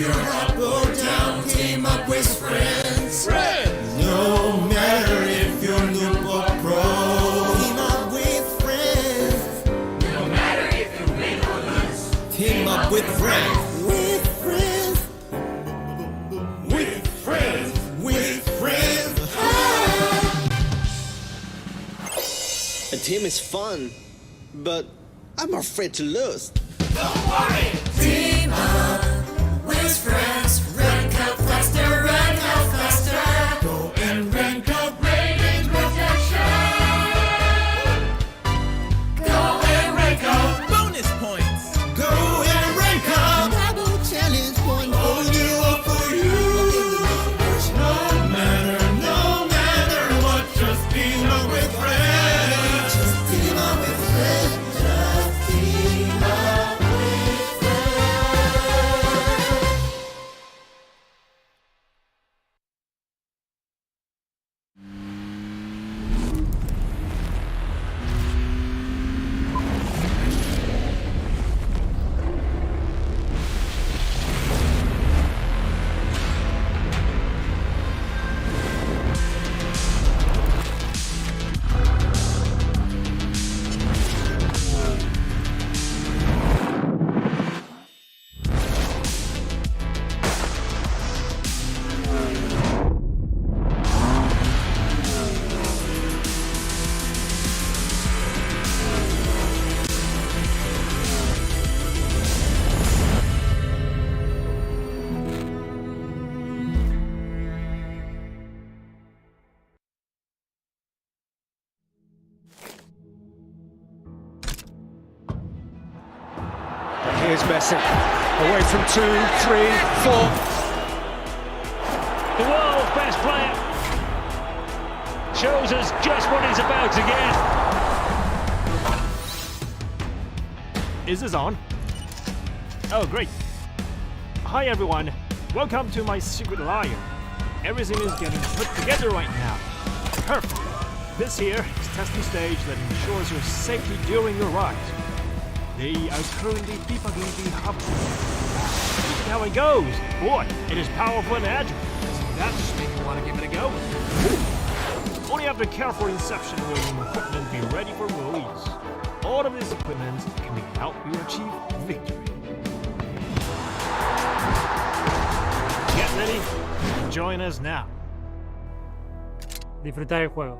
you're up or down, team up with friends. No matter if you're noob or pro, team up with friends. No matter if you win or lose, team up with friends. With friends. With friends. With friends. A team is fun, but I'm afraid to lose. Don't worry! Team up with friends. Rank up faster, rank up faster. Go and rank up. Range protection. Go and rank up. Bonus points! Go and rank up. Double challenge point Oh, for you. for you. No matter what, just team up with friends. Just team up with friends. Just team up with friends. Here's Messi, away from 2, 3, 4. The world's best player shows us just what he's about to get. Is this on? Oh, great. Hi, everyone. Welcome to my secret lair. Everything is getting put together right now. Perfect. This here is testing stage that ensures your safety during your ride. They are currently debugging the hub. See how it goes. Boy, it is powerful and agile. Doesn't that just make you want to give it a go? Only after careful inception will the equipment be ready for release. All of this equipment can help you achieve victory. Get ready. Join us now. Disfrutar el juego.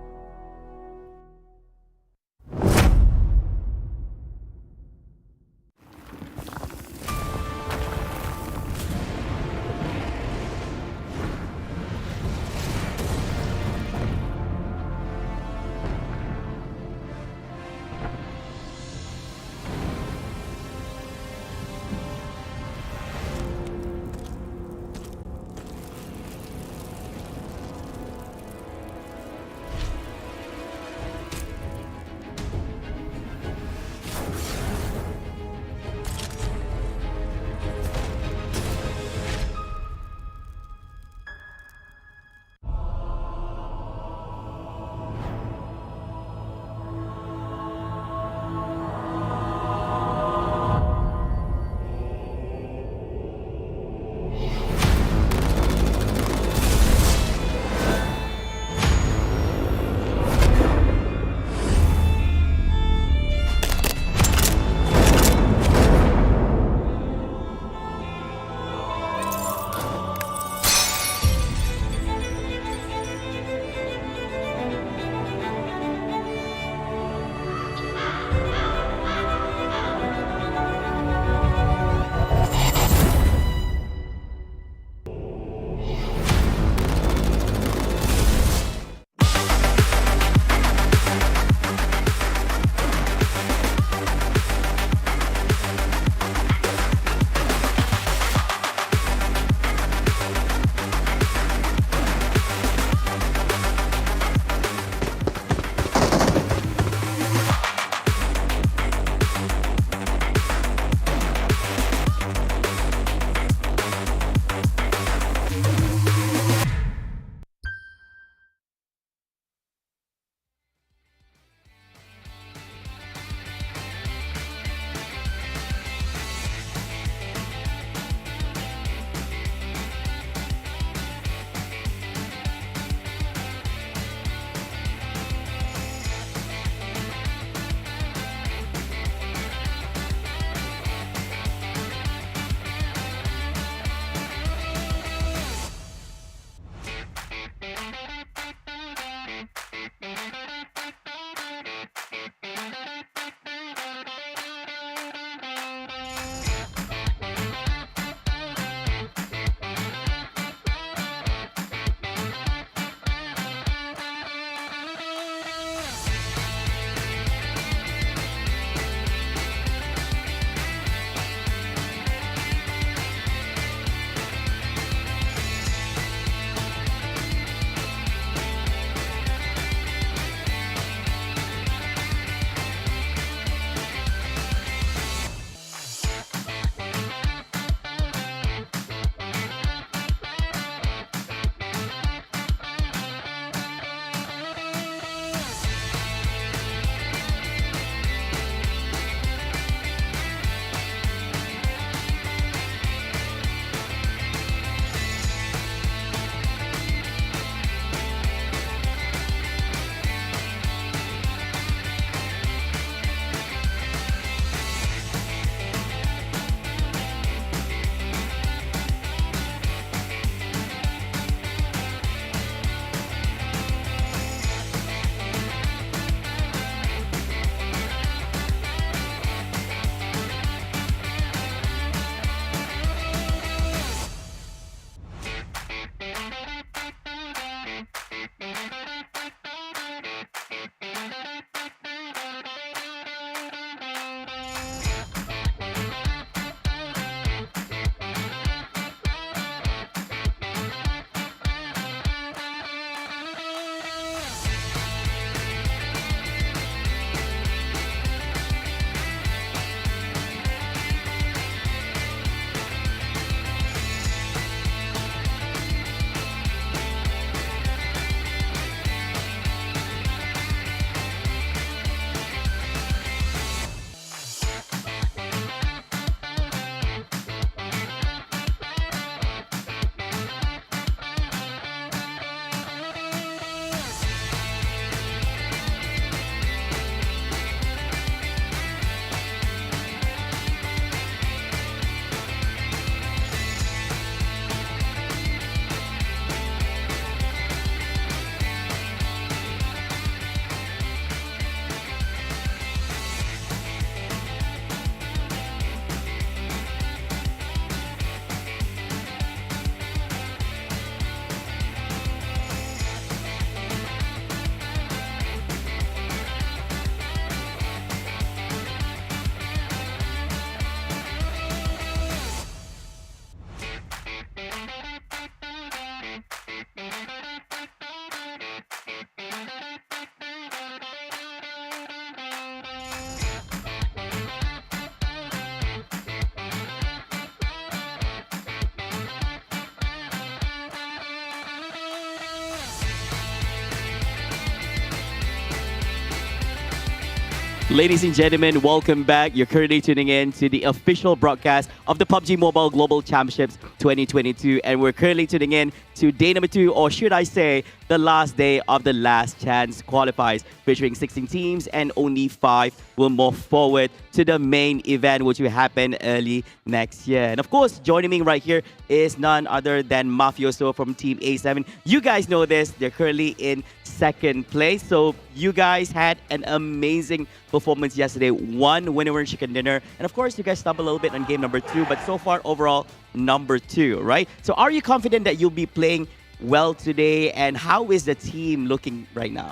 Ladies and gentlemen, welcome back. You're currently tuning in to the official broadcast of the PUBG Mobile Global Championships 2022. And we're currently tuning in to day number 2, or should I say, the last day of the Last Chance qualifiers, featuring 16 teams and only 5 will move forward to the main event, which will happen early next year. And of course, joining me right here is none other than Mafioso from Team A7. You guys know this. They're currently in second place. So you guys had an amazing performance yesterday. 1 winner chicken dinner. And of course, you guys stumbled a little bit on game number 2, but so far overall, number 2, right? So are you confident that you'll be playing well today? And how is the team looking right now?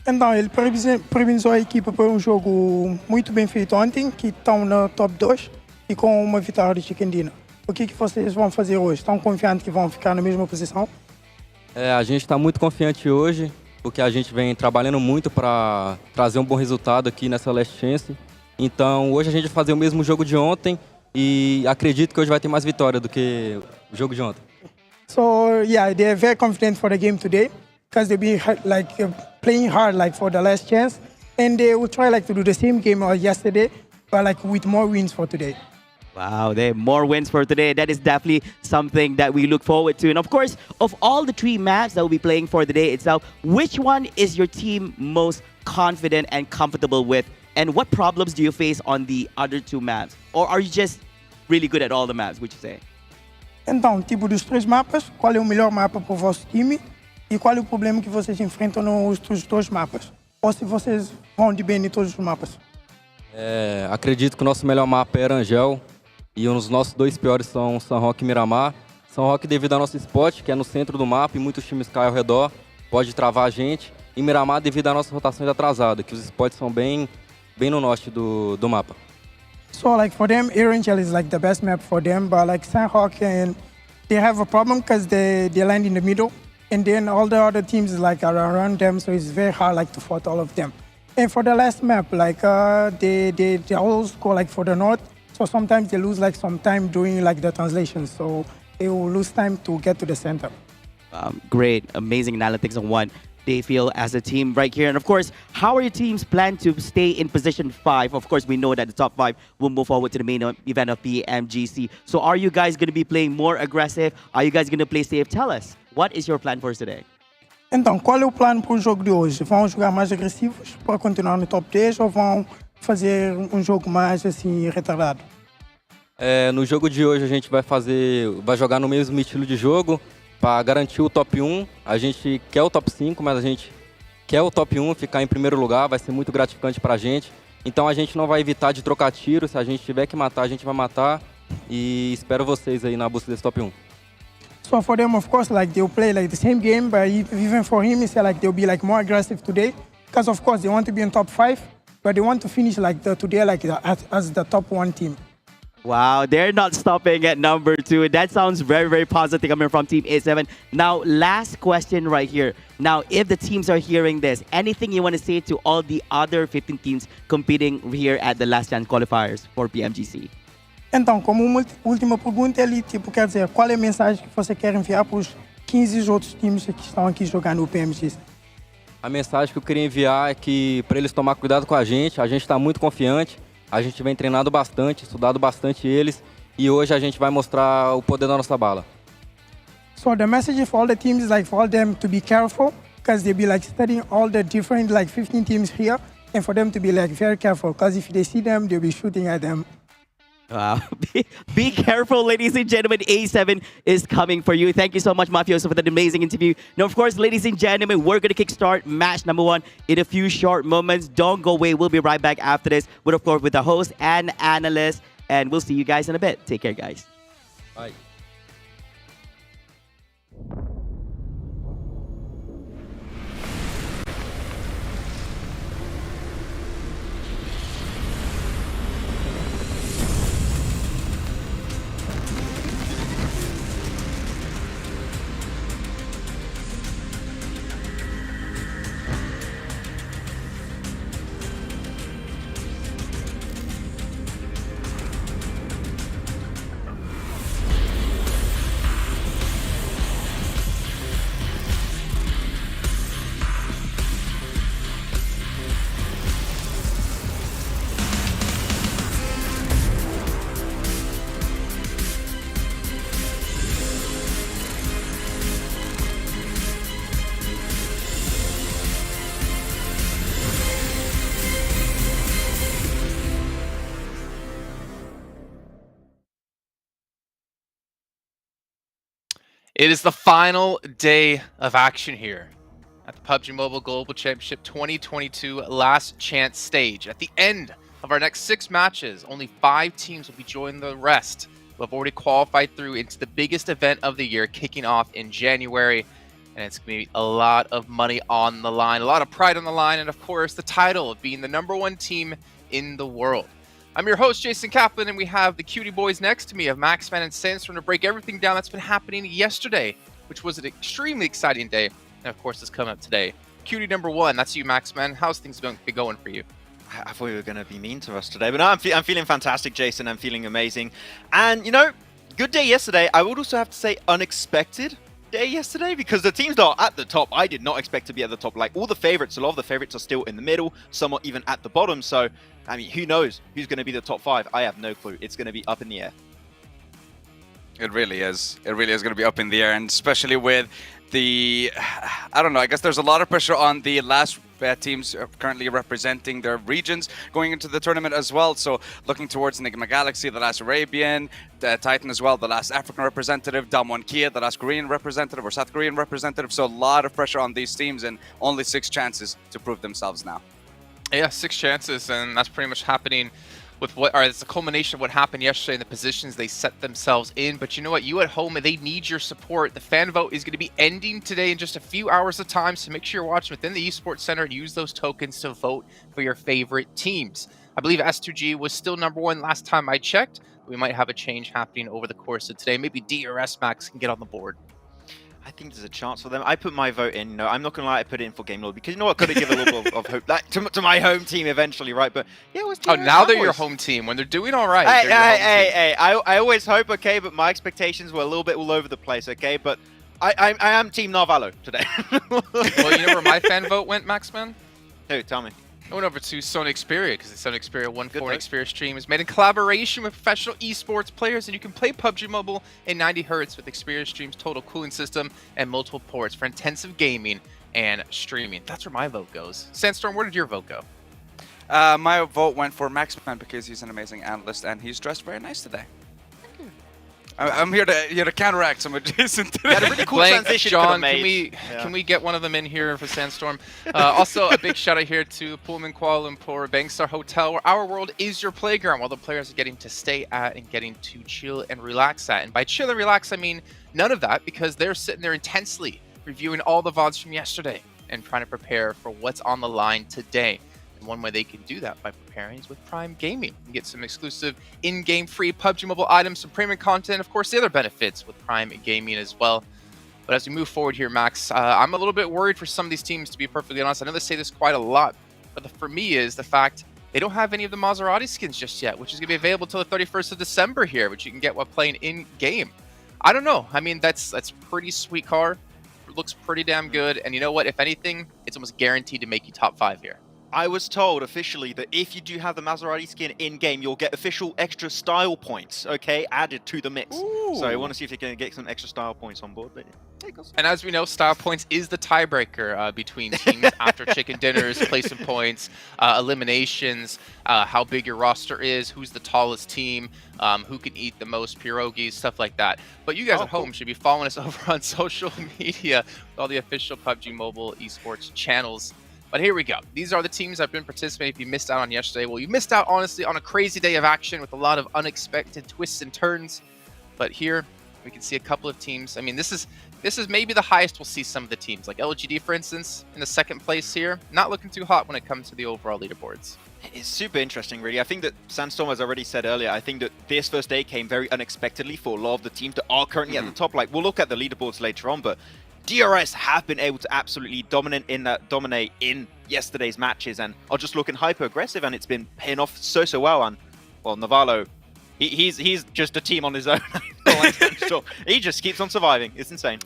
Então, ele parabenizou a equipa por jogo muito bem feito ontem, que estão no top 2 e com uma vitória de chicken dinner. O que vocês vão fazer hoje? Estão confiantes que vão ficar na mesma posição? A gente está muito confiante hoje, porque a gente vem trabalhando muito para trazer um bom resultado aqui nessa Last Chance. Então, hoje a gente vai fazer o mesmo jogo de ontem e acredito que hoje vai ter mais vitória do que o jogo de ontem. So, yeah, they're very confident for the game today because they'll be playing hard for the Last Chance, and they will try to do the same game as yesterday, but with more wins for today. Wow, there are more wins for today. That is definitely something that we look forward to. And of course, of all the 3 maps that we'll be playing for the day itself, which one is your team most confident and comfortable with? And what problems do you face on the other 2 maps? Or are you just really good at all the maps, would you say? Então, tipo dos 3 mapas, qual é o melhor mapa para o vosso time e qual é o problema que vocês enfrentam nos 2 mapas? Ou se vocês vão de bem em todos os mapas? Acredito que o nosso melhor mapa é Arangel e os nossos 2 piores são São Roque e Miramar. São Roque devido ao nosso spot, que é no centro do mapa e muitos times caem ao redor, pode travar a gente. E Miramar devido à nossa rotação atrasada, que os spots são bem no norte do mapa. So for them, Arangel is the best map for them, but Sanhok, and they have a problem because they land in the middle, and then all the other teams are around them, so it's very hard to fight all of them. And for the last map, they all go for the north, so sometimes they lose some time doing the translation, so they will lose time to get to the center. Great, amazing analytics on what they feel as a team right here. And of course, how are your teams plan to stay in position 5? Of course, we know that the top 5 will move forward to the main event of PMGC. So are you guys going to be playing more aggressive? Are you guys going to play safe? Tell us, what is your plan for today? Então, qual é o plano para o jogo de hoje? Vão jogar mais agressivos para continuar no top 10 ou vão fazer jogo mais assim retardado? No jogo de hoje a gente vai jogar no mesmo estilo de jogo, para garantir o top 1, a gente quer o top 5, mas a gente quer o top 1, ficar em primeiro lugar, vai ser muito gratificante para a gente. Então a gente não vai evitar de trocar tiro, se a gente tiver que matar, a gente vai matar. E espero vocês aí na busca desse top 1. So for them, of course, they'll play the same game, but even for him, it's they'll be more aggressive today. Because of course, they want to be in top 5, but they want to finish today as the top 1 team. Wow, they're not stopping at number 2. That sounds very, very positive coming from Team A7. Now, last question right here. Now, if the teams are hearing this, anything you want to say to all the other 15 teams competing here at the Last Chance qualifiers for PMGC? Então, como última pergunta, ele quer dizer, qual é a mensagem que você quer enviar para os 15 outros times que estão aqui jogando o PMGC? A mensagem que eu queria enviar é que para eles tomar cuidado com a gente está muito confiante. A gente vem treinando bastante, estudado bastante eles e hoje a gente vai mostrar o poder da nossa bala. So the message for all the teams is for all them to be careful because they'll be studying all the different 15 teams here and for them to be very careful because if they see them, they'll be shooting at them. Wow. Be careful, ladies and gentlemen. A7 is coming for you. Thank you so much, Mafioso, for that amazing interview. Now, of course, ladies and gentlemen, we're going to kickstart match number 1 in a few short moments. Don't go away. We'll be right back after this with, of course, with the host and analyst. And we'll see you guys in a bit. Take care, guys. Bye. It is the final day of action here at the PUBG Mobile Global Championship 2022 last chance stage. At the end of our next 6 matches, only 5 teams will be joining the rest who have already qualified through into the biggest event of the year, kicking off in January. And it's going to be a lot of money on the line, a lot of pride on the line, and of course the title of being the #1 team in the world. I'm your host, Jason Kaplan, and we have the cutie boys next to me of Maxman and Sandstorm to break everything down that's been happening yesterday, which was an extremely exciting day. And of course, it's coming up today. Cutie #1, that's you, Maxman. How's things been going for you? I thought you were going to be mean to us today, but no, I'm feeling fantastic, Jason. I'm feeling amazing. And, you know, good day yesterday. I would also have to say unexpected day yesterday because the teams that are at the top, I did not expect to be at the top. Like, all the favorites, a lot of the favorites are still in the middle, some are even at the bottom. So, I mean, who knows who's going to be the top 5? I have no clue. It's going to be up in the air. It really is. It really is going to be up in the air, and especially with the, I don't know, I guess there's a lot of pressure on the last teams currently representing their regions going into the tournament as well. So looking towards Enigma Galaxy, the last Arabian, Titan as well, the last African representative, Damwon Kia, the last Korean representative or South Korean representative. So a lot of pressure on these teams and only 6 chances to prove themselves now. Yeah, 6 chances, and that's pretty much happening with what, or it's a culmination of what happened yesterday in the positions they set themselves in. But you know what? You at home, they need your support. The fan vote is going to be ending today in just a few hours of time, so make sure you're watching within the Esports Center and use those tokens to vote for your favorite teams. I believe S2G was still #1 last time I checked. We might have a change happening over the course of today. Maybe DRS Max can get on the board. I think there's a chance for them. I put my vote in. No, I'm not going to lie, I put it in for Game Lord because, you know what, got to give a little bit of hope to my home team eventually, right? But yeah, it was now they're your home team. When they're doing all right, hey, I always hope, okay, but my expectations were a little bit all over the place, okay? But I am Team Narvalo today. Well, you know where my fan vote went, Maxman? Who? Tell me. I went over to Sony Xperia because the Sony Xperia 1.4 Xperia stream is made in collaboration with professional esports players, and you can play PUBG Mobile in 90 Hz with Xperia Stream's total cooling system and multiple ports for intensive gaming and streaming. That's where my vote goes. Sandstorm, where did your vote go? My vote went for Maxman because he's an amazing analyst and he's dressed very nice today. I'm here to counteract some of Jason today. Yeah, a really cool transition. John, can we get one of them in here for Sandstorm? Also, a big shout out here to Pullman Kuala Lumpur Bangstar Hotel, where our world is your playground, while the players are getting to stay at and getting to chill and relax at. And by chill and relax, I mean none of that, because they're sitting there intensely reviewing all the VODs from yesterday and trying to prepare for what's on the line today. One way they can do that by preparing is with Prime Gaming. You can get some exclusive in-game free PUBG Mobile items, some premium content, of course, the other benefits with Prime Gaming as well. But as we move forward here, Max, I'm a little bit worried for some of these teams, to be perfectly honest. I know they say this quite a lot, but for me is the fact they don't have any of the Maserati skins just yet, which is going to be available till the 31st of December here, which you can get while playing in-game. I don't know. I mean, that's pretty sweet car. It looks pretty damn good. And you know what? If anything, it's almost guaranteed to make you top 5 here. I was told officially that if you do have the Maserati skin in-game, you'll get official extra style points, okay, added to the mix. Ooh. So I want to see if you can get some extra style points on board. But and as we know, style points is the tiebreaker between teams after chicken dinners, placing points, eliminations, how big your roster is, who's the tallest team, who can eat the most pierogies, stuff like that. But you guys at home should be following us over on social media with all the official PUBG Mobile esports channels. But here we go. These are the teams that have been participating. If you missed out on yesterday, well, you missed out, honestly, on a crazy day of action with a lot of unexpected twists and turns. But here, we can see a couple of teams. I mean, this is maybe the highest we'll see some of the teams. Like LGD, for instance, in the 2nd place here. Not looking too hot when it comes to the overall leaderboards. It's super interesting, really. I think that Sandstorm, as I already said earlier, I think that this first day came very unexpectedly for a lot of the teams that are currently at the top. Like, we'll look at the leaderboards later on, but DRS have been able to absolutely dominate in yesterday's matches and are just looking hyper aggressive, and it's been paying off so well. And well, Navarro, he's just a team on his own. He just keeps on surviving. It's insane.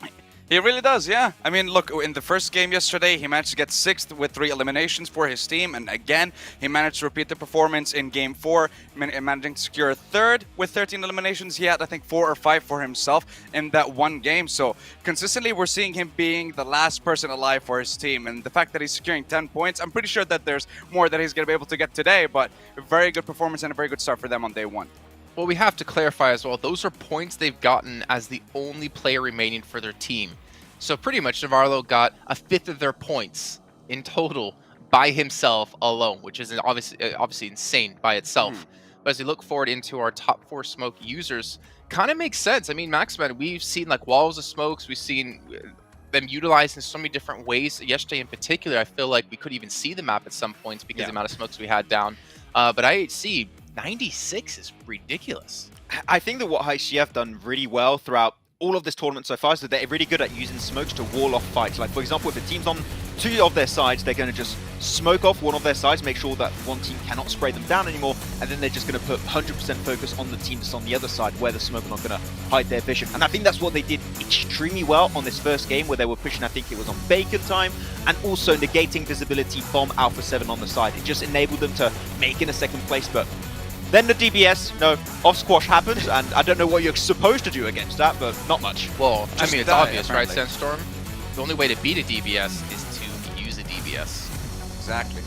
He really does, yeah. I mean, look, in the first game yesterday, he managed to get 6th with 3 eliminations for his team. And again, he managed to repeat the performance in game 4, managing to secure 3rd with 13 eliminations. He had, I think, 4 or 5 for himself in that one game. So consistently, we're seeing him being the last person alive for his team. And the fact that he's securing 10 points, I'm pretty sure that there's more that he's going to be able to get today. But a very good performance and a very good start for them on day 1. Well, we have to clarify as well, those are points they've gotten as the only player remaining for their team. So pretty much Navarro got a fifth of their points in total by himself alone, which is obviously insane by itself. But as we look forward into our top 4 smoke users, kind of makes sense. I mean, Maxman, we've seen like walls of smokes, we've seen them utilized in so many different ways. Yesterday in particular, I feel like we could even see the map at some points because of the amount of smokes we had down. But IHC, 96 is ridiculous. I think that what IHC have done really well throughout all of this tournament so far is that they're really good at using smokes to wall off fights. Like, for example, if the team's on 2 of their sides, they're going to just smoke off one of their sides, make sure that one team cannot spray them down anymore, and then they're just going to put 100% focus on the team that's on the other side where the smoke are not going to hide their vision. And I think that's what they did extremely well on this first game, where they were pushing, I think it was on bacon time, and also negating visibility from Alpha 7 on the side. It just enabled them to make in a second place, but then the DBS, off squash happens, and I don't know what you're supposed to do against that, but not much. Well, I mean, it's obvious, apparently. right, Sandstorm? The only way to beat a DBS is to use a DBS. Exactly.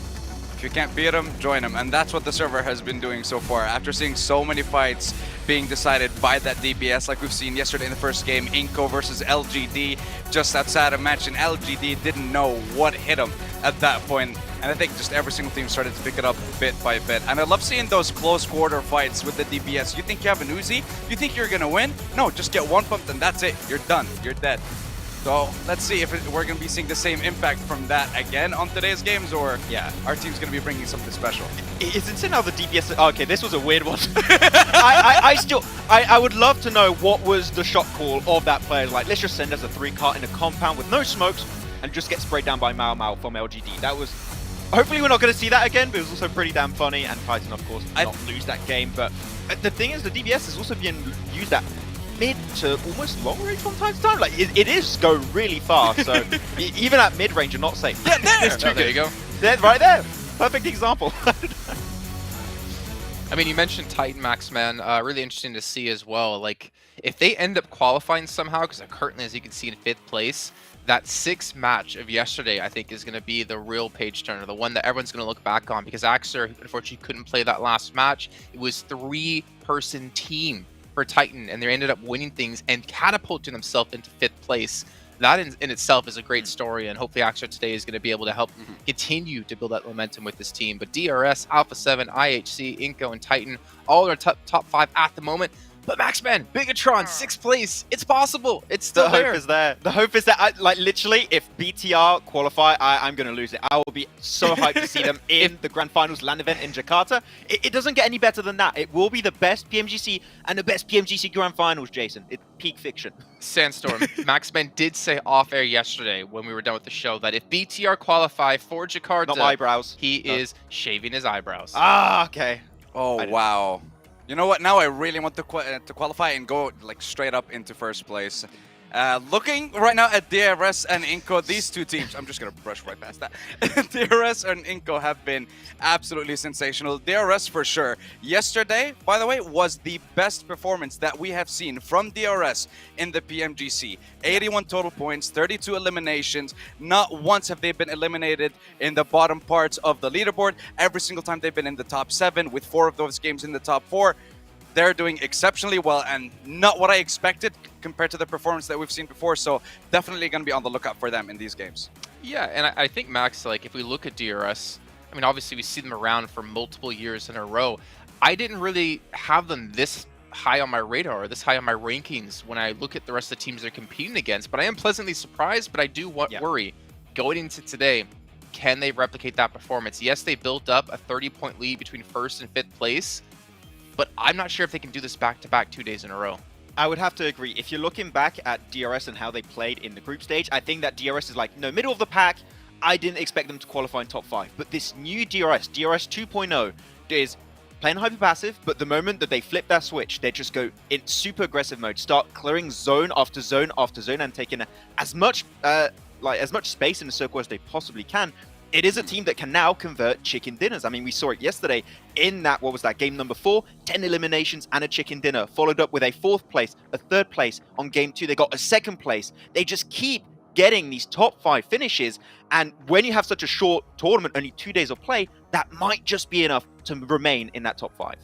If you can't beat them, join them. And that's what the server has been doing so far. After seeing so many fights being decided by that DBS, like we've seen yesterday in the first game, iNCO versus LGD, just outside of match, and LGD didn't know what hit them at that point. And I think just every single team started to pick it up bit by bit. And I love seeing those close quarter fights with the DBS. You think you have an Uzi? You think you're going to win? No, just get one pump and that's it. You're done. You're dead. So let's see if we're going to be seeing the same impact from that again on today's games, or our team's going to be bringing something special. It's insane how the DBS... Okay, this was a weird one. I would love to know what was the shot call of that player. Like, let's just send us a 3-cart in a compound with no smokes and just get sprayed down by Mao Mao from LGD. That was... Hopefully we're not going to see that again, but it was also pretty damn funny, and Titan, of course, did not lose that game. But the thing is, the DBS is also being used at mid to almost long range from time to time. Like, it is go really far, so even at mid range, you're not safe. Yeah, there you go. There, right there. Perfect example. I mean, you mentioned Titan, Maxman. Really interesting to see as well. Like, if they end up qualifying somehow, because currently, as you can see, in 5th place, that 6th match of yesterday, I think, is going to be the real page turner, the one that everyone's going to look back on, because Axer, unfortunately, couldn't play that last match. It was 3-person team for Titan, and they ended up winning things and catapulting themselves into 5th place. That in itself is a great story, and hopefully Axer today is going to be able to help continue to build that momentum with this team. But DRS, Alpha 7, IHC, iNCO, and Titan, all are top 5 at the moment. But Maxman, Bigatron, 6th place. It's possible. It's still there. The hope is there. The hope is that, like, literally, if BTR qualify, I'm going to lose it. I will be so hyped to see them in the Grand Finals LAN event in Jakarta. It doesn't get any better than that. It will be the best PMGC and the best PMGC Grand Finals, Jason. It's peak fiction. Sandstorm, Maxman did say off-air yesterday when we were done with the show that if BTR qualify for Jakarta, not my eyebrows. He is shaving his eyebrows. Ah, okay. Oh, wow. You know what? Now I really want to qualify and go like straight up into 1st place. Looking right now at DRS and iNCO, these two teams, I'm just going to brush right past that. DRS and iNCO have been absolutely sensational. DRS for sure. Yesterday, by the way, was the best performance that we have seen from DRS in the PMGC. 81 total points, 32 eliminations. Not once have they been eliminated in the bottom parts of the leaderboard. Every single time they've been in the top 7, with 4 of those games in the top 4. They're doing exceptionally well, and not what I expected compared to the performance that we've seen before. So definitely going to be on the lookout for them in these games. Yeah, and I think, Max, like, if we look at DRS, I mean, obviously we see them around for multiple years in a row. I didn't really have them this high on my radar, or this high on my rankings when I look at the rest of the teams they're competing against. But I am pleasantly surprised, but I do worry. Going into today, can they replicate that performance? Yes, they built up a 30-point lead between 1st and 5th place, but I'm not sure if they can do this back-to-back 2 days in a row. I would have to agree. If you're looking back at DRS and how they played in the group stage, I think that DRS is like, middle of the pack. I didn't expect them to qualify in top 5. But this new DRS 2.0, is playing hyper passive, but the moment that they flip that switch, they just go in super aggressive mode, start clearing zone after zone after zone, and taking as much space in the circle as they possibly can. It is a team that can now convert chicken dinners. I mean, we saw it yesterday in that, what was that, game number 4, 10 eliminations and a chicken dinner, followed up with a 4th place, a 3rd place. On game 2, they got a 2nd place. They just keep getting these top 5 finishes, and when you have such a short tournament, only 2 days of play, that might just be enough to remain in that top 5.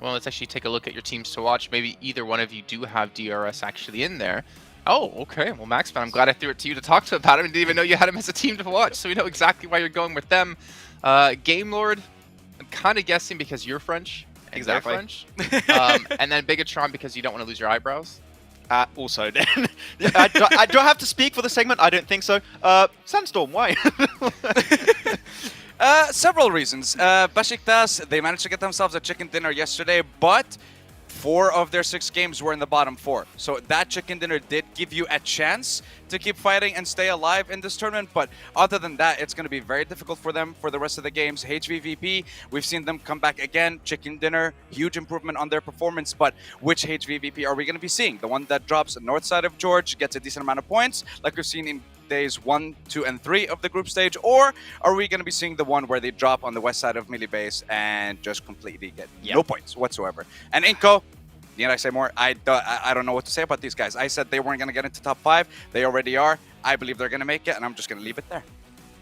Well, let's actually take a look at your teams to watch. Maybe either one of you do have DRS actually in there. Oh, okay. Well, Maxman, I'm glad I threw it to you to talk to about him. I didn't even know you had him as a team to watch, so we know exactly why you're going with them. Game Lord, I'm kind of guessing because you're French. Exactly. French. And then Bigatron because you don't want to lose your eyebrows. Also, then I don't have to speak for the segment. I don't think so. Sandstorm, why? Several reasons. Besiktas, they managed to get themselves a chicken dinner yesterday, but 4 of their 6 games were in the bottom 4. So that chicken dinner did give you a chance to keep fighting and stay alive in this tournament. But other than that, it's going to be very difficult for them for the rest of the games. HVVP, we've seen them come back again. Chicken dinner, huge improvement on their performance. But which HVVP are we going to be seeing? The one that drops north side of George, gets a decent amount of points, like we've seen in days 1, 2, and 3 of the group stage, or are we going to be seeing the one where they drop on the west side of Melee Base and just completely get no points whatsoever? And iNCO, need I say more? I don't know what to say about these guys. I said they weren't going to get into top 5. They already are. I believe they're going to make it, and I'm just going to leave it there.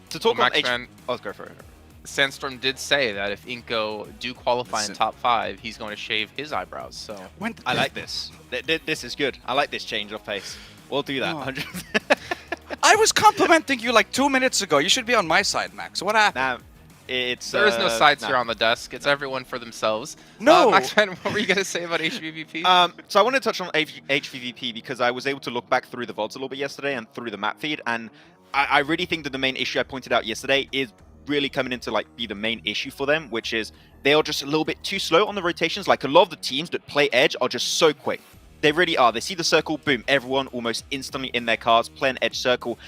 To talk well, about Maxman, oh, go for it. Sandstorm did say that if iNCO do qualify in top 5, he's going to shave his eyebrows. So I like this. This is good. I like this change of pace. We'll do that. 100%. I was complimenting you like 2 minutes ago. You should be on my side, Max. What happened? There is no sides here on the desk. It's everyone for themselves. No. Maxman, what were you going to say about HVVP? So I want to touch on HVVP because I was able to look back through the VODs a little bit yesterday and through the map feed, and I really think that the main issue I pointed out yesterday is really coming into be the main issue for them, which is they are just a little bit too slow on the rotations. Like a lot of the teams that play Edge are just so quick. They really are. They see the circle, boom, everyone almost instantly in their cars, playing Edge circle.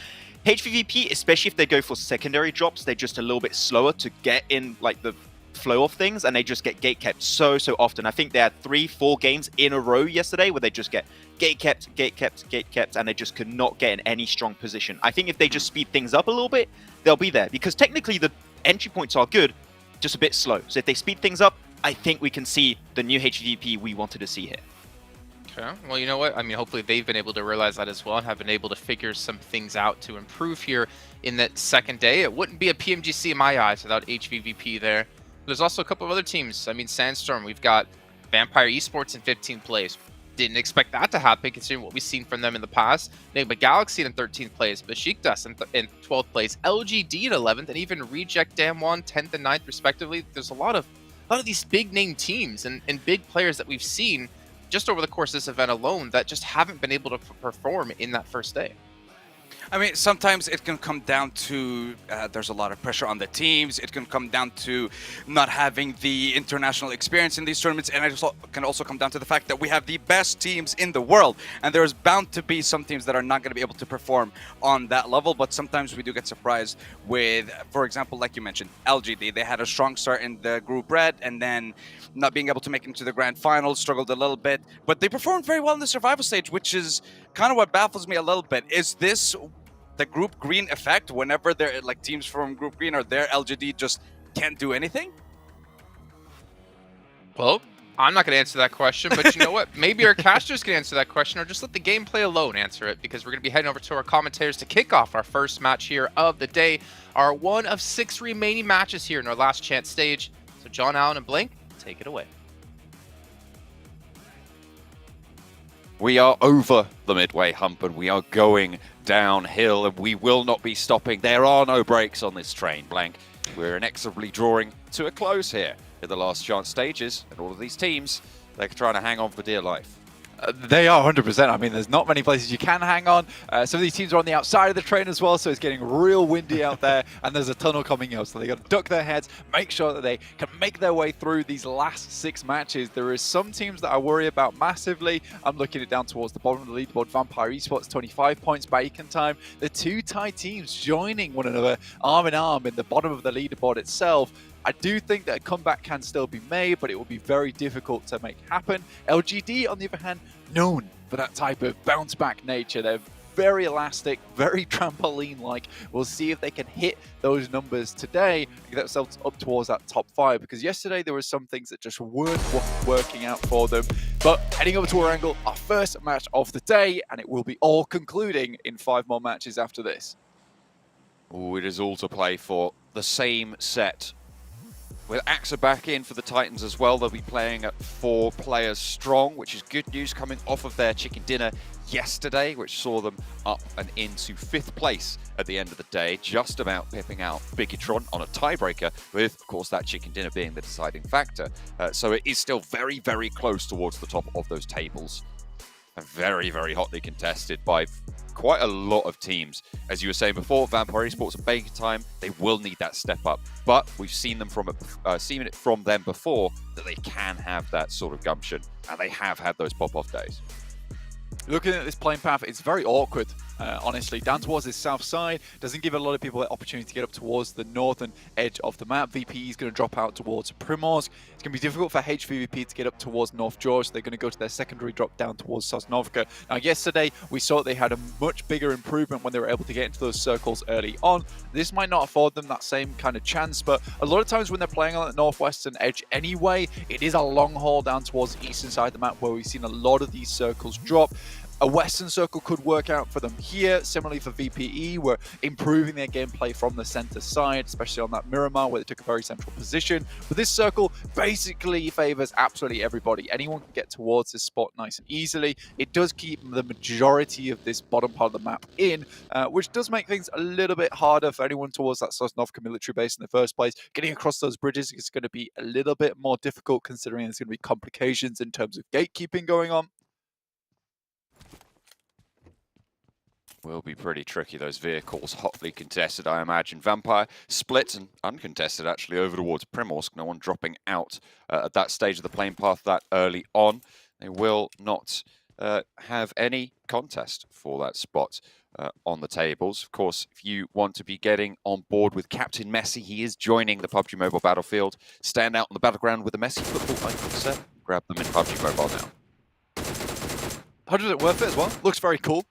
HVVP, especially if they go for secondary drops, they're just a little bit slower to get in the flow of things, and they just get gate kept so often. I think they had 3-4 games in a row yesterday where they just get gate kept, and they just could not get in any strong position. I think if they just speed things up a little bit, they'll be there, because technically the entry points are good, just a bit slow. So if they speed things up, I think we can see the new HVVP we wanted to see here. Okay. Well, you know what? I mean, hopefully they've been able to realize that as well and have been able to figure some things out to improve here in that second day. It wouldn't be a PMGC in my eyes without HVVP there. There's also a couple of other teams. I mean, Sandstorm, we've got Vampire Esports in 15th place. Didn't expect that to happen considering what we've seen from them in the past. Enigma Galaxy in 13th place, Besiktas in 12th place, LGD in 11th, and even Reject Damwon 10th and 9th respectively. There's a lot of these big name teams and big players that we've seen just over the course of this event alone that just haven't been able to perform in that first day. I mean, sometimes it can come down to there's a lot of pressure on the teams. It can come down to not having the international experience in these tournaments, and it can also come down to the fact that we have the best teams in the world, and there's bound to be some teams that are not going to be able to perform on that level. But sometimes we do get surprised with, for example, like you mentioned, LGD. They had a strong start in the group red, and then not being able to make it into the grand finals, struggled a little bit, but they performed very well in the survival stage, which is kind of what baffles me a little bit. Is this the group green effect? Whenever they're teams from group green or their LGD just can't do anything? Well, I'm not going to answer that question, but you know what? Maybe our casters can answer that question, or just let the gameplay alone answer it, because we're going to be heading over to our commentators to kick off our first match here of the day, our one of 6 remaining matches here in our last chance stage. So John Allen and Blink, take it away. We are over the midway hump and we are going downhill, and we will not be stopping. There are no brakes on this train, Blank. We're inexorably drawing to a close here in the last chance stages, and all of these teams, they're trying to hang on for dear life. They are 100%. I mean, there's not many places you can hang on. Some of these teams are on the outside of the train as well, so it's getting real windy out there, and there's a tunnel coming up, so they got to duck their heads, make sure that they can make their way through these last 6 matches. There is some teams that I worry about massively. I'm looking it down towards the bottom of the leaderboard. Vampire Esports, 25 points, Bacon Time. The 2 Thai teams joining one another arm in arm in the bottom of the leaderboard itself. I do think that a comeback can still be made, but it will be very difficult to make happen. LGD, on the other hand, known for that type of bounce-back nature. They're very elastic, very trampoline-like. We'll see if they can hit those numbers today and get themselves up towards that top 5, because yesterday there were some things that just weren't working out for them. But heading over to our angle, our first match of the day, and it will be all concluding in 5 more matches after this. Oh, it is all to play for. The same set With AXA back in for the Titans as well, they'll be playing at 4 players strong, which is good news coming off of their chicken dinner yesterday, which saw them up and into 5th place at the end of the day, just about pipping out Bigitron on a tiebreaker, with, of course, that chicken dinner being the deciding factor. So it is still very, very close towards the top of those tables. And very, very hotly contested by quite a lot of teams. As you were saying before, Vampire Esports and Baker Time, they will need that step up. But we've seen them seen it from them before that they can have that sort of gumption, and they have had those pop-off days. Looking at this playing path, it's very awkward, honestly. Down towards this south side doesn't give a lot of people the opportunity to get up towards the northern edge of the map. VPE is going to drop out towards Primorsk. It's going to be difficult for HVVP to get up towards North George. They're going to go to their secondary drop down towards Sosnovka. Now, yesterday, we saw they had a much bigger improvement when they were able to get into those circles early on. This might not afford them that same kind of chance, but a lot of times when they're playing on the northwestern edge anyway, it is a long haul down towards the eastern side of the map where we've seen a lot of these circles drop. A western circle could work out for them here. Similarly for VPE, we're improving their gameplay from the center side, especially on that Miramar where they took a very central position. But this circle basically favors absolutely everybody. Anyone can get towards this spot nice and easily. It does keep the majority of this bottom part of the map in, which does make things a little bit harder for anyone towards that Sosnovka military base in the first place. Getting across those bridges is going to be a little bit more difficult considering there's going to be complications in terms of gatekeeping going on. Will be pretty tricky, those vehicles, hotly contested, I imagine. Vampire split and uncontested, actually, over towards Primorsk. No one dropping out at that stage of the playing path that early on. They will not have any contest for that spot on the tables. Of course, if you want to be getting on board with Captain Messi, he is joining the PUBG Mobile Battlefield. Stand out on the battleground with the Messi football icon set. Grab them in PUBG Mobile now. 100% worth it as well. Looks very cool.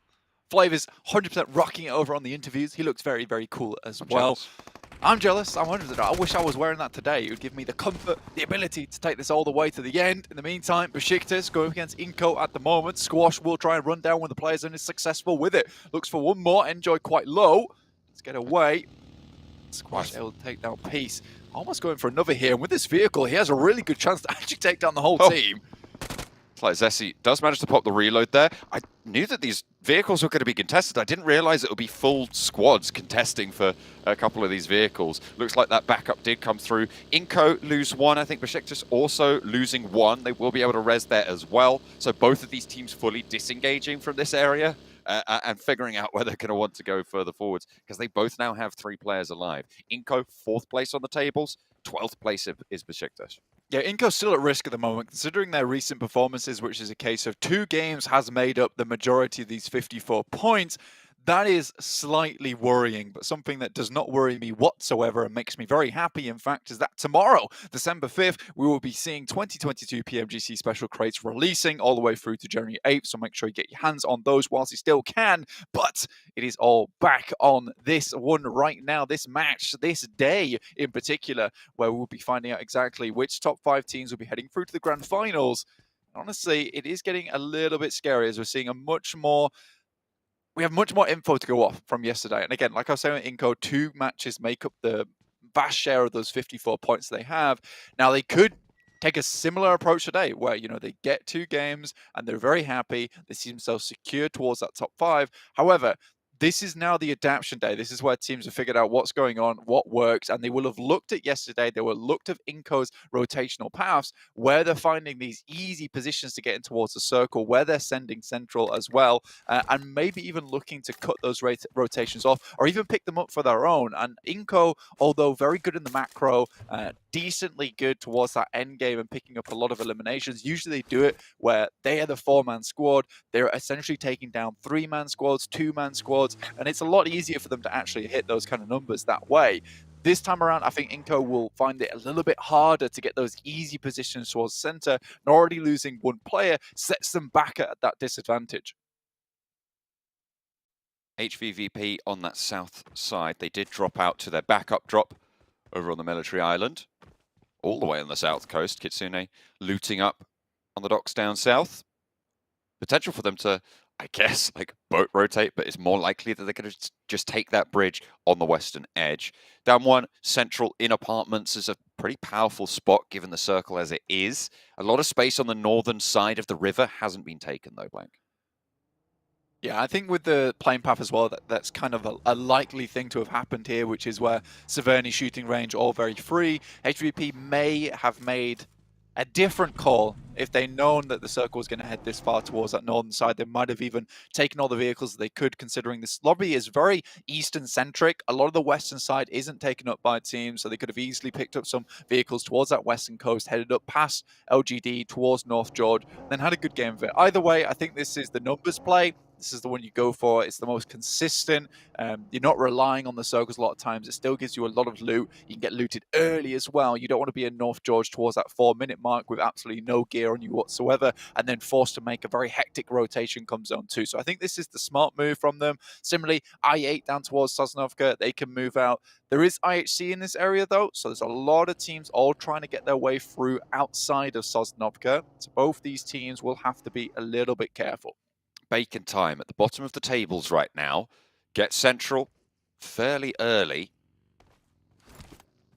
Flavor's 100% rocking it over on the interviews. He looks very, very cool as well. I'm jealous. I'm 100%. I wish I was wearing that today. It would give me the comfort, the ability to take this all the way to the end. In the meantime, Besiktas going against iNCO at the moment. Squash will try and run down one of the players and is successful with it. Looks for one more. Enjoy quite low. Let's get away. Squash able to take down Peace. Almost going for another here. And with this vehicle, he has a really good chance to actually take down the whole team. It's like Zessi does manage to pop the reload there. I knew that these vehicles were going to be contested. I didn't realize it would be full squads contesting for a couple of these vehicles. Looks like that backup did come through. iNCO lose 1. I think Besiktas also losing 1. They will be able to res there as well. So both of these teams fully disengaging from this area and figuring out where they're going to want to go further forwards, because they both now have 3 players alive. iNCO 4th place on the tables. 12th place is Besiktas. Yeah, iNCO's still at risk at the moment, considering their recent performances, which is a case of 2 games has made up the majority of these 54 points. That is slightly worrying, but something that does not worry me whatsoever and makes me very happy, in fact, is that tomorrow, December 5th, we will be seeing 2022 PMGC special crates releasing all the way through to January 8th, so make sure you get your hands on those whilst you still can. But it is all back on this one right now, this match, this day in particular, where we'll be finding out exactly which top 5 teams will be heading through to the grand finals. Honestly, it is getting a little bit scary as we're seeing we have much more info to go off from yesterday. And again, like I was saying with iNCO, 2 matches make up the vast share of those 54 points they have. Now, they could take a similar approach today where, they get 2 games and they're very happy. They see themselves secure towards that top 5. However, this is now the adaptation day. This is where teams have figured out what's going on, what works, and they will have looked at yesterday. They will have looked at iNCO's rotational paths, where they're finding these easy positions to get in towards the circle, where they're sending central as well, and maybe even looking to cut those rotations off or even pick them up for their own. And iNCO, although very good in the macro, decently good towards that end game and picking up a lot of eliminations, usually they do it where they are the 4-man squad. They're essentially taking down 3-man squads, 2-man squads, and it's a lot easier for them to actually hit those kind of numbers that way. This time around, I think iNCO will find it a little bit harder to get those easy positions towards center, and already losing 1 player sets them back at that disadvantage. HVVP on that south side, they did drop out to their backup drop over on the military island, all the way on the south coast. Kitsune looting up on the docks down south. Potential for them to I guess, like boat rotate, but it's more likely that they're going to just take that bridge on the western edge. Down one, central in apartments is a pretty powerful spot given the circle as it is. A lot of space on the northern side of the river hasn't been taken though, Blank. Yeah, I think with the plane path as well, that's kind of a likely thing to have happened here, which is where Severny shooting range all very free. HVP may have made a different call if they'd known that the circle was going to head this far towards that northern side. They might have even taken all the vehicles that they could, considering this lobby is very eastern-centric. A lot of the western side isn't taken up by teams, so they could have easily picked up some vehicles towards that western coast, headed up past LGD towards North George, then had a good game of it. Either way, I think this is the numbers play. This is the one you go for. It's the most consistent. You're not relying on the circles a lot of times. It still gives you a lot of loot. You can get looted early as well. You don't want to be in North George towards that 4-minute mark with absolutely no gear on you whatsoever, and then forced to make a very hectic rotation come zone 2. So I think this is the smart move from them. Similarly, I-8 down towards Sosnovka, they can move out. There is IHC in this area though, so there's a lot of teams all trying to get their way through outside of Sosnovka. So both these teams will have to be a little bit careful. Bacon time at the bottom of the tables right now. Get central fairly early.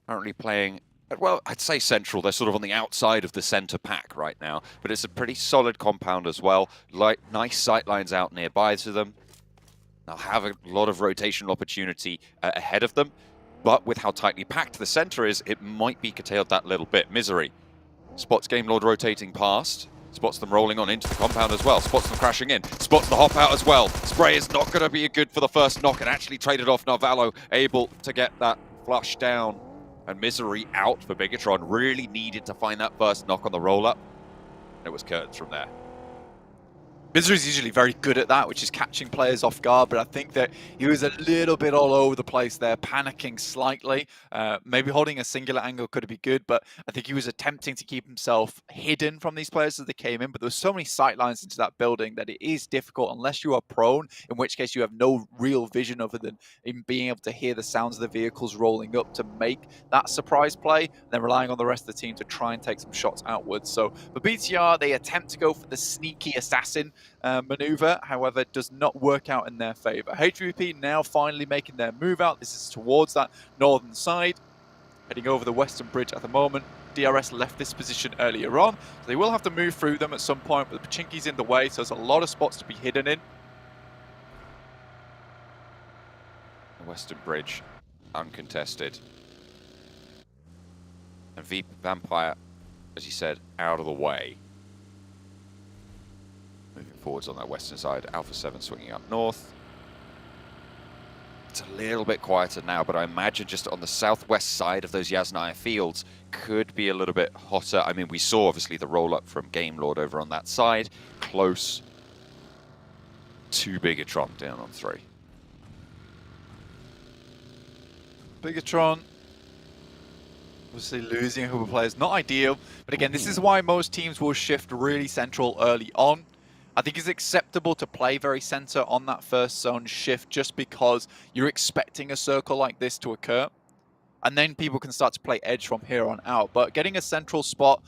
Currently playing, well, I'd say central. They're sort of on the outside of the center pack right now, but it's a pretty solid compound as well. Nice sight lines out nearby to them. They'll have a lot of rotational opportunity ahead of them, but with how tightly packed the center is, it might be curtailed that little bit. Misery spots Game Lord rotating past. Spots them rolling on into the compound as well. Spots them crashing in. Spots the hop out as well. Spray is not going to be good for the first knock and actually traded off. Narvalo able to get that flush down. And Misery out for Bigatron. Really needed to find that first knock on the roll-up. It was curtains from there. Misery's usually very good at that, which is catching players off guard, but I think that he was a little bit all over the place there, panicking slightly. Maybe holding a singular angle could be good, but I think he was attempting to keep himself hidden from these players as they came in, but there were so many sight lines into that building that it is difficult unless you are prone, in which case you have no real vision other than in being able to hear the sounds of the vehicles rolling up to make that surprise play, and then relying on the rest of the team to try and take some shots outwards. So for BTR, they attempt to go for the sneaky assassin maneuver, however, it does not work out in their favor. HVP now finally making their move out. This is towards that northern side, heading over the western bridge at the moment. DRS left this position earlier on, so they will have to move through them at some point, but the Pachinki's in the way, so there's a lot of spots to be hidden in. The western bridge uncontested. And Vampire, as you said, out of the way. Moving forwards on that western side, Alpha 7 swinging up north. It's a little bit quieter now, but I imagine just on the southwest side of those Yasnaya fields could be a little bit hotter. I mean, we saw obviously the roll-up from Game Lord over on that side, close to Bigatron down on 3. Bigatron obviously losing a couple of players, not ideal, but again, this is why most teams will shift really central early on. I think it's acceptable to play very center on that first zone shift just because you're expecting a circle like this to occur. And then people can start to play edge from here on out. But getting a central spot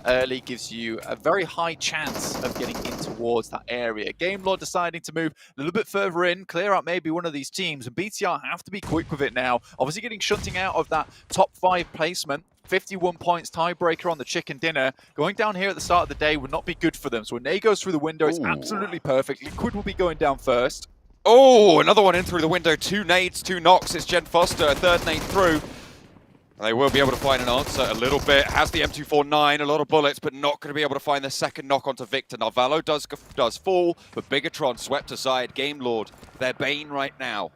early gives you a very high chance of getting in towards that area. Game Lord deciding to move a little bit further in, clear out maybe one of these teams. And BTR have to be quick with it now. Obviously getting shunting out of that top 5 placement. 51 points, tiebreaker on the chicken dinner. Going down here at the start of the day would not be good for them. So when Ney goes through the window, it's absolutely perfect. Liquid will be going down first. Oh, another one in through the window. 2 nades, 2 knocks. It's Jen Foster, a third nade through. They will be able to find an answer a little bit. Has the M249, a lot of bullets, but not going to be able to find the second knock onto Victor. Narvalo does fall, but Bigatron swept aside. Game Lord, their bane right now.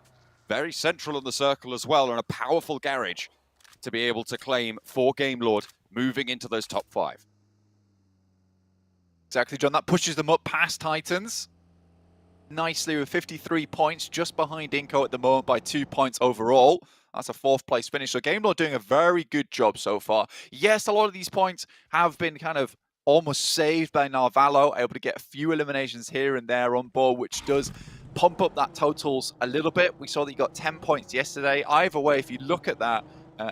Very central in the circle as well, and a powerful garage to be able to claim for Game Lord moving into those top 5. Exactly, John. That pushes them up past Titans nicely with 53 points, just behind iNCO at the moment by 2 points overall. That's a 4th place finish. So Game Lord doing a very good job so far. Yes, a lot of these points have been kind of almost saved by Narvalo, able to get a few eliminations here and there on board, which does pump up that totals a little bit. We saw that he got 10 points yesterday. Either way, if you look at that,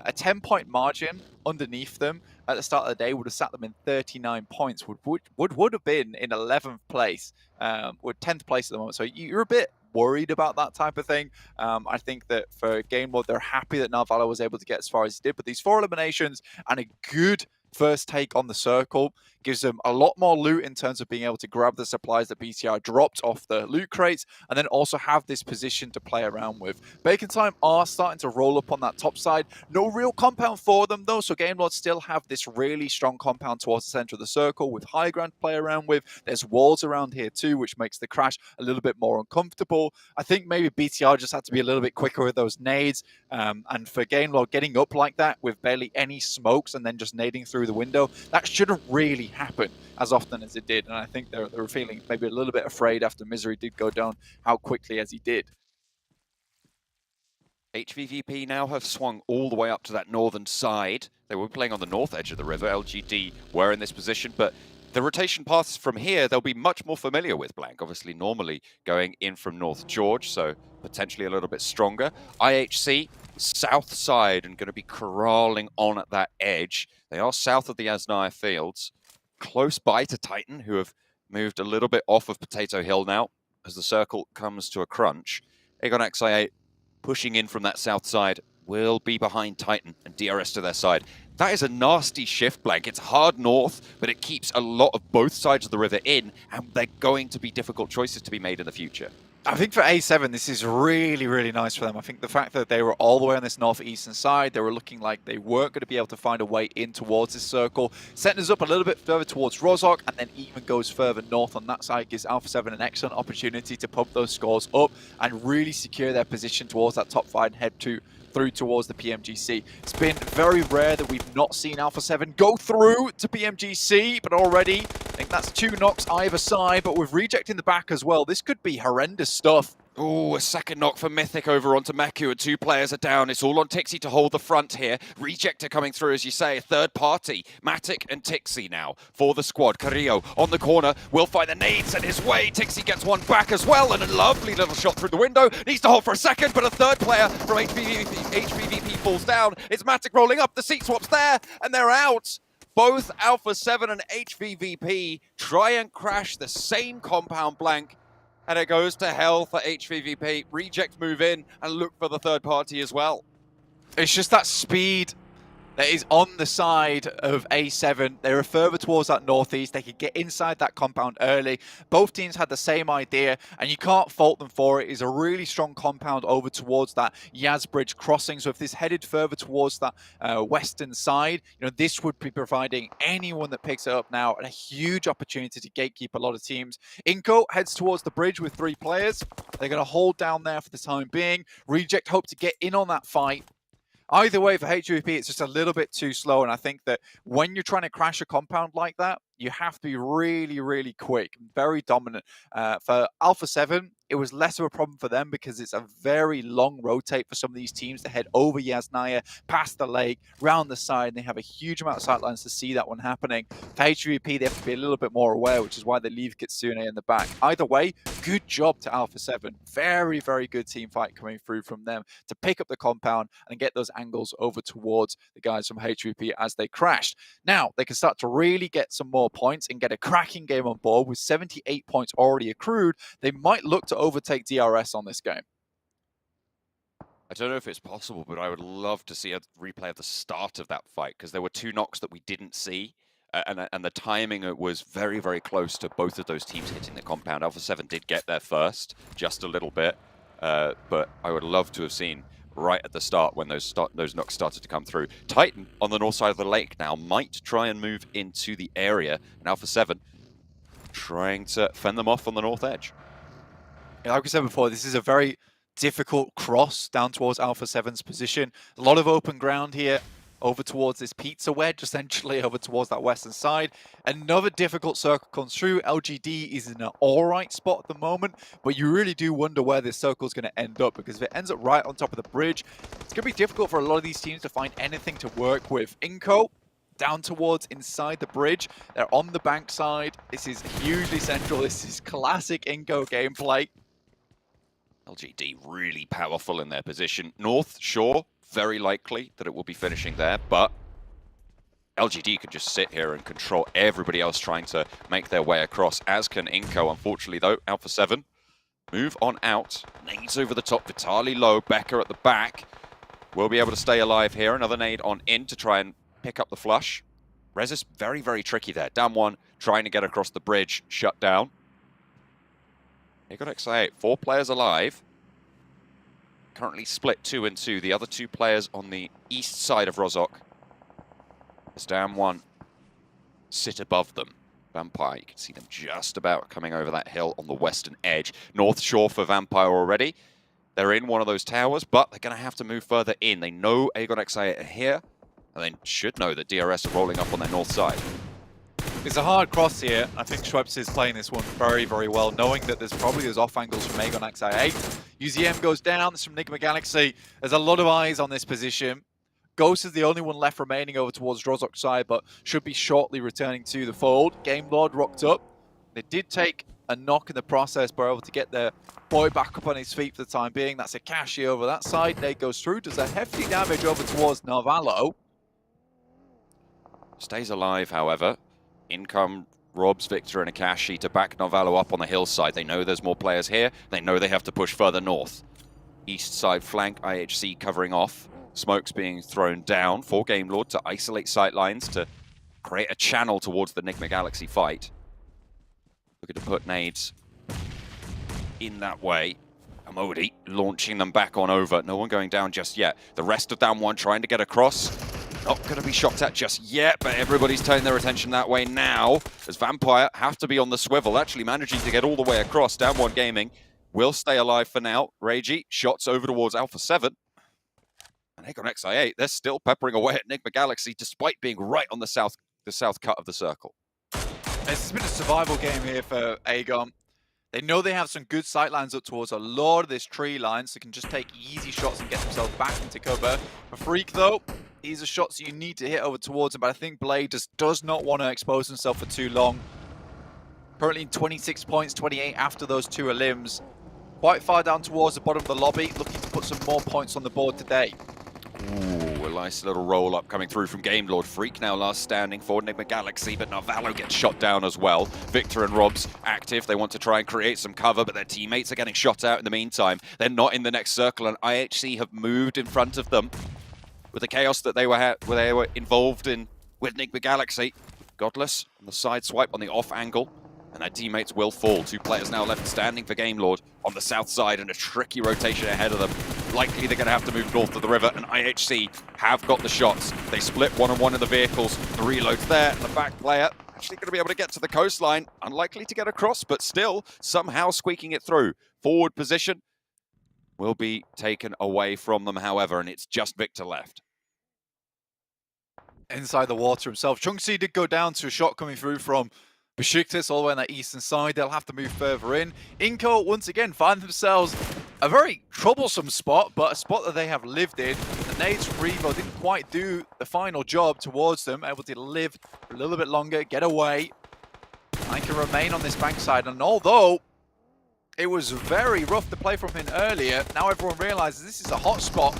A 10-point margin underneath them at the start of the day would have sat them in 39 points, would have been in 11th place, or 10th place at the moment. So you're a bit worried about that type of thing. I think that for Game Lord, they're happy that Narvala was able to get as far as he did, but these 4 eliminations and a good first take on the circle gives them a lot more loot in terms of being able to grab the supplies that BTR dropped off the loot crates, and then also have this position to play around with. Bacon Time are starting to roll up on that top side. No real compound for them though, so Game Lords still have this really strong compound towards the center of the circle with high ground to play around with. There's walls around here too, which makes the crash a little bit more uncomfortable. I think maybe BTR just had to be a little bit quicker with those nades, and for Game Lord getting up like that with barely any smokes and then just nading through the window, that shouldn't really happen as often as it did, and I think they were feeling maybe a little bit afraid after Misery did go down how quickly as he did. HVVP now have swung all the way up to that northern side. They were playing on the north edge of the river. LGD were in this position, but the rotation paths from here, they'll be much more familiar with, Blank. Obviously, normally going in from North George, so potentially a little bit stronger. IHC, south side, and going to be corralling on at that edge. They are south of the Asnaya Fields, close by to Titan, who have moved a little bit off of Potato Hill now as the circle comes to a crunch. Aegon XI8 pushing in from that south side will be behind Titan and DRS to their side. That is a nasty shift, Blank. It's hard north, but it keeps a lot of both sides of the river in, and they're going to be difficult choices to be made in the future. I think for A7, this is really, really nice for them. I think the fact that they were all the way on this northeastern side, they were looking like they weren't going to be able to find a way in towards this circle, setting us up a little bit further towards Rozhok, and then even goes further north on that side, gives Alpha 7 an excellent opportunity to pump those scores up and really secure their position towards that top 5 and head through towards the PMGC. It's been very rare that we've not seen Alpha 7 go through to PMGC, but already, I think that's 2 knocks either side, but with Reject in the back as well, this could be horrendous stuff. Oh, a second knock for Mythic over onto Meku, and 2 players are down. It's all on Tixie to hold the front here. Rejector coming through, as you say, a third party. Matic and Tixie now for the squad. Carrillo on the corner will find the nade sent his way. Tixie gets one back as well, and a lovely little shot through the window. Needs to hold for a second, but a third player from HVVP falls down. It's Matic rolling up, the seat swap's there, and they're out. Both Alpha 7 and HVVP try and crash the same compound, Blank. And it goes to hell for HVVP. Reject move in and look for the third party as well. It's just that speed that is on the side of A7. They were further towards that northeast. They could get inside that compound early. Both teams had the same idea, and you can't fault them for it. It's a really strong compound over towards that Yaz Bridge crossing. So if this headed further towards that western side, this would be providing anyone that picks it up now a huge opportunity to gatekeep a lot of teams. iNCO heads towards the bridge with 3 players. They're going to hold down there for the time being. Reject hope to get in on that fight. Either way, for HVP, it's just a little bit too slow, and I think that when you're trying to crash a compound like that, you have to be really, really quick, very dominant. For Alpha 7, it was less of a problem for them because it's a very long rotate for some of these teams to head over Yasnaya, past the lake, round the side, and they have a huge amount of sightlines to see that one happening. For HVP, they have to be a little bit more aware, which is why they leave Kitsune in the back. Either way, good job to Alpha 7. Very, very good team fight coming through from them to pick up the compound and get those angles over towards the guys from HVP as they crashed. Now, they can start to really get some more points and get a cracking game on board with 78 points already accrued. They might look to overtake DRS on this game. I don't know if it's possible, but I would love to see a replay of the start of that fight, because there were 2 knocks that we didn't see, and the timing was very, very close to both of those teams hitting the compound. Alpha 7 did get there first, just a little bit, but I would love to have seen right at the start when those knocks started to come through. Titan on the north side of the lake now might try and move into the area, and Alpha 7 trying to fend them off on the north edge. Like we said before, this is a very difficult cross down towards Alpha 7's position. A lot of open ground here over towards this pizza wedge, essentially over towards that western side. Another difficult circle comes through. LGD is in an alright spot at the moment, but you really do wonder where this circle is going to end up, because if it ends up right on top of the bridge, it's going to be difficult for a lot of these teams to find anything to work with. iNCO down towards inside the bridge. They're on the bank side. This is hugely central. This is classic iNCO gameplay. LGD really powerful in their position. North Shore very likely that it will be finishing there, but LGD could just sit here and control everybody else trying to make their way across, as can iNCO. Unfortunately, though, Alpha 7 move on out. Nades over the top, Vitali low, Becker at the back. Will be able to stay alive here. Another nade on in to try and pick up the flush. Rez is very, very tricky there. Down one, trying to get across the bridge, shut down. They got XI8, 4 players alive. Currently split 2 and 2. The other 2 players on the east side of Rozhok. As down one sit above them. Vampire, you can see them just about coming over that hill on the western edge. North shore for Vampire already. They're in one of those towers, but they're going to have to move further in. They know Aegon XI8 are here, and they should know that DRS are rolling up on their north side. It's a hard cross here. I think Schweppes is playing this one very, very well, knowing that there's probably those off angles from Aegon XI8. UZM goes down, this from Enigma Galaxy. There's a lot of eyes on this position. Ghost is the only one left remaining over towards Rozhok's side, but should be shortly returning to the fold. Game Lord rocked up. They did take a knock in the process, but are able to get their boy back up on his feet for the time being. That's Akashi over that side. Nate goes through, does a hefty damage over towards Narvalo. Stays alive, however. In come Robs, Victor, and Akashi to back Narvalo up on the hillside. They know there's more players here. They know they have to push further north. East side flank, IHC covering off. Smokes being thrown down for Game Lord to isolate sightlines to create a channel towards the Enigma Galaxy fight. Looking to put nades in that way. Amodi launching them back on over. No one going down just yet. The rest of down one trying to get across. Not going to be shot at just yet, but everybody's turning their attention that way now, as Vampire have to be on the swivel, actually managing to get all the way across. Down one Gaming will stay alive for now. Reiji shots over towards Alpha 7. And Aegon XI8, they're still peppering away at Enigma Galaxy despite being right on the south cut of the circle. This has been a survival game here for Aegon. They know they have some good sight lines up towards a lot of this tree line, so they can just take easy shots and get themselves back into cover. For Freak, though, these are shots you need to hit over towards him, but I think Blade just does not want to expose himself for too long. Currently in 26 points, 28 after those 2 elims. Quite far down towards the bottom of the lobby, looking to put some more points on the board today. Ooh, a nice little roll-up coming through from Game Lord. Freak now last standing for Enigma Galaxy, but Narvalo gets shot down as well. Victor and Robs active. They want to try and create some cover, but their teammates are getting shot out in the meantime. They're not in the next circle, and IHC have moved in front of them with the chaos that they were involved in with Enigma Galaxy. Godless on the side swipe on the off angle, and their teammates will fall. 2 players now left standing for Game Lord on the south side, and a tricky rotation ahead of them. Likely they're going to have to move north of the river, and IHC have got the shots. They split 1-on-1 in the vehicles. The reload's there, and the back player actually going to be able to get to the coastline. Unlikely to get across, but still somehow squeaking it through. Forward position will be taken away from them, however, and it's just Victor left. Inside the water himself. Chunksy did go down to a shot coming through from Besiktas all the way on that eastern side. They'll have to move further in. iNCO once again find themselves a very troublesome spot, but a spot that they have lived in. The nades from Revo didn't quite do the final job towards them, able to live a little bit longer, get away. I can remain on this bankside, and although it was very rough to play from him earlier, now everyone realizes this is a hot spot.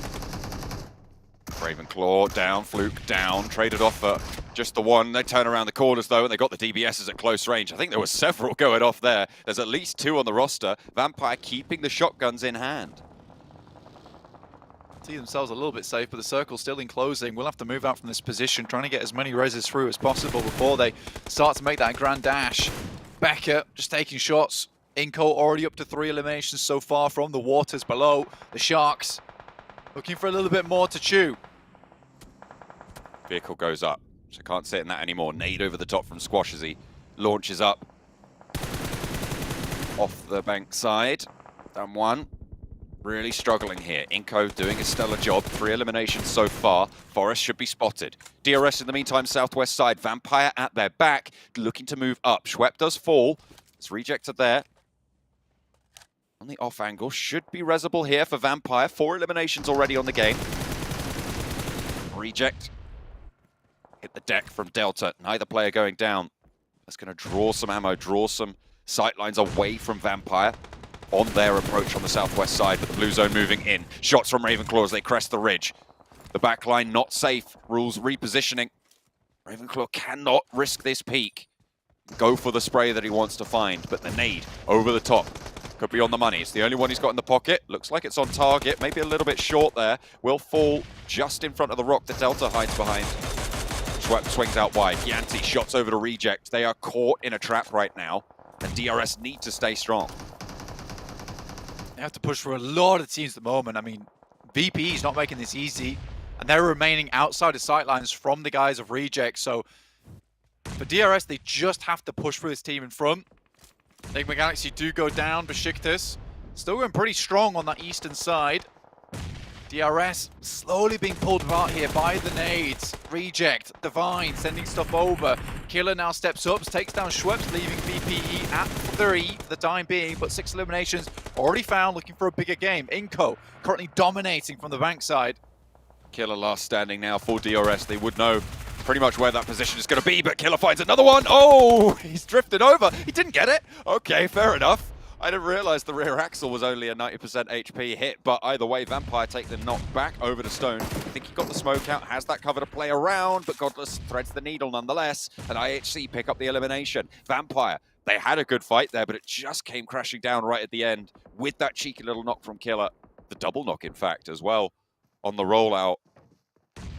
Ravenclaw down, Fluke down, traded off for just the one. They turn around the corners though, and they got the DBSs at close range. I think there were several going off there. There's at least 2 on the roster. Vampire keeping the shotguns in hand. See themselves a little bit safe, but the circle's still enclosing. We'll have to move out from this position, trying to get as many reses through as possible before they start to make that grand dash. Becker just taking shots. iNCO already up to 3 eliminations so far from the waters below. The Sharks looking for a little bit more to chew. Vehicle goes up, so can't sit in that anymore. Nade over the top from Squash as he launches up. Off the bank side. Down one. Really struggling here. iNCO doing a stellar job. 3 eliminations so far. Forest should be spotted. DRS in the meantime, southwest side. Vampire at their back, looking to move up. Schwepp does fall. It's rejected there. On the off angle, should be resable here for Vampire. 4 eliminations already on the game. Reject. Hit the deck from Delta. Neither player going down. That's going to draw some ammo, draw some sightlines away from Vampire on their approach on the southwest side, but the blue zone moving in. Shots from Ravenclaw as they crest the ridge. The backline not safe. Rules repositioning. Ravenclaw cannot risk this peak. Go for the spray that he wants to find, but the nade over the top could be on the money. It's the only one he's got in the pocket. Looks like it's on target, maybe a little bit short there. Will fall just in front of the rock that Delta hides behind. Schwepp swings out wide. Yanti shots over to Reject. They are caught in a trap right now, and DRS need to stay strong. They have to push for a lot of teams at the moment. I mean, VPE is not making this easy, and they're remaining outside of sightlines from the guys of Reject. So for DRS, they just have to push for this team in front. Enigma Galaxy do go down. Besiktas still going pretty strong on that eastern side. DRS slowly being pulled apart here by the nades. Reject, Divine sending stuff over. Killer now steps up, takes down Schweppes, leaving VPE at 3 for the time being, but 6 eliminations already found, looking for a bigger game. iNCO currently dominating from the bank side. Killer last standing now for DRS. They would know pretty much where that position is going to be, but Killer finds another one. Oh, he's drifted over. He didn't get it. Okay, fair enough. I didn't realize the rear axle was only a 90% HP hit, but either way, Vampire take the knock back over to Stone. I think he got the smoke out, has that cover to play around, but Godless threads the needle nonetheless, and IHC pick up the elimination. Vampire, they had a good fight there, but it just came crashing down right at the end with that cheeky little knock from Killer. The double knock, in fact, as well, on the rollout.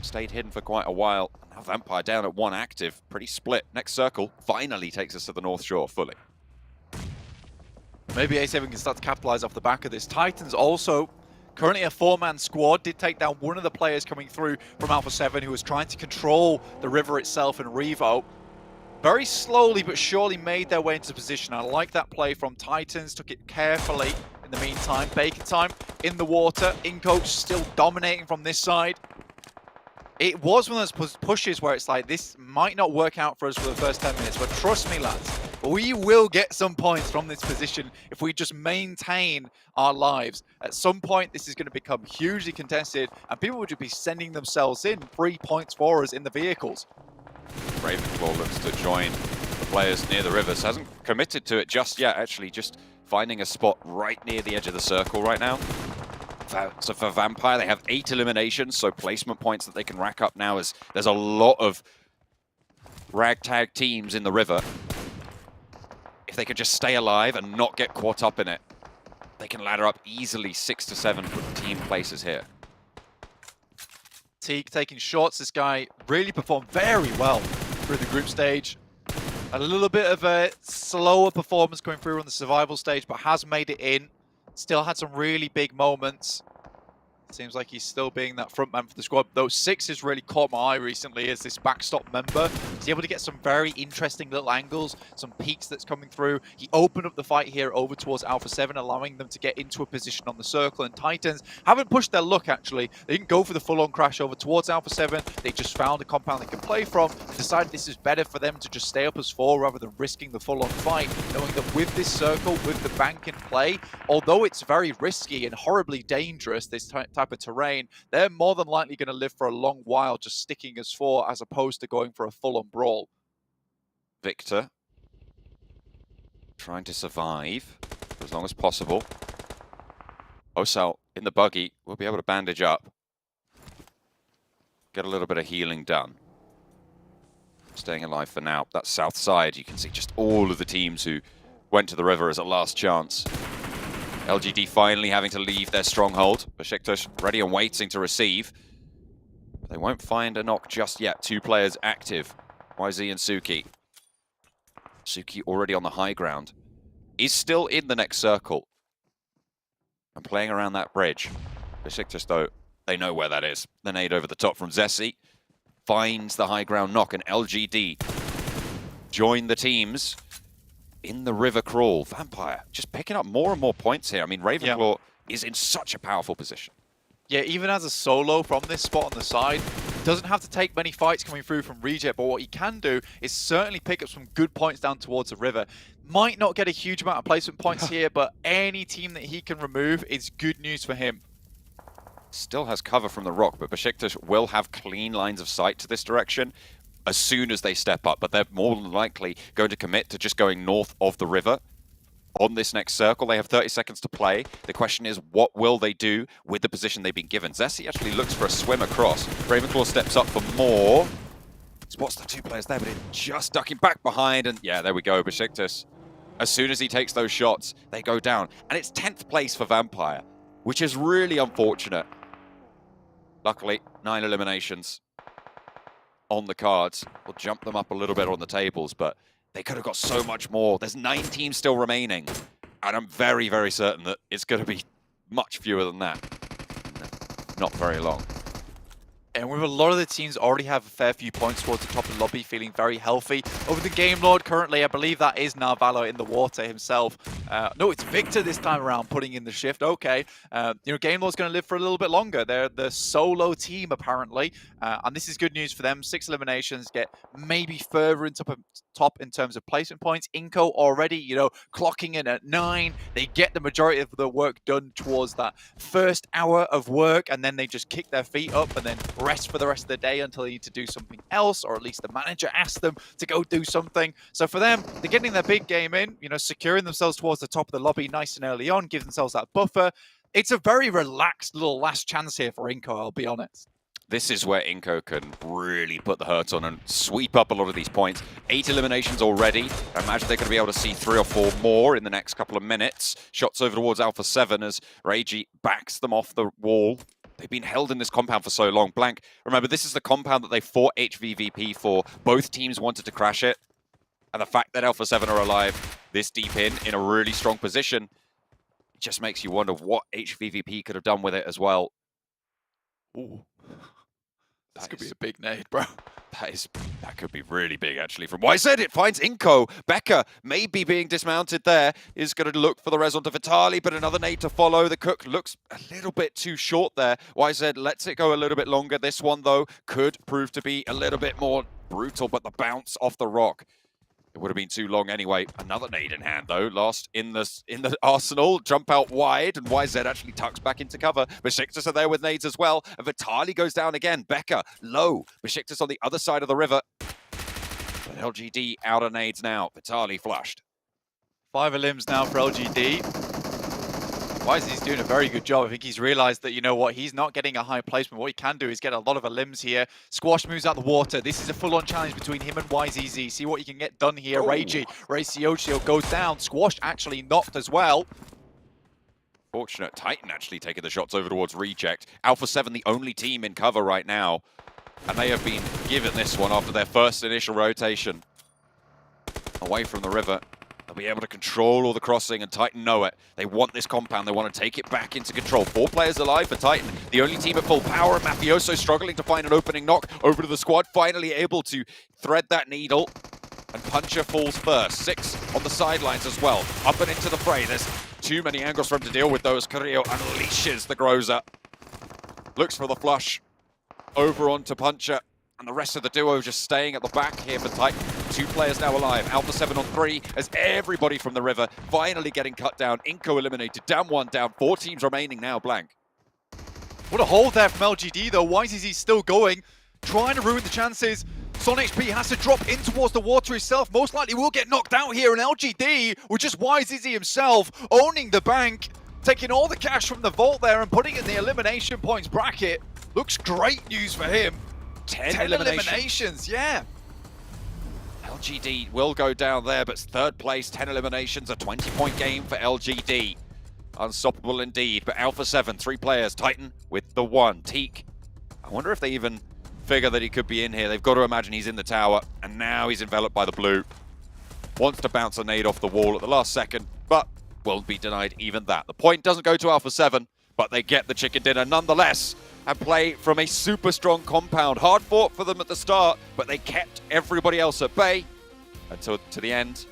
Stayed hidden for quite a while. Now Vampire down at 1 active, pretty split. Next circle finally takes us to the North Shore fully. Maybe A7 can start to capitalize off the back of this. Titans also currently a 4-man squad. Did take down one of the players coming through from Alpha 7 who was trying to control the river itself in Revo. Very slowly but surely made their way into position. I like that play from Titans. Took it carefully in the meantime. Bacon time in the water. iNCO still dominating from this side. It was one of those pushes where it's like, this might not work out for us for the first 10 minutes, but trust me, lads, we will get some points from this position if we just maintain our lives. At some point, this is going to become hugely contested, and people would just be sending themselves in 3 points for us in the vehicles. Ravenclaw looks to join the players near the rivers. Hasn't committed to it just yet, actually, just finding a spot right near the edge of the circle right now. So for Vampire, they have 8 eliminations, so placement points that they can rack up now as there's a lot of ragtag teams in the river. If they can just stay alive and not get caught up in it, they can ladder up easily 6 to 7 team places here. Teague taking shots. This guy really performed very well through the group stage. A little bit of a slower performance going through on the survival stage, but has made it in. Still had some really big moments. Seems like he's still being that front man for the squad. Though 6 has really caught my eye recently as this backstop member. He's able to get some very interesting little angles, some peaks that's coming through. He opened up the fight here over towards Alpha 7, allowing them to get into a position on the circle. And Titans haven't pushed their luck, actually. They didn't go for the full-on crash over towards Alpha 7. They just found a compound they can play from and decided this is better for them to just stay up as 4 rather than risking the full-on fight, knowing that with this circle, with the bank in play, although it's very risky and horribly dangerous, this type of terrain, they're more than likely going to live for a long while just sticking as 4 as opposed to going for a full-on brawl. Victor trying to survive for as long as possible. Osal in the buggy will be able to bandage up, get a little bit of healing done. Staying alive for now. That south side, you can see just all of the teams who went to the river as a last chance. LGD finally having to leave their stronghold. Besiktas ready and waiting to receive. They won't find a knock just yet. 2 players active, YZ and Suki. Suki already on the high ground. Is still in the next circle and playing around that bridge. Besiktas, though, they know where that is. The nade over the top from Zessi finds the high ground knock, and LGD join the teams in the river crawl. Vampire just picking up more and more points here. I mean, Ravenclaw is in such a powerful position. Yeah, even as a solo from this spot on the side, doesn't have to take many fights coming through from Reject, but what he can do is certainly pick up some good points down towards the river. Might not get a huge amount of placement points here, but any team that he can remove is good news for him. Still has cover from the rock, but Besiktas will have clean lines of sight to this direction as soon as they step up, but they're more than likely going to commit to just going north of the river on this next circle. They have 30 seconds to play. The question is, what will they do with the position they've been given? Zessi actually looks for a swim across. Ravenclaw steps up for more. Spots the 2 players there, but it's just ducking back behind. And yeah, there we go, Besiktas. As soon as he takes those shots, they go down. And it's 10th place for Vampire, which is really unfortunate. Luckily, 9 eliminations on the cards. We'll jump them up a little bit on the tables, but they could have got so much more. There's 9 teams still remaining, and I'm very, very certain that it's going to be much fewer than that. Not very long. And with a lot of the teams already have a fair few points towards the top of the lobby, feeling very healthy. Over the Game Lord currently, I believe that is now Valor in the water himself. No, it's Victor this time around putting in the shift. Okay, Game Lord's going to live for a little bit longer. They're the solo team apparently, and this is good news for them. 6 eliminations, get maybe further into top in terms of placement points. iNCO already, clocking in at 9. They get the majority of the work done towards that first hour of work, and then they just kick their feet up and then rest for the rest of the day until they need to do something else, or at least the manager asks them to go do something. So for them, they're getting their big game in, securing themselves towards the top of the lobby nice and early on, give themselves that buffer. It's a very relaxed little last chance here for iNCO, I'll be honest. This is where iNCO can really put the hurt on and sweep up a lot of these points. 8 eliminations already. I imagine they're going to be able to see 3 or 4 more in the next couple of minutes. Shots over towards Alpha 7 as Reiji backs them off the wall. They've been held in this compound for so long. Blank, remember, this is the compound that they fought HVVP for. Both teams wanted to crash it. And the fact that Alpha 7 are alive this deep in a really strong position, it just makes you wonder what HVVP could have done with it as well. Ooh. This could be a big nade, bro. That could be really big, actually. From YZ, it finds iNCO. Becca, maybe being dismounted there, is going to look for the res onto Vitali, but another nade to follow. The Cook looks a little bit too short there. YZ lets it go a little bit longer. This one, though, could prove to be a little bit more brutal, but the bounce off the rock, it would have been too long anyway. Another nade in hand, though. Lost in the arsenal. Jump out wide, and YZ actually tucks back into cover. Besiktas are there with nades as well. And Vitali goes down again. Becca, low. Besiktas on the other side of the river. But LGD out of nades now. Vitali flushed. 5 elims now for LGD. Wisey's doing a very good job. I think he's realized that, he's not getting a high placement. What he can do is get a lot of elims here. Squash moves out the water. This is a full-on challenge between him and YZZ. See what you can get done here. Reiji, Reiciocio goes down. Squash actually knocked as well. Fortunate. Titan actually taking the shots over towards Reject. Alpha 7, the only team in cover right now. And they have been given this one after their first initial rotation. Away from the river. They'll be able to control all the crossing, and Titan know it. They want this compound. They want to take it back into control. 4 players alive for Titan. The only team at full power. Mafioso struggling to find an opening knock over to the squad. Finally able to thread that needle. And Puncher falls first. 6 on the sidelines as well. Up and into the fray. There's too many angles for him to deal with, though, as Carrillo unleashes the Groza. Looks for the flush. Over onto Puncher. And the rest of the duo just staying at the back here for Titan. 2 players now alive. Alpha 7 on 3 as everybody from the river finally getting cut down. iNCO eliminated. Down 1, down 4 teams remaining now. Blank. What a hold there from LGD though. YZZ still going, trying to ruin the chances. Son HP has to drop in towards the water himself. Most likely will get knocked out here. And LGD, with just YZZ himself, owning the bank, taking all the cash from the vault there and putting it in the elimination points bracket. Looks great news for him. 10 eliminations, yeah. LGD will go down there, but 3rd place, 10 eliminations, a 20-point game for LGD. Unstoppable indeed, but Alpha 7, 3 players, Titan with the 1. Teak, I wonder if they even figure that he could be in here. They've got to imagine he's in the tower, and now he's enveloped by the blue. Wants to bounce a nade off the wall at the last second, but will be denied even that. The point doesn't go to Alpha 7, but they get the chicken dinner nonetheless. And play from a super strong compound. Hard fought for them at the start, but they kept everybody else at bay until to the end.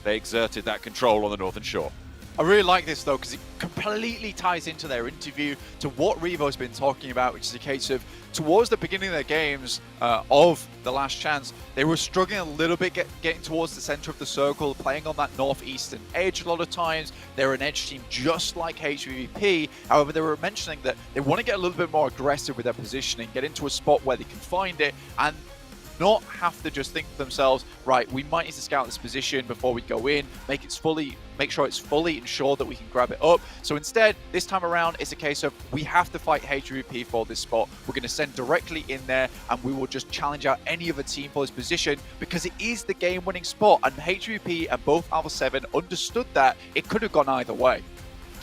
They exerted that control on the Northern Shore. I really like this though, because it completely ties into their interview to what Revo's been talking about, which is a case of towards the beginning of their games of the last chance, they were struggling a little bit getting towards the center of the circle, playing on that northeastern edge a lot of times. They're an edge team just like HVVP. However, they were mentioning that they want to get a little bit more aggressive with their positioning, get into a spot where they can find it, and not have to just think to themselves, right, we might need to scout this position before we go in, make sure it's fully ensured that we can grab it up. So instead, this time around, it's a case of we have to fight HVVP for this spot. We're going to send directly in there, and we will just challenge out any other team for this position because it is the game-winning spot. And HVVP and both Alpha 7 understood that it could have gone either way.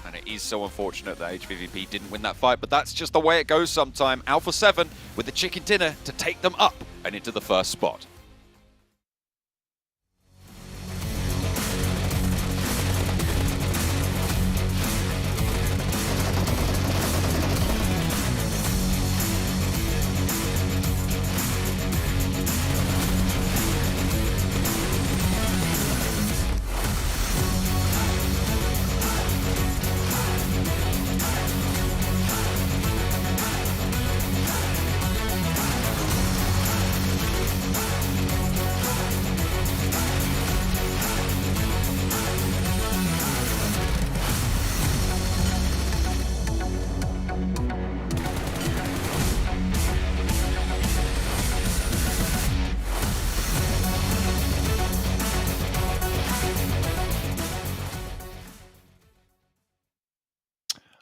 And it is so unfortunate that HVVP didn't win that fight, but that's just the way it goes sometime. Alpha 7 with the chicken dinner to take them up and into the first spot.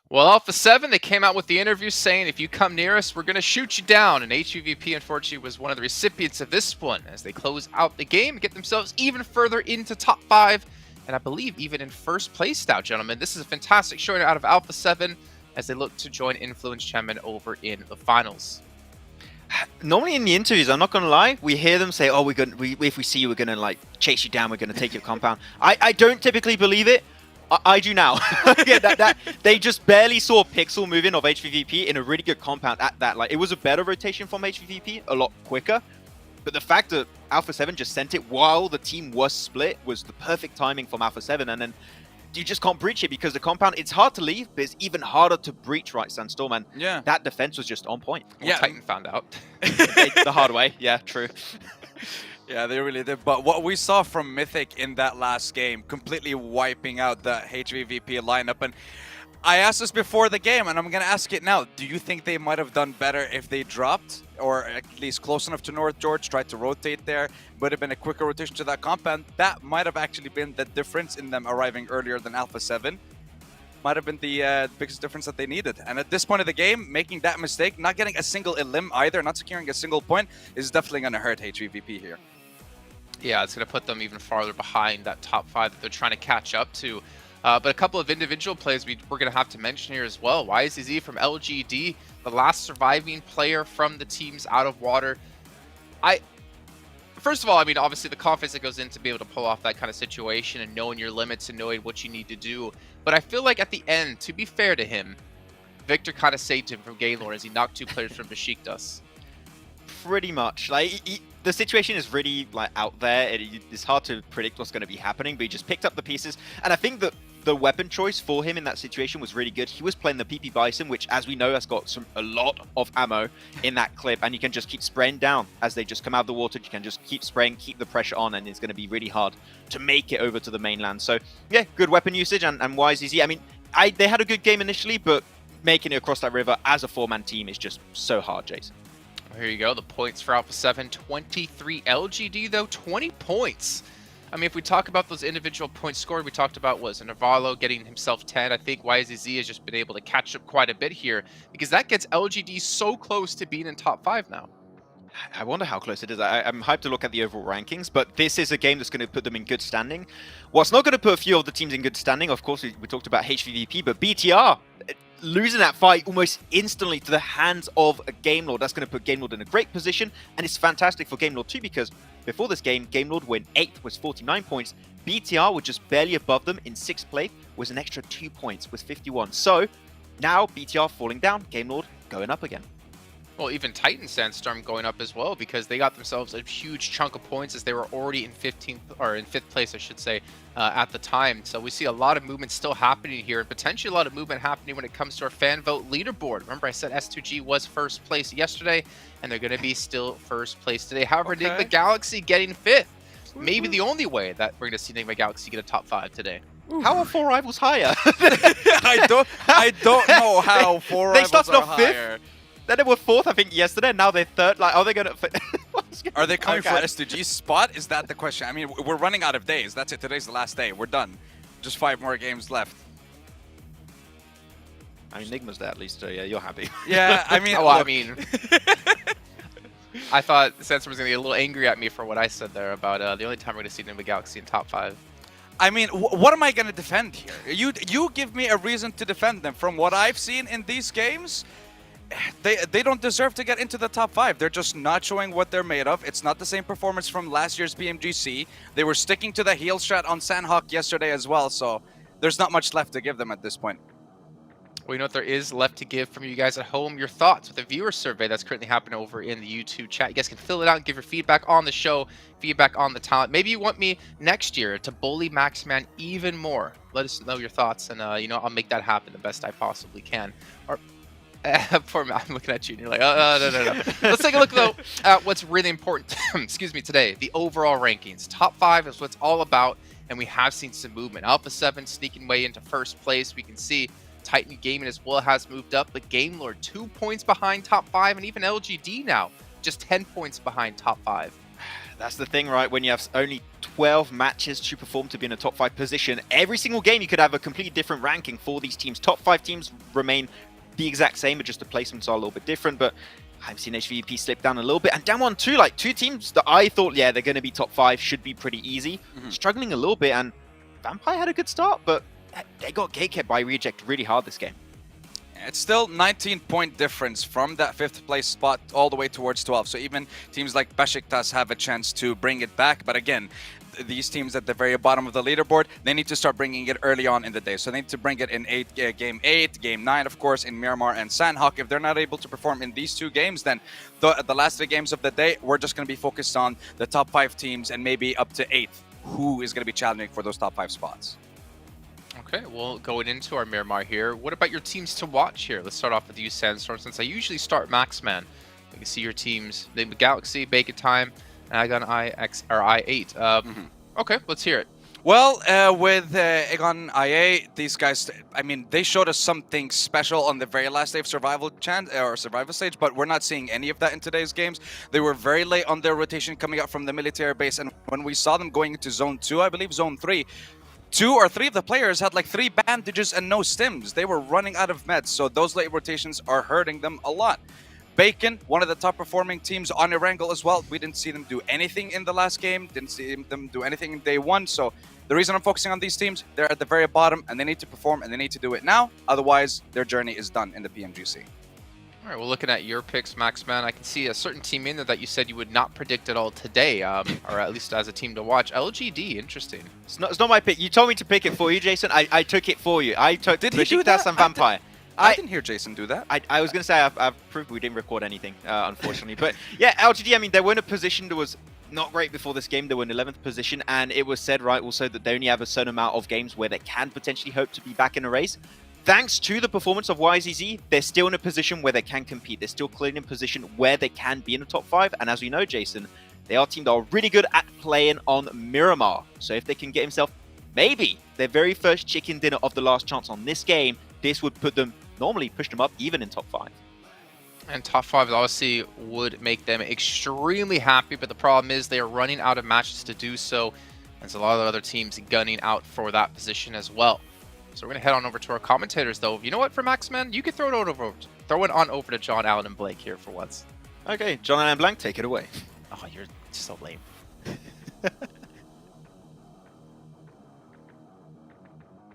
Well, Alpha 7, they came out with the interview saying, if you come near us, we're going to shoot you down. And HVVP, unfortunately, was one of the recipients of this one as they close out the game and get themselves even further into top 5. And I believe even in first place now, gentlemen. This is a fantastic showing out of Alpha 7 as they look to join Influence Chairman over in the finals. Normally in the interviews, I'm not going to lie, we hear them say, oh, if we see you, we're going to like chase you down, we're going to take your compound. I don't typically believe it. I do now. Yeah, they just barely saw a pixel moving of HVVP in a really good compound at that. Like, it was a better rotation from HVVP, a lot quicker. But the fact that Alpha 7 just sent it while the team was split was the perfect timing from Alpha 7. And then you just can't breach it because the compound, it's hard to leave, but it's even harder to breach, right, Sandstorm? And that defense was just on point. Well, Titan found out. The hard way. Yeah, true. Yeah, they really did. But what we saw from Mythic in that last game, completely wiping out the HVVP lineup. And I asked this before the game, and I'm going to ask it now. Do you think they might have done better if they dropped, or at least close enough to North George, tried to rotate there? Would have been a quicker rotation to that compound. That might have actually been the difference in them arriving earlier than Alpha 7. Might have been the biggest difference that they needed. And at this point of the game, making that mistake, not getting a single elim either, not securing a single point, is definitely going to hurt HVVP here. Yeah, it's going to put them even farther behind that top 5 that they're trying to catch up to. But a couple of individual plays we're going to have to mention here as well. YZZ from LGD, the last surviving player from the teams out of water. First of all, I mean, obviously the confidence that goes in to be able to pull off that kind of situation and knowing your limits and knowing what you need to do. But I feel like at the end, to be fair to him, Victor kind of saved him from Gaylord as he knocked 2 players from Besiktas. Pretty much. Like, the situation is really like out there. It's hard to predict what's going to be happening, but he just picked up the pieces. And I think that the weapon choice for him in that situation was really good. He was playing the PP Bison, which, as we know, has got a lot of ammo in that clip, and you can just keep spraying down as they just come out of the water. You can just keep spraying, keep the pressure on, and it's going to be really hard to make it over to the mainland. So, yeah, good weapon usage, and YZZ. I mean, they had a good game initially, but making it across that river as a 4-man team is just so hard, Jason. Here you go, the points for Alpha 7, 23. LGD, though, 20 points. I mean, if we talk about those individual points scored, we talked about was Navarro getting himself 10. I think YZZ has just been able to catch up quite a bit here because that gets LGD so close to being in top 5 now. I wonder how close it is. I'm hyped to look at the overall rankings, but this is a game that's going to put them in good standing. What's not going to put a few of the teams in good standing, of course, we talked about HVVP, but BTR losing that fight almost instantly to the hands of a Gamelord. That's going to put Gamelord in a great position, and it's fantastic for Gamelord too, because before this game, Gamelord went 8th with 49 points. BTR were just barely above them in 6th place, was an extra 2 points with 51. So now BTR falling down, Gamelord going up again. Well, even Titan Sandstorm going up as well because they got themselves a huge chunk of points as they were already in 15th or in 5th place, I should say, at the time. So we see a lot of movement still happening here, and potentially a lot of movement happening when it comes to our fan vote leaderboard. Remember, I said S2G was first place yesterday, and they're going to be still first place today. However, Okay. Enigma Galaxy getting 5th. Maybe the only way that we're going to see Enigma Galaxy get a top 5 today. How are 4 rivals higher? I don't know how 4 they rivals started are off 5th. higher. Then they were 4th, I think, yesterday. And now they're 3rd. Like, are they going to? Are they coming Okay. for SDG's spot? Is that the question? I mean, we're running out of days. That's it. Today's the last day. We're done. Just 5 more games left. I mean, Enigma's there at least, so yeah, you're happy. Yeah, I mean, Oh, I mean, I thought Sandstorm was going to get a little angry at me for what I said there about the only time we're going to see Nimba Galaxy in top 5. I mean, what am I going to defend here? You give me a reason to defend them. From what I've seen in these games, they don't deserve to get into the top 5. They're just not showing what they're made of. It's not the same performance from last year's PMGC. They were sticking to the heel strat on Sandhawk yesterday as well, so there's not much left to give them at this point. Well, you know what there is left to give from you guys at home? Your thoughts with the viewer survey that's currently happening over in the YouTube chat. You guys can fill it out and give your feedback on the show, feedback on the talent. Maybe you want me next year to bully Maxman even more. Let us know your thoughts, and you know, I'll make that happen the best I possibly can. Or poor Matt, I'm looking at you, and you're like, no. Let's take a look though at what's really important. Excuse me, today, the overall rankings. Top 5 is what's all about, and we have seen some movement. Alpha 7 sneaking way into first place. We can see Titan Gaming as well has moved up, but Game Lord 2 points behind top 5, and even LGD now just 10 points behind top 5. That's the thing, right? When you have only 12 matches to perform to be in a top 5 position, every single game you could have a completely different ranking for these teams. Top 5 teams remain the exact same, but just the placements are a little bit different. But I've seen HVVP slip down a little bit, and down 1-2, like 2 teams that I thought, yeah, they're going to be top 5, should be pretty easy. Struggling a little bit, and Vampire had a good start, but they got gatekept by Reject really hard this game. It's still 19-point difference from that 5th place spot all the way towards 12. So even teams like Besiktas have a chance to bring it back. But again, these teams at the very bottom of the leaderboard, they need to start bringing it early on in the day. So they need to bring it in game 8, game 9, of course, in Miramar and Sandhawk. If they're not able to perform in these 2 games, then the last 3 games of the day, we're just going to be focused on the top 5 teams and maybe up to 8th, who is going to be challenging for those top 5 spots. Okay, well, going into our Miramar here, what about your teams to watch here? Let's start off with you, Sandstorm, since I usually start Maxman. You can see your teams, the Galaxy, Bacon Time, and I got an I8. Okay, let's hear it. Well, with Egon IA, these guys, I mean, they showed us something special on the very last day of survival stage, but we're not seeing any of that in today's games. They were very late on their rotation coming out from the military base, and when we saw them going into Zone 2, I believe Zone 3, 2 or 3 of the players had like 3 bandages and no stims. They were running out of meds, so those late rotations are hurting them a lot. Bacon, one of the top performing teams on Erangel as well. We didn't see them do anything in the last game, didn't see them do anything in day 1. So the reason I'm focusing on these teams, they're at the very bottom and they need to perform and they need to do it now. Otherwise, their journey is done in the PMGC. All right, well, looking at your picks, Maxman, I can see a certain team in there that you said you would not predict at all today, or at least as a team to watch. LGD, interesting. It's not my pick. You told me to pick it for you, Jason. I took it for you. I took Besiktas and Vampire. I didn't hear Jason do that. I was going to say I've proved we didn't record anything, unfortunately. But yeah, LGD, I mean, they were in a position that was not great before this game. They were in 11th position, and it was said, right, also that they only have a certain amount of games where they can potentially hope to be back in a race. Thanks to the performance of YZZ, they're still in a position where they can compete. They're still clearly in a position where they can be in the top 5. And as we know, Jason, they are a team that are really good at playing on Miramar. So if they can get himself maybe their very first chicken dinner of the last chance on this game, this would put them, normally push them up even in top 5. And top 5 obviously would make them extremely happy, but the problem is they are running out of matches to do so. There's a lot of other teams gunning out for that position as well. So we're going to head on over to our commentators, though. You know what, for Maxman? You can throw it on over to John, Allen, and Blake here for once. Okay, John, Allen, and Blank, take it away. Oh, you're so lame.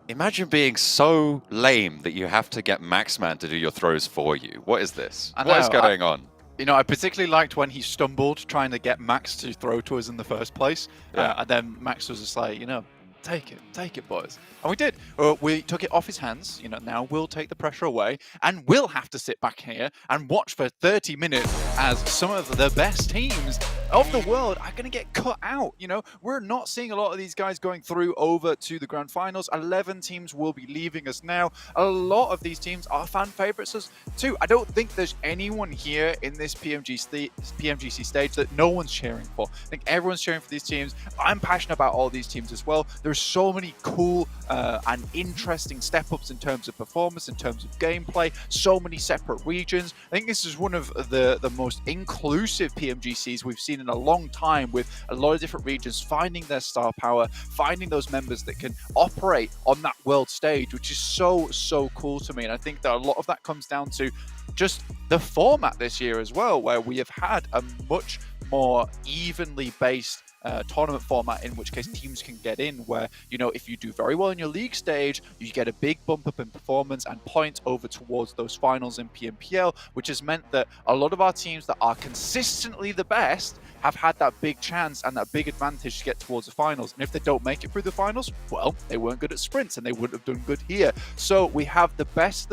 Imagine being so lame that you have to get Maxman to do your throws for you. What is this? What is going on? You know, I particularly liked when he stumbled trying to get Max to throw to us in the first place. And then Max was just like, you know, take it, boys. And we did. We took it off his hands. You know, now we'll take the pressure away, and we'll have to sit back here and watch for 30 minutes as some of the best teams of the world are going to get cut out. You know, we're not seeing a lot of these guys going through over to the grand finals. 11 teams will be leaving us now. A lot of these teams are fan favorites too. I don't think there's anyone here in this PMGC stage that no one's cheering for. I think everyone's cheering for these teams. I'm passionate about all these teams as well. There's so many cool and interesting step-ups in terms of performance, in terms of gameplay, so many separate regions. I think this is one of the most inclusive PMGCs we've seen seen in a long time, with a lot of different regions finding their star power, finding those members that can operate on that world stage, which is so cool to me. And I think that a lot of that comes down to just the format this year as well, where we have had a much more evenly based tournament format, in which case teams can get in, where, you know, if you do very well in your league stage, you get a big bump up in performance and points over towards those finals in PMPL, which has meant that a lot of our teams that are consistently the best have had that big chance and that big advantage to get towards the finals. And if they don't make it through the finals, well, they weren't good at sprints and they wouldn't have done good here. So we have the best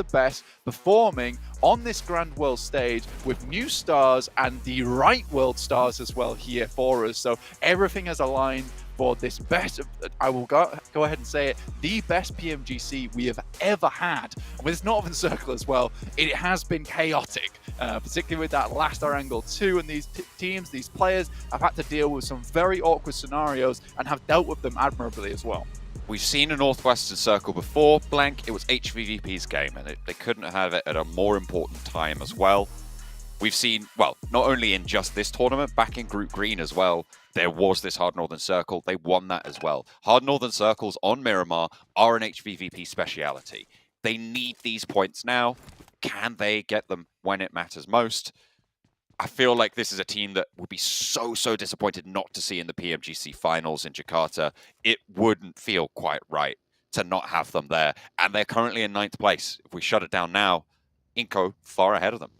performing on this grand world stage, with new stars and the right world stars as well here for us. So everything has aligned for this best, I will go ahead and say it, the best PMGC we have ever had. And with this Northern Circle as well, it has been chaotic, particularly with that last Angle 2, and these teams, these players have had to deal with some very awkward scenarios and have dealt with them admirably as well. We've seen a Northwestern Circle before, Blank. It was HVVP's game, and they couldn't have it at a more important time as well. We've seen, well, not only in just this tournament, back in Group Green as well, there was this Hard Northern Circle. They won that as well. Hard Northern Circles on Miramar are an HVVP speciality. They need these points now. Can they get them when it matters most? I feel like this is a team that would be so disappointed not to see in the PMGC Finals in Jakarta. It wouldn't feel quite right to not have them there. And they're currently in 9th place. If we shut it down now, iNCO far ahead of them.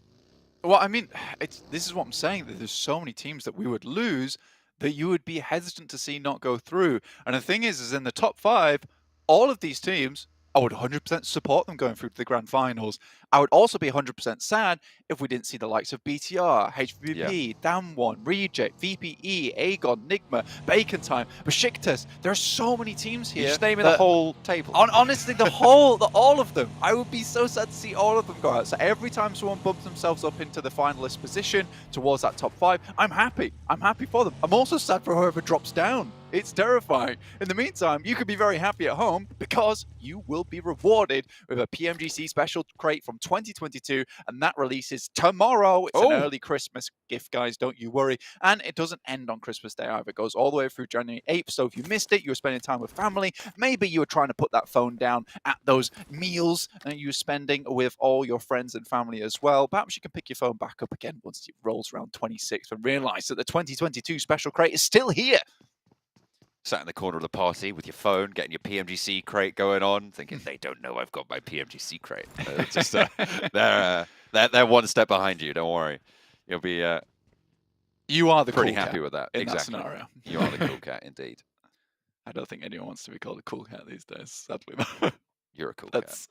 Well, I mean, this is what I'm saying, that there's so many teams that we would lose that you would be hesitant to see not go through. And the thing is in the top 5, all of these teams, I would 100% support them going through to the grand finals. I would also be 100% sad if we didn't see the likes of BTR, HVVP, Damwon, Reject, VPE, Aegon, Nigma, Bacon Time, Besiktas. There are so many teams here. You just name the whole table. Honestly, all of them. I would be so sad to see all of them go out. So every time someone bumps themselves up into the finalist position towards that top 5, I'm happy. I'm happy for them. I'm also sad for whoever drops down. It's terrifying. In the meantime, you could be very happy at home because you will be rewarded with a PMGC special crate from 2022, and that releases tomorrow. It's an early Christmas gift, guys, don't you worry. And it doesn't end on Christmas Day either. It goes all the way through January 8th. So if you missed it, you were spending time with family, maybe you were trying to put that phone down at those meals and you were spending with all your friends and family as well. Perhaps you can pick your phone back up again once it rolls around 26th and realize that the 2022 special crate is still here. Sat in the corner of the party with your phone, getting your PMGC crate going on, thinking they don't know I've got my PMGC crate. They're one step behind you. Don't worry, you'll be. You are the pretty cool happy cat with that. in Exactly. that scenario. You are the cool cat, indeed. I don't think anyone wants to be called a cool cat these days, sadly. You're a cool cat.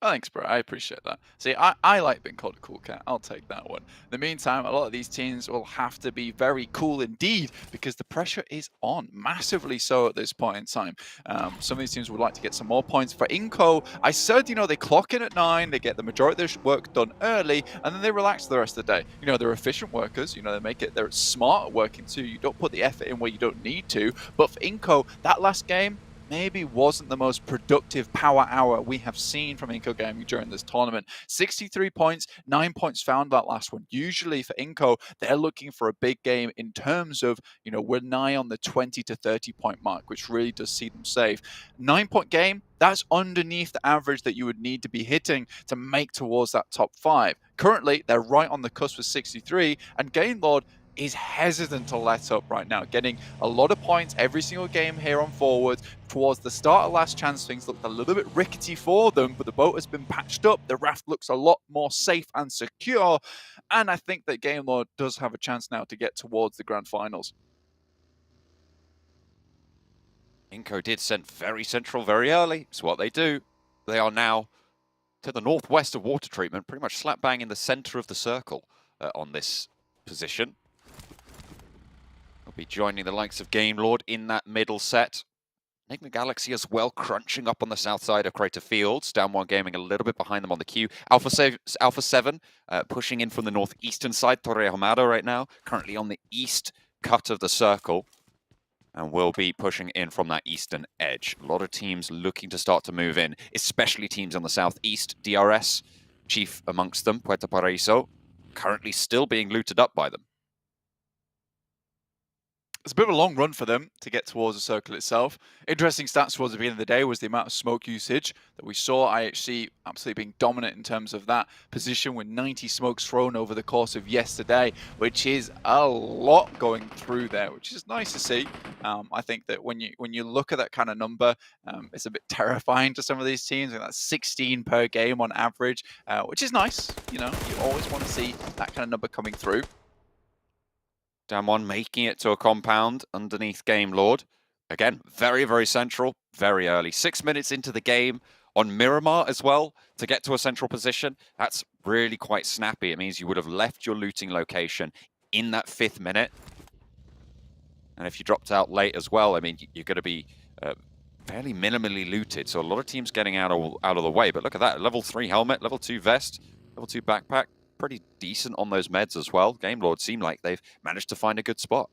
Thanks, bro. I appreciate that. See, I like being called a cool cat. I'll take that one. In the meantime, a lot of these teams will have to be very cool indeed, because the pressure is on, massively so at this point in time. Some of these teams would like to get some more points. For iNCO, I said, you know, they clock in at 9, they get the majority of their work done early, and then they relax the rest of the day. You know, they're efficient workers. You know, they're smart at working too. You don't put the effort in where you don't need to. But for iNCO, that last game maybe wasn't the most productive power hour we have seen from iNCO Gaming during this tournament. 63 points, 9 points found that last one. Usually for iNCO, they're looking for a big game in terms of, you know, we're nigh on the 20 to 30 point mark, which really does see them safe. 9-point game, that's underneath the average that you would need to be hitting to make towards that top 5. Currently, they're right on the cusp of 63, and Gainlord is hesitant to let up right now, getting a lot of points every single game here on forward. Towards the start of last chance, things looked a little bit rickety for them, but the boat has been patched up. The raft looks a lot more safe and secure, and I think that Gainlord does have a chance now to get towards the grand finals. iNCO did send very central very early. It's what they do. They are now to the northwest of water treatment, pretty much slap bang in the center of the circle on this position. We'll be joining the likes of Gainlord in that middle set. Enigma Galaxy as well, crunching up on the south side of Crater Fields. Damwon Gaming a little bit behind them on the queue. Alpha 7 pushing in from the northeastern side. Torre Hamada right now, currently on the east cut of the circle. And will be pushing in from that eastern edge. A lot of teams looking to start to move in, especially teams on the southeast. DRS, chief amongst them, Puerto Paraíso, currently still being looted up by them. It's a bit of a long run for them to get towards the circle itself. Interesting stats towards the beginning of the day was the amount of smoke usage that we saw. IHC absolutely being dominant in terms of that position with 90 smokes thrown over the course of yesterday, which is a lot going through there, which is nice to see. I think that when you look at that kind of number, it's a bit terrifying to some of these teams. And that's 16 per game on average, which is nice. You know, you always want to see that kind of number coming through. Damwon making it to a compound underneath Game Lord. Again, very, very central, very early. 6 minutes into the game on Miramar as well to get to a central position. That's really quite snappy. It means you would have left your looting location in that 5th minute. And if you dropped out late as well, I mean, you're going to be fairly minimally looted. So a lot of teams getting out of the way. But look at that, level 3 helmet, level 2 vest, level 2 backpack. Pretty decent on those meds as well. Game Lord seem like they've managed to find a good spot.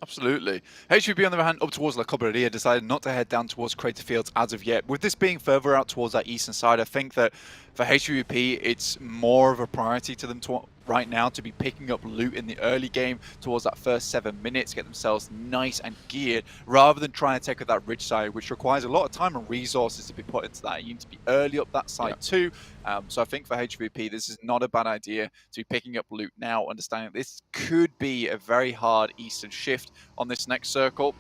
Absolutely. HVP on the other hand, up towards La Cobreria, decided not to head down towards Crater Fields as of yet. With this being further out towards that eastern side, I think that for HVP, it's more of a priority to them right now to be picking up loot in the early game towards that first 7 minutes, get themselves nice and geared, rather than trying to take up that ridge side, which requires a lot of time and resources to be put into that. You need to be early up that side too. So I think for HVP, this is not a bad idea to be picking up loot now, understanding this could be a very hard eastern shift on this next circle.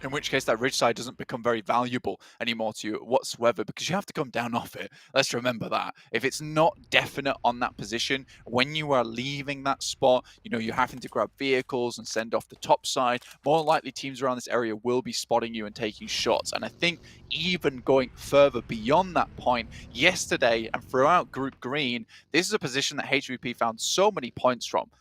In which case that ridge side doesn't become very valuable anymore to you whatsoever, because you have to come down off it. Let's remember that. If it's not definite on that position, when you are leaving that spot, you know, you're having to grab vehicles and send off the top side, more likely teams around this area will be spotting you and taking shots. And I think even going further beyond that point, yesterday and throughout Group Green, this is a position that HVP found so many points from.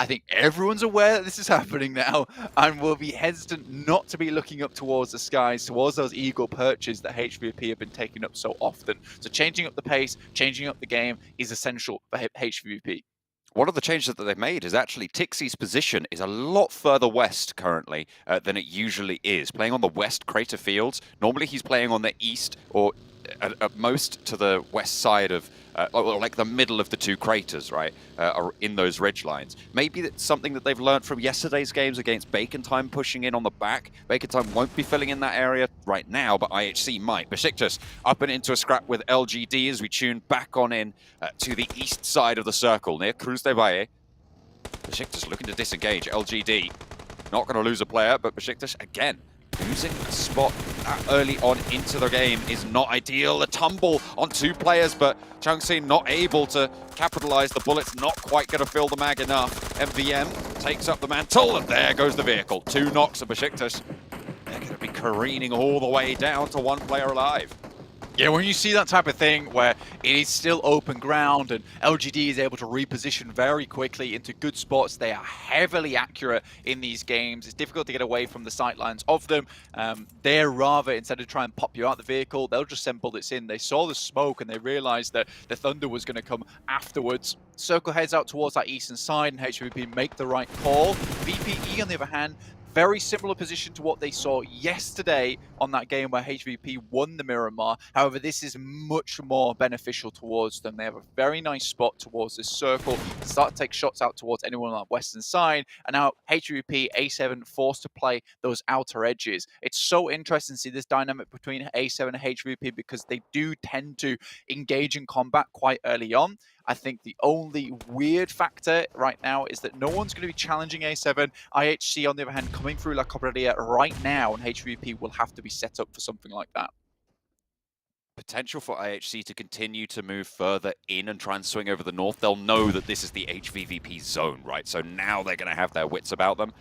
I think everyone's aware that this is happening now and will be hesitant not to be looking up towards the skies, towards those eagle perches that HVP have been taking up so often. So changing up the pace, changing up the game is essential for HVP. One of the changes that they've made is actually Tixie's position is a lot further west currently than it usually is. Playing on the west crater fields. Normally he's playing on the east or at most to the west side of, like the middle of the 2 craters, right, in those ridge lines. Maybe that's something that they've learned from yesterday's games against Bacon Time pushing in on the back. Bacon Time won't be filling in that area right now, but IHC might. Besiktas up and into a scrap with LGD as we tune back on in to the east side of the circle near Cruz de Valle. Besiktas looking to disengage. LGD not going to lose a player, but Besiktas again losing a spot that early on into the game is not ideal. A tumble on 2 players, but Changxin not able to capitalize. The bullet's not quite going to fill the mag enough. MVM takes up the mantle, and there goes the vehicle. 2 knocks of Besiktas. They're going to be careening all the way down to 1 player alive. Yeah, when you see that type of thing where it is still open ground and LGD is able to reposition very quickly into good spots, they are heavily accurate in these games. It's difficult to get away from the sightlines of them. They're rather, instead of trying to pop you out the vehicle, they'll just send bullets in. They saw the smoke and they realized that the thunder was going to come afterwards. Circle heads out towards that eastern side and HVP make the right call. VPE, on the other hand, very similar position to what they saw yesterday on that game where HVP won the Miramar. However, this is much more beneficial towards them. They have a very nice spot towards this circle to start to take shots out towards anyone on that western side. And now HVP, A7 forced to play those outer edges. It's so interesting to see this dynamic between A7 and HVP because they do tend to engage in combat quite early on. I think the only weird factor right now is that no one's going to be challenging A7. IHC, on the other hand, coming through La Cobreria right now, and HVP will have to be set up for something like that. Potential for IHC to continue to move further in and try and swing over the north. They'll know that this is the HVVP zone, right? So now they're going to have their wits about them.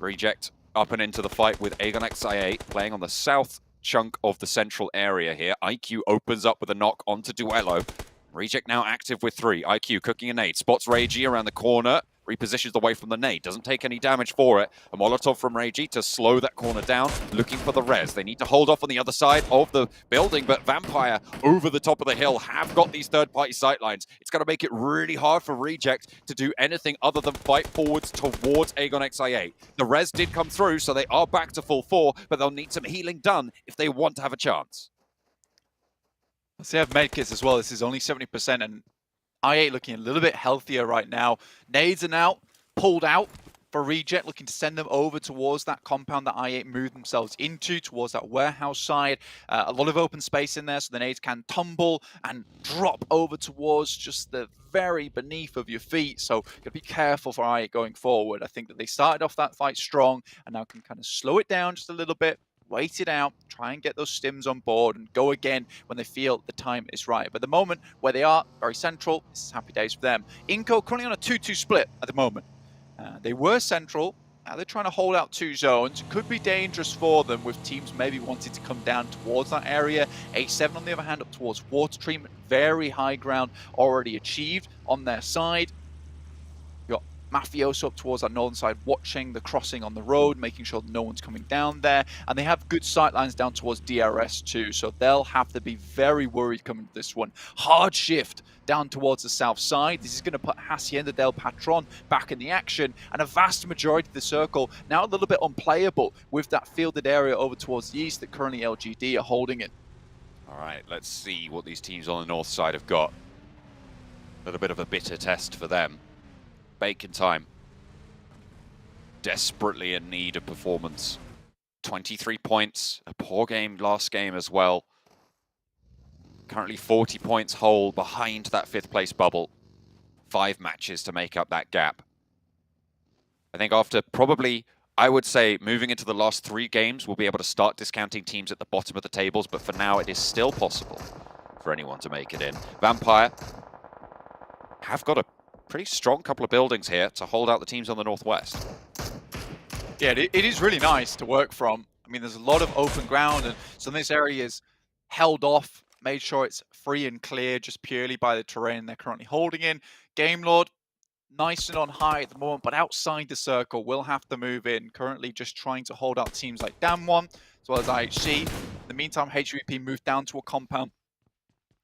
Reject up and into the fight with Aegon XI8, playing on the south chunk of the central area here. iNCO opens up with a knock onto Duello. Reject now active with 3. iNCO cooking a nade. Spots Reiji around the corner. Repositions away from the nade. Doesn't take any damage for it. A Molotov from Reiji to slow that corner down. Looking for the res. They need to hold off on the other side of the building, but Vampire over the top of the hill have got these third-party sightlines. It's going to make it really hard for Reject to do anything other than fight forwards towards Aegon XI8. The res did come through, so they are back to full 4, but they'll need some healing done if they want to have a chance. They have medkits as well. This is only 70%, and I8 looking a little bit healthier right now. Nades are now pulled out. for Reject, looking to send them over towards that compound that I8 moved themselves into, towards that warehouse side. A lot of open space in there, so the nades can tumble and drop over towards just the very beneath of your feet. So gotta be careful for I8 going forward. I think that they started off that fight strong and now can kind of slow it down just a little bit, wait it out, try and get those stims on board and go again when they feel the time is right. But at the moment, where they are, very central, this is happy days for them. iNCO currently on a 2-2 split at the moment. They were central, now they're trying to hold out 2 zones. It could be dangerous for them with teams maybe wanting to come down towards that area. H7 on the other hand up towards water treatment, very high ground already achieved on their side. Mafioso up towards that northern side, watching the crossing on the road, making sure no one's coming down there. And they have good sightlines down towards DRS too, so they'll have to be very worried coming to this one. Hard shift down towards the south side. This is going to put Hacienda del Patron back in the action, and a vast majority of the circle now a little bit unplayable with that fielded area over towards the east that currently LGD are holding it. All right, let's see what these teams on the north side have got. A little bit of a bitter test for them. Bacon time. Desperately in need of performance. 23 points, a poor game last game as well. Currently 40 points whole behind that 5th place bubble. 5 matches to make up that gap. I think after probably, I would say, moving into the last 3 games, we'll be able to start discounting teams at the bottom of the tables, but for now it is still possible for anyone to make it in. Vampire have got a pretty strong couple of buildings here to hold out the teams on the northwest. Yeah, it is really nice to work from. I mean, there's a lot of open ground, and so this area is held off, made sure it's free and clear just purely by the terrain they're currently holding in. Game Lord, nice and on high at the moment, but outside the circle, will have to move in. Currently just trying to hold out teams like Damwon, as well as IHC. In the meantime, HVVP moved down to a compound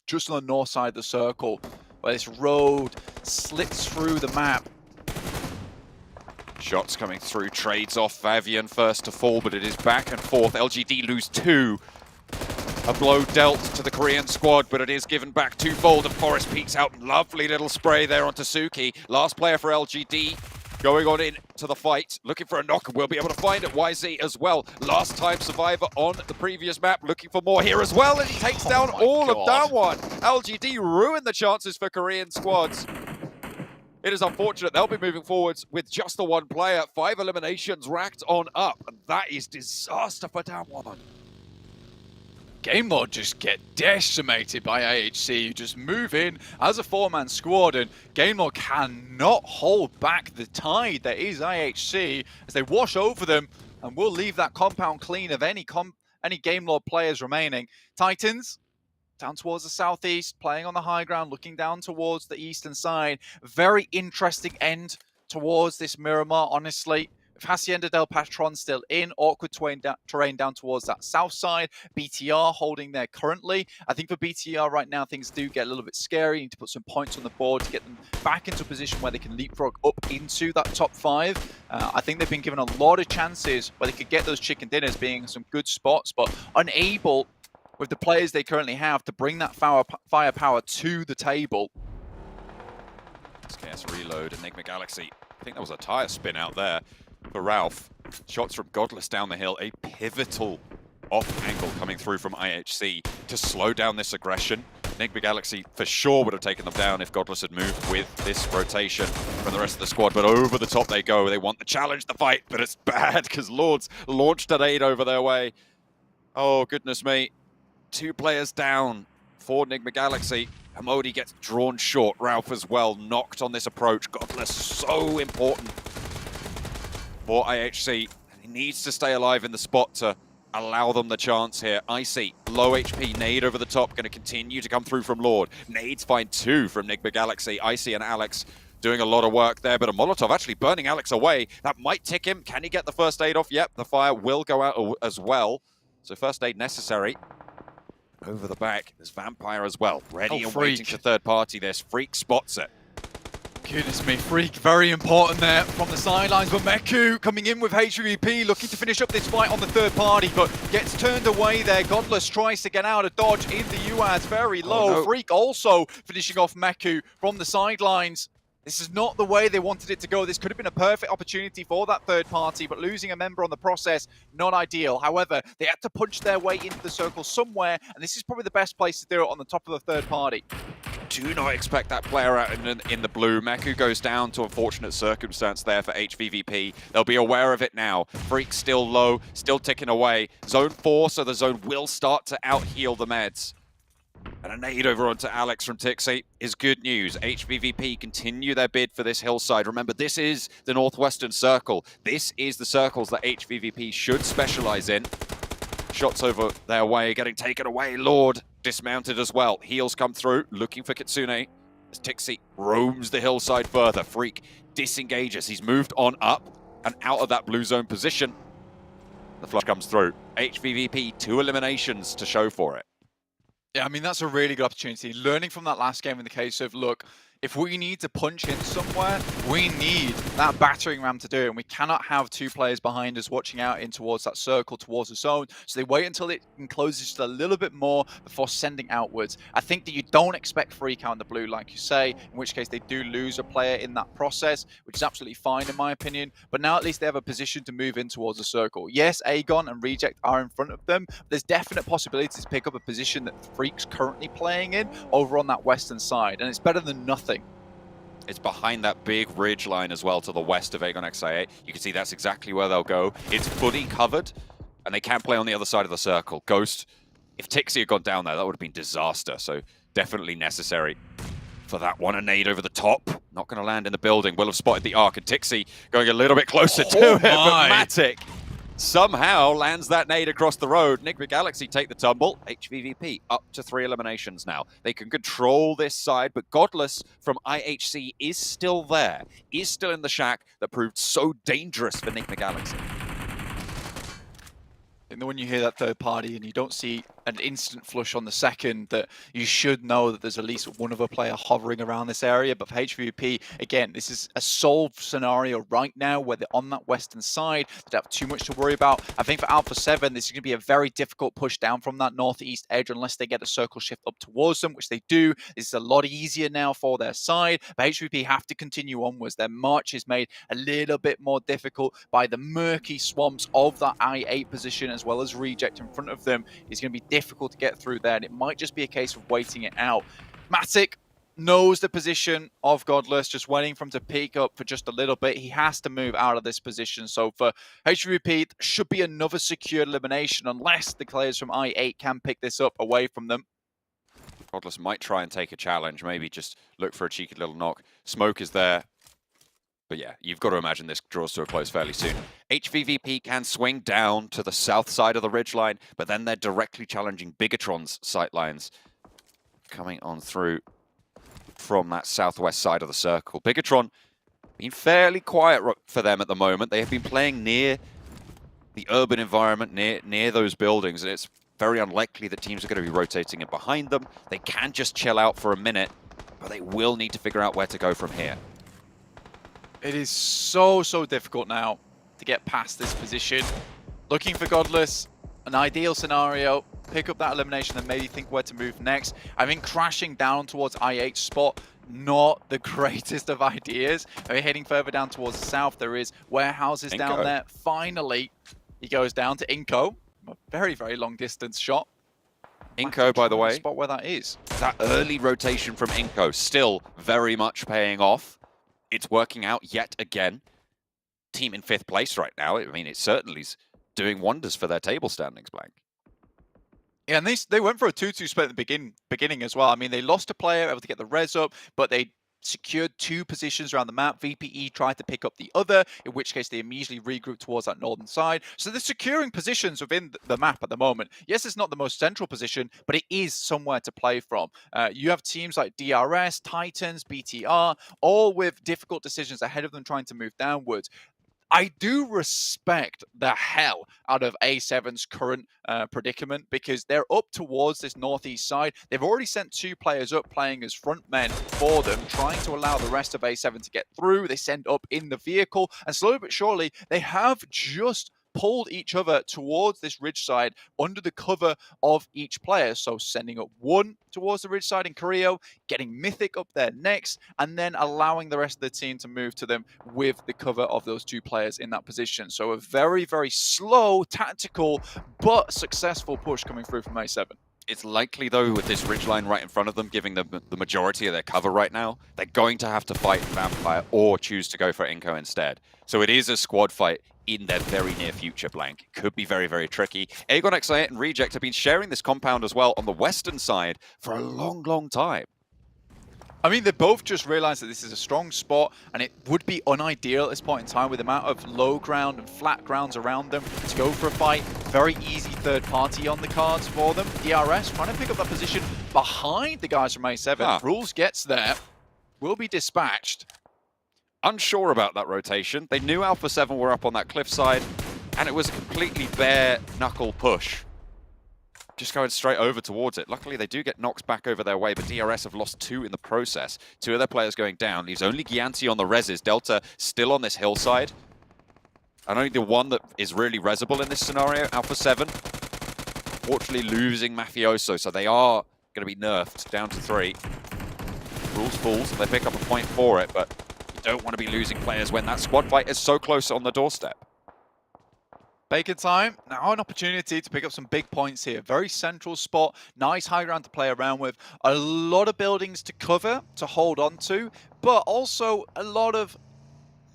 just on the north side of the circle, where this road slits through the map. Shots coming through, trades off. Vavian first to fall, but it is back and forth. LGD lose 2. A blow dealt to the Korean squad, but it is given back twofold, and Forrest peeks out. Lovely little spray there onto Suki. Last player for LGD. Going on into the fight, looking for a knock, and we'll be able to find it. YZ as well. Last time survivor on the previous map, looking for more here as well, and he takes down all of that one. LGD ruined the chances for Korean squads. It is unfortunate. They'll be moving forwards with just the 1 player. 5 eliminations racked on up, and that is disaster for Damwon. Game Lord just get decimated by IHC. You just move in as a 4-man squad, and Game Lord cannot hold back the tide that is IHC as they wash over them, and will leave that compound clean of any Game Lord players remaining. Titans down towards the southeast, playing on the high ground, looking down towards the eastern side. Very interesting end towards this Miramar, honestly. With Hacienda del Patron still in, awkward terrain down towards that south side. BTR holding there currently. I think for BTR right now, things do get a little bit scary. You need to put some points on the board to get them back into a position where they can leapfrog up into that top 5. I think they've been given a lot of chances where they could get those chicken dinners, being some good spots, but unable with the players they currently have to bring that firepower to the table. Scarce reload, Enigma Galaxy. I think that was a tire spin out there for Ralph. Shots from Godless down the hill. A pivotal off angle coming through from IHC to slow down this aggression. Enigma Galaxy for sure would have taken them down if Godless had moved with this rotation from the rest of the squad, but over the top they go. They want the challenge, the fight, but it's bad because Lords launched an aid over their way. Oh, goodness me. 2 players down for Enigma Galaxy. Hamodi gets drawn short. Ralph as well, knocked on this approach. Godless, so important for IHC. He needs to stay alive in the spot to allow them the chance here. Icy, low HP, nade over the top, going to continue to come through from Lord. Nades find 2 from Enigma Galaxy. Icy and Alex doing a lot of work there, but a Molotov actually burning Alex away. That might tick him. Can he get the first aid off? Yep, the fire will go out as well. So first aid necessary. Over the back, there's Vampire as well. Ready and waiting for third party. This Freak spots it. Goodness me, Freak, very important there from the sidelines. But Meku coming in with HVVP, looking to finish up this fight on the third party, but gets turned away there. Godless tries to get out of dodge in the UAZ, very low. Oh, no. Freak also finishing off Meku from the sidelines. This is not the way they wanted it to go. This could have been a perfect opportunity for that third party, but losing a member on the process, not ideal. However, they had to punch their way into the circle somewhere, and this is probably the best place to do it on the top of the third party. Do not expect that player out in the blue. Meku goes down to unfortunate circumstance there for HVVP. They'll be aware of it now. Freak still low, still ticking away. Zone 4, so the zone will start to out-heal the meds. And a nade over onto Alex from Tixie is good news. HVVP continue their bid for this hillside. Remember, this is the Northwestern Circle. This is the circles that HVVP should specialize in. Shots over their way, getting taken away. Lord dismounted as well. Heals come through, looking for Kitsune. As Tixie roams the hillside further. Freak disengages. He's moved on up and out of that blue zone position. The flush comes through. HVVP, 2 eliminations to show for it. Yeah, I mean, that's a really good opportunity. Learning from that last game in the case of, look, if we need to punch in somewhere, we need that battering ram to do it. And we cannot have 2 players behind us watching out in towards that circle, towards the zone. So they wait until it encloses just a little bit more before sending outwards. I think that you don't expect Freak out in the blue, like you say, in which case they do lose a player in that process, which is absolutely fine in my opinion. But now at least they have a position to move in towards the circle. Yes, Aegon and Reject are in front of them. But there's definite possibility to pick up a position that Freak's currently playing in over on that western side. And it's better than nothing. It's behind that big ridge line as well to the west of Aegon XIA. You can see that's exactly where they'll go. It's fully covered, and they can play on the other side of the circle. Ghost, if Tixie had gone down there, that would have been disaster. So definitely necessary for that one. A nade over the top. Not going to land in the building. Will have spotted the arc, and Tixie going a little bit closer to it. But Matic somehow lands that nade across the road. Nick Galaxy take the tumble. HVVP up to 3 eliminations now. They can control this side, but Godless from IHC is still there. Is still in the shack that proved so dangerous for Nick Galaxy. And when you hear that third party and you don't see an instant flush on the second, that you should know that there's at least one other player hovering around this area. But for HVP, again, this is a solved scenario right now where they're on that western side. They don't have too much to worry about. I think for Alpha 7, this is going to be a very difficult push down from that northeast edge unless they get a circle shift up towards them, which they do. It's a lot easier now for their side. But HVP have to continue onwards. Their march is made a little bit more difficult by the murky swamps of that I-8 position, as well as Reject in front of them. It's going to be difficult to get through there, and it might just be a case of waiting it out. Matic knows the position of Godless, just waiting for him to peek up for just a little bit. He has to move out of this position. So for HVP, should be another secure elimination unless the players from I-8 can pick this up away from them. Godless might try and take a challenge, maybe just look for a cheeky little knock. Smoke is there. But yeah, you've got to imagine this draws to a close fairly soon. HVVP can swing down to the south side of the ridgeline, but then they're directly challenging Bigatron's sightlines coming on through from that southwest side of the circle. Bigatron been fairly quiet for them at the moment. They have been playing near the urban environment, near those buildings, and it's very unlikely that teams are going to be rotating in behind them. They can just chill out for a minute, but they will need to figure out where to go from here. It is so difficult now to get past this position. Looking for Godless, an ideal scenario, pick up that elimination and maybe think where to move next. I think crashing down towards I-8 spot, not the greatest of ideas. We're heading further down towards the south. There is warehouses down there. Finally, he goes down to iNCO. A very long distance shot. iNCO, by the way, spot where that is. That early rotation from iNCO still very much paying off. It's working out yet again. Team in 5th place right now. I mean, it certainly is doing wonders for their table standings, Blank. Yeah, and they went for a 2-2 split at the beginning as well. I mean, they lost a player, able to get the res up, but they secured 2 positions around the map. VPE tried to pick up the other, in which case they immediately regrouped towards that northern side. So they're securing positions within the map at the moment. Yes, it's not the most central position, but it is somewhere to play from. You have teams like DRS, Titans, BTR, all with difficult decisions ahead of them trying to move downwards. I do respect the hell out of A7's current predicament because they're up towards this northeast side. They've already sent 2 players up playing as front men for them, trying to allow the rest of A7 to get through. They send up in the vehicle, and slowly but surely, they have just pulled each other towards this ridge side under the cover of each player. So sending up one towards the ridge side in Carrillo, getting Mythic up there next, and then allowing the rest of the team to move to them with the cover of those two players in that position. So a very, very slow, tactical, but successful push coming through from A7. It's likely, though, with this ridgeline right in front of them, giving them the majority of their cover right now, they're going to have to fight Vampire or choose to go for iNCO instead. So it is a squad fight in their very near future, Blank. Could be very, very tricky. Aegon, X8, and Reject have been sharing this compound as well on the western side for a long, long time. I mean, they both just realized that this is a strong spot, and it would be unideal at this point in time with the amount of low ground and flat grounds around them to go for a fight. Very easy third party on the cards for them. DRS trying to pick up that position behind the guys from A7. Rules gets there, will be dispatched. Unsure about that rotation. They knew Alpha 7 were up on that cliffside, and it was a completely bare knuckle push. Just going straight over towards it. Luckily, they do get knocks back over their way, but DRS have lost 2 in the process. 2 of their players going down. Leaves only Gianti on the reses. Delta still on this hillside. And only the one that is really resable in this scenario, Alpha 7. Fortunately, losing Mafioso, so they are going to be nerfed down to 3. Rules falls, and they pick up a point for it, but you don't want to be losing players when that squad fight is so close on the doorstep. Bacon time, now an opportunity to pick up some big points here. Very central spot, nice high ground to play around with. A lot of buildings to cover, to hold on to, but also a lot of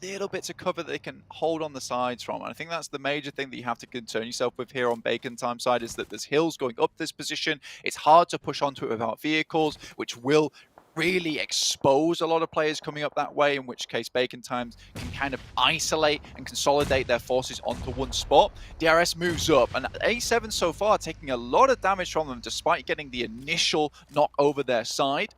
little bits of cover that they can hold on the sides from. And I think that's the major thing that you have to concern yourself with here on Bacon time side, is that there's hills going up this position. It's hard to push onto it without vehicles, which will really expose a lot of players coming up that way, in which case Bacon Times can kind of isolate and consolidate their forces onto one spot. DRS moves up, and A7 so far taking a lot of damage from them despite getting the initial knock over their side.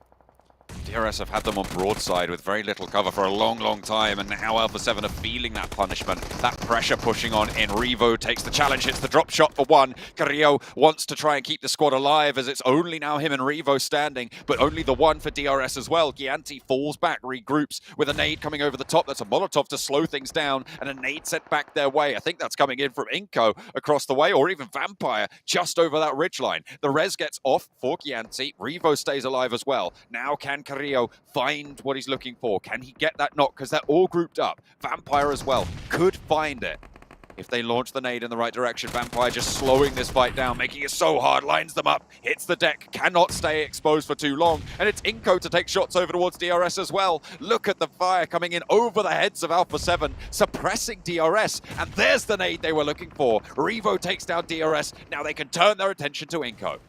DRS have had them on broadside with very little cover for a long, long time, and now Alpha 7 are feeling that punishment, that pressure pushing on in. Revo takes the challenge, hits the drop shot for 1. Carrillo wants to try and keep the squad alive as it's only now him and Revo standing, but only the 1 for DRS as well. Gianti falls back, regroups with a nade coming over the top. That's a Molotov to slow things down, and a nade set back their way. I think that's coming in from iNCO across the way, or even Vampire just over that ridgeline. The res gets off for Gianti. Revo stays alive as well. Now can Carrillo find what he's looking for? Can he get that knock? Because they're all grouped up. Vampire as well could find it if they launch the nade in the right direction. Vampire just slowing this fight down, making it so hard, lines them up, hits the deck, cannot stay exposed for too long, and it's iNCO to take shots over towards DRS as well. Look at the fire coming in over the heads of Alpha 7, suppressing DRS, and there's the nade they were looking for. Revo takes down DRS, now they can turn their attention to iNCO.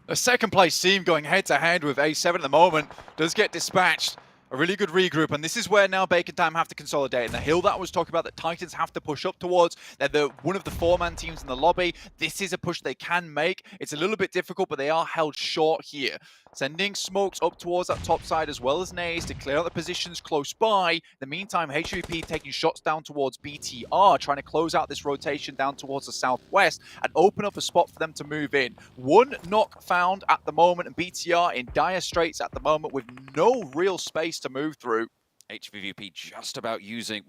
The second place team going head-to-head with A7 at the moment does get dispatched. A really good regroup, and this is where now Bacon Time have to consolidate. And the hill that I was talking about that Titans have to push up towards, they're one of the 4-man teams in the lobby. This is a push they can make. It's a little bit difficult, but they are held short here. Sending smokes up towards that top side as well as nades to clear out the positions close by. In the meantime, HVVP taking shots down towards BTR, trying to close out this rotation down towards the southwest and open up a spot for them to move in. 1 knock found at the moment, and BTR in dire straits at the moment with no real space to move through. HVVP just about using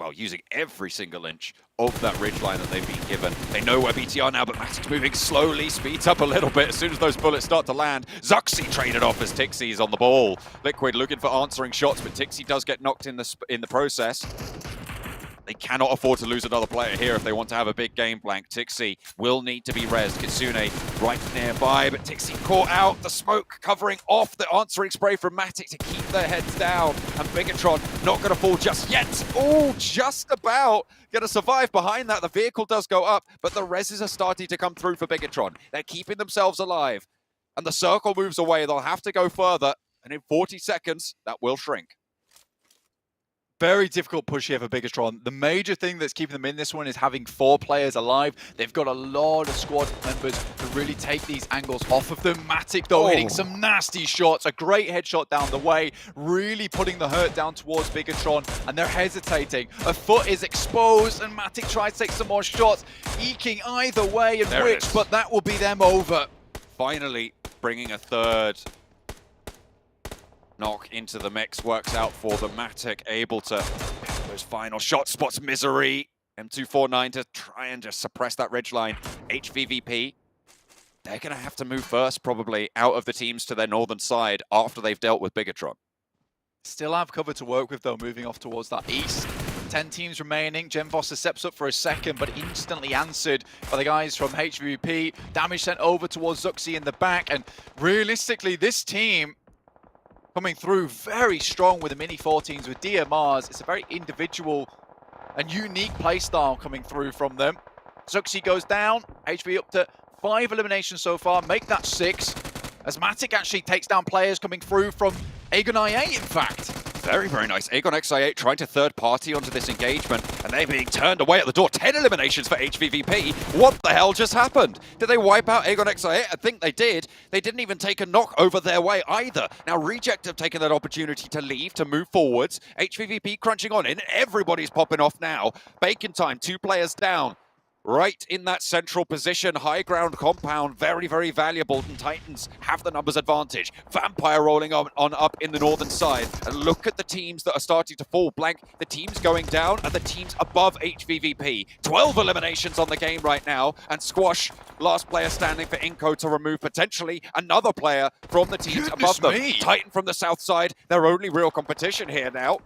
every single inch of that ridgeline that they've been given. They know where BTR now, but Matic's moving slowly, speeds up a little bit as soon as those bullets start to land. Zuxi traded off as Tixie's on the ball. Liquid looking for answering shots, but Tixie does get knocked in the process. They cannot afford to lose another player here if they want to have a big game. Blank. Tixie will need to be rezzed. Kitsune right nearby, but Tixie caught out. The smoke covering off the answering spray from Matic to keep their heads down. And Bigatron not going to fall just yet. Oh, just about. Going to survive behind that. The vehicle does go up, but the reses are starting to come through for Bigatron. They're keeping themselves alive. And the circle moves away. They'll have to go further. And in 40 seconds, that will shrink. Very difficult push here for Bigatron. The major thing that's keeping them in this one is having 4 players alive. They've got a lot of squad members to really take these angles off of them. Matic, though, hitting some nasty shots. A great headshot down the way, really putting the hurt down towards Bigatron, and they're hesitating. A foot is exposed, and Matic tries to take some more shots, eking either way and which, but that will be them over. Finally bringing a third knock into the mix, works out for the Matic, able to those final shot spots Misery. M249 to try and just suppress that ridgeline. HVVP, they're going to have to move first, probably, out of the teams to their northern side after they've dealt with Bigatron. Still have cover to work with, though, moving off towards that east. 10 teams remaining. Genvoster steps up for a second, but instantly answered by the guys from HVVP. Damage sent over towards Zuxi in the back, and realistically, this team coming through very strong with the Mini 14s, with DMRs. It's a very individual and unique playstyle coming through from them. Zuxi goes down. HV up to 5 eliminations so far, make that 6. As Matic actually takes down players coming through from Aegon IA, in fact. Very, very nice. Aegon XI8 trying to third party onto this engagement, and they're being turned away at the door. 10 eliminations for HVVP. What the hell just happened? Did they wipe out Aegon XI8? I think they did. They didn't even take a knock over their way either. Now, Reject have taken that opportunity to leave, to move forwards. HVVP crunching on in. Everybody's popping off now. Bacon time, 2 players down. Right in that central position, high ground compound, very, very valuable, and Titans have the numbers advantage. Vampire rolling on up in the northern side, and look at the teams that are starting to fall. Blank, the teams going down, and the teams above HVVP. 12 eliminations on the game right now, and Squash, last player standing for iNCO to remove potentially another player from the teams above them. Titan from the south side, their only real competition here now.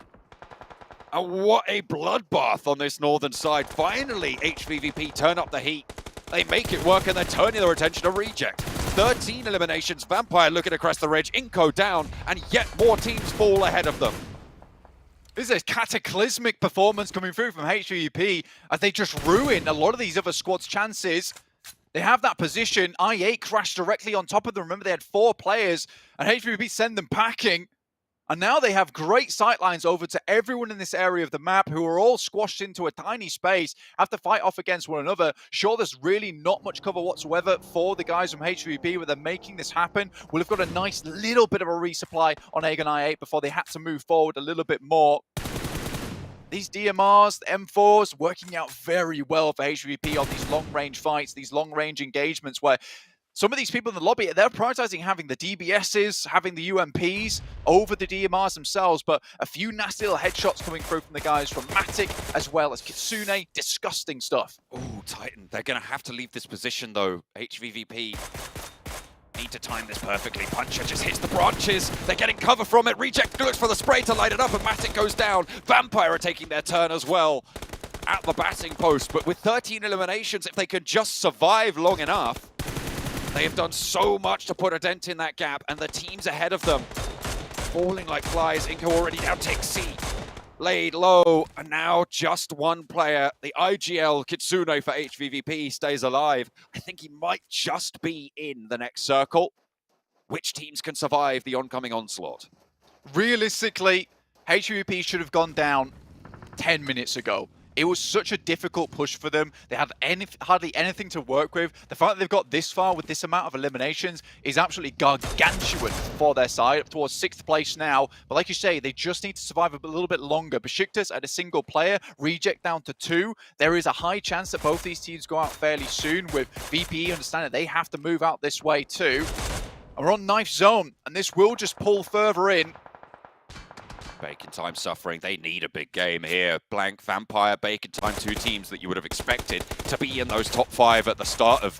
And what a bloodbath on this northern side. Finally, HVVP turn up the heat. They make it work, and they're turning their attention to Reject. 13 eliminations, Vampire looking across the ridge, iNCO down, and yet more teams fall ahead of them. This is a cataclysmic performance coming through from HVVP as they just ruin a lot of these other squads' chances. They have that position. I8 crashed directly on top of them. Remember, they had 4 players, and HVVP send them packing. And now they have great sightlines over to everyone in this area of the map who are all squashed into a tiny space, have to fight off against one another. Sure, there's really not much cover whatsoever for the guys from HVP, but they're making this happen. We'll have got a nice little bit of a resupply on Aegon I8 before they had to move forward a little bit more. These DMRs, the M4s, working out very well for HVP on these long-range fights, these long-range engagements where some of these people in the lobby, they're prioritizing having the DBSs, having the UMPs over the DMRs themselves, but a few nasty little headshots coming through from the guys from Matic as well as Kitsune. Disgusting stuff. Oh, Titan, they're going to have to leave this position though. HVVP need to time this perfectly. Puncher just hits the branches. They're getting cover from it. Reject looks for the spray to light it up, and Matic goes down. Vampire are taking their turn as well at the batting post, but with 13 eliminations, if they can just survive long enough, they have done so much to put a dent in that gap, and the teams ahead of them falling like flies. iNCO already down, take C, laid low, and now just one player. The IGL Kitsune for HVVP stays alive. I think he might just be in the next circle. Which teams can survive the oncoming onslaught? Realistically, HVP should have gone down 10 minutes ago. It was such a difficult push for them. They have hardly anything to work with. The fact that they've got this far with this amount of eliminations is absolutely gargantuan for their side, up towards 6th place now. But like you say, they just need to survive a little bit longer. Besiktas at a single player, Reject down to 2. There is a high chance that both these teams go out fairly soon, with VPE understanding they have to move out this way too. And we're on knife zone, and this will just pull further in. Bacon Time suffering. They need a big game here. Blank, Vampire, Bacon Time, 2 teams that you would have expected to be in those top 5 at the start of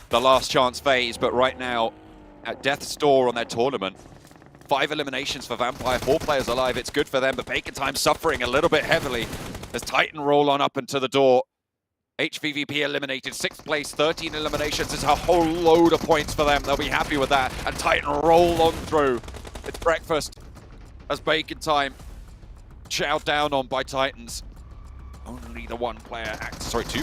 the last chance phase. But right now, at Death's Door on their tournament, 5 eliminations for Vampire, 4 players alive. It's good for them, but Bacon Time suffering a little bit heavily as Titan roll on up into the door. HVVP eliminated, 6th place, 13 eliminations. It's a whole load of points for them. They'll be happy with that. And Titan roll on through. It's breakfast as Bacon Time chowed down on by Titans. Only the 2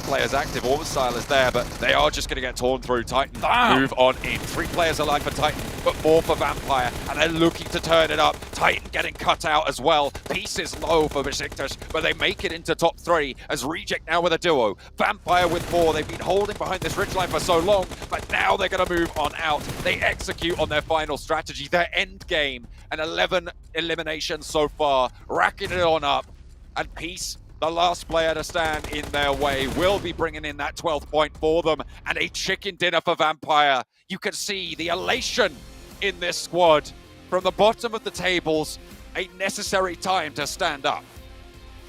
players active. Orbstyle is there, but they are just going to get torn through. Titans move on in. 3 players alive for Titan, but 4 for Vampire, and they're looking to turn it up. Titan getting cut out as well. Pieces low for Besiktas, but they make it into top 3 as Reject now with a duo. Vampire with 4. They've been holding behind this ridgeline for so long, but now they're going to move on out. They execute on their final strategy, their end game, and 11 eliminations so far, racking it on up. And Peace, the last player to stand in their way, will be bringing in that 12th point for them, and a chicken dinner for Vampire. You can see the elation in this squad. From the bottom of the tables, a necessary time to stand up.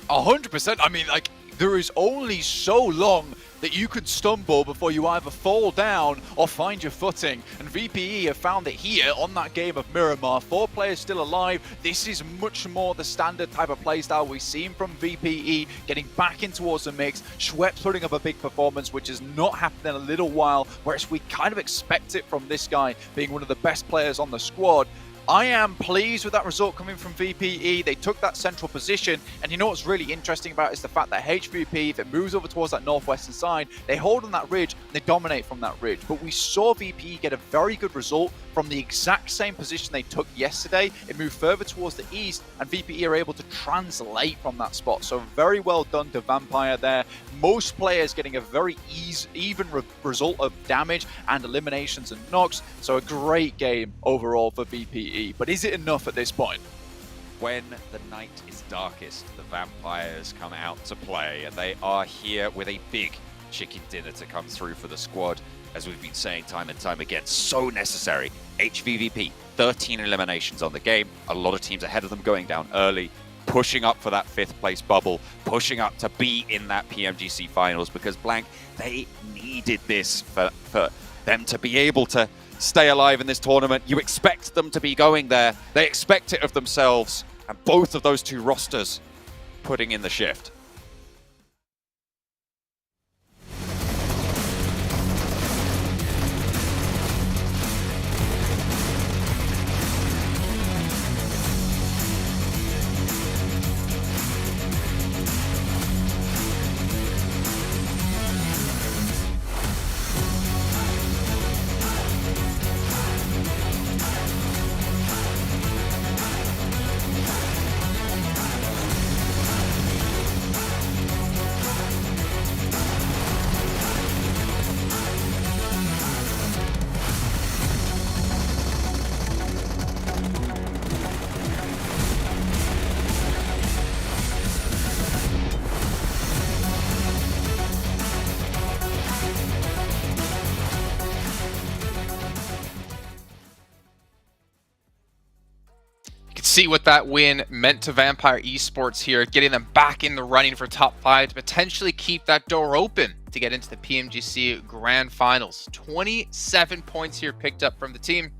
100%. I mean, like, there is only so long that you could stumble before you either fall down or find your footing. And VPE have found it here on that game of Miramar. 4 players still alive. This is much more the standard type of playstyle we've seen from VPE, getting back in towards the mix. Schweppes putting up a big performance, which has not happened in a little while, whereas we kind of expect it from this guy being one of the best players on the squad. I am pleased with that result coming from VPE. They took that central position, and you know what's really interesting about it is the fact that HVVP, if it moves over towards that northwestern side, they hold on that ridge, and they dominate from that ridge. But we saw VPE get a very good result from the exact same position they took yesterday. It moved further towards the east, and VPE are able to translate from that spot. So very well done to Vampire there. Most players getting a very even result of damage and eliminations and knocks. So a great game overall for VPE. But is it enough at this point? When the night is darkest, the Vampires come out to play, and they are here with a big chicken dinner to come through for the squad. As we've been saying time and time again, so necessary. HVVP, 13 eliminations on the game, a lot of teams ahead of them going down early, pushing up for that 5th place bubble, pushing up to be in that PMGC Finals, because Blank, they needed this for them to be able to stay alive in this tournament. You expect them to be going there. They expect it of themselves. And both of those 2 rosters putting in the shift. See what that win meant to Vampire Esports here, getting them back in the running for top 5 to potentially keep that door open to get into the PMGC Grand Finals. 27 points here picked up from the team.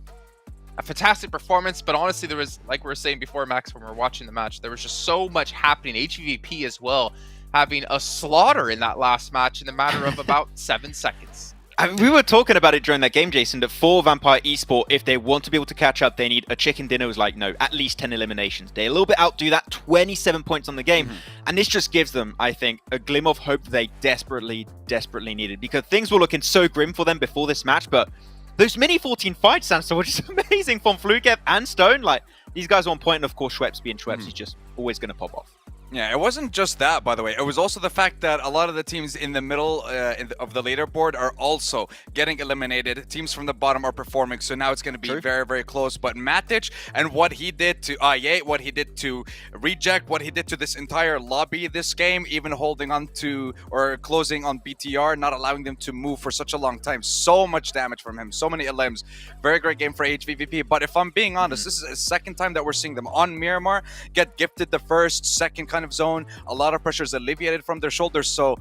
A fantastic performance, but honestly, there was, like we were saying before, Max, when we were watching the match, there was just so much happening. HVVP as well, having a slaughter in that last match in the matter of about 7 seconds. I mean, we were talking about it during that game, Jason, that for Vampire Esport, if they want to be able to catch up, they need a chicken dinner. It was like, no, at least 10 eliminations. They a little bit outdo that, 27 points on the game. And this just gives them, I think, a glimmer of hope that they desperately needed, because things were looking so grim for them before this match. But those mini 14 fights, Sansa, were just amazing from Flukev and Stone. Like, these guys are on point, and of course, Schweppes being Schweppes, he's just always going to pop off. Yeah, it wasn't just that, by the way. It was also the fact that a lot of the teams in the middle of the leaderboard are also getting eliminated. Teams from the bottom are performing, so now it's going to be very, very close. But Matic and what he did to IA, what he did to Reject, what he did to this entire lobby this game, even holding on to or closing on BTR, not allowing them to move for such a long time. So much damage from him, so many elims. Very great game for HVVP. But if I'm being honest, this is the second time that we're seeing them on Miramar get gifted the first, second kind of zone. A lot of pressure is alleviated from their shoulders. So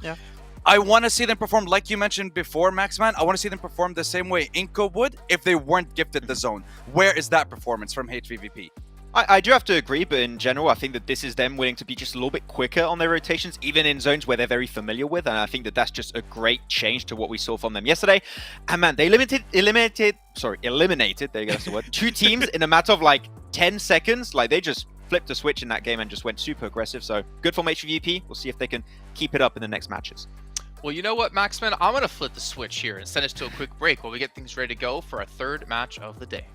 I want to see them perform, like you mentioned before, Maxman. I want to see them perform the same way iNCO would if they weren't gifted the zone. Where is that performance from HVVP? I do have to agree, but in general, I think that this is them willing to be just a little bit quicker on their rotations, even in zones where they're very familiar with, and I think that that's just a great change to what we saw from them yesterday. And man, they eliminated, there you go, that's the word, 2 teams in a matter of like 10 seconds. Like, they just flipped a switch in that game and just went super aggressive. So good from HVVP. We'll see if they can keep it up in the next matches. Well, you know what, Maxman? I'm going to flip the switch here and send us to a quick break while we get things ready to go for our 3rd match of the day.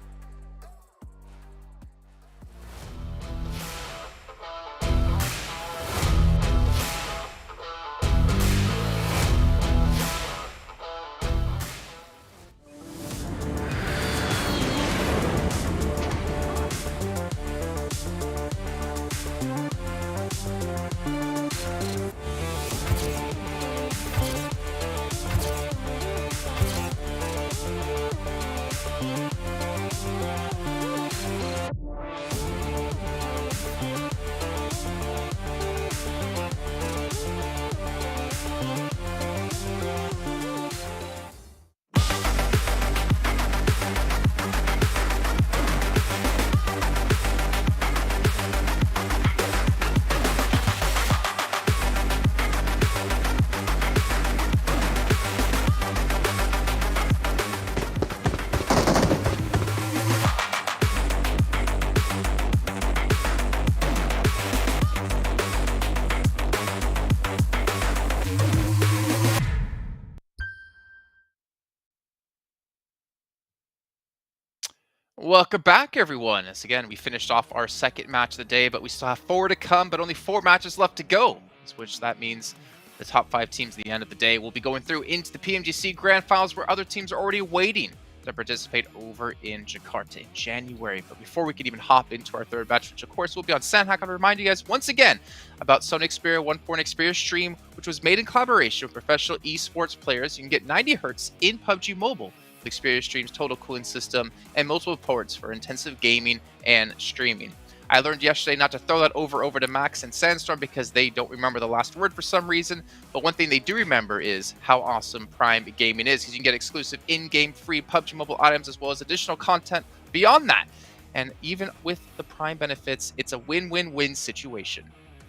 Welcome back, everyone. As again, we finished off our second match of the day, but we still have 4 to come, but only 4 matches left to go, which that means the top 5 teams at the end of the day will be going through into the PMGC Grand Finals, where other teams are already waiting to participate over in Jakarta in January. But before we can even hop into our third match, which of course will be on Sandhack, I want to remind you guys once again about Sony Xperia 1.4 Xperia stream, which was made in collaboration with professional esports players. You can get 90 Hz in PUBG Mobile. Xperia streams total cooling system and multiple ports for intensive gaming and streaming. I learned yesterday not to throw that over to Max and Sandstorm because they don't remember the last word for some reason, but one thing they do remember is how awesome Prime Gaming is, because you can get exclusive in-game free PUBG Mobile items as well as additional content beyond that. And even with the Prime benefits, it's a win-win-win situation.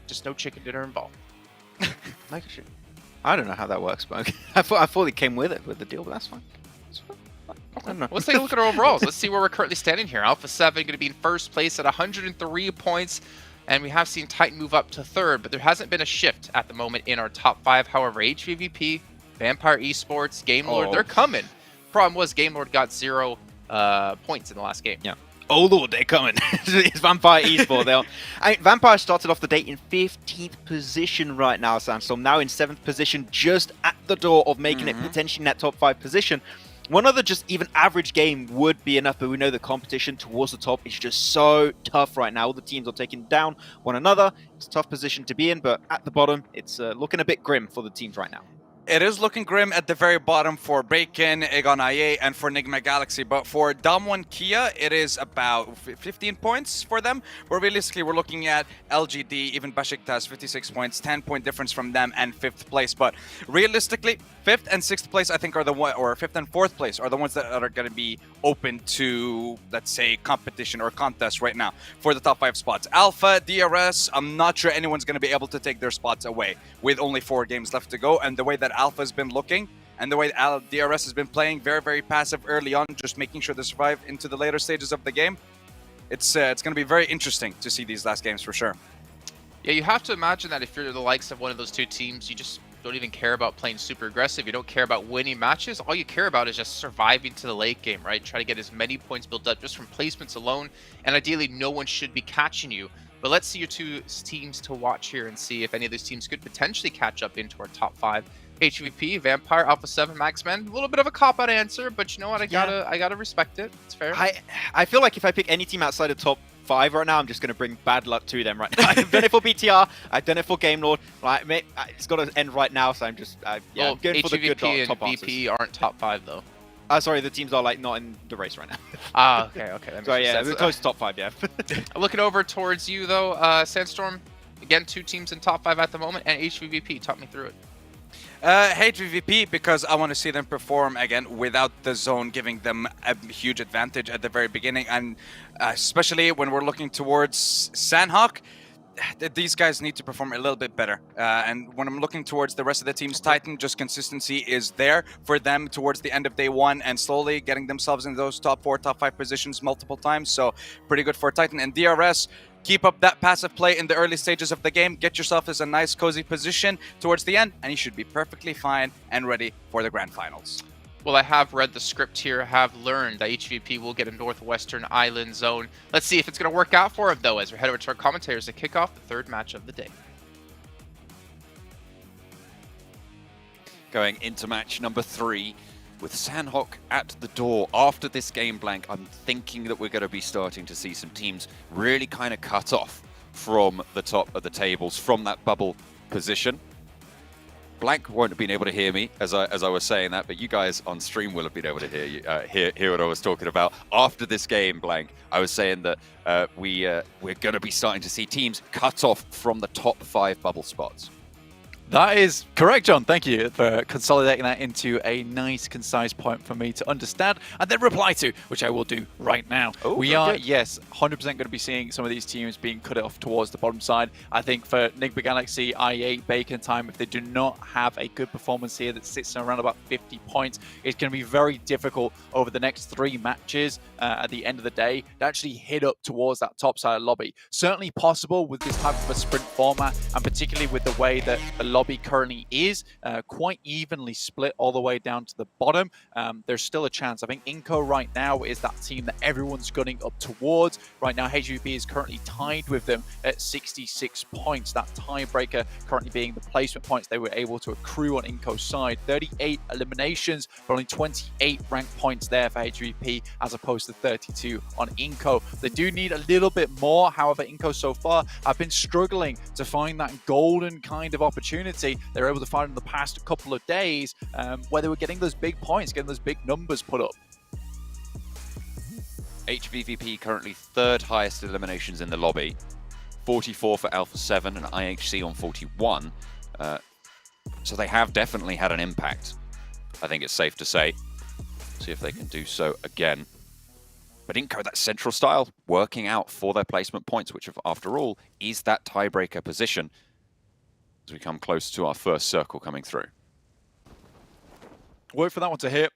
Just no chicken dinner involved. Like shit. I don't know how that works, but I thought it came with it with the deal, but that's fine. Let's take a look at our overalls. Let's see where we're currently standing here. Alpha 7 going to be in first place at 103 points. And we have seen Titan move up to third, but there hasn't been a shift at the moment in our top 5. However, HVVP, Vampire Esports, Game Lord, they're coming. Problem was Game Lord got 0 points in the last game. Yeah. Oh Lord, they're coming. It's Vampire Esports. Vampire started off the day in 15th position right now, Sandstorm. Now in 7th position, just at the door of making it potentially in that top 5 position. One other just even average game would be enough, but we know the competition towards the top is just so tough right now. All the teams are taking down one another. It's a tough position to be in, but at the bottom, it's looking a bit grim for the teams right now. It is looking grim at the very bottom for Bacon, Egon IA, and for Enigma Galaxy. But for Damwon Kia, it is about 15 points for them. Where realistically, we're looking at LGD, even Besiktas, 56 points, 10-point difference from them, and 5th place. But realistically, 5th and 6th place, I think, are the one, or 5th and 4th place are the ones that are going to be open to, let's say, competition or contest right now for the top 5 spots. Alpha, DRS, I'm not sure anyone's going to be able to take their spots away with only 4 games left to go. And the way that Alpha's been looking and the way DRS has been playing, very, very passive early on, just making sure they survive into the later stages of the game. It's going to be very interesting to see these last games for sure. Yeah, you have to imagine that if you're the likes of one of those 2 teams, you just don't even care about playing super aggressive. You don't care about winning matches. All you care about is just surviving to the late game, right? Try to get as many points built up just from placements alone. And ideally, no one should be catching you. But let's see your 2 teams to watch here and see if any of those teams could potentially catch up into our top 5. HVP, Vampire, Alpha 7, Maxman. A little bit of a cop-out answer, but you know what? I gotta respect it. It's fair. I feel like if I pick any team outside the top 5 right now, I'm just going to bring bad luck to them right now. I've done it for BTR. I've done it for Game Lord. Like, it's got to end right now, so I'm just I'm going for the good HVP top and answers. VP aren't top 5 though. Sorry, the teams are like not in the race right now. Okay. That So yeah, sense. we're close to top 5, yeah. Looking over towards you though, Sandstorm. Again, 2 teams in top 5 at the moment, and HVVP. Talk me through it. HVVP, because I want to see them perform again without the zone giving them a huge advantage at the very beginning, and especially when we're looking towards Sandhawk, these guys need to perform a little bit better. And when I'm looking towards the rest of the teams, Titan, just consistency is there for them towards the end of day 1 and slowly getting themselves in those top 4, top 5 positions multiple times. So pretty good for Titan. And DRS, keep up that passive play in the early stages of the game. Get yourself as a nice cozy position towards the end, and you should be perfectly fine and ready for the grand finals. Well, I have read the script here, have learned that HVP will get a Northwestern Island zone. Let's see if it's going to work out for him, though, as we head over to our commentators to kick off the 3rd match of the day. Going into match number 3 with Sandhawk at the door. After this game blank, I'm thinking that we're going to be starting to see some teams really kind of cut off from the top of the tables, from that bubble position. Blank won't have been able to hear me as I was saying that, but you guys on stream will have been able to hear you, hear what I was talking about. After this game blank, I was saying that we're going to be starting to see teams cut off from the top 5 bubble spots. That is correct, John. Thank you for consolidating that into a nice, concise point for me to understand and then reply to, which I will do right now. Oh, we are, good. yes, 100% going to be seeing some of these teams being cut off towards the bottom side. I think for Enigma Galaxy, IA, Bacon Time, if they do not have a good performance here that sits around about 50 points, it's going to be very difficult over the next 3 matches at the end of the day to actually hit up towards that top side lobby. Certainly possible with this type of a sprint format, and particularly with the way that the lobby lobby currently is, quite evenly split all the way down to the bottom. There's still a chance. I think iNCO right now is that team that everyone's gunning up towards. Right now, HVVP is currently tied with them at 66 points. That tiebreaker currently being the placement points they were able to accrue on iNCO's side. 38 eliminations, but only 28 rank points there for HVVP as opposed to 32 on iNCO. They do need a little bit more. However, iNCO so far have been struggling to find that golden kind of opportunity they're able to find in the past couple of days, where they were getting those big points, getting those big numbers put up. HVVP currently third highest eliminations in the lobby. 44 for Alpha 7 and IHC on 41. So they have definitely had an impact, I think it's safe to say. See if they can do so again. But iNCO, that central style, working out for their placement points, which after all is that tiebreaker position as we come close to our first circle coming through. Wait for that one to hit.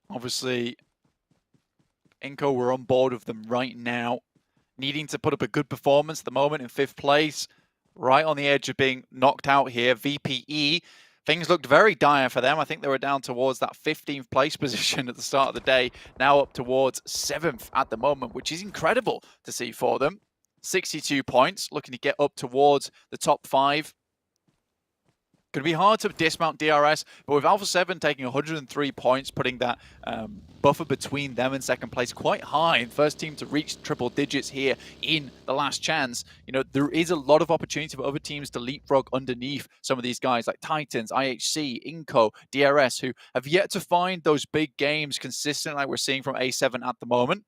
Obviously, iNCO were on board with them right now, needing to put up a good performance at the moment in 5th place, right on the edge of being knocked out here. VPE, things looked very dire for them. I think they were down towards that 15th place position at the start of the day, now up towards 7th at the moment, which is incredible to see for them. 62 points, looking to get up towards the top 5. Going to be hard to dismount DRS, but with Alpha 7 taking 103 points, putting that buffer between them and second place quite high. First team to reach triple digits here in the last chance. You know, there is a lot of opportunity for other teams to leapfrog underneath some of these guys like Titans, IHC, iNCO, DRS, who have yet to find those big games consistent like we're seeing from A7 at the moment.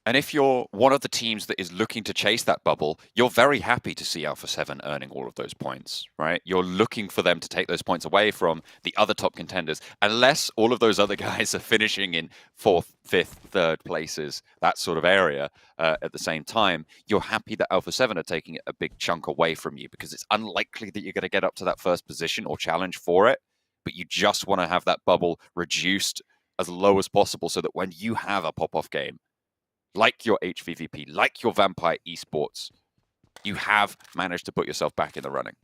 And if you're one of the teams that is looking to chase that bubble, you're very happy to see Alpha 7 earning all of those points, right? You're looking for them to take those points away from the other top contenders, unless all of those other guys are finishing in 4th, 5th, 3rd places, that sort of area at the same time. You're happy that Alpha 7 are taking a big chunk away from you because it's unlikely that you're going to get up to that first position or challenge for it, but you just want to have that bubble reduced as low as possible so that when you have a pop-off game, like your HVVP, like your Vampire Esports, you have managed to put yourself back in the running.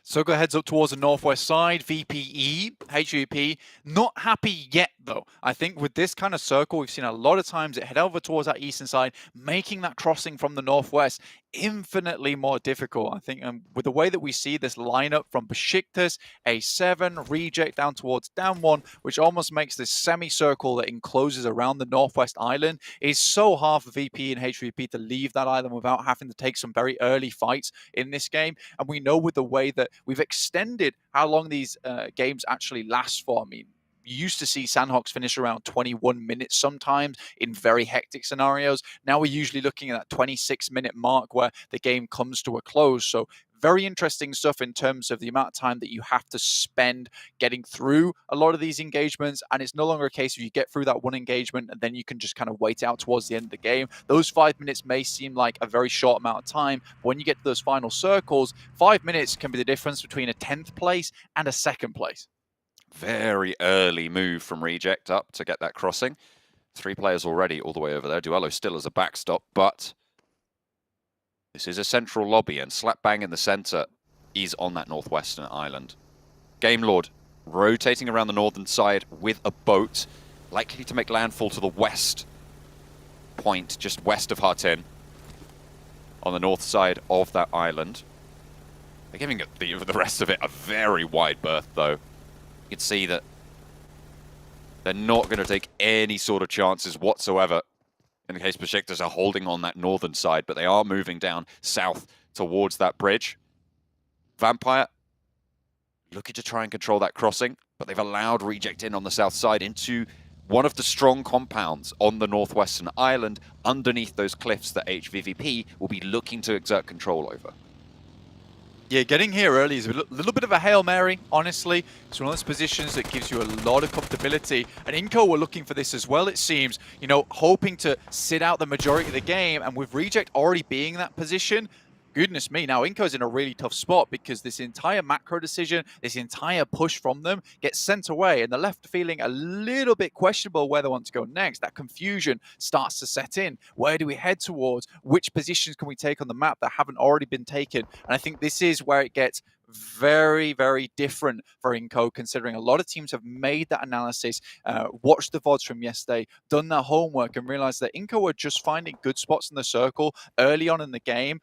Soka heads up towards the northwest side. VPE, HVP, not happy yet though. I think with this kind of circle, we've seen a lot of times it head over towards that eastern side, making that crossing from the northwest infinitely more difficult. I think with the way that we see this lineup from Besiktas, A7, Reject down towards down 1, which almost makes this semicircle that encloses around the northwest island, is so hard for VP and HVP to leave that island without having to take some very early fights in this game. And we know with the way that we've extended how long these games actually last for. I mean, you used to see Sandhawks finish around 21 minutes sometimes in very hectic scenarios. Now we're usually looking at that 26-minute mark where the game comes to a close. So very interesting stuff in terms of the amount of time that you have to spend getting through a lot of these engagements. And it's no longer a case of you get through that one engagement and then you can just kind of wait out towards the end of the game. Those 5 minutes may seem like a very short amount of time, but when you get to those final circles, 5 minutes can be the difference between a 10th place and a 2nd place. Very early move from Reject up to get that crossing. 3 players already all the way over there. Duello still as a backstop, but this is a central lobby, and slap bang in the center is on that northwestern island. Game Lord rotating around the northern side with a boat, likely to make landfall to the west point, just west of Hartin, on the north side of that island. They're giving the rest of it a very wide berth, though. You can see that they're not going to take any sort of chances whatsoever. In the case Besiktas are holding on that northern side, but they are moving down south towards that bridge. Vampire looking to try and control that crossing, but they've allowed Reject in on the south side into one of the strong compounds on the northwestern island underneath those cliffs that HVVP will be looking to exert control over. Yeah, getting here early is a little bit of a Hail Mary, honestly. It's one of those positions that gives you a lot of comfortability. And iNCO were looking for this as well, it seems. You know, hoping to sit out the majority of the game. And with Reject already being in that position, goodness me, now iNCO's in a really tough spot because this entire macro decision, this entire push from them gets sent away, and they're left feeling a little bit questionable where they want to go next. That confusion starts to set in. Where do we head towards? Which positions can we take on the map that haven't already been taken? And I think this is where it gets very, very different for iNCO, considering a lot of teams have made that analysis, watched the VODs from yesterday, done their homework, and realized that iNCO are just finding good spots in the circle early on in the game,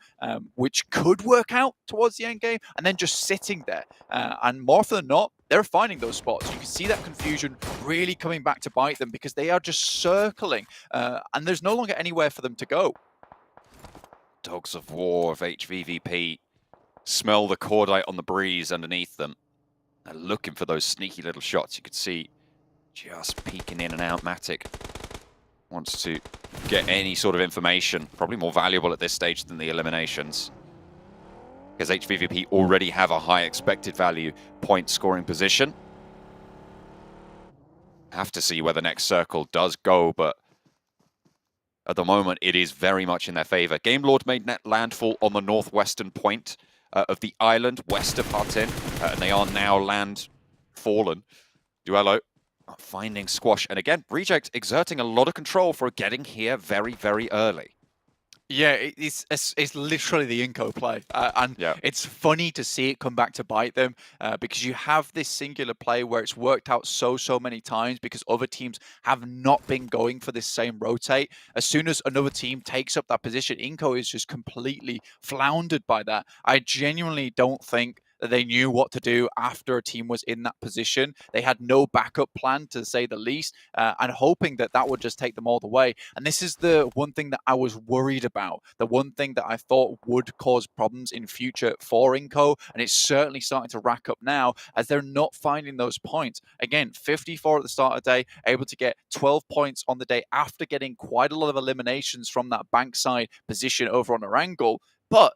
which could work out towards the end game, and then just sitting there. And more often than not, they're finding those spots. You can see that confusion really coming back to bite them because they are just circling, and there's no longer anywhere for them to go. Dogs of War of HVVP smell the cordite on the breeze underneath them. They're looking for those sneaky little shots. You could see just peeking in and out. Matic wants to get any sort of information, probably more valuable at this stage than the eliminations, because HVVP already have a high expected value point scoring position. Have to see where the next circle does go, but at the moment it is very much in their favor. Game Lord made net landfall on the northwestern point of the island west of Hatin, and they are now land fallen. Duello finding Squash, and again, Reject exerting a lot of control for getting here very, very early. Yeah, it's literally the iNCO play, and it's funny to see it come back to bite them because you have this singular play where it's worked out so many times because other teams have not been going for this same rotate. As soon as another team takes up that position, iNCO is just completely floundered by that. I genuinely don't think that they knew what to do after a team was in that position. They had no backup plan, to say the least, and hoping that that would just take them all the way. And this is the one thing that I was worried about, the one thing that I thought would cause problems in future for iNCO, and it's certainly starting to rack up now as they're not finding those points. Again, 54 at the start of the day, able to get 12 points on the day after getting quite a lot of eliminations from that bankside position over on Erangel, but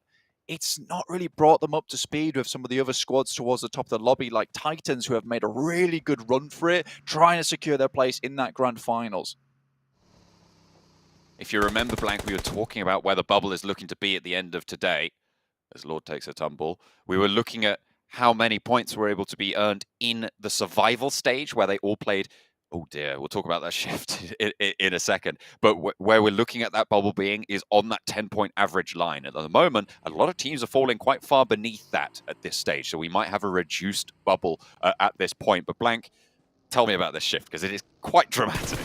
it's not really brought them up to speed with some of the other squads towards the top of the lobby, like Titans, who have made a really good run for it, trying to secure their place in that grand finals. If you remember, Blank, we were talking about where the bubble is looking to be at the end of today, as Lord takes a tumble. We were looking at how many points were able to be earned in the survival stage, where they all played. Oh dear, we'll talk about that shift in a second. But where we're looking at that bubble being is on that 10-point average line. At the moment, a lot of teams are falling quite far beneath that at this stage. So we might have a reduced bubble at this point. But Blank, tell me about this shift, because it is quite dramatic.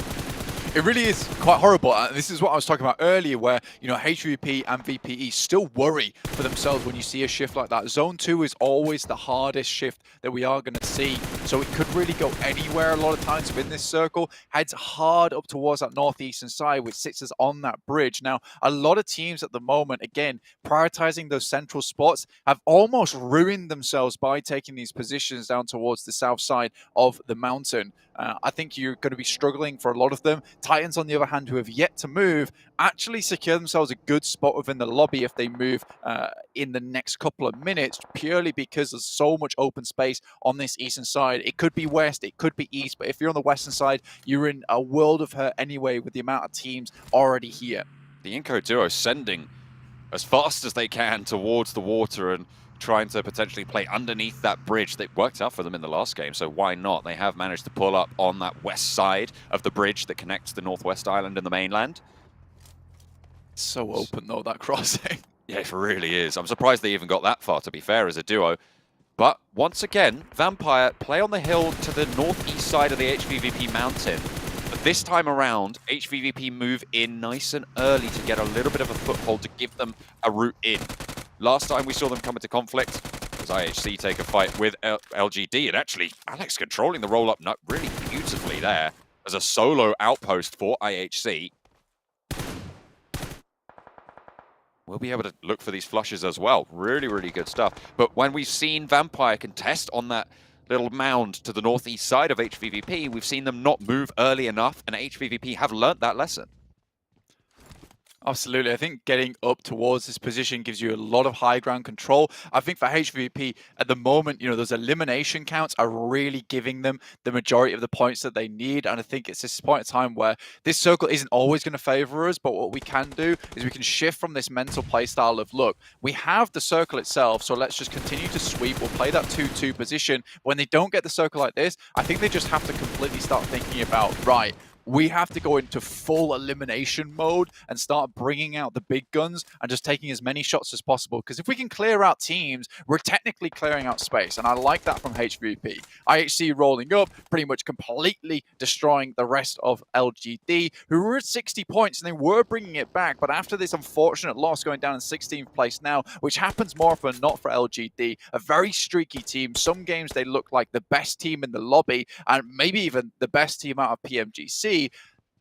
It really is quite horrible. This is what I was talking about earlier, where, you know, HVVP and VPE still worry for themselves when you see a shift like that. Zone 2 is always the hardest shift that we are going to see. So it could really go anywhere a lot of times within this circle. Heads hard up towards that northeastern side, which sits us on that bridge. Now, a lot of teams at the moment, again, prioritizing those central spots, have almost ruined themselves by taking these positions down towards the south side of the mountain. I think you're going to be struggling for a lot of them. Titans, on the other hand, who have yet to move, actually secure themselves a good spot within the lobby if they move in the next couple of minutes, purely because there's so much open space on this eastern side. It could be west, it could be east, but if you're on the western side, you're in a world of hurt anyway with the amount of teams already here. The iNCO duo sending as fast as they can towards the water and trying to potentially play underneath that bridge. That worked out for them in the last game, so why not? They have managed to pull up on that west side of the bridge that connects the Northwest Island and the mainland. So open though, that crossing. Yeah, it really is. I'm surprised they even got that far, to be fair, as a duo. But once again, Vampire play on the hill to the northeast side of the HVVP mountain. But this time around, HVVP move in nice and early to get a little bit of a foothold to give them a route in. Last time we saw them come into conflict was IHC take a fight with LGD, and actually Alex controlling the roll-up nut really beautifully there as a solo outpost for IHC. We'll be able to look for these flushes as well. Really, really good stuff. But when we've seen Vampire contest on that little mound to the northeast side of HVVP, we've seen them not move early enough, and HVVP have learnt that lesson. Absolutely. I think getting up towards this position gives you a lot of high ground control. I think for HVP at the moment, those elimination counts are really giving them the majority of the points that they need. And I think it's this point in time where this circle isn't always going to favor us, but what we can do is we can shift from this mental play style of, look, we have the circle itself, so let's just continue to sweep. We'll play that 2-2 position. When they don't get the circle like this, I think they just have to completely start thinking about, right, we have to go into full elimination mode and start bringing out the big guns and just taking as many shots as possible. Because if we can clear out teams, we're technically clearing out space. And I like that from HVP. IHC rolling up, pretty much completely destroying the rest of LGD, who were at 60 points and they were bringing it back. But after this unfortunate loss, going down in 16th place now, which happens more often than not for LGD, a very streaky team. Some games they look like the best team in the lobby and maybe even the best team out of PMGC.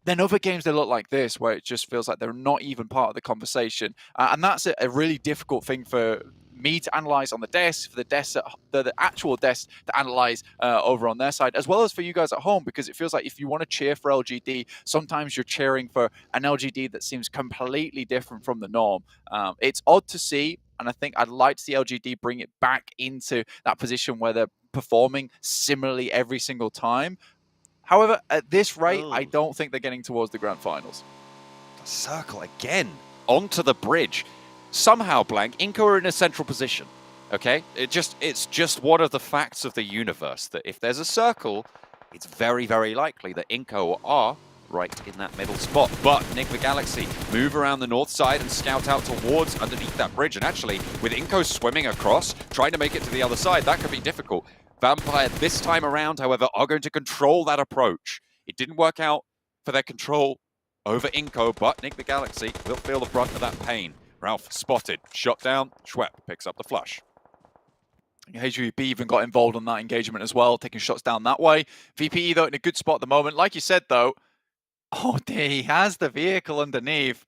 Then other games they look like this, where it just feels like they're not even part of the conversation. And that's a really difficult thing for me to analyze on the desk, for the actual desk to analyze over on their side, as well as for you guys at home, because it feels like if you want to cheer for LGD, sometimes you're cheering for an LGD that seems completely different from the norm. It's odd to see, and I think I'd like to see LGD bring it back into that position where they're performing similarly every single time. However, at this rate, I don't think they're getting towards the grand finals. The circle again onto the bridge. Somehow, Blank, iNCO are in a central position. Okay, it's just one of the facts of the universe that if there's a circle, it's very, very likely that iNCO are right in that middle spot. But Nick the Galaxy move around the north side and scout out towards underneath that bridge. And actually, with iNCO swimming across, trying to make it to the other side, that could be difficult. Vampire this time around, however, are going to control that approach. It didn't work out for their control over iNCO, but Nick the Galaxy will feel the brunt of that pain. Ralph spotted, shot down, Schwepp picks up the flush. HVP even got involved on that engagement as well, taking shots down that way. VPE, though, in a good spot at the moment. Like you said, though, oh, dear, he has the vehicle underneath.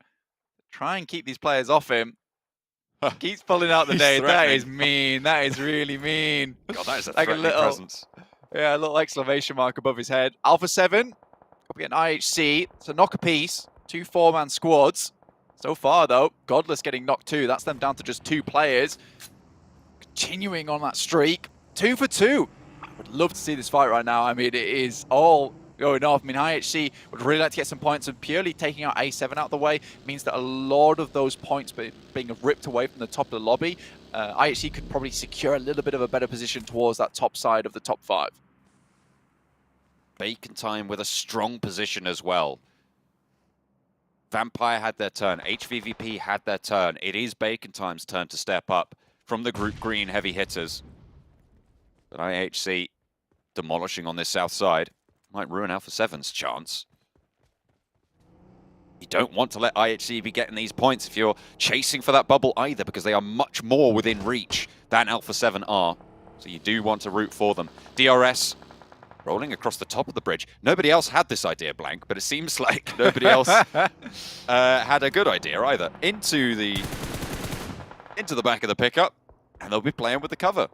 Try and keep these players off him. Keeps pulling out the nade. That is mean. That is really mean. God, that is a like threatening presence. Yeah, a little exclamation mark above his head. Alpha 7, up against IHC. It's a knock apiece. 2 4-man squads. So far, though, Godless getting knocked 2. That's them down to just 2 players. Continuing on that streak. 2 for 2. I would love to see this fight right now. I mean, it is all going off. I mean, IHC would really like to get some points, and purely taking out A7 out of the way means that a lot of those points being ripped away from the top of the lobby, IHC could probably secure a little bit of a better position towards that top side of the top 5. Bacon time with a strong position as well. Vampire had their turn. HVVP had their turn. It is Bacon time's turn to step up from the group green heavy hitters. But IHC demolishing on this south side might ruin Alpha 7's chance. You don't want to let IHC be getting these points if you're chasing for that bubble either, because they are much more within reach than Alpha 7 are. So you do want to root for them. DRS rolling across the top of the bridge. Nobody else had this idea, Blank, but it seems like nobody else had a good idea either. Into the back of the pickup, and they'll be playing with the cover.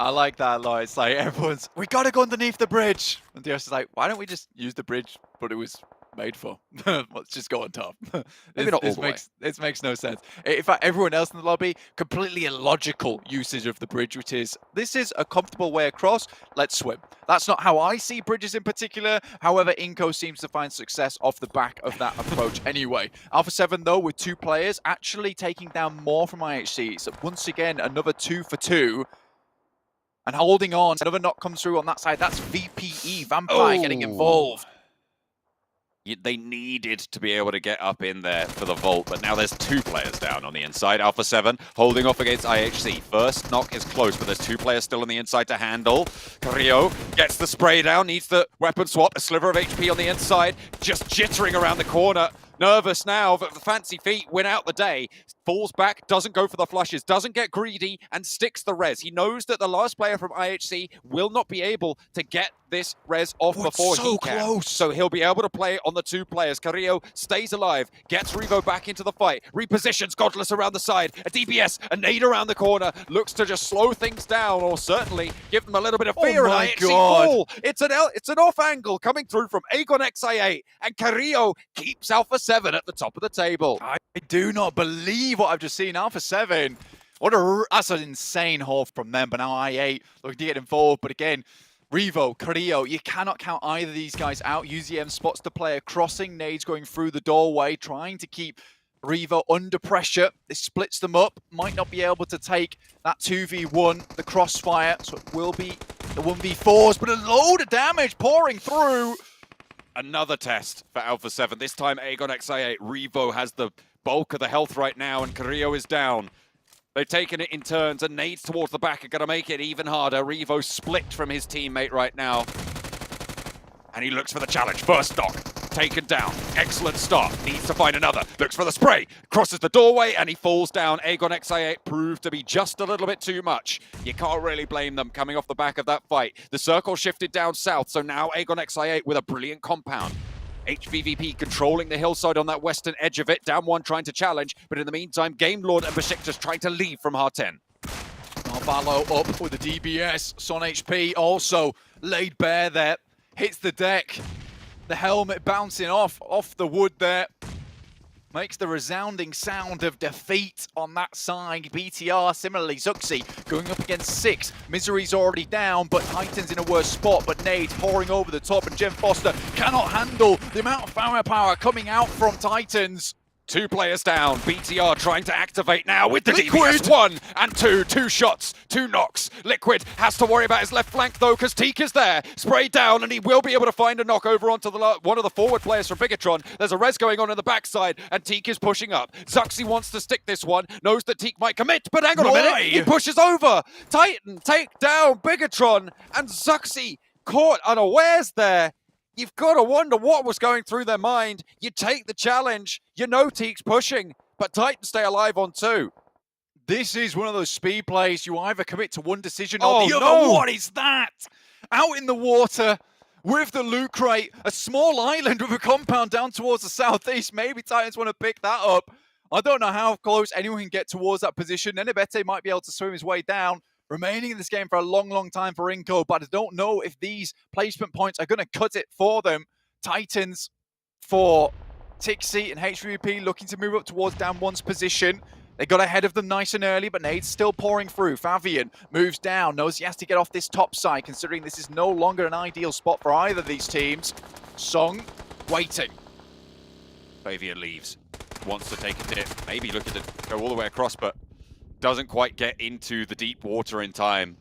I like that a lot. It's like everyone's, we got to go underneath the bridge. And DRS is like, why don't we just use the bridge what it was made for? Let's just go on top. Maybe not all the way. This makes no sense. In fact, everyone else in the lobby, completely illogical usage of the bridge, which is, this is a comfortable way across, let's swim. That's not how I see bridges in particular. However, iNCO seems to find success off the back of that approach anyway. Alpha 7, though, with 2 players, actually taking down more from IHC. So once again, another 2 for 2. And holding on, another knock comes through on that side. That's VPE, Vampire getting involved. They needed to be able to get up in there for the vault, but now there's 2 players down on the inside. Alpha 7 holding off against IHC. First knock is close, but there's 2 players still on the inside to handle. Carrillo gets the spray down, needs the weapon swap, a sliver of HP on the inside, just jittering around the corner. Nervous now, but the fancy feet win out the day. Falls back, doesn't go for the flushes, doesn't get greedy, and sticks the res. He knows that the last player from IHC will not be able to get this res off before he can. Close. So he'll be able to play on the 2 players. Carrillo stays alive, gets Revo back into the fight, repositions Godless around the side, a DPS, a nade around the corner, looks to just slow things down, or certainly give them a little bit of fear. Oh my and IHC God. fall. It's an off angle coming through from Aegon XI8, and Carrillo keeps Alpha 7 at the top of the table. I do not believe what I've just seen. Alpha 7. That's an insane haul from them, but now I8 looking to get involved. But again, Revo, Carrillo, you cannot count either of these guys out. UZM spots the player crossing, nades going through the doorway, trying to keep Revo under pressure. This splits them up. Might not be able to take that 2v1, the crossfire. So it will be the 1v4s, but a load of damage pouring through. Another test for Alpha 7. This time Aegon XI8. Revo has the bulk of the health right now, and Carrillo is down. They've taken it in turns, and nades towards the back are going to make it even harder. Revo split from his teammate right now. And he looks for the challenge. First knock, taken down. Excellent start. Needs to find another. Looks for the spray. Crosses the doorway, and he falls down. Aegon XI8 proved to be just a little bit too much. You can't really blame them coming off the back of that fight. The circle shifted down south, so now Aegon XI8 with a brilliant compound. HVVP controlling the hillside on that western edge of it. Down one trying to challenge, but in the meantime, Game Lord and Besiktas trying to leave from H10. Marvalo up with the DBS. Son HP also laid bare there. Hits the deck. The helmet bouncing off the wood there. Makes the resounding sound of defeat on that side. BTR, similarly, Zuxi going up against 6. Misery's already down, but Titan's in a worse spot. But nades pouring over the top, and Jem Foster cannot handle the amount of firepower coming out from Titans. 2 players down. BTR trying to activate now with the DBS. 1 and 2. 2 shots, 2 knocks. Liquid has to worry about his left flank though, because Teak is there. Sprayed down, and he will be able to find a knock over onto one of the forward players from Bigatron. There's a res going on in the backside, and Teak is pushing up. Zuxi wants to stick this one, knows that Teak might commit, but hang on a minute. He pushes over. Titan take down Bigatron, and Zuxi caught unawares there. You've got to wonder what was going through their mind. You take the challenge. You know Teak's pushing, but Titans stay alive on 2. This is one of those speed plays. You either commit to one decision or the other. No. What is that? Out in the water with the loot crate. A small island with a compound down towards the southeast. Maybe Titans want to pick that up. I don't know how close anyone can get towards that position. Nenebete might be able to swim his way down. Remaining in this game for a long, long time for iNCO, but I don't know if these placement points are going to cut it for them. Titans for Tixi and HVVP looking to move up towards down one's position. They got ahead of them nice and early, but nades still pouring through. Favian moves down, knows he has to get off this top side, considering this is no longer an ideal spot for either of these teams. Song waiting. Favian leaves. Wants to take a dip. Maybe looking to go all the way across, but doesn't quite get into the deep water in time.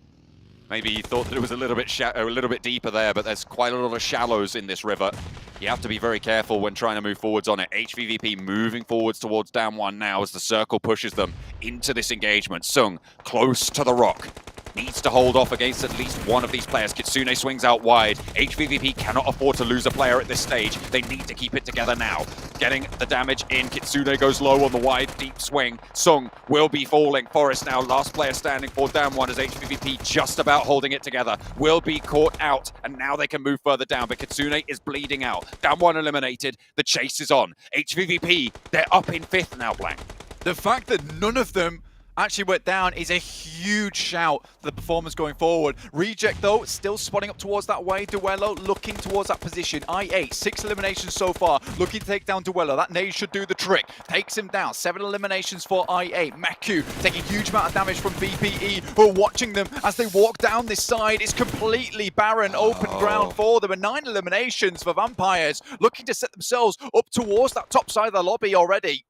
Maybe he thought that it was a little bit deeper there, but there's quite a lot of shallows in this river. You have to be very careful when trying to move forwards on it. HVVP moving forwards towards down one now as the circle pushes them into this engagement. Sung close to the rock. Needs to hold off against at least one of these players. Kitsune swings out wide. HVVP cannot afford to lose a player at this stage. They need to keep it together now. Getting the damage in. Kitsune goes low on the wide, deep swing. Sung will be falling. Forest now, last player standing for down one as HVVP just about holding it together. Will be caught out, and now they can move further down, but Kitsune is bleeding out. Down one eliminated. The chase is on. HVVP, they're up in 5th now, Blank. The fact that none of them actually went down is a huge shout for the performance going forward. Reject, though, still spotting up towards that way. Duello looking towards that position. I8, 6 eliminations so far. Looking to take down Duello. That nade should do the trick. Takes him down. 7 eliminations for I8. Maku taking a huge amount of damage from VPE, who are watching them as they walk down this side. It's completely barren, open ground for them. And 9 eliminations for Vampires, looking to set themselves up towards that top side of the lobby already.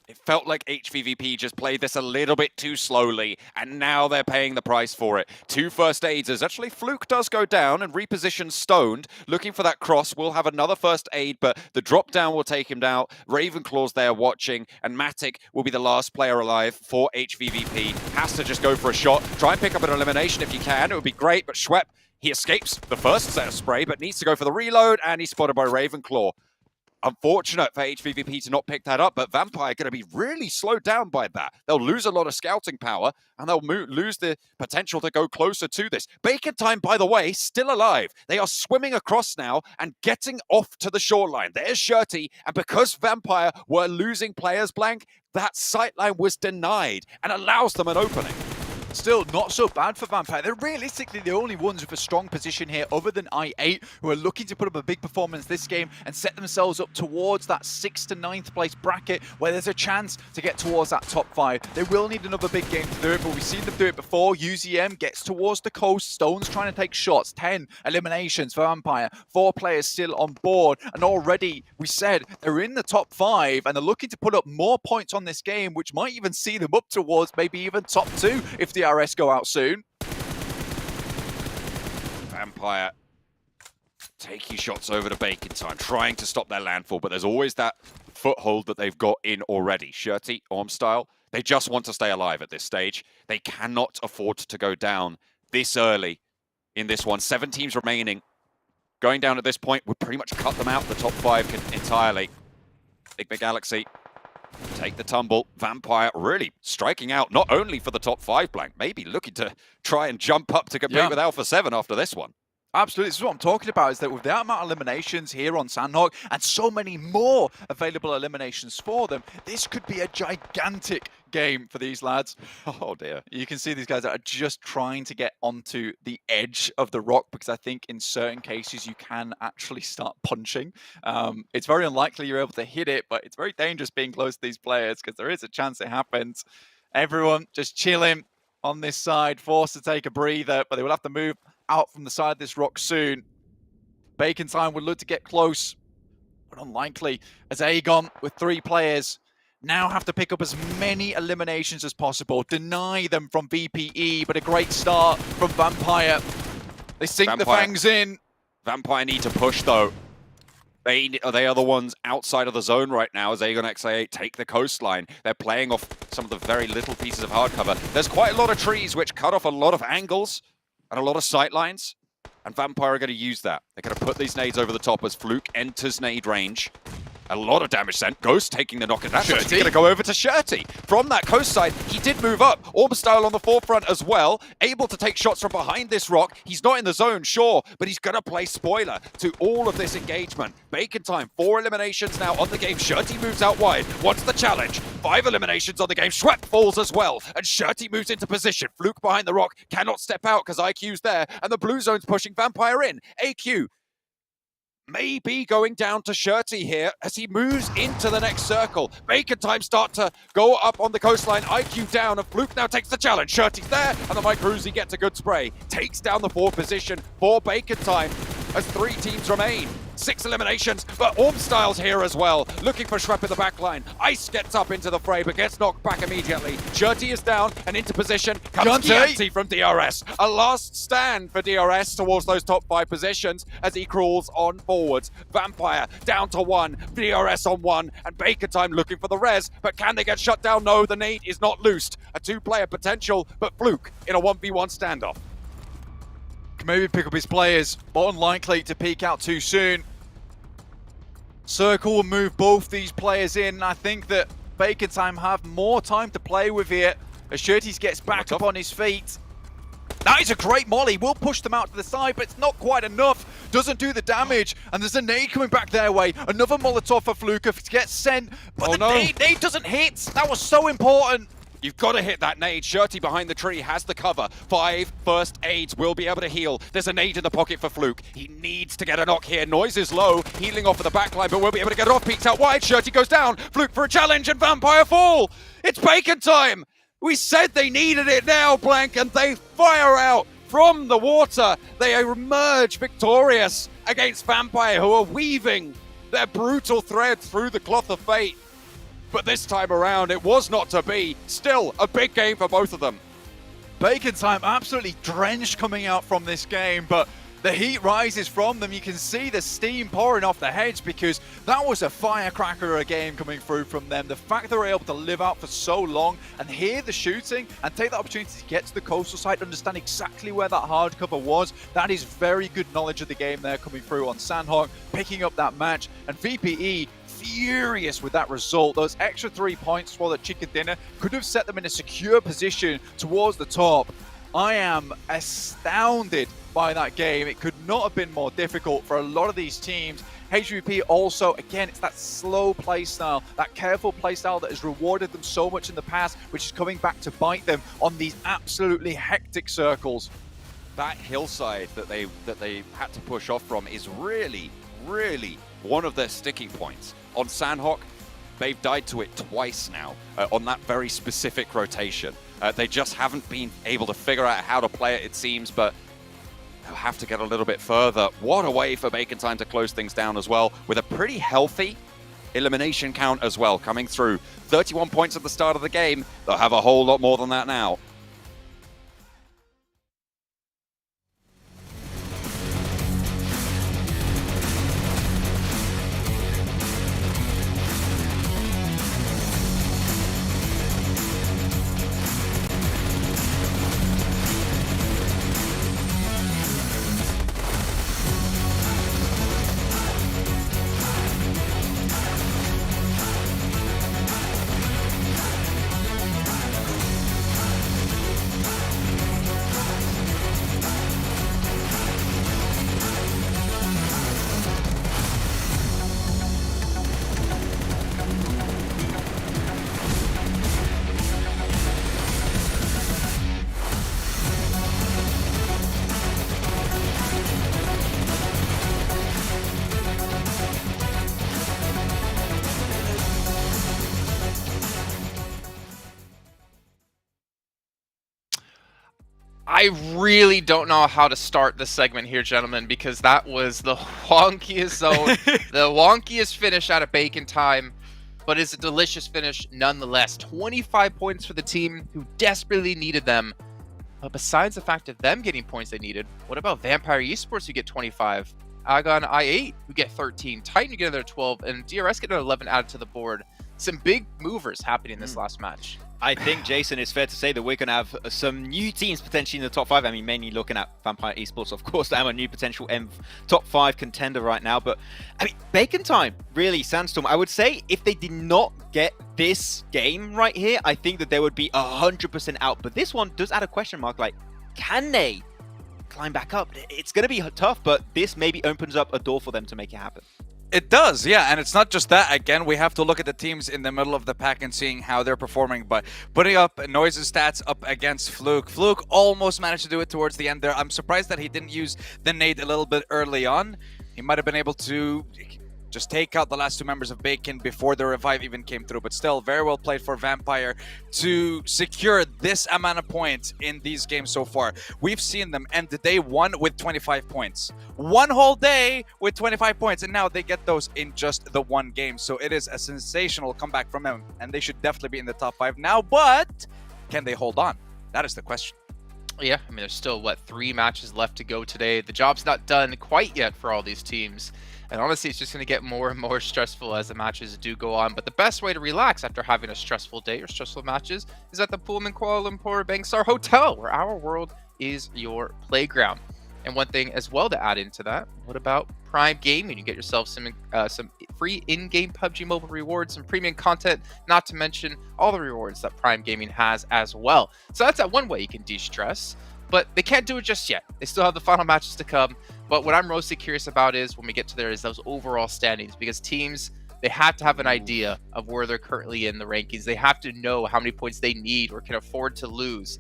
It felt like HVVP just played this a little bit too slowly, and now they're paying the price for it. 2 first aids as actually Fluke does go down and reposition Stoned. Looking for that cross, will have another first aid, but the drop down will take him down. Ravenclaw's there watching, and Matic will be the last player alive for HVVP. Has to just go for a shot. Try and pick up an elimination if you can. It would be great, but Schwepp, he escapes the first set of spray, but needs to go for the reload, and he's spotted by Ravenclaw. Unfortunate for HVVP to not pick that up, but Vampire going to be really slowed down by that. They'll lose a lot of scouting power, and they'll lose the potential to go closer to this. Bacon Time, by the way, still alive. They are swimming across now and getting off to the shoreline. There's Shirty, and because Vampire were losing players, Blank, that sightline was denied and allows them an opening. still not so bad for Vampire. They're realistically the only ones with a strong position here other than I8 who are looking to put up a big performance this game and set themselves up towards that 6th to 9th place bracket where there's a chance to get towards that top 5. They will need another big game to do it, but we've seen them do it before. UZM gets towards the coast. Stone's trying to take shots. 10 eliminations for Vampire. 4 players still on board, and already we said they're in the top 5 and they're looking to put up more points on this game, which might even see them up towards maybe even top 2 if the RS go out soon. Vampire taking shots over to Bacon Time, trying to stop their landfall, but there's always that foothold that they've got in already. Shirty, Orm style, they just want to stay alive at this stage. They cannot afford to go down this early in this one. 7 teams remaining. Going down at this point would pretty much cut them out, the top 5 entirely. Big Galaxy take the tumble. Vampire really striking out, not only for the top 5 blank, maybe looking to try and jump up to compete with Alpha 7 after this one. Absolutely, this is what I'm talking about, is that with that amount of eliminations here on Sandhawk and so many more available eliminations for them, this could be a gigantic game for these lads. Oh dear. You can see these guys are just trying to get onto the edge of the rock, because I think in certain cases you can actually start punching. It's very unlikely you're able to hit it, but it's very dangerous being close to these players because there is a chance it happens. Everyone just chilling on this side, forced to take a breather, but they will have to move out from the side of this rock soon. Bacon Time would look to get close, but unlikely, as Aegon with 3 players now have to pick up as many eliminations as possible, deny them from VPE, but a great start from Vampire. They sink the fangs in. Vampire need to push though. They are the ones outside of the zone right now as Aegon XA8 take the coastline. They're playing off some of the very little pieces of hardcover. There's quite a lot of trees which cut off a lot of angles and a lot of sight lines, and Vampire are going to use that. They're going to put these nades over the top as Fluke enters nade range. A lot of damage sent. Ghost taking the knock, and that's actually going to go over to Shirty. From that coast side, he did move up. Orb style on the forefront as well, able to take shots from behind this rock. He's not in the zone, sure, but he's going to play spoiler to all of this engagement. Bacon Time, 4 eliminations now on the game. Shirty moves out wide, wants the challenge. 5 eliminations on the game. Schwepp falls as well, and Shirty moves into position. Fluke behind the rock, cannot step out because IQ's there, and the blue zone's pushing Vampire in. AQ maybe going down to Shirty here as he moves into the next circle. Bacon Time start to go up on the coastline. IQ down, and Fluke now takes the challenge. Shirty's there, and the Mike Ruzi gets a good spray. Takes down the 4th position for Bacon Time as 3 teams remain. 6 eliminations, but Orm Styles here as well, looking for Schwepp in the back line. Ice gets up into the fray, but gets knocked back immediately. Shirty is down and into position. Comes Gianti from DRS. A last stand for DRS towards those top 5 positions as he crawls on forwards. Vampire down to 1, DRS on 1, and Bacon Time looking for the res, but can they get shut down? No, the nade is not loosed. A 2-player potential, but Fluke in a 1v1 standoff. Can maybe pick up his players, but unlikely to peek out too soon. Circle will move both these players in. I think that Bacon Time have more time to play with here as Shirty gets back up on his feet. That is a great molly. Will push them out to the side, but it's not quite enough. Doesn't do the damage, and there's a nade coming back their way. Another Molotov for Fluke gets sent, but nade doesn't hit. That was so important. You've got to hit that nade. Shirty behind the tree has the cover. 5 first aids will be able to heal. There's a nade in the pocket for Fluke. He needs to get a knock here. Noise is low. Healing off of the backline, but we'll be able to get it off. Peeks out wide. Shirty goes down. Fluke for a challenge, and Vampire fall. It's Bacon Time. We said they needed it now, Blank, and they fire out from the water. They emerge victorious against Vampire, who are weaving their brutal thread through the cloth of fate. But this time around, it was not to be. Still, a big game for both of them. Bacon Time absolutely drenched coming out from this game, but the heat rises from them. You can see the steam pouring off their heads because that was a firecracker of a game coming through from them. The fact they were able to live out for so long and hear the shooting and take the opportunity to get to the coastal side, understand exactly where that hard cover was, that is very good knowledge of the game there coming through on Sandhawk, picking up that match. And VPE furious with that result. Those extra 3 points for the chicken dinner could have set them in a secure position towards the top. I am astounded by that game. It could not have been more difficult for a lot of these teams. HVVP also, again, it's that slow play style, that careful play style that has rewarded them so much in the past, which is coming back to bite them on these absolutely hectic circles. That hillside that they had to push off from is really one of their sticking points. On Sandhawk, they've died to it twice now on that very specific rotation. They just haven't been able to figure out how to play it, it seems, but they'll have to get a little bit further. What a way for Bacon Time to close things down as well, with a pretty healthy elimination count as well coming through. 31 points at the start of the game. They'll have a whole lot more than that now. I really don't know how to start this segment here, gentlemen, because that was the wonkiest zone, the wonkiest finish out of Bacon Time, but it's a delicious finish nonetheless. 25 points for the team who desperately needed them. But besides the fact of them getting points they needed, what about Vampire Esports who get 25? Agon I8 who get 13, Titan who get another 12, and DRS get another 11 added to the board. Some big movers happening in this last match. I think, Jason, it's fair to say that we're going to have some new teams potentially in the top 5. I mean, mainly looking at Vampire Esports, of course. I'm a new potential top 5 contender right now. But, I mean, Bacon Time, really, Sandstorm. I would say if they did not get this game right here, I think that they would be 100% out. But this one does add a question mark, like, can they climb back up? It's going to be tough, but this maybe opens up a door for them to make it happen. It does, yeah, and it's not just that. Again, we have to look at the teams in the middle of the pack and seeing how they're performing, but putting up Noise's stats up against Fluke. Fluke almost managed to do it towards the end there. I'm surprised that he didn't use the nade a little bit early on. He might have been able to just take out the last two members of Bacon before the revive even came through, but still very well played for Vampire to secure this amount of points in these games so far. We've seen them end the day one with 25 points. One whole day with 25 points, and now they get those in just the one game. So it is a sensational comeback from them, and they should definitely be in the top 5 now, but can they hold on? That is the question. Yeah, I mean, there's still, 3 matches left to go today. The job's not done quite yet for all these teams. And honestly, it's just going to get more and more stressful as the matches do go on. But the best way to relax after having a stressful day or stressful matches is at the Pullman Kuala Lumpur Bangstar Hotel, where our world is your playground. And one thing as well to add into that, what about Prime Gaming? You get yourself some free in-game PUBG Mobile rewards, some premium content, not to mention all the rewards that Prime Gaming has as well. So that's that one way you can de-stress. But they can't do it just yet. They still have the final matches to come. But what I'm mostly curious about is when we get to there is those overall standings, because teams, they have to have an idea of where they're currently in the rankings. They have to know how many points they need or can afford to lose.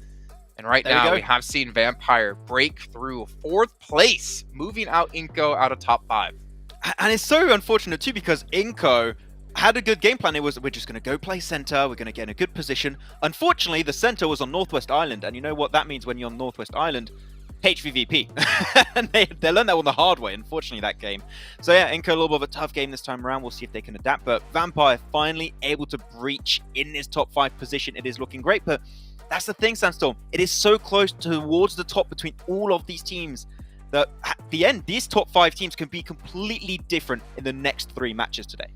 And right now we have seen Vampire break through 4th place, moving out iNCO out of top 5. And it's so unfortunate too, because iNCO had a good game plan. It was, we're just going to go play center, we're going to get in a good position. Unfortunately, the center was on Northwest Island, and you know what that means when you're on Northwest Island? HVVP. And they learned that one the hard way, unfortunately, that game. So yeah, iNCO a little bit of a tough game this time around. We'll see if they can adapt, but Vampire finally able to breach in this top 5 position. It is looking great, but that's the thing, Sandstorm. It is so close towards the top between all of these teams that at the end, these top 5 teams can be completely different in the next 3 matches today.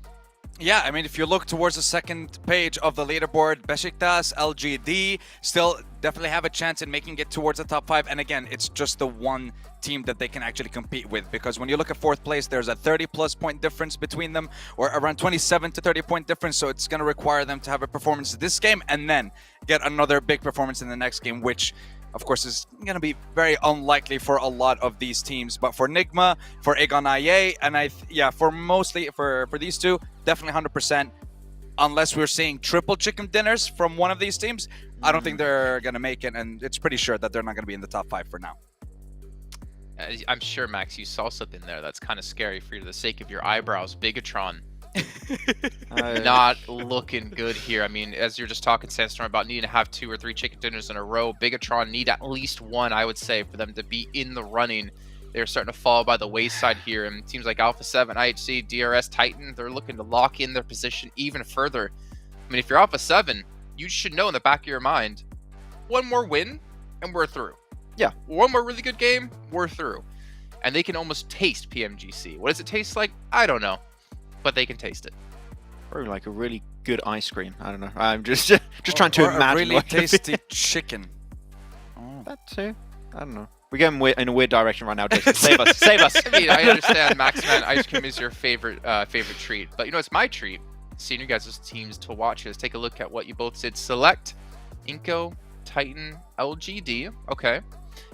Yeah, I mean, if you look towards the second page of the leaderboard, Besiktas, LGD still definitely have a chance in making it towards the top 5. And again, it's just the one team that they can actually compete with, because when you look at 4th place, there's a 30+ point difference between them, or around 27 to 30 point difference. So it's going to require them to have a performance this game and then get another big performance in the next game, which of course, is going to be very unlikely for a lot of these teams. But for Nigma, for Aegon IA, and for these two, definitely 100%. Unless we're seeing triple chicken dinners from one of these teams, I don't think they're going to make it, and it's pretty sure that they're not going to be in the top 5 for now. I'm sure, Max, you saw something there that's kind of scary for the sake of your eyebrows. Bigatron. Not looking good here. I mean, as you're just talking, Sandstorm, about needing to have 2 or 3 chicken dinners in a row, Bigatron need at least 1, I would say, for them to be in the running. They're starting to fall by the wayside here, and it seems like Alpha 7, IHC, DRS, Titan, they're looking to lock in their position even further. I mean, if you're Alpha 7, you should know in the back of your mind, 1 more win, and we're through. Yeah. 1 more really good game, we're through. And they can almost taste PMGC. What does it taste like? I don't know. But they can taste it. Probably like a really good ice cream. I don't know. I'm just trying to imagine. A really tasty chicken. That too. I don't know. We're going in a weird direction right now, Jason. Save us. Save us. I mean, I understand, Maxman, ice cream is your favorite treat. But, you know, it's my treat, seeing you guys' teams to watch. Let's take a look at what you both said. Select, iNCO, Titan, LGD. Okay.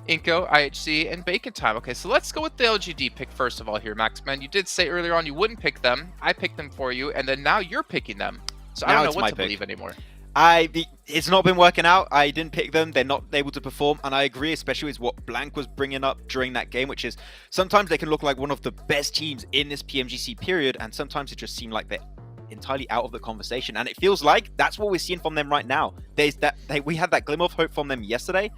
iNCO, IHC, and Bacon Time. Okay, so let's go with the LGD pick first of all here, Maxman. You did say earlier on you wouldn't pick them. I picked them for you, and then now you're picking them. So I don't know what to believe anymore. It's not been working out. I didn't pick them. They're not able to perform. And I agree, especially with what Blank was bringing up during that game, which is sometimes they can look like one of the best teams in this PMGC period. And sometimes it just seems like they're entirely out of the conversation. And it feels like that's what we're seeing from them right now. We had that glimmer of hope from them yesterday.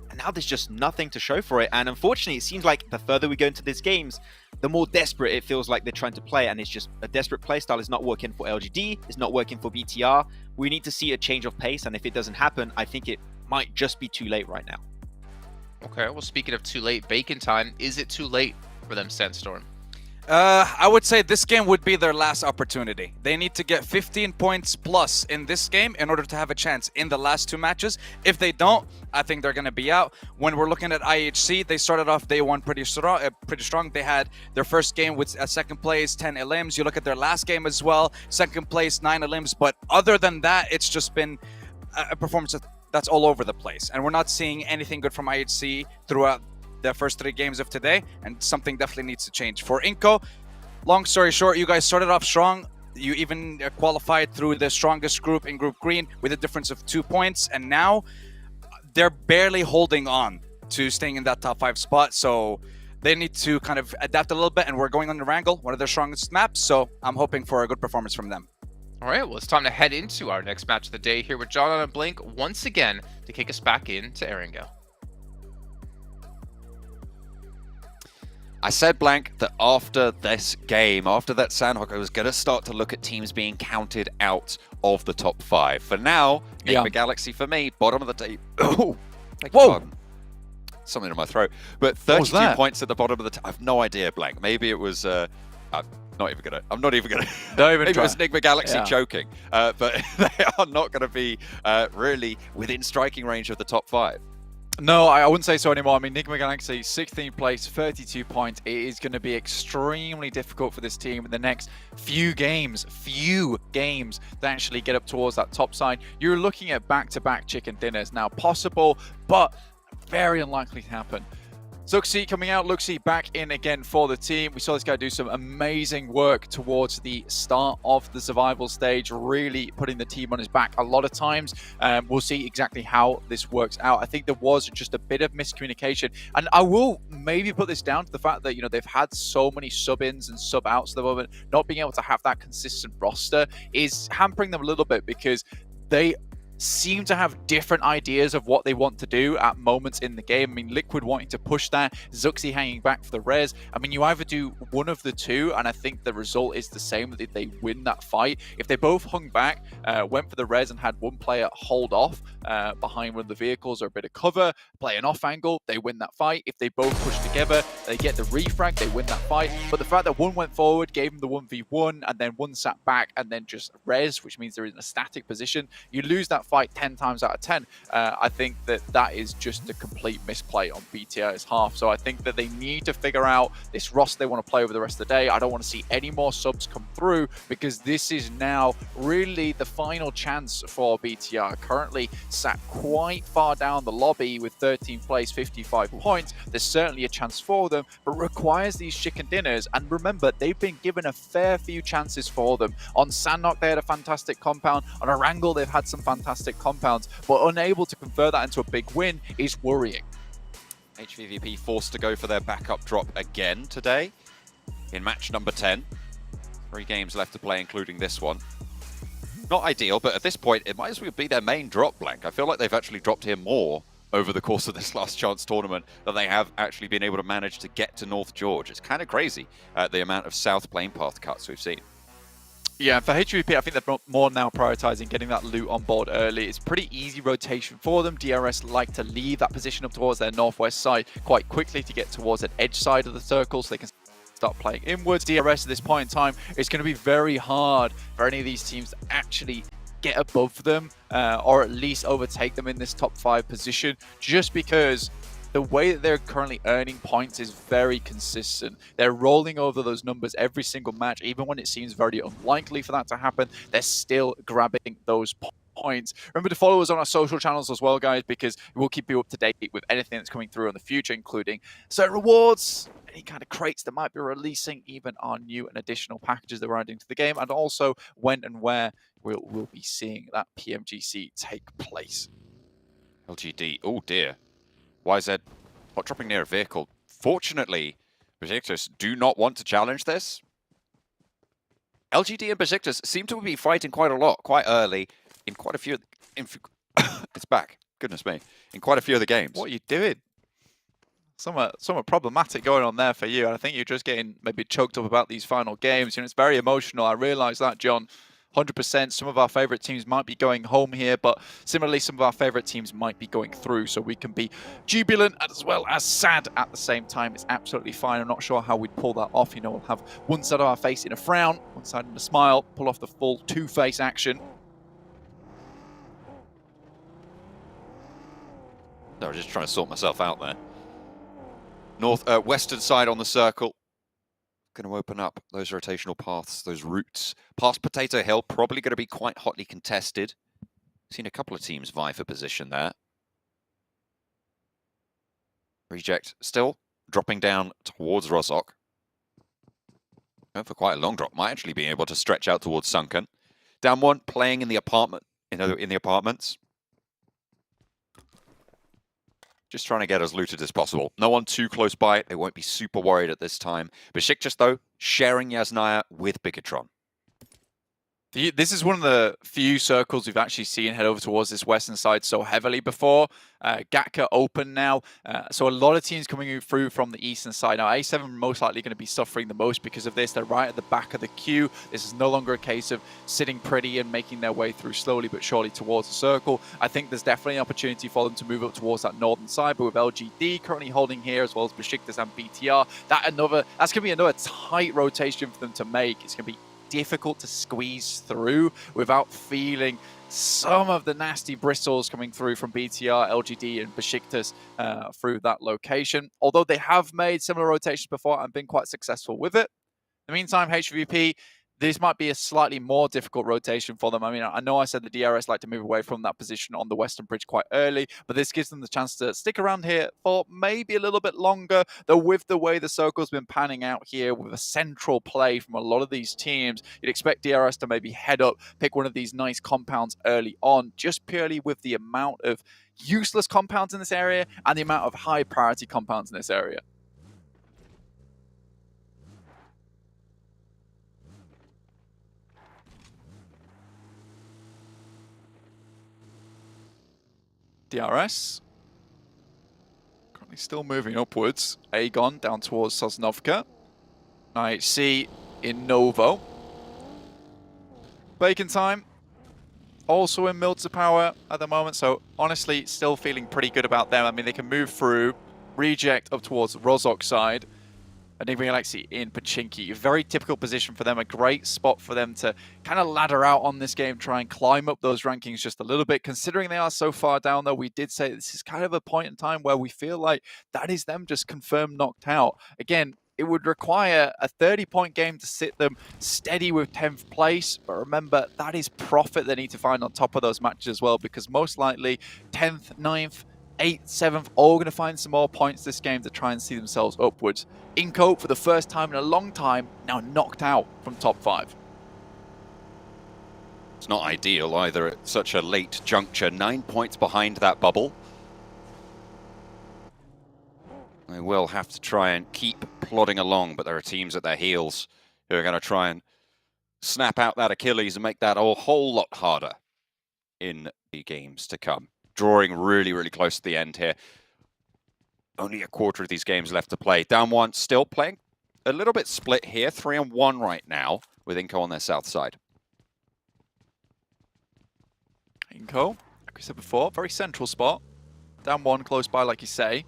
And now there's just nothing to show for it. And unfortunately, it seems like the further we go into these games, the more desperate it feels like they're trying to play. And it's just a desperate play style is not working for LGD. It's not working for BTR. We need to see a change of pace. And if it doesn't happen, I think it might just be too late right now. Okay, well, speaking of too late, Bacon Time, is it too late for them, Sandstorm? I would say this game would be their last opportunity. They need to get 15 points plus in this game in order to have a chance in the last 2 matches. If they don't, I think they're going to be out. When we're looking at IHC, they started off day 1 pretty strong. They had their first game with second place, 10 elims. You look at their last game as well, second place, 9 elims. But other than that, it's just been a performance that's all over the place. And we're not seeing anything good from IHC throughout the first 3 games of today, and something definitely needs to change. For iNCO, long story short, you guys started off strong. You even qualified through the strongest group in Group Green with a difference of 2 points, and now they're barely holding on to staying in that top 5 spot. So they need to kind of adapt a little bit, and we're going on the Wrangle, one of their strongest maps, so I'm hoping for a good performance from them. All right, well, it's time to head into our next match of the day here with John and Blink once again to kick us back into Erangel. I said, Blank, that after this game, after that Sandhawk, I was going to start to look at teams being counted out of the top 5. For now, Enigma Galaxy for me, bottom of the table. Oh, whoa! Something in my throat. But 32 points at the bottom of the table. I have no idea, Blank. Maybe it was... I'm not even gonna. Maybe it was Enigma Galaxy choking. But they are not going to be really within striking range of the top 5. No, I wouldn't say so anymore. I mean, Enigma Galaxy, 16th place, 32 points. It is going to be extremely difficult for this team in the next few games to actually get up towards that top side. You're looking at back-to-back chicken dinners. Now, possible, but very unlikely to happen. Zuxi coming out, Luxi back in again for the team. We saw this guy do some amazing work towards the start of the survival stage, really putting the team on his back a lot of times. We'll see exactly how this works out. I think there was just a bit of miscommunication, and I will maybe put this down to the fact that, you know, they've had so many sub-ins and sub-outs at the moment. Not being able to have that consistent roster is hampering them a little bit, because they seem to have different ideas of what they want to do at moments in the game. I mean, Liquid wanting to push that, Zuxi hanging back for the res. I mean, you either do one of the two, and I think the result is the same, that they win that fight. If they both hung back, went for the res and had one player hold off behind one of the vehicles or a bit of cover, play an off angle, they win that fight. If they both push together, they get the refrag, they win that fight. But the fact that one went forward, gave them the 1v1, and then one sat back and then just res, which means they're in a static position, you lose that fight 10 times out of 10. I think that is just a complete misplay on BTR's half. So I think that they need to figure out this roster they want to play over the rest of the day. I don't want to see any more subs come through, because this is now really the final chance for BTR. Currently sat quite far down the lobby with 13th place, 55 points. There's certainly a chance for them, but requires these chicken dinners. And remember, they've been given a fair few chances for them. On Sandknock, they had a fantastic compound. On Erangel, they've had some fantastic compounds, but unable to convert that into a big win is worrying. HVVP forced to go for their backup drop again today in match number 10. 3 games left to play, including this one. Not ideal, but at this point, it might as well be their main drop, Blank. I feel like they've actually dropped here more over the course of this last chance tournament than they have actually been able to manage to get to North George. It's kind of crazy, the amount of South Plane Path cuts we've seen. Yeah, for HVP, I think they're more now prioritizing getting that loot on board early. It's pretty easy rotation for them. DRS like to leave that position up towards their northwest side quite quickly to get towards an edge side of the circle so they can start playing inwards. DRS at this point in time, it's going to be very hard for any of these teams to actually get above them or at least overtake them in this top 5 position, just because the way that they're currently earning points is very consistent. They're rolling over those numbers every single match. Even when it seems very unlikely for that to happen, they're still grabbing those points. Remember to follow us on our social channels as well, guys, because we'll keep you up to date with anything that's coming through in the future, including certain rewards, any kind of crates that might be releasing, even our new and additional packages that we're adding to the game, and also when and where we'll be seeing that PMGC take place. LGD, oh dear. YZ not dropping near a vehicle. Fortunately, Besiktas do not want to challenge this. LGD and Besiktas seem to be fighting quite a lot, quite early, in quite a few... it's back. Goodness me. In quite a few of the games. What are you doing? Somewhat problematic going on there for you. And I think you're just getting maybe choked up about these final games. You know, it's very emotional. I realise that, John. 100%. Some of our favourite teams might be going home here, but similarly, some of our favourite teams might be going through. So we can be jubilant as well as sad at the same time. It's absolutely fine. I'm not sure how we'd pull that off. You know, we'll have one side of our face in a frown, one side in a smile, pull off the full two-face action. No, I was just trying to sort myself out there. Western side on the circle. Going to open up those rotational paths, those routes. Past Potato Hill, probably going to be quite hotly contested. Seen a couple of teams vie for position there. Reject still dropping down towards Rozok. Going for quite a long drop. Might actually be able to stretch out towards Sunken. Down one, playing in the apartment, in the apartments. Just trying to get as looted as possible. No one too close by. They won't be super worried at this time. Besiktas, though, sharing Yasnaya with Bigatron. This is one of the few circles we've actually seen head over towards this western side so heavily before. Gatka open now, so a lot of teams coming through from the eastern side. Now A7 are most likely going to be suffering the most because of this. They're right at the back of the queue. This is no longer a case of sitting pretty and making their way through slowly but surely towards the circle. I think there's definitely an opportunity for them to move up towards that northern side, but with LGD currently holding here as well as Besiktas and BTR, that's going to be another tight rotation for them to make. It's going to be difficult to squeeze through without feeling some of the nasty bristles coming through from BTR, LGD, and Besiktas through that location. Although they have made similar rotations before and been quite successful with it. In the meantime, HVP, this might be a slightly more difficult rotation for them. I mean, I know I said the DRS like to move away from that position on the Western Bridge quite early, but this gives them the chance to stick around here for maybe a little bit longer, though with the way the circle's been panning out here with a central play from a lot of these teams, you'd expect DRS to maybe head up, pick one of these nice compounds early on, just purely with the amount of useless compounds in this area and the amount of high priority compounds in this area. DRS. Currently still moving upwards. Aegon down towards Sosnovka. IHC in Novo. Bacon time. Also in Milter Power at the moment. So honestly, still feeling pretty good about them. I mean, they can move through. Reject up towards Rozok side. Enigma Galaxy in Pachinki. A very typical position for them, a great spot for them to kind of ladder out on this game, try and climb up those rankings just a little bit. Considering they are so far down, though, we did say this is kind of a point in time where we feel like that is them just confirmed knocked out. Again, it would require a 30-point game to sit them steady with 10th place. But remember, that is profit they need to find on top of those matches as well, because most likely 10th, 9th, 8th, 7th, all going to find some more points this game to try and see themselves upwards. iNCO, for the first time in a long time, now knocked out from top 5. It's not ideal either at such a late juncture. 9 points behind that bubble. They will have to try and keep plodding along, but there are teams at their heels who are going to try and snap out that Achilles and make that a whole lot harder in the games to come. Drawing really, really close to the end here. Only a quarter of these games left to play. Down 1, still playing a little bit split here. 3-1 right now with iNCO on their south side. iNCO, like we said before, very central spot. Down 1, close by, like you say.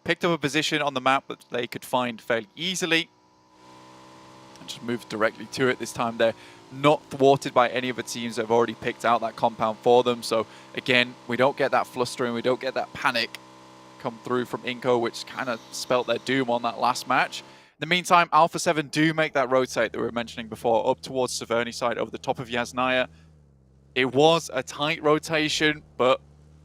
Picked up a position on the map that they could find fairly easily. And just moved directly to it. This time they're not thwarted by any of the teams that have already picked out that compound for them. So again, we don't get that flustering, we don't get that panic come through from iNCO, which kind of spelt their doom on that last match. In the meantime, Alpha 7 do make that rotate that we were mentioning before, up towards Severny side over the top of Yasnaya. It was a tight rotation, but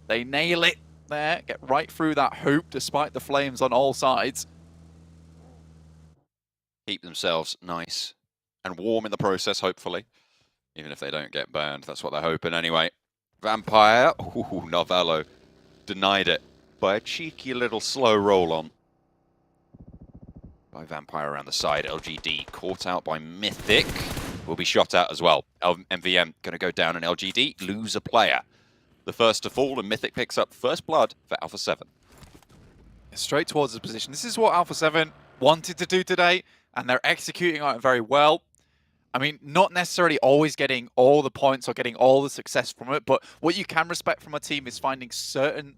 they nail it there, get right through that hoop despite the flames on all sides. Keep themselves nice and warm in the process, hopefully. Even if they don't get burned, that's what they're hoping anyway. Vampire, ooh, Novello denied it by a cheeky little slow roll on. By Vampire around the side, LGD caught out by Mythic. Will be shot out as well. MVM going to go down and LGD lose a player. The first to fall, and Mythic picks up first blood for Alpha 7. Straight towards the position. This is what Alpha 7 wanted to do today, and they're executing on it very well. I mean, not necessarily always getting all the points or getting all the success from it, but what you can respect from a team is finding certain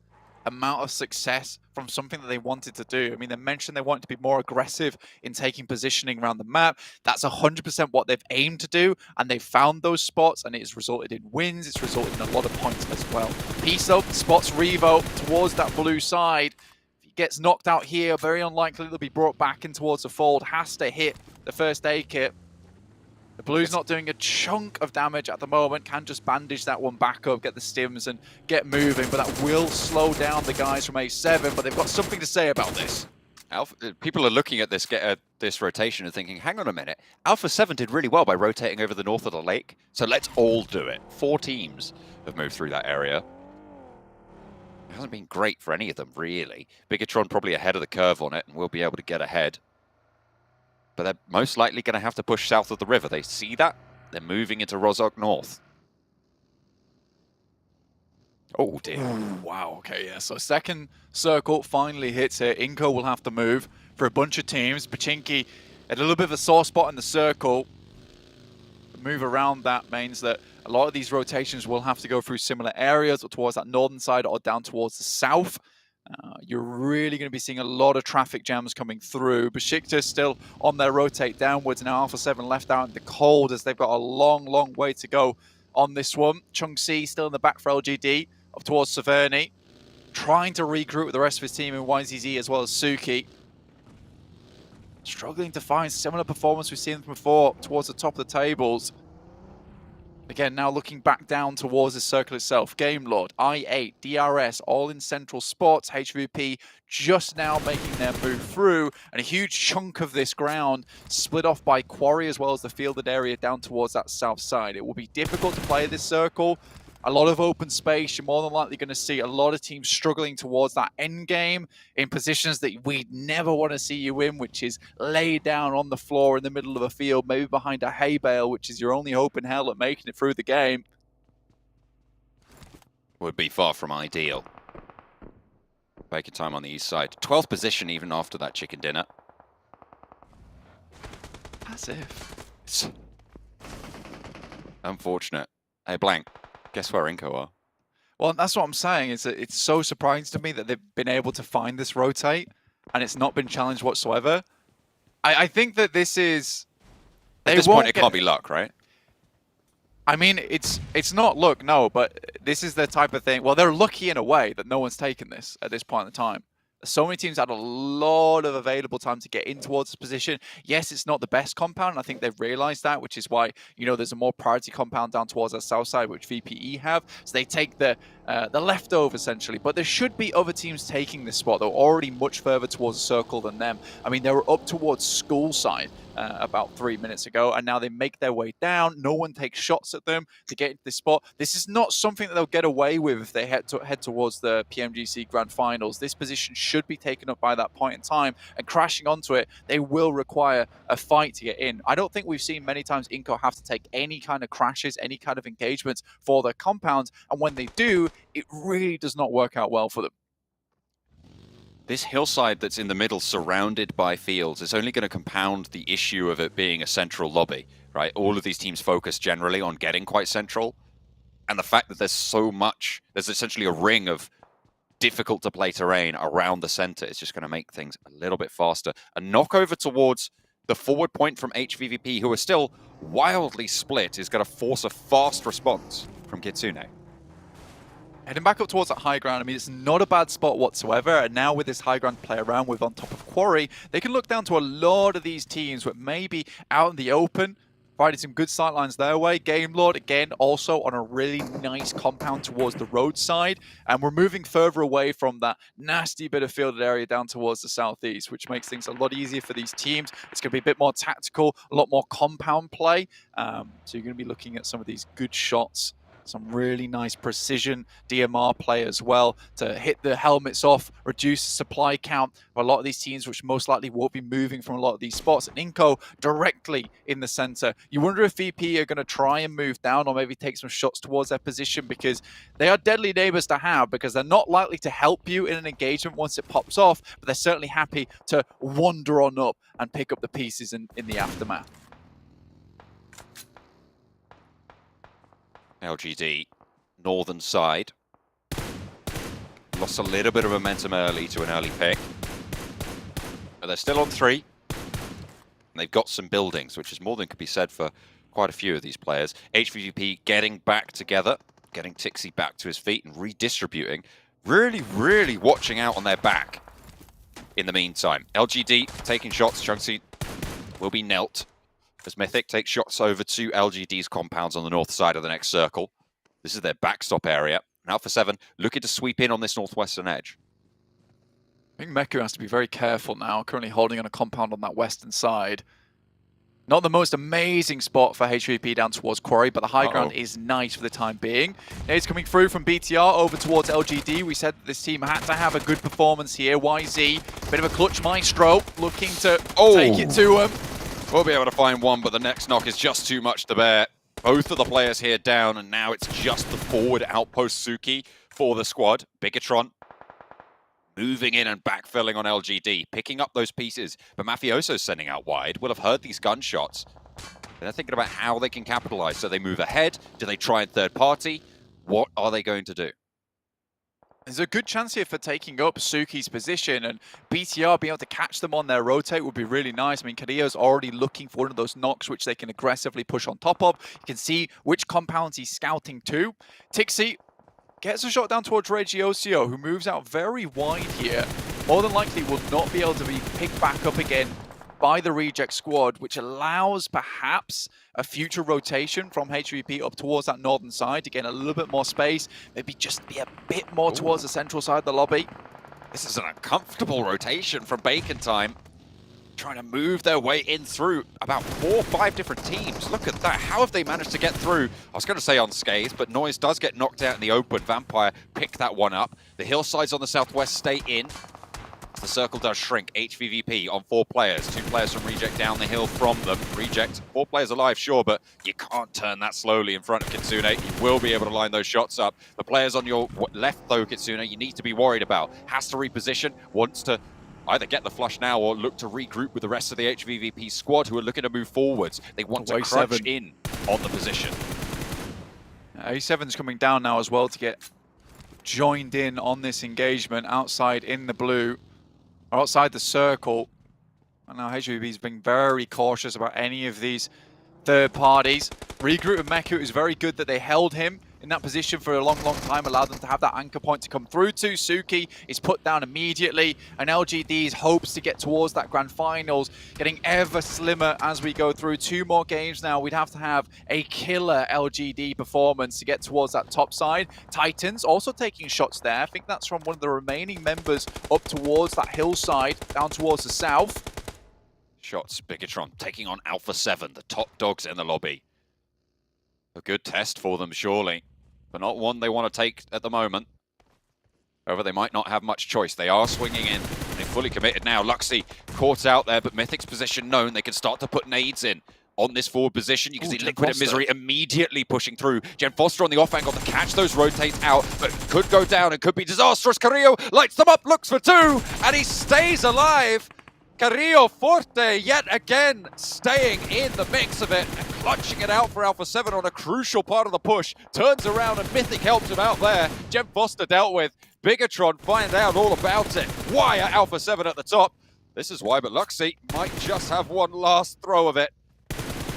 amount of success from something that they wanted to do. I mean, they mentioned they wanted to be more aggressive in taking positioning around the map. That's 100% what they've aimed to do, and they've found those spots, and it has resulted in wins. It's resulted in a lot of points as well. Piso spots Revo towards that blue side. If he gets knocked out here, very unlikely they'll be brought back in towards the fold. Has to hit the first aid kit. The Blue's not doing a chunk of damage at the moment, can just bandage that one back up, get the stims and get moving, but that will slow down the guys from A7, but they've got something to say about this. People are looking at this rotation and thinking, hang on a minute, Alpha 7 did really well by rotating over the north of the lake, so let's all do it. 4 teams have moved through that area. It hasn't been great for any of them, really. Bigatron probably ahead of the curve on it, and will be able to get ahead. But they're most likely going to have to push south of the river. They see that. They're moving into Rozhok North. Oh, dear. Wow, okay, yeah. So second circle finally hits here. iNCO will have to move for a bunch of teams. Pachinki at a little bit of a sore spot in the circle. The move around that means that a lot of these rotations will have to go through similar areas or towards that northern side or down towards the south. You're really going to be seeing a lot of traffic jams coming through. Besiktas still on their rotate downwards. Now Alpha 7 left out in the cold as they've got a long, long way to go on this one. Chung Si still in the back for LGD up towards Severny. Trying to regroup with the rest of his team in YZZ as well as Suki. Struggling to find similar performance we've seen before towards the top of the tables. Again, now looking back down towards the circle itself. Game Lord, I8, DRS, all in central spots. HVVP just now making their move through. And a huge chunk of this ground split off by Quarry as well as the fielded area down towards that south side. It will be difficult to play this circle. A lot of open space. You're more than likely going to see a lot of teams struggling towards that end game in positions that we'd never want to see you in, which is laid down on the floor in the middle of a field, maybe behind a hay bale, which is your only hope in hell at making it through the game. Would be far from ideal. Baking time on the east side. 12th position even after that chicken dinner. As if. It's unfortunate. Hey, Blank. Guess where iNCO are? Well, that's what I'm saying. Is that it's so surprising to me that they've been able to find this rotate. and it's not been challenged whatsoever. I think that this is... At this point, it can't be luck, right? I mean, it's not luck, no, but this is the type of thing... Well, they're lucky in a way that no one's taken this at this point in time. So many teams had a lot of available time to get in towards this position. Yes, it's not the best compound, and I think they've realized that, which is why, you know, there's a more priority compound down towards the south side, which VPE have. So they take the leftover, essentially. But there should be other teams taking this spot. They're already much further towards the circle than them. I mean, they were up towards school side about 3 minutes ago, and now they make their way down. No one takes shots at them to get into this spot. This is not something that they'll get away with if they head towards the PMGC Grand Finals. This position should be taken up by that point in time, and crashing onto it, they will require a fight to get in. I don't think we've seen many times iNCO have to take any kind of crashes, any kind of engagements for their compounds, and when they do, it really does not work out well for them. This hillside that's in the middle, surrounded by fields, is only going to compound the issue of it being a central lobby, right? All of these teams focus generally on getting quite central, and the fact that there's so much, there's essentially a ring of difficult to play terrain around the center is just going to make things a little bit faster. A knockover towards the forward point from HVVP, who are still wildly split, is going to force a fast response from Kitsune. Heading back up towards that high ground, I mean, it's not a bad spot whatsoever. And now with this high ground to play around with on top of Quarry, they can look down to a lot of these teams that may be out in the open, providing some good sightlines their way. Game Lord, again, also on a really nice compound towards the roadside. And we're moving further away from that nasty bit of fielded area down towards the southeast, which makes things a lot easier for these teams. It's going to be a bit more tactical, a lot more compound play. So you're going to be looking at some of these good shots. Some really nice precision DMR play as well to hit the helmets off, reduce the supply count for a lot of these teams, which most likely won't be moving from a lot of these spots. And iNCO directly in the center. You wonder if VP are going to try and move down or maybe take some shots towards their position, because they are deadly neighbors to have, because they're not likely to help you in an engagement once it pops off, but they're certainly happy to wander on up and pick up the pieces in the aftermath. LGD, northern side. Lost a little bit of momentum early to an early pick. But they're still on 3. And they've got some buildings, which is more than could be said for quite a few of these players. HVVP getting back together, getting Tixi back to his feet and redistributing. Really, really watching out on their back in the meantime. LGD taking shots. Chunksy will be knelt as Mythic takes shots over to LGD's compounds on the north side of the next circle. This is their backstop area. Now for 7, looking to sweep in on this northwestern edge. I think Meku has to be very careful now, currently holding on a compound on that western side. Not the most amazing spot for HVP down towards Quarry, but the high ground is nice for the time being. Nades coming through from BTR over towards LGD. We said that this team had to have a good performance here. YZ, bit of a clutch maestro, looking to take it to him. We'll be able to find one, but the next knock is just too much to bear. Both of the players here down, and now it's just the forward outpost Suki for the squad. Bigatron moving in and backfilling on LGD, picking up those pieces. But Mafioso's sending out wide. Will have heard these gunshots. They're thinking about how they can capitalize. So they move ahead. Do they try and third party? What are they going to do? There's a good chance here for taking up Suki's position, and BTR being able to catch them on their rotate would be really nice. I mean, Carrillo's already looking for one of those knocks which they can aggressively push on top of. You can see which compounds he's scouting to. Tixi gets a shot down towards Regiosio, who moves out very wide here. More than likely will not be able to be picked back up again by the reject squad, which allows perhaps a future rotation from HVP up towards that northern side to gain a little bit more space, maybe just be a bit more towards the central side of the lobby. This is an uncomfortable rotation from Bacon Time, trying to move their way in through about 4 or 5 different teams. Look at that. How have they managed to get through? I was going to say unscathed, but Noise does get knocked out in the open. Vampire picked that one up. The hillsides on the southwest stay in. The circle does shrink. HVVP on 4 players. 2 players from Reject down the hill from them. Reject, 4 players alive, sure, but you can't turn that slowly in front of Kitsune. You will be able to line those shots up. The players on your left, though, Kitsune, you need to be worried about. Has to reposition, wants to either get the flush now or look to regroup with the rest of the HVVP squad who are looking to move forwards. They want to crunch in on the position. A7's coming down now as well to get joined in on this engagement outside in the blue. are outside the circle. And now HVVP's been very cautious about any of these third parties. Regroup with Meku is very good that they held him in that position for a long time, allowed them to have that anchor point to come through to. Suki is put down immediately, and LGD's hopes to get towards that grand finals getting ever slimmer as we go through. 2 more games now. We'd have to have a killer LGD performance to get towards that top side. Titans also taking shots there. I think that's from one of the remaining members up towards that hillside, down towards the south. Shots, Bigatron taking on Alpha 7, the top dogs in the lobby. A good test for them, surely, but not one they want to take at the moment. However, they might not have much choice. They are swinging in. They're fully committed now. Luxy caught out there, but Mythic's position known. They can start to put nades in on this forward position. You can see Liquid and Misery immediately pushing through. Gen Foster on the off angle to catch those rotates out, but could go down and could be disastrous. Carrillo lights them up, looks for 2, and he stays alive. Carrillo Forte yet again staying in the mix of it and clutching it out for Alpha 7 on a crucial part of the push. Turns around and Mythic helps him out there. Gem Foster dealt with. Bigatron find out all about it. Why are Alpha 7 at the top? This is why, but Luxy might just have one last throw of it.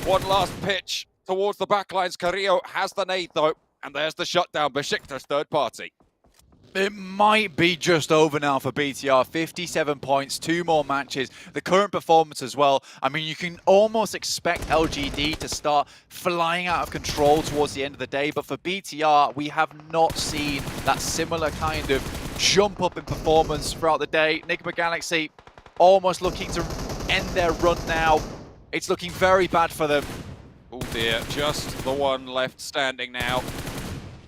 One last pitch towards the backlines. Carrillo has the nade though, and there's the shutdown. Besiktas third party. It might be just over now for BTR. 57 points, 2 more matches. The current performance as well. I mean, you can almost expect LGD to start flying out of control towards the end of the day. But for BTR, we have not seen that similar kind of jump up in performance throughout the day. Enigma Galaxy almost looking to end their run now. It's looking very bad for them. Oh dear, just the one left standing now.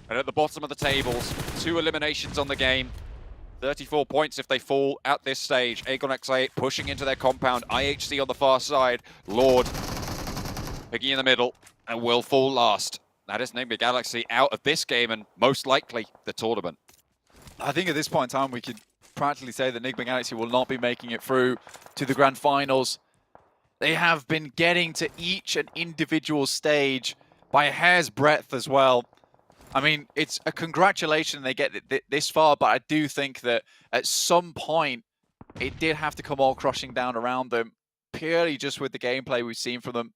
And at the bottom of the tables, 2 eliminations on the game. 34 points if they fall at this stage. Aegon X8 pushing into their compound. IHC on the far side. Lord picking in the middle and will fall last. That is Enigma Galaxy out of this game and most likely the tournament. I think at this point in time, we could practically say that Enigma Galaxy will not be making it through to the grand finals. They have been getting to each and individual stage by a hair's breadth as well. I mean, it's a congratulation they get this far, but I do think that at some point, it did have to come all crushing down around them, purely just with the gameplay we've seen from them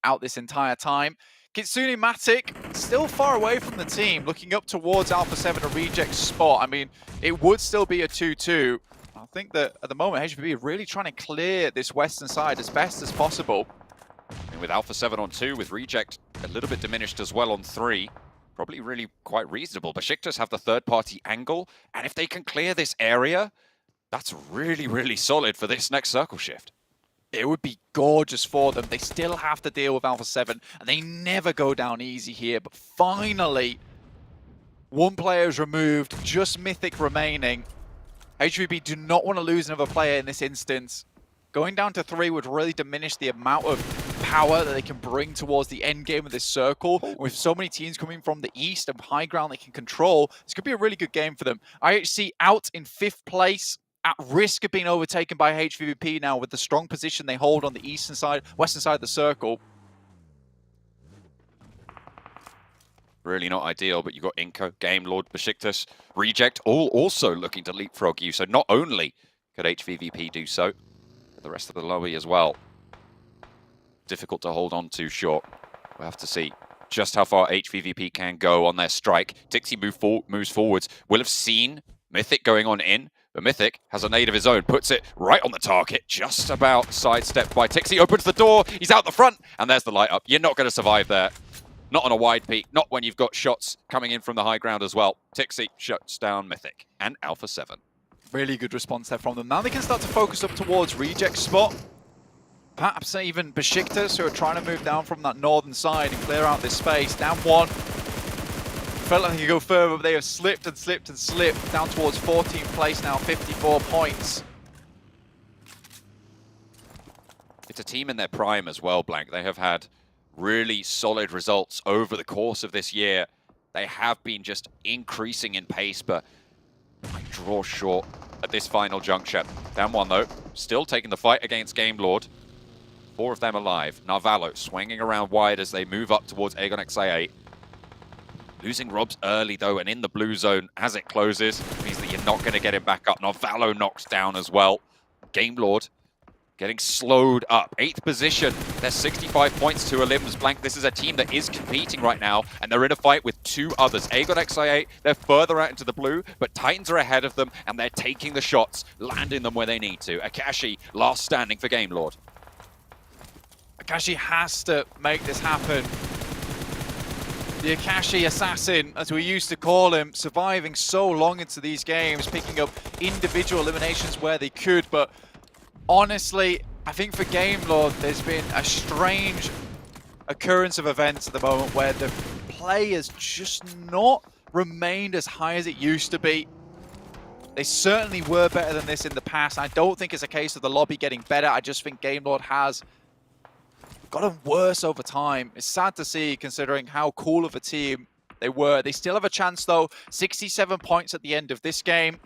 out this entire time. Kitsune Matic, still far away from the team, looking up towards Alpha 7 and Reject spot. I mean, it would still be a 2-2. I think that at the moment, HVP are really trying to clear this western side as best as possible. And with Alpha 7 on 2, with Reject a little bit diminished as well on 3. Probably really quite reasonable. Besiktas have the third-party angle, and if they can clear this area, that's really, really solid for this next circle shift. It would be gorgeous for them. They still have to deal with Alpha 7, and they never go down easy here. But finally, one player is removed, just Mythic remaining. HVP do not want to lose another player in this instance. Going down to 3 would really diminish the amount of power that they can bring towards the end game of this circle. With so many teams coming from the east and high ground they can control, this could be a really good game for them. IHC out in 5th place, at risk of being overtaken by HVVP now with the strong position they hold on the eastern side, western side of the circle. Really not ideal, but you've got iNCO, Game Lord, Besiktas, Reject, all also looking to leapfrog you. So not only could HVVP do so, but the rest of the lobby as well. Difficult to hold on to short. We'll have to see just how far HVVP can go on their strike. Dixie moves forwards. Will have seen Mythic going on in, but Mythic has a nade of his own, puts it right on the target, just about sidestepped by Tixie, opens the door, he's out the front, and there's the light up. You're not going to survive there. Not on a wide peak, not when you've got shots coming in from the high ground as well. Tixie shuts down Mythic and Alpha 7. Really good response there from them. Now they can start to focus up towards Reject spot. Perhaps even Besiktas, who are trying to move down from that northern side and clear out this space. Down 1. Felt like they could go further, but they have slipped and slipped and slipped. Down towards 14th place now, 54 points. It's a team in their prime as well, Blank. They have had really solid results over the course of this year. They have been just increasing in pace, but might draw short at this final juncture. Down 1 though, still taking the fight against Game Lord. 4 of them alive. Narvalo swinging around wide as they move up towards Aegon XA8. Losing Robs early though, and in the blue zone as it closes means that you're not going to get him back up. Narvalo knocks down as well. Game Lord getting slowed up. 8th position. They're 65 points to Elims. Blank, this is a team that is competing right now, and they're in a fight with 2 others. Aegon XI8, they're further out into the blue, but Titans are ahead of them, and they're taking the shots, landing them where they need to. Akashi, last standing for Game Lord. Akashi has to make this happen. The Akashi assassin, as we used to call him, surviving so long into these games, picking up individual eliminations where they could, but honestly, I think for Game Lord, there's been a strange occurrence of events at the moment where the play has just not remained as high as it used to be. They certainly were better than this in the past. I don't think it's a case of the lobby getting better. I just think Game Lord has gotten worse over time. It's sad to see, considering how cool of a team they were. They still have a chance, though. 67 points at the end of this game.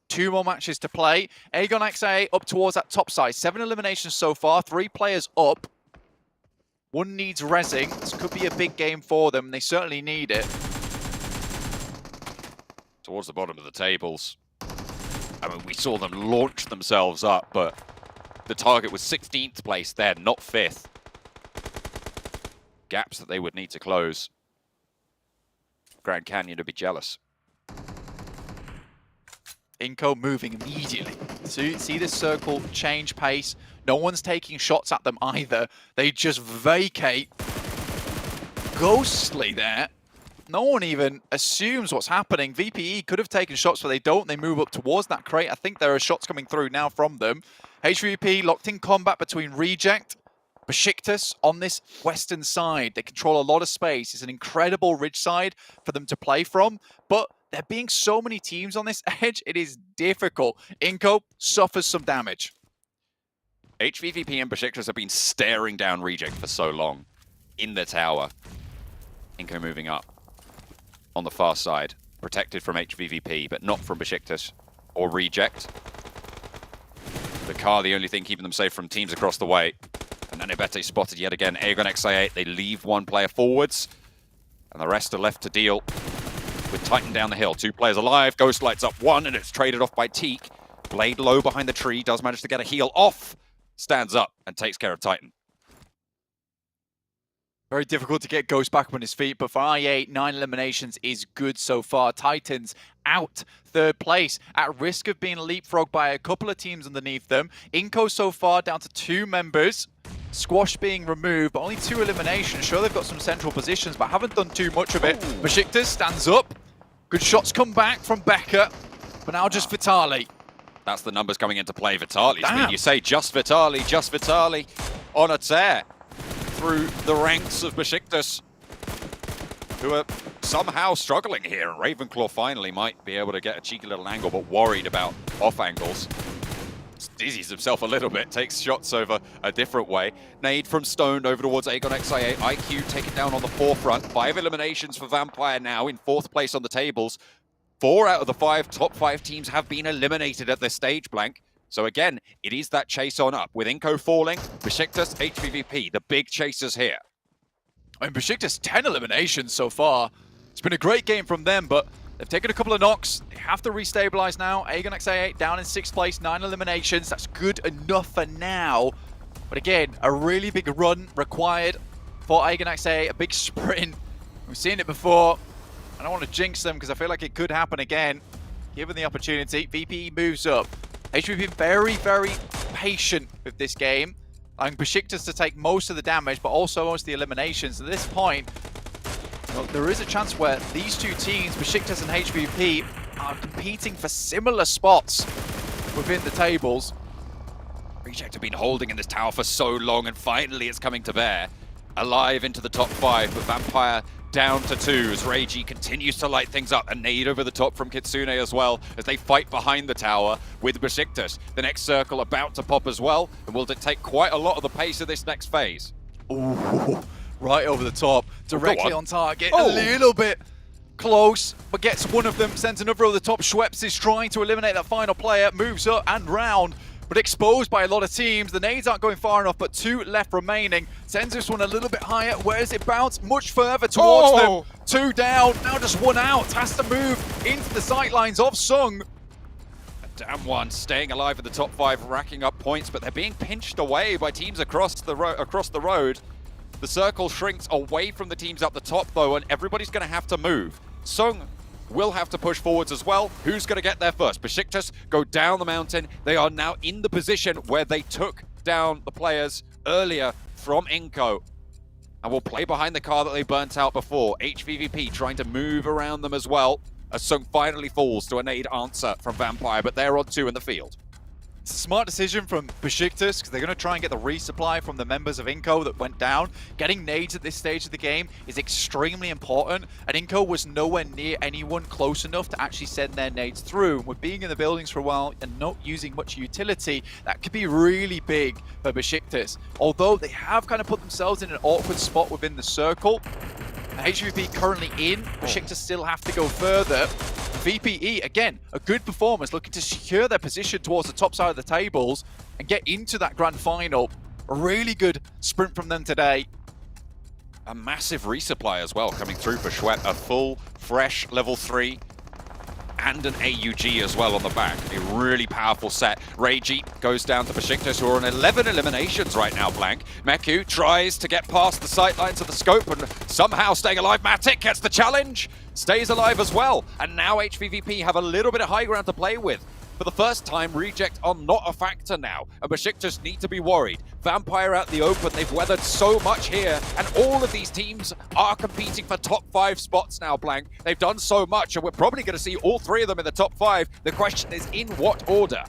2 more matches to play. Aegon XA up towards that top side. 7 eliminations so far. 3 players up. 1 needs rezzing. This could be a big game for them. They certainly need it. Towards the bottom of the tables. I mean, we saw them launch themselves up, but the target was 16th place there, not 5th. Gaps that they would need to close. Grand Canyon to be jealous. iNCO moving immediately. See this circle change pace. No one's taking shots at them either. They just vacate. Ghostly there. No one even assumes what's happening. VPE could have taken shots, but they don't. They move up towards that crate. I think there are shots coming through now from them. HVVP locked in combat between Reject, Besiktas on this western side. They control a lot of space. It's an incredible ridge side for them to play from, but there being so many teams on this edge, it is difficult. iNCO suffers some damage. HVVP and Besiktas have been staring down Reject for so long in the tower. iNCO moving up on the far side, protected from HVVP, but not from Besiktas or Reject. The car, the only thing keeping them safe from teams across the way. And Nanibete spotted yet again. Aegon XI8, they leave 1 player forwards, and the rest are left to deal with Titan down the hill. 2 players alive. Ghost lights up 1, and it's traded off by Teak. Blade low behind the tree, does manage to get a heal off. Stands up and takes care of Titan. Very difficult to get Ghost back on his feet, but for I8, 9 eliminations is good so far. Titans out 3rd place, at risk of being leapfrogged by a couple of teams underneath them. iNCO so far down to 2 members. Squash being removed, but only 2 eliminations. Sure, they've got some central positions, but haven't done too much of it. Besiktas stands up. Good shots come back from Becker, but now just Vitali. That's the numbers coming into play. Vitali's been, you say just Vitali on a tear through the ranks of Besiktas, who are somehow struggling here. And Ravenclaw finally might be able to get a cheeky little angle, but worried about off angles. Dizzies himself a little bit, takes shots over a different way. Nade from Stoned over towards Aegon XI8. IQ taken down on the forefront. 5 eliminations for Vampire now in 4th place on the tables. 4 out of the 5 top 5 teams have been eliminated at this stage, Blank. So again, it is that chase on up. With iNCO falling, Besiktas, HVVP, the big chasers here. I mean, Besiktas, 10 eliminations so far. It's been a great game from them, but they've taken a couple of knocks. They have to restabilize now. Aegon XA8 down in 6th place, 9 eliminations. That's good enough for now. But again, a really big run required for Aegon XA8, a big sprint. We've seen it before. I don't want to jinx them because I feel like it could happen again. Given the opportunity, VPE moves up. HVP very, very patient with this game. Allowing Besiktas to take most of the damage, but also most of the eliminations. At this point, well, there is a chance where these 2 teams, Besiktas and HVP, are competing for similar spots within the tables. Reject have been holding in this tower for so long, and finally it's coming to bear. Alive into the top 5, but Vampire down to 2 as Reiji continues to light things up. A nade over the top from Kitsune as well as they fight behind the tower with Besiktas. The next circle about to pop as well, and will dictate quite a lot of the pace of this next phase. Ooh, right over the top, directly on target, a little bit close, but gets one of them, sends another over the top. Schweppes is trying to eliminate that final player, moves up and round, but exposed by a lot of teams. The nades aren't going far enough, but 2 left remaining. Sends this one a little bit higher. Where does it bounce? Much further towards them. 2 down, now just 1 out. Has to move into the sightlines of Sung. Damn one, staying alive in the top 5, racking up points, but they're being pinched away by teams across the road. The circle shrinks away from the teams up the top, though, and everybody's going to have to move. Sung will have to push forwards as well. Who's going to get there first? Besiktas go down the mountain. They are now in the position where they took down the players earlier from iNCO. And will play behind the car that they burnt out before. HVVP trying to move around them as well, as Sung finally falls to a nade answer from Vampire, but they're on 2 in the field. It's a smart decision from Besiktas because they're going to try and get the resupply from the members of iNCO that went down. Getting nades at this stage of the game is extremely important, and iNCO was nowhere near anyone close enough to actually send their nades through. With being in the buildings for a while and not using much utility, that could be really big for Besiktas. Although they have kind of put themselves in an awkward spot within the circle. HVP currently in, Besiktas still have to go further. VPE, again, a good performance, looking to secure their position towards the top side of the tables and get into that grand final. A really good sprint from them today. A massive resupply as well coming through for Schwett. A full, fresh level 3 and an AUG as well on the back. A really powerful set. Reiji goes down to Besiktas, who are on 11 eliminations right now, Blank. Meku tries to get past the sightlines of the scope and somehow staying alive. Matic gets the challenge, stays alive as well. And now HVVP have a little bit of high ground to play with. For the first time, reject are not a factor now, and Besiktas need to be worried. Vampire out the open, they've weathered so much here, and all of these teams are competing for top 5 spots now, Blank. They've done so much, and we're probably going to see all 3 of them in the top 5. The question is, in what order?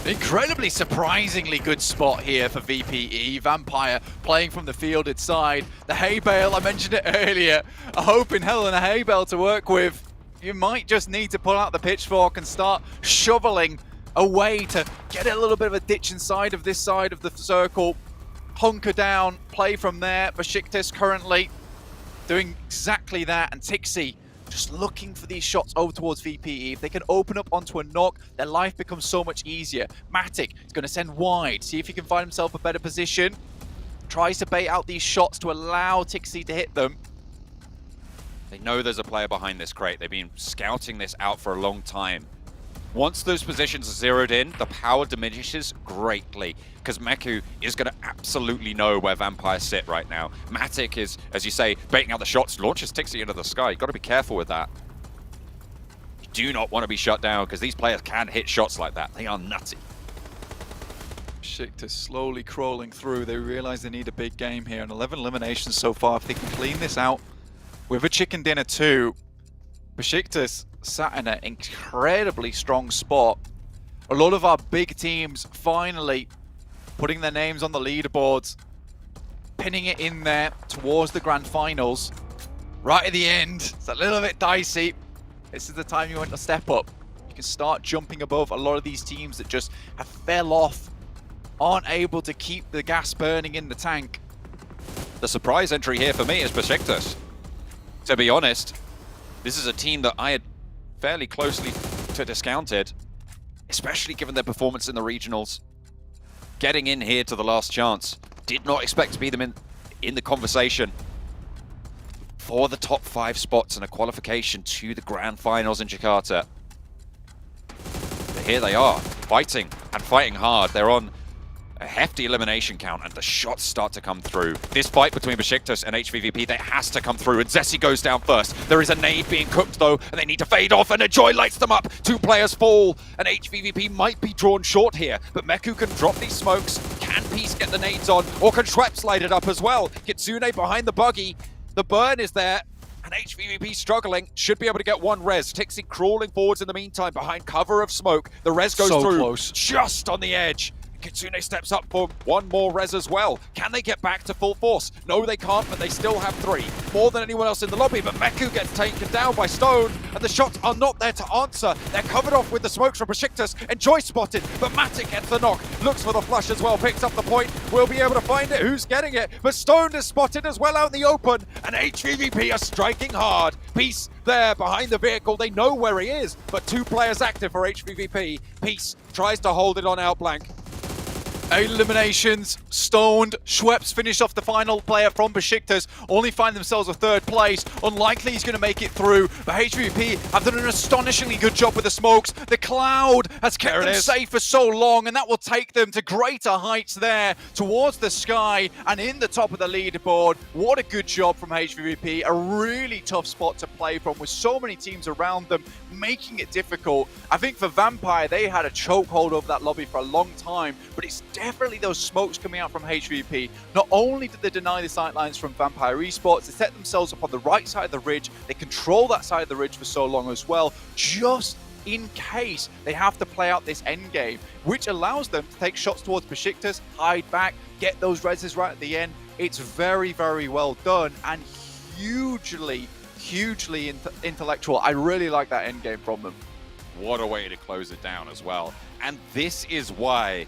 Incredibly surprisingly good spot here for VPE. Vampire playing from the fielded side. The hay bale, I mentioned it earlier. A hope in hell and a hay bale to work with. You might just need to pull out the pitchfork and start shoveling away to get a little bit of a ditch inside of this side of the circle. Hunker down, play from there. Besiktas currently doing exactly that, and Tixi just looking for these shots over towards VPE. If they can open up onto a knock, their life becomes so much easier. Matic is going to send wide, see if he can find himself a better position. Tries to bait out these shots to allow Tixi to hit them. They know there's a player behind this crate. They've been scouting this out for a long time. Once those positions are zeroed in, the power diminishes greatly, because Meku is going to absolutely know where Vampires sit right now. Matic is, as you say, baiting out the shots, launches Tixi into the sky. You've got to be careful with that. You do not want to be shut down, because these players can hit shots like that. They are nutty. Besiktas slowly crawling through. They realize they need a big game here, and 11 eliminations so far. If they can clean this out with a chicken dinner too, Besiktas sat in an incredibly strong spot. A lot of our big teams finally putting their names on the leaderboards, pinning it in there towards the grand finals. Right at the end, it's a little bit dicey. This is the time you want to step up. You can start jumping above a lot of these teams that just have fell off, aren't able to keep the gas burning in the tank. The surprise entry here for me is Besiktas. To be honest, this is a team that I had fairly closely discounted, especially given their performance in the regionals. Getting in here to the last chance. Did not expect to be them in the conversation for the top 5 spots and a qualification to the grand finals in Jakarta. But here they are, fighting and fighting hard. They're on a hefty elimination count, and the shots start to come through. This fight between Besiktas and HVVP, that has to come through, and Zessi goes down first. There is a nade being cooked though, and they need to fade off, and Enjoy lights them up. 2 players fall, and HVVP might be drawn short here, but Meku can drop these smokes. Can Peace get the nades on, or can Schwepp slide it up as well? Kitsune behind the buggy. The burn is there, and HVVP struggling. Should be able to get 1 res. Tixi crawling forwards in the meantime behind cover of smoke. The res goes through close. Just on the edge. Kitsune steps up for 1 more res as well. Can they get back to full force? No, they can't, but they still have 3. More than anyone else in the lobby, but Meku gets taken down by Stone, and the shots are not there to answer. They're covered off with the smokes from Besiktas. Enjoy spotted, but Matic gets the knock. Looks for the flush as well, picks up the point. We'll be able to find it. Who's getting it? But Stone is spotted as well out in the open, and HVVP are striking hard. Peace there behind the vehicle. They know where he is, but 2 players active for HVVP. Peace tries to hold it on Outblank. 8 eliminations, stoned. Schweppes finished off the final player from Besiktas, only find themselves a 3rd place. Unlikely he's going to make it through, but HVVP have done an astonishingly good job with the smokes. The cloud has kept them safe for so long, and that will take them to greater heights there, towards the sky, and in the top of the leaderboard. What a good job from HVVP. A really tough spot to play from, with so many teams around them, making it difficult. I think for Vampire, they had a chokehold over that lobby for a long time, but it's definitely those smokes coming out from HVP. Not only did they deny the sightlines from Vampire Esports, they set themselves up on the right side of the ridge. They control that side of the ridge for so long as well, just in case they have to play out this end game, which allows them to take shots towards Besiktas, hide back, get those reses right at the end. It's very, very well done and hugely intellectual. I really like that end game from them. What a way to close it down as well. And this is why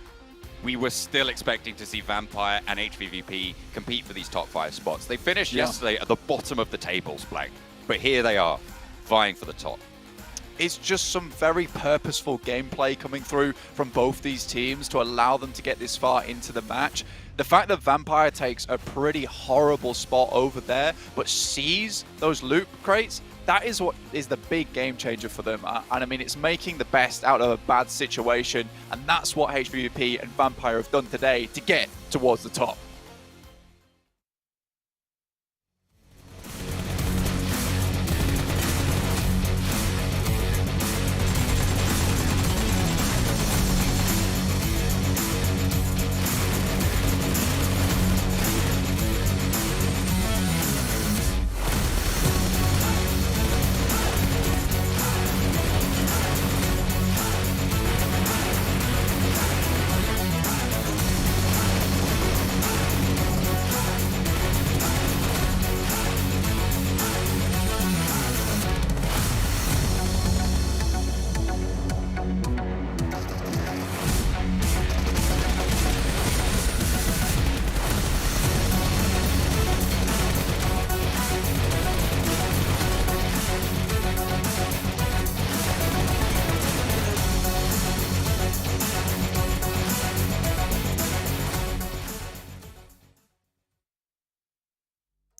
we were still expecting to see Vampire and HVVP compete for these top 5 spots. They finished yesterday at the bottom of the tables, Blank. But here they are, vying for the top. It's just some very purposeful gameplay coming through from both these teams to allow them to get this far into the match. The fact that Vampire takes a pretty horrible spot over there, but sees those loot crates, that is what is the big game changer for them. And I mean, it's making the best out of a bad situation, and that's what HVVP and Vampire have done today to get towards the top.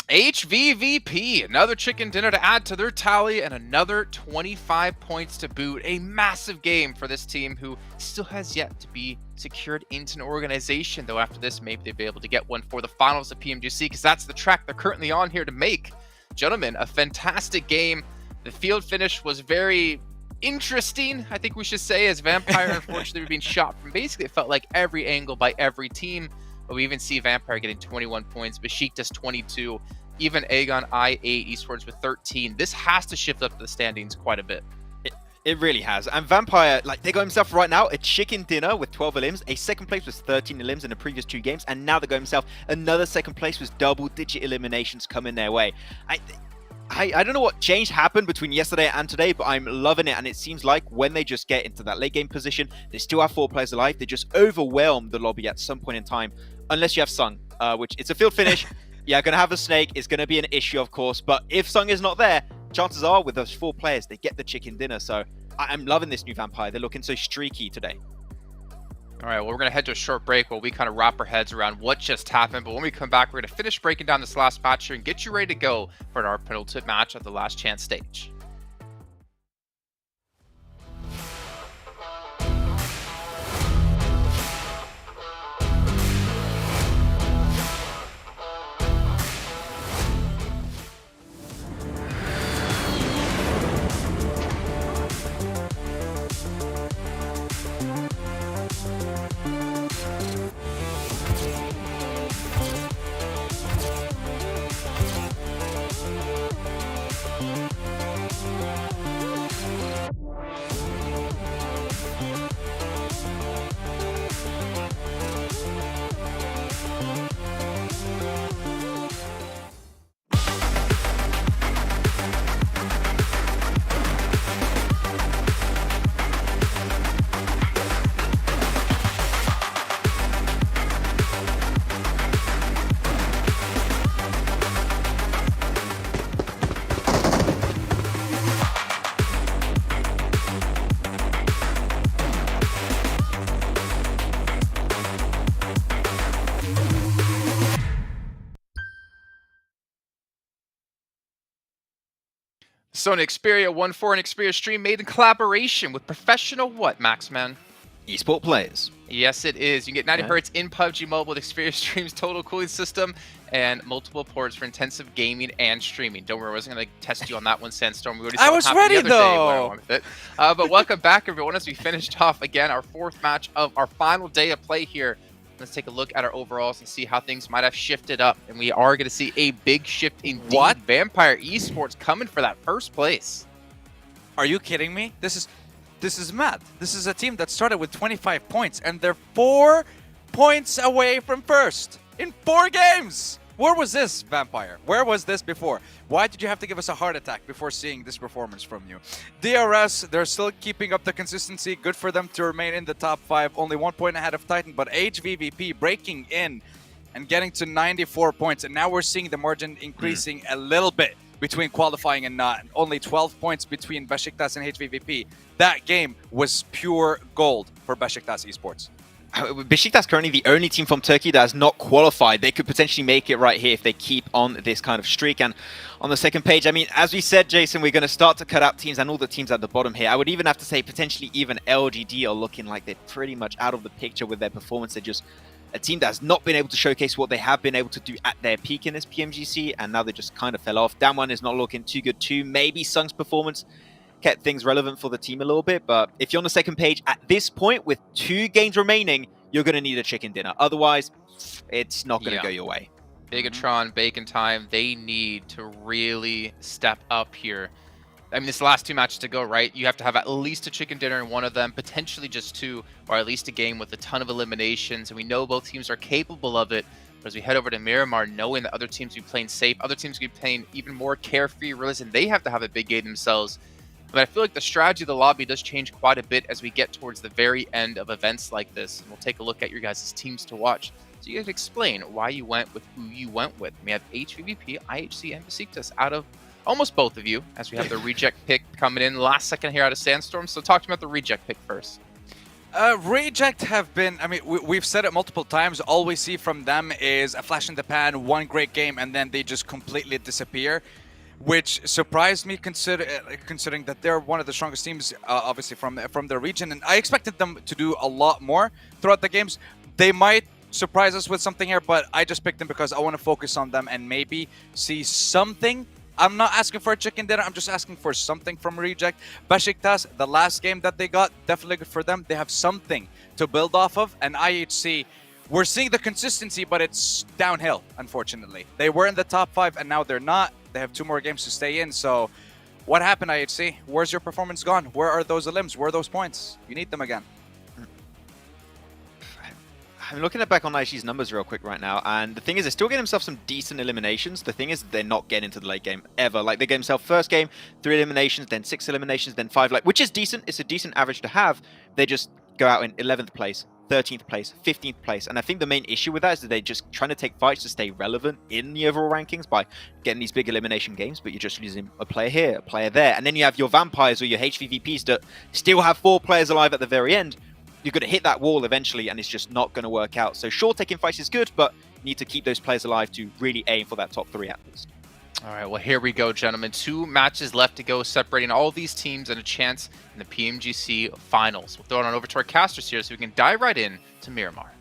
HVVP, another chicken dinner to add to their tally and another 25 points to boot. A massive game for this team who still has yet to be secured into an organization, though after this maybe they'll be able to get one for the finals of PMGC, because that's the track they're currently on here to make. Gentlemen, a fantastic game. The field finish was very interesting, I think we should say, as Vampire unfortunately were being shot from basically, it felt like every angle by every team. But we even see Vampire getting 21 points, Besiktas 22, even Aegon I8, Esports with 13. This has to shift up the standings quite a bit. It really has. And Vampire, like, they got himself right now a chicken dinner with 12 elims. A second place was 13 elims in the previous 2 games. And now they got himself another second place with double-digit eliminations coming their way. I don't know what change happened between yesterday and today, but I'm loving it. And it seems like when they just get into that late game position, they still have 4 players alive. They just overwhelm the lobby at some point in time, unless you have Sung, which it's a field finish. Yeah, going to have a snake. It's going to be an issue, of course. But if Sung is not there, chances are with those 4 players, they get the chicken dinner. So I'm loving this new Vampire. They're looking so streaky today. All right, well, we're going to head to a short break while we kind of wrap our heads around what just happened. But when we come back, we're going to finish breaking down this last match here and get you ready to go for our penultimate match of the last chance stage. So an Xperia 1-4 and Xperia stream made in collaboration with professional what, Maxman? Esport players. Yes, it is. You can get 90 Yeah. hertz in PUBG Mobile with Xperia Stream's total cooling system and multiple ports for intensive gaming and streaming. Don't worry, I wasn't going to test you on that one, Sandstorm. We already saw I what was happened ready, the other day when I though. went with it. But welcome back, everyone, as we finished off, again, our 4th match of our final day of play here. Let's take a look at our overalls and see how things might have shifted up. And we are going to see a big shift indeed. What? Vampire Esports coming for that first place. Are you kidding me? This is mad. This is a team that started with 25 points, and they're 4 points away from first in 4 games. Where was this, Vampire? Where was this before? Why did you have to give us a heart attack before seeing this performance from you? DRS, they're still keeping up the consistency. Good for them to remain in the top 5. Only 1 point ahead of Titan, but HVVP breaking in and getting to 94 points. And now we're seeing the margin increasing a little bit between qualifying and not. Only 12 points between Besiktas and HVVP. That game was pure gold for Besiktas Esports. Besiktas currently the only team from Turkey that has not qualified. They could potentially make it right here if they keep on this kind of streak. And on the second page, I mean, as we said, Jason, we're going to start to cut out teams and all the teams at the bottom here. I would even have to say potentially even LGD are looking like they're pretty much out of the picture with their performance. They're just a team that has not been able to showcase what they have been able to do at their peak in this PMGC, and now they just kind of fell off. Damwon is not looking too good too. Maybe Sung's performance kept things relevant for the team a little bit, but if you're on the second page at this point with 2 games remaining, you're going to need a chicken dinner. Otherwise, it's not going to go your way. Bigatron, Bacon Time, they need to really step up here. I mean, this last 2 matches to go, right? You have to have at least a chicken dinner in one of them, potentially just 2, or at least a game with a ton of eliminations. And we know both teams are capable of it. But as we head over to Miramar, knowing that other teams will be playing safe, other teams will be playing even more carefree, realizing they have to have a big game themselves. But I feel like the strategy of the lobby does change quite a bit as we get towards the very end of events like this. And we'll take a look at your guys' teams to watch. So you guys explain why you went with who you went with. We have HVVP, IHC, and Besiktas out of almost both of you, as we have the reject pick coming in last second here out of Sandstorm. So talk to me about the reject pick first. Reject have been, I mean, we've said it multiple times. All we see from them is a flash in the pan, one great game, and then they just completely disappear, which surprised me considering that they're one of the strongest teams, obviously, from their region. And I expected them to do a lot more throughout the games. They might surprise us with something here, but I just picked them because I want to focus on them and maybe see something. I'm not asking for a chicken dinner. I'm just asking for something from Reject. Besiktas, the last game that they got, definitely good for them. They have something to build off of. And IHC, we're seeing the consistency, but it's downhill, unfortunately. They were in the top 5, and now they're not. They have 2 more games to stay in. So what happened, IHC? Where's your performance gone? Where are those elims? Where are those points? You need them again. I'm looking back on IHG's numbers real quick right now, and the thing is, they're still getting themselves some decent eliminations. The thing is, they're not getting into the late game ever. Like, they get themselves first game, 3 eliminations, then 6 eliminations, then 5, like, which is decent. It's a decent average to have. They just go out in 11th place, 13th place, 15th place, and I think the main issue with that is that they're just trying to take fights to stay relevant in the overall rankings by getting these big elimination games, but you're just losing a player here, a player there, and then you have your Vampires or your HVVPs that still have 4 players alive at the very end. You're going to hit that wall eventually, and it's just not going to work out. So sure, taking fights is good, but you need to keep those players alive to really aim for that top 3 at least. All right, well, here we go, gentlemen. 2 matches left to go, separating all these teams and a chance in the PMGC Finals. We'll throw it on over to our casters here so we can dive right in to Miramar.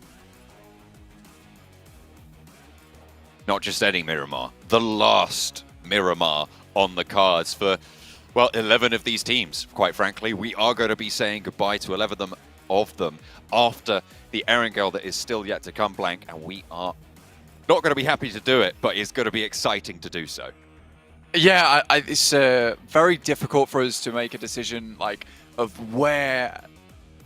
Not just any Miramar, the last Miramar on the cards for, well, 11 of these teams. Quite frankly, we are going to be saying goodbye to 11 of them after the Erangel that is still yet to come, Blank, and we are not going to be happy to do it, but it's going to be exciting to do so. Yeah, it's very difficult for us to make a decision like of where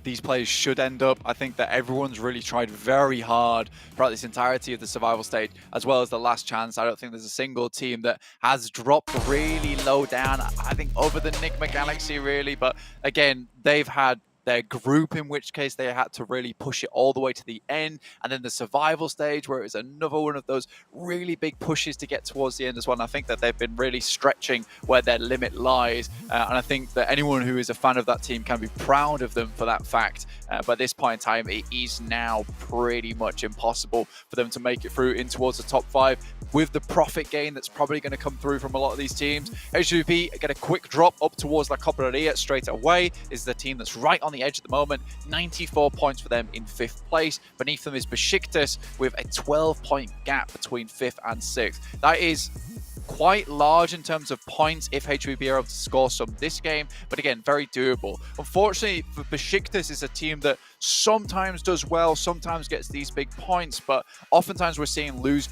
these players should end up. I think that everyone's really tried very hard throughout this entirety of the survival stage, as well as the last chance. I don't think there's a single team that has dropped really low down, I think, over the Nick Galaxy, really. But again, they've had their group, in which case they had to really push it all the way to the end, and then the survival stage where it was another one of those really big pushes to get towards the end as well. And I think that they've been really stretching where their limit lies, and I think that anyone who is a fan of that team can be proud of them for that fact. But at this point in time, it is now pretty much impossible for them to make it through in towards the top 5 with the profit gain that's probably going to come through from a lot of these teams. HVVP get a quick drop up towards La Copperia straight away. Is the team that's right on the edge at the moment. 94 points for them in 5th place. Beneath them is Besiktas with a 12-point gap between 5th and 6th. That is quite large in terms of points if HVB are able to score some this game, but again, very doable. Unfortunately, for Besiktas is a team that sometimes does well, sometimes gets these big points, but oftentimes we're seeing lose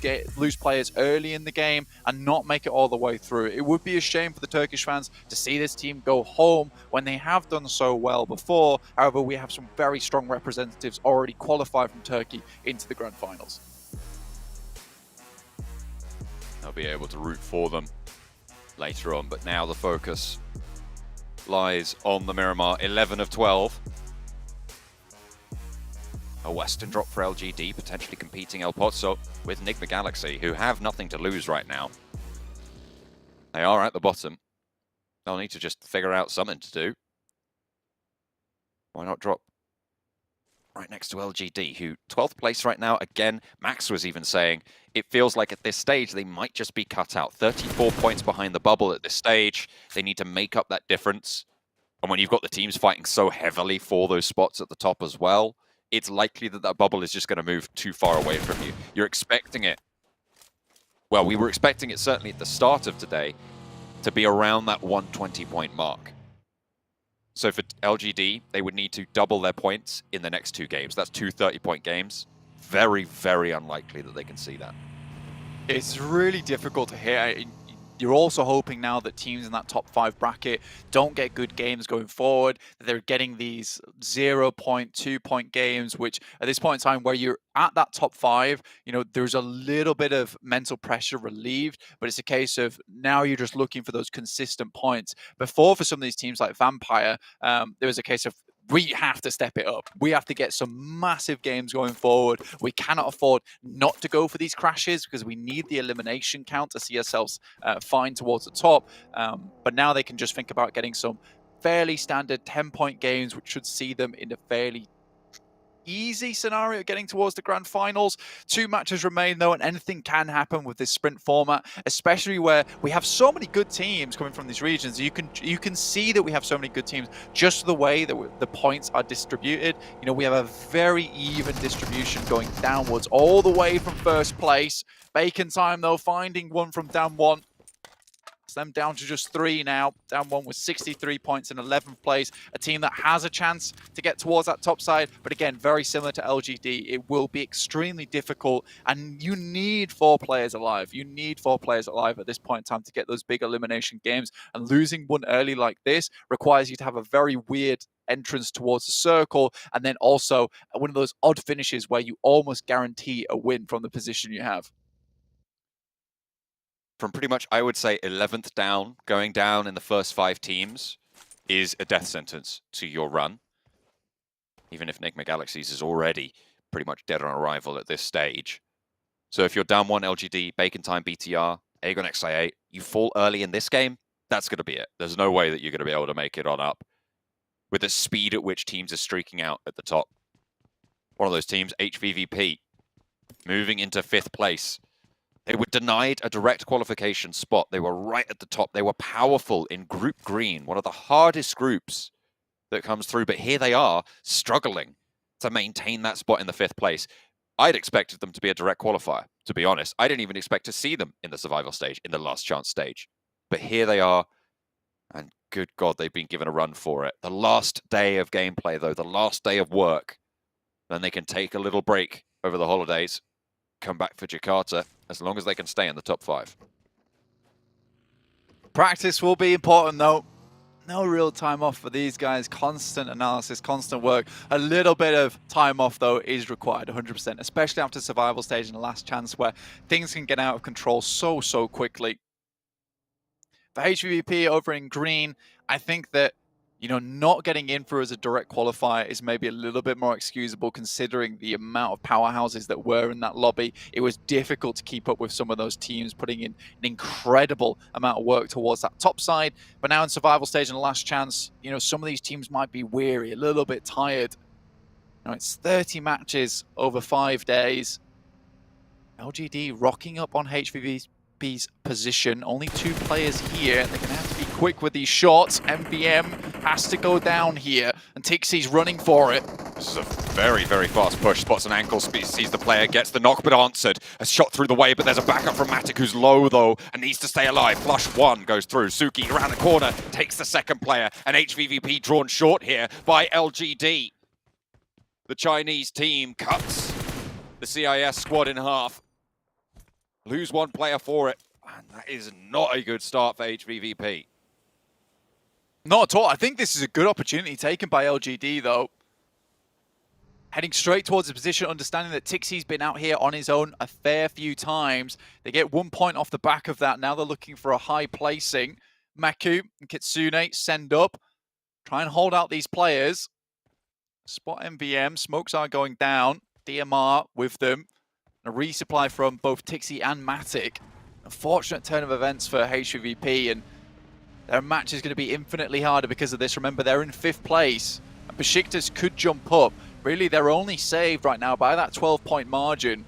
players early in the game and not make it all the way through. It would be a shame for the Turkish fans to see this team go home when they have done so well before. However, we have some very strong representatives already qualified from Turkey into the grand finals. They'll be able to root for them later on, but now the focus lies on the Miramar. 11 of 12. A Western drop for LGD, potentially competing El Pozzo with Enigma Galaxy, who have nothing to lose right now. They are at the bottom. They'll need to just figure out something to do. Why not drop right next to LGD, who 12th place right now? Again, Max was even saying it feels like at this stage they might just be cut out. 34 points behind the bubble at this stage. They need to make up that difference. And when you've got the teams fighting so heavily for those spots at the top as well, it's likely that that bubble is just going to move too far away from you. You're expecting it. Well, we were expecting it certainly at the start of today to be around that 120-point mark. So for LGD, they would need to double their points in the next 2 games. That's 2 30-point games. Very, very unlikely that they can see that. It's really difficult to hear. You're also hoping now that teams in that top 5 bracket don't get good games going forward, that they're getting these 0-point, 2-point games, which at this point in time where you're at that top 5, you know, there's a little bit of mental pressure relieved, but it's a case of now you're just looking for those consistent points. Before, for some of these teams like Vampire, there was a case of we have to step it up. We have to get some massive games going forward. We cannot afford not to go for these crashes because we need the elimination count to see ourselves fine towards the top. But now they can just think about getting some fairly standard 10-point games, which should see them in a fairly easy scenario getting towards the grand finals. 2 matches remain though, and anything can happen with this sprint format, especially where we have so many good teams coming from these regions. You can see that we have so many good teams just the way that the points are distributed. You know, we have a very even distribution going downwards all the way from 1st place. Bacon Time though, finding one from down 1. It's them down to just 3 now. Down 1 with 63 points in 11th place. A team that has a chance to get towards that top side. But again, very similar to LGD. It will be extremely difficult. And you need 4 players alive. You need 4 players alive at this point in time to get those big elimination games. And losing one early like this requires you to have a very weird entrance towards the circle. And then also one of those odd finishes where you almost guarantee a win from the position you have. From pretty much, I would say, 11th down, going down in the first 5 teams is a death sentence to your run. Even if Enigma Galaxies is already pretty much dead on arrival at this stage. So if you're down 1 LGD, Bacon Time, BTR, Aegon XI8, you fall early in this game, that's going to be it. There's no way that you're going to be able to make it on up with the speed at which teams are streaking out at the top. One of those teams, HVVP, moving into 5th place. They were denied a direct qualification spot. They were right at the top. They were powerful in Group Green, one of the hardest groups that comes through. But here they are, struggling to maintain that spot in the 5th place. I'd expected them to be a direct qualifier, to be honest. I didn't even expect to see them in the survival stage, in the last chance stage. But here they are, and good God, they've been given a run for it. The last day of gameplay, though, the last day of work, then they can take a little break over the holidays, come back for Jakarta, as long as they can stay in the top 5. Practice will be important though. No real time off for these guys. Constant analysis, constant work. A little bit of time off though is required, 100%, especially after survival stage and the last chance where things can get out of control so quickly. For HVVP over in green, I think that you know, not getting in for as a direct qualifier is maybe a little bit more excusable considering the amount of powerhouses that were in that lobby. It was difficult to keep up with some of those teams, putting in an incredible amount of work towards that top side. But now in survival stage and the last chance, you know, some of these teams might be weary, a little bit tired. You know, it's 30 matches over 5 days. LGD rocking up on HVVP's position. Only 2 players here. They're going to have to be quick with these shots. MBM has to go down here, and Tixie's running for it. This is a very, very fast push. Spots an ankle, sees the player, gets the knock, but answered. A shot through the way, but there's a backup from Matic, who's low, though, and needs to stay alive. Flush 1 goes through. Suki around the corner, takes the second player, and HVVP drawn short here by LGD. The Chinese team cuts the CIS squad in half. Lose 1 player for it, and that is not a good start for HVVP. Not at all. I think this is a good opportunity taken by LGD, though. Heading straight towards the position, understanding that Tixie's been out here on his own a fair few times. They get 1 point off the back of that. Now they're looking for a high placing. Maku and Kitsune send up. Try and hold out these players. Spot MVM. Smokes are going down. DMR with them. A resupply from both Tixie and Matic. Unfortunate turn of events for HVVP, and their match is going to be infinitely harder because of this. Remember, they're in 5th place, and Besiktas could jump up. Really, they're only saved right now by that 12-point margin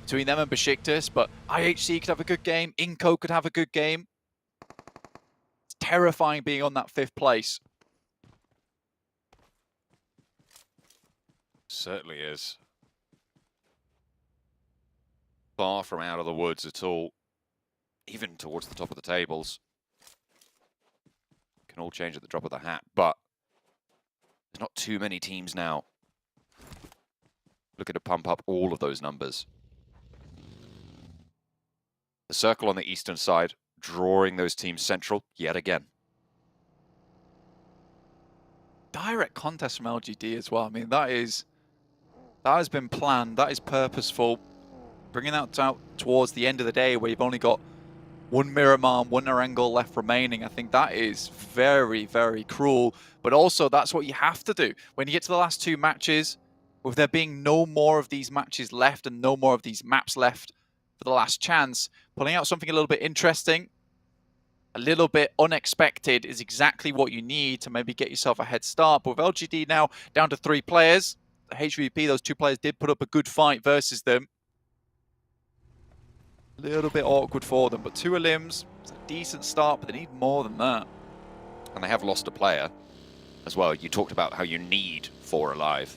between them and Besiktas, but IHC could have a good game. iNCO could have a good game. It's terrifying being on that 5th place. Certainly is. Far from out of the woods at all, even towards the top of the tables. Can all change at the drop of the hat, but there's not too many teams now looking to pump up all of those numbers. The circle on the eastern side, drawing those teams central yet again. Direct contest from LGD as well. I mean, that has been planned, that is purposeful. Bringing that out towards the end of the day where you've only got 1 Miramar, 1 Erangel left remaining. I think that is very, very cruel. But also, that's what you have to do. When you get to the last 2 matches, with there being no more of these matches left and no more of these maps left for the last chance, pulling out something a little bit interesting, a little bit unexpected is exactly what you need to maybe get yourself a head start. But with LGD now down to 3 players, the HVP, those 2 players did put up a good fight versus them. A little bit awkward for them, but 2 elims, it's a decent start, but they need more than that. And they have lost a player as well. You talked about how you need 4 alive.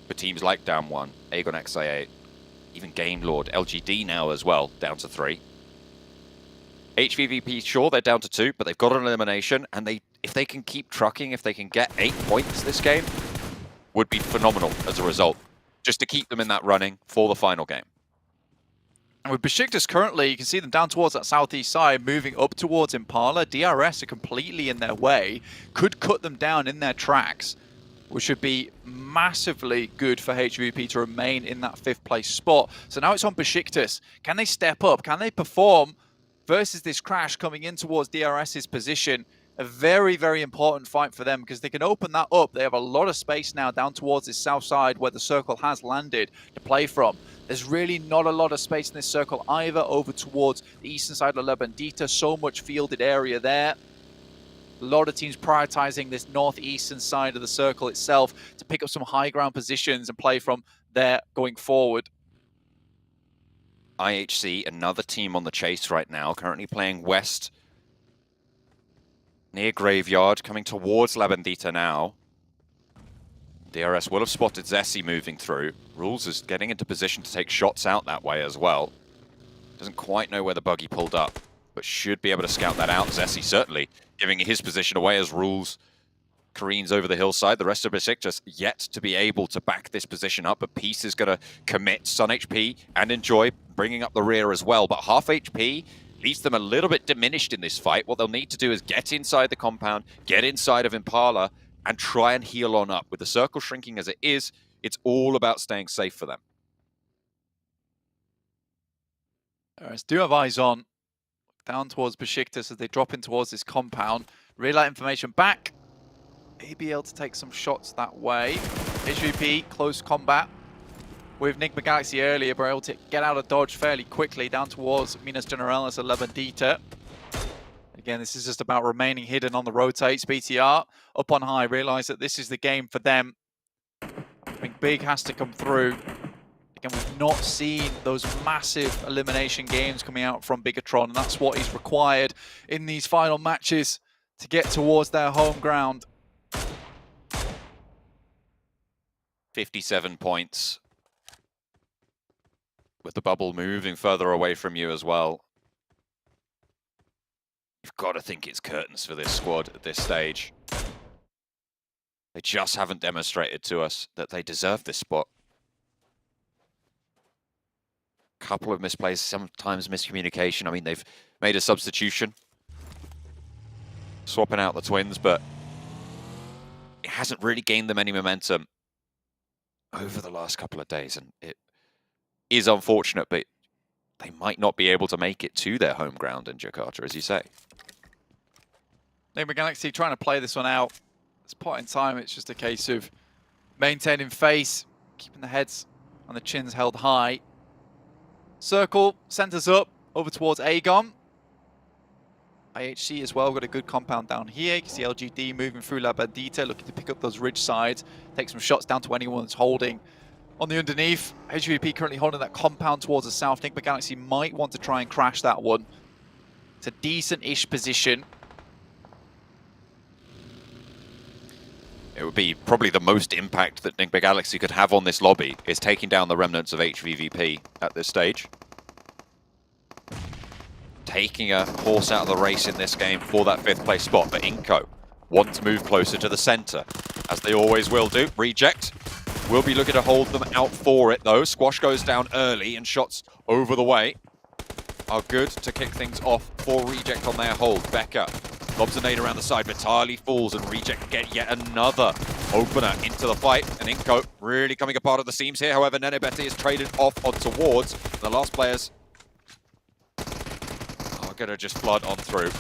For teams like Down 1, Aegon XIA, even Game Lord, LGD now as well, down to 3. HVVP, sure, they're down to 2, but they've got an elimination, and if they can keep trucking, if they can get 8 points this game, would be phenomenal as a result, just to keep them in that running for the final game. And with Besiktas currently, you can see them down towards that southeast side, moving up towards Impala. DRS are completely in their way, could cut them down in their tracks, which would be massively good for HVP to remain in that 5th place spot. So now it's on Besiktas. Can they step up? Can they perform versus this crash coming in towards DRS's position? A very, very important fight for them because they can open that up. They have a lot of space now down towards this south side where the circle has landed to play from. There's really not a lot of space in this circle either over towards the eastern side of La Bandita. So much fielded area there. A lot of teams prioritizing this northeastern side of the circle itself to pick up some high ground positions and play from there going forward. IHC, another team on the chase right now, currently playing west near Graveyard, coming towards La Bandita now. DRS will have spotted Zessi moving through. Rules is getting into position to take shots out that way as well. Doesn't quite know where the buggy pulled up, but should be able to scout that out. Zessi certainly giving his position away as Rules careens over the hillside. The rest of Besiktas yet to be able to back this position up, but Peace is going to commit Sun HP and Enjoy bringing up the rear as well. But half HP leaves them a little bit diminished in this fight. What they'll need to do is get inside the compound, get inside of Impala, and try and heal on up. With the circle shrinking as it is, it's all about staying safe for them. Let's do have eyes on. Down towards Besiktas as they drop in towards this compound. Relay information back. may be able to take some shots that way. HVP, close combat with Enigma Galaxy earlier, but able to get out of dodge fairly quickly down towards Minas Generales 11 Dieter. Again, this is just about remaining hidden on the rotates. BTR up on high, realize that this is the game for them. I think big has to come through. Again, we've not seen those massive elimination games coming out from Bigatron, and that's what is required in these final matches to get towards their home ground. 57 points. With the bubble moving further away from you as well. You've got to think it's curtains for this squad at this stage. They just haven't demonstrated to us that they deserve this spot. Couple of misplays, sometimes miscommunication. I mean, they've made a substitution, swapping out the twins, but it hasn't really gained them any momentum over the last couple of days, and it is unfortunate, but they might not be able to make it to their home ground in Jakarta, as you say. Enigma Galaxy trying to play this one out. At this point in time, it's just a case of maintaining face, keeping the heads and the chins held high. Circle centers up over towards Aegon. IHC as well, got a good compound down here. You can see LGD moving through La Bandita, looking to pick up those ridge sides, take some shots down to anyone that's holding on the underneath. HVP currently holding that compound towards the south. Enigma Galaxy might want to try and crash that one. It's a decent-ish position. It would be probably the most impact that Enigma Galaxy could have on this lobby is taking down the remnants of HVVP at this stage. Taking a horse out of the race in this game for that 5th place spot, but iNCO want to move closer to the center, as they always will do. Reject will be looking to hold them out for it though. Squash goes down early and shots over the way are good to kick things off for Reject on their hold. Becca lobs a nade around the side, Vitali falls and Reject get yet another opener into the fight. And iNCO really coming apart at the seams here. However, Nenebete is traded off on towards. The last players are going to just flood on through.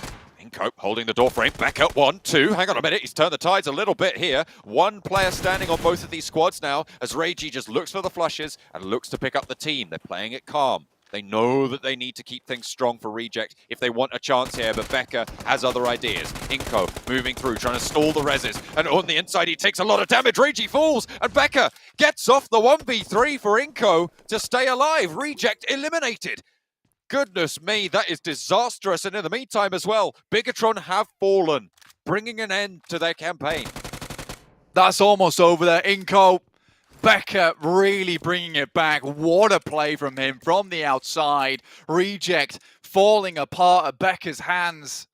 iNCO holding the door frame. Back up 1, 2. Hang on a minute. He's turned the tides a little bit here. One player standing on both of these squads now as Reiji just looks for the flushes and looks to pick up the team. They're playing it calm. They know that they need to keep things strong for Reject if they want a chance here, but Becca has other ideas. iNCO moving through, trying to stall the reses, and on the inside he takes a lot of damage. Reiji falls, and Becca gets off the 1v3 for iNCO to stay alive. Reject eliminated. Goodness me, that is disastrous. And in the meantime as well, Bigatron have fallen, bringing an end to their campaign. That's almost over there. iNCO, Becca really bringing it back. What a play from him from the outside. Reject falling apart at Becca's hands.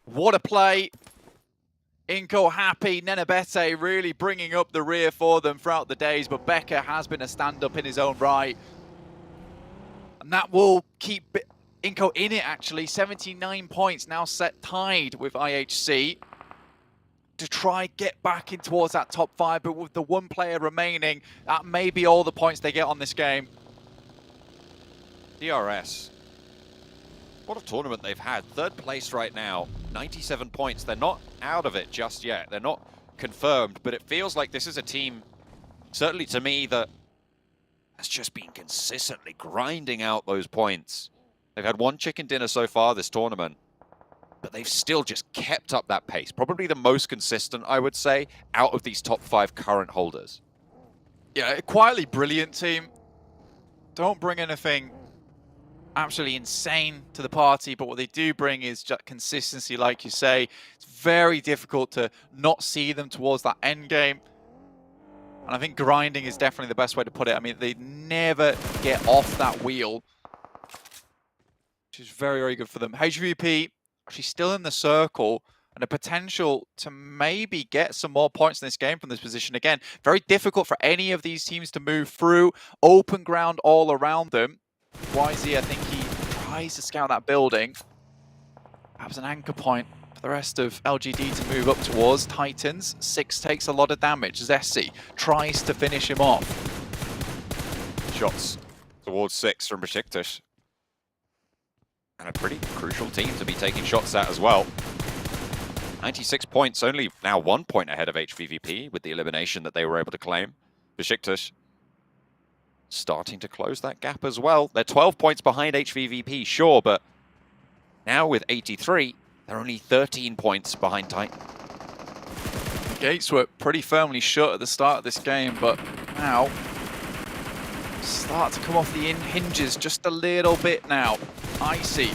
What a play. iNCO happy. Nenebete really bringing up the rear for them throughout the days, but Becca has been a stand-up in his own right. And that will keep iNCO in it, actually. 79 points now set tied with IHC to try get back in towards that top 5, but with the one player remaining, that may be all the points they get on this game. DRS. What a tournament they've had. 3rd place right now, 97 points. They're not out of it just yet. They're not confirmed, but it feels like this is a team, certainly to me, that has just been consistently grinding out those points. They've had 1 chicken dinner so far this tournament, but they've still just kept up that pace. Probably the most consistent, I would say, out of these top 5 current holders. Yeah, a quietly brilliant team. Don't bring anything absolutely insane to the party, but what they do bring is just consistency, like you say. It's very difficult to not see them towards that end game. And I think grinding is definitely the best way to put it. I mean, they never get off that wheel, which is very, very good for them. HVP actually still in the circle and a potential to maybe get some more points in this game from this position. Again, very difficult for any of these teams to move through. Open ground all around them. YZ, I think he tries to scout that building. That was an anchor point for the rest of LGD to move up towards. Titans, 6 takes a lot of damage. Zessi tries to finish him off. Shots towards 6 from Besiktas. And a pretty crucial team to be taking shots at as well. 96 points, only now 1 point ahead of HVVP with the elimination that they were able to claim. Besiktas starting to close that gap as well. They're 12 points behind HVVP, sure, but now with 83, they're only 13 points behind Titan. Gates were pretty firmly shut at the start of this game, but now start to come off the hinges just a little bit now. Icy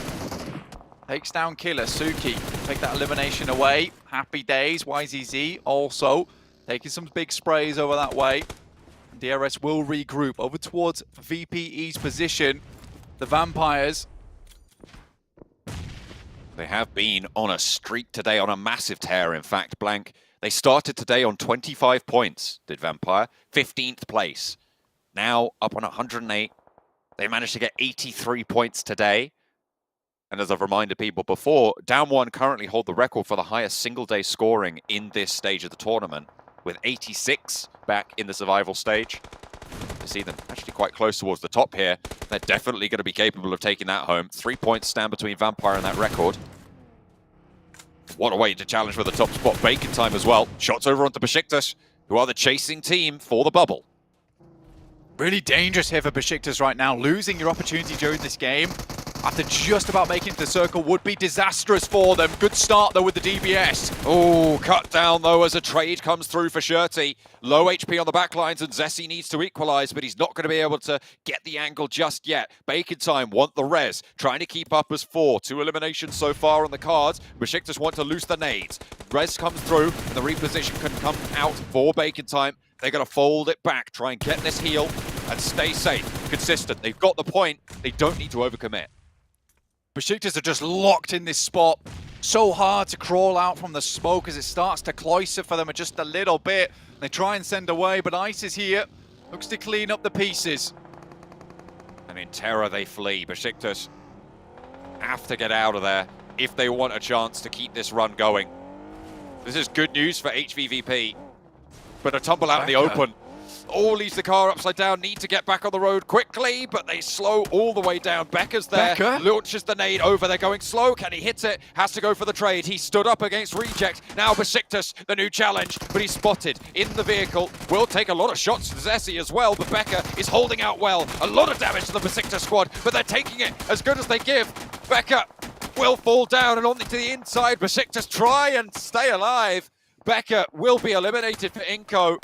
takes down Killer. Suki take that elimination away. Happy days. YZZ also taking some big sprays over that way. DRS will regroup over towards VPE's position. The Vampires. They have been on a streak today, on a massive tear, in fact, Blank. They started today on 25 points, did Vampire. 15th place. Now up on 108. They managed to get 83 points today. And as I've reminded people before, Down One currently hold the record for the highest single-day scoring in this stage of the tournament, with 86 back in the survival stage. You see them actually quite close towards the top here. They're definitely going to be capable of taking that home. 3 points stand between Vampire and that record. What a way to challenge for the top spot. Bacon time as well. Shots over onto Besiktas, who are the chasing team for the bubble. Really dangerous here for Besiktas right now. Losing your opportunity during this game after just about making it to the circle would be disastrous for them. Good start, though, with the DBS. Oh, cut down, though, as a trade comes through for Shirty. Low HP on the back lines, and Zessi needs to equalize, but he's not going to be able to get the angle just yet. Bacon time want the res, trying to keep up as 4. 2 eliminations so far on the cards. Besiktas want to loose the nades. Res comes through, and the reposition can come out for Bacon time. They're going to fold it back, try and get this heal, and stay safe, consistent. They've got the point. They don't need to overcommit. Besiktas are just locked in this spot. So hard to crawl out from the smoke as it starts to cloister for them just a little bit. They try and send away, but Ice is here. Looks to clean up the pieces. And in terror they flee. Besiktas have to get out of there if they want a chance to keep this run going. This is good news for HVVP. But a tumble out in the open. Oh, leaves the car upside down. Need to get back on the road quickly, but they slow all the way down. Becker's there. Becker launches the nade over. They're going slow. Can he hit it? Has to go for the trade. He stood up against Reject. Now Besiktas, the new challenge, but he's spotted in the vehicle. Will take a lot of shots to Zessi as well, but Becker is holding out well. A lot of damage to the Besiktas squad, but they're taking it as good as they give. Becker will fall down and on to the inside. Besiktas try and stay alive. Becker will be eliminated for iNCO.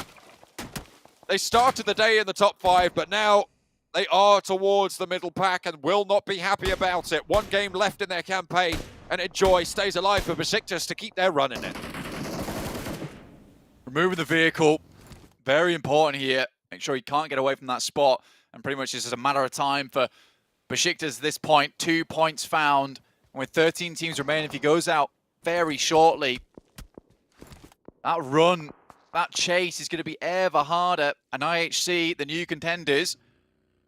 They started the day in the top 5, but now they are towards the middle pack and will not be happy about it. 1 game left in their campaign, and Enjoy stays alive for Besiktas to keep their run in it. Removing the vehicle, very important here. Make sure he can't get away from that spot, and pretty much it's just a matter of time for Besiktas at this point. 2 points found, and with 13 teams remaining, if he goes out very shortly, that run, that chase is going to be ever harder. And IHC, the new contenders,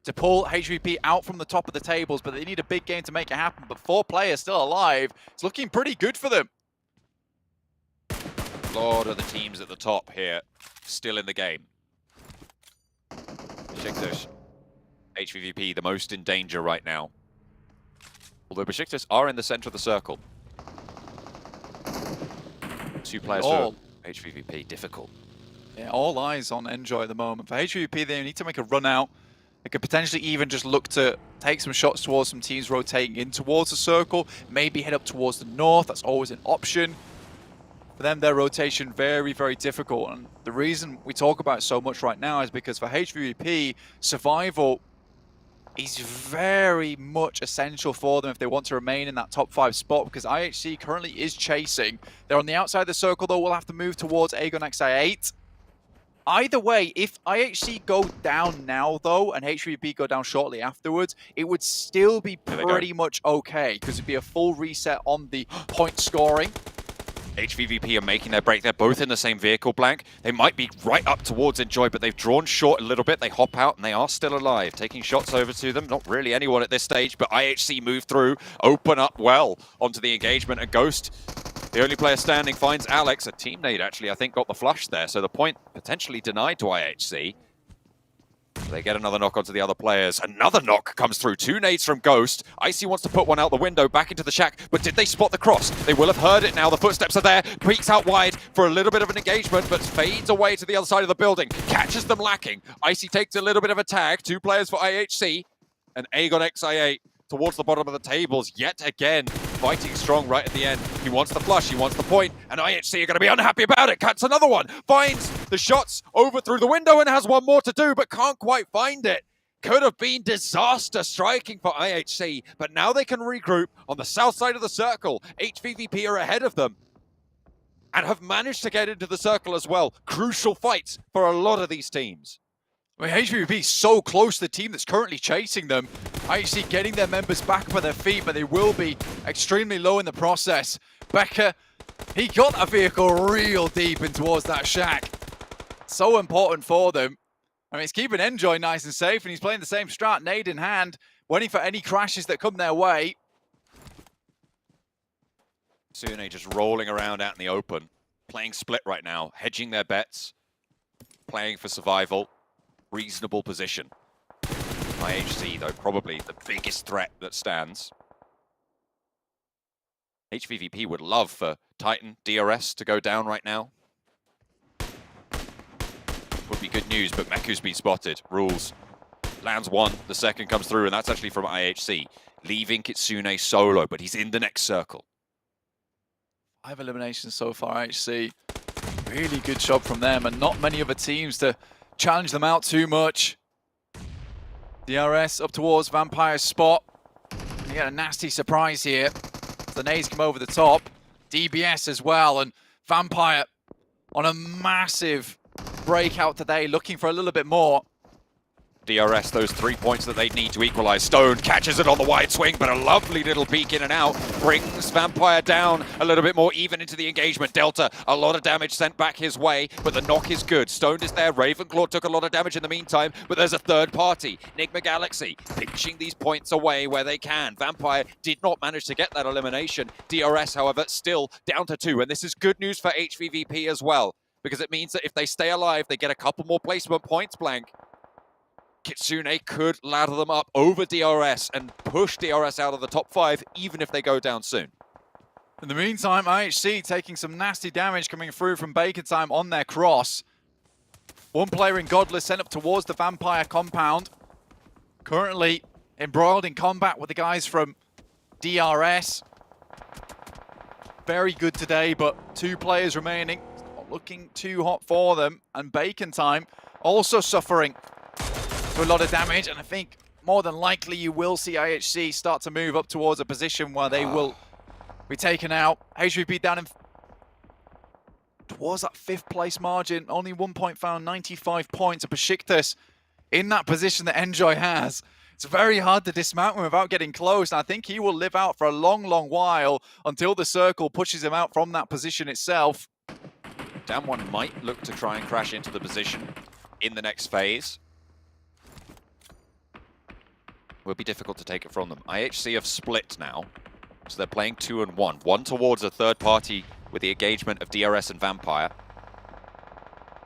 to pull HVP out from the top of the tables, but they need a big game to make it happen. But 4 players still alive. It's looking pretty good for them. A lot of the teams at the top here still in the game. Besiktas, HVVP, the most in danger right now. Although Besiktas are in the center of the circle. 2 players for HVVP, difficult. Yeah, all eyes on Enjoy at the moment. For HVP, they need to make a run out. They could potentially even just look to take some shots towards some teams rotating in towards the circle. Maybe head up towards the north. That's always an option. For them, their rotation very, very difficult. And the reason we talk about it so much right now is because for HVP, survival is very much essential for them if they want to remain in that top 5 spot, because IHC currently is chasing. They're on the outside of the circle, though. We'll have to move towards Aegon XI8. Either way, if IHC go down now, though, and HVP go down shortly afterwards, it would still be pretty much okay, because it'd be a full reset on the point scoring. HVVP are making their break. They're both in the same vehicle, Blank. They might be right up towards Enjoy, but they've drawn short a little bit. They hop out, and they are still alive. Taking shots over to them. Not really anyone at this stage, but IHC move through, open up well onto the engagement, and Ghost, the only player standing, finds Alex. A teammate, actually, I think, got the flush there, so the point potentially denied to IHC. They get another knock onto the other players. Another knock comes through. 2 nades from Ghost. Icy wants to put one out the window, back into the shack, but did they spot the cross? They will have heard it now. The footsteps are there. Peeks out wide for a little bit of an engagement, but fades away to the other side of the building. Catches them lacking. Icy takes a little bit of a tag. 2 players for IHC. And Aegon XI8 towards the bottom of the tables yet again, fighting strong right at the end. He wants the flush, he wants the point, and IHC are going to be unhappy about it. Cuts another one, finds the shots over through the window and has one more to do, but can't quite find it. Could have been disaster striking for IHC, but now they can regroup on the south side of the circle. HVVP are ahead of them and have managed to get into the circle as well. Crucial fights for a lot of these teams. I mean, HVVP is so close to the team that's currently chasing them. IHC getting their members back up on their feet, but they will be extremely low in the process. Becker, he got that vehicle real deep in towards that shack. So important for them. I mean, he's keeping Enjoy nice and safe, and he's playing the same strat, nade in hand, waiting for any crashes that come their way. Sune just rolling around out in the open, playing split right now, hedging their bets, playing for survival. Reasonable position. IHC, though, probably the biggest threat that stands. HVVP would love for Titan, DRS to go down right now. Would be good news, but Meku's been spotted. Rules. Lands one, the second comes through, and that's actually from IHC. Leaving Kitsune solo, but he's in the next circle. 5 eliminations so far, IHC. Really good job from them, and not many other teams to challenge them out too much. DRS up towards Vampire's spot. You get a nasty surprise here. The nades come over the top. DBS as well, and Vampire on a massive breakout today, looking for a little bit more. DRS, those 3 points that they need to equalize. Stone catches it on the wide swing, but a lovely little peek in and out brings Vampire down a little bit more even into the engagement. Delta, a lot of damage sent back his way, but the knock is good. Stone is there. Ravenclaw took a lot of damage in the meantime, but there's a third party. Enigma Galaxy pinching these points away where they can. Vampire did not manage to get that elimination. DRS, however, still down to 2, and this is good news for HVVP as well, because it means that if they stay alive, they get a couple more placement points, Blank. Kitsune could ladder them up over DRS and push DRS out of the top 5, even if they go down soon. In the meantime, IHC taking some nasty damage coming through from Bacon Time on their cross. One player in Godless sent up towards the Vampire compound. Currently embroiled in combat with the guys from DRS. Very good today, but 2 players remaining. It's not looking too hot for them. And Bacon Time also suffering a lot of damage, and I think more than likely you will see IHC start to move up towards a position where they will be taken out. HVP down in towards that 5th place margin, only 1 point found, 95 points. And Besiktas in that position that Enjoy has. It's very hard to dismount him without getting close, and I think he will live out for a long, long while until the circle pushes him out from that position itself. Damwon might look to try and crash into the position in the next phase. Will be difficult to take it from them. IHC have split now, so they're playing 2 and 1. One towards a third party with the engagement of DRS and Vampire.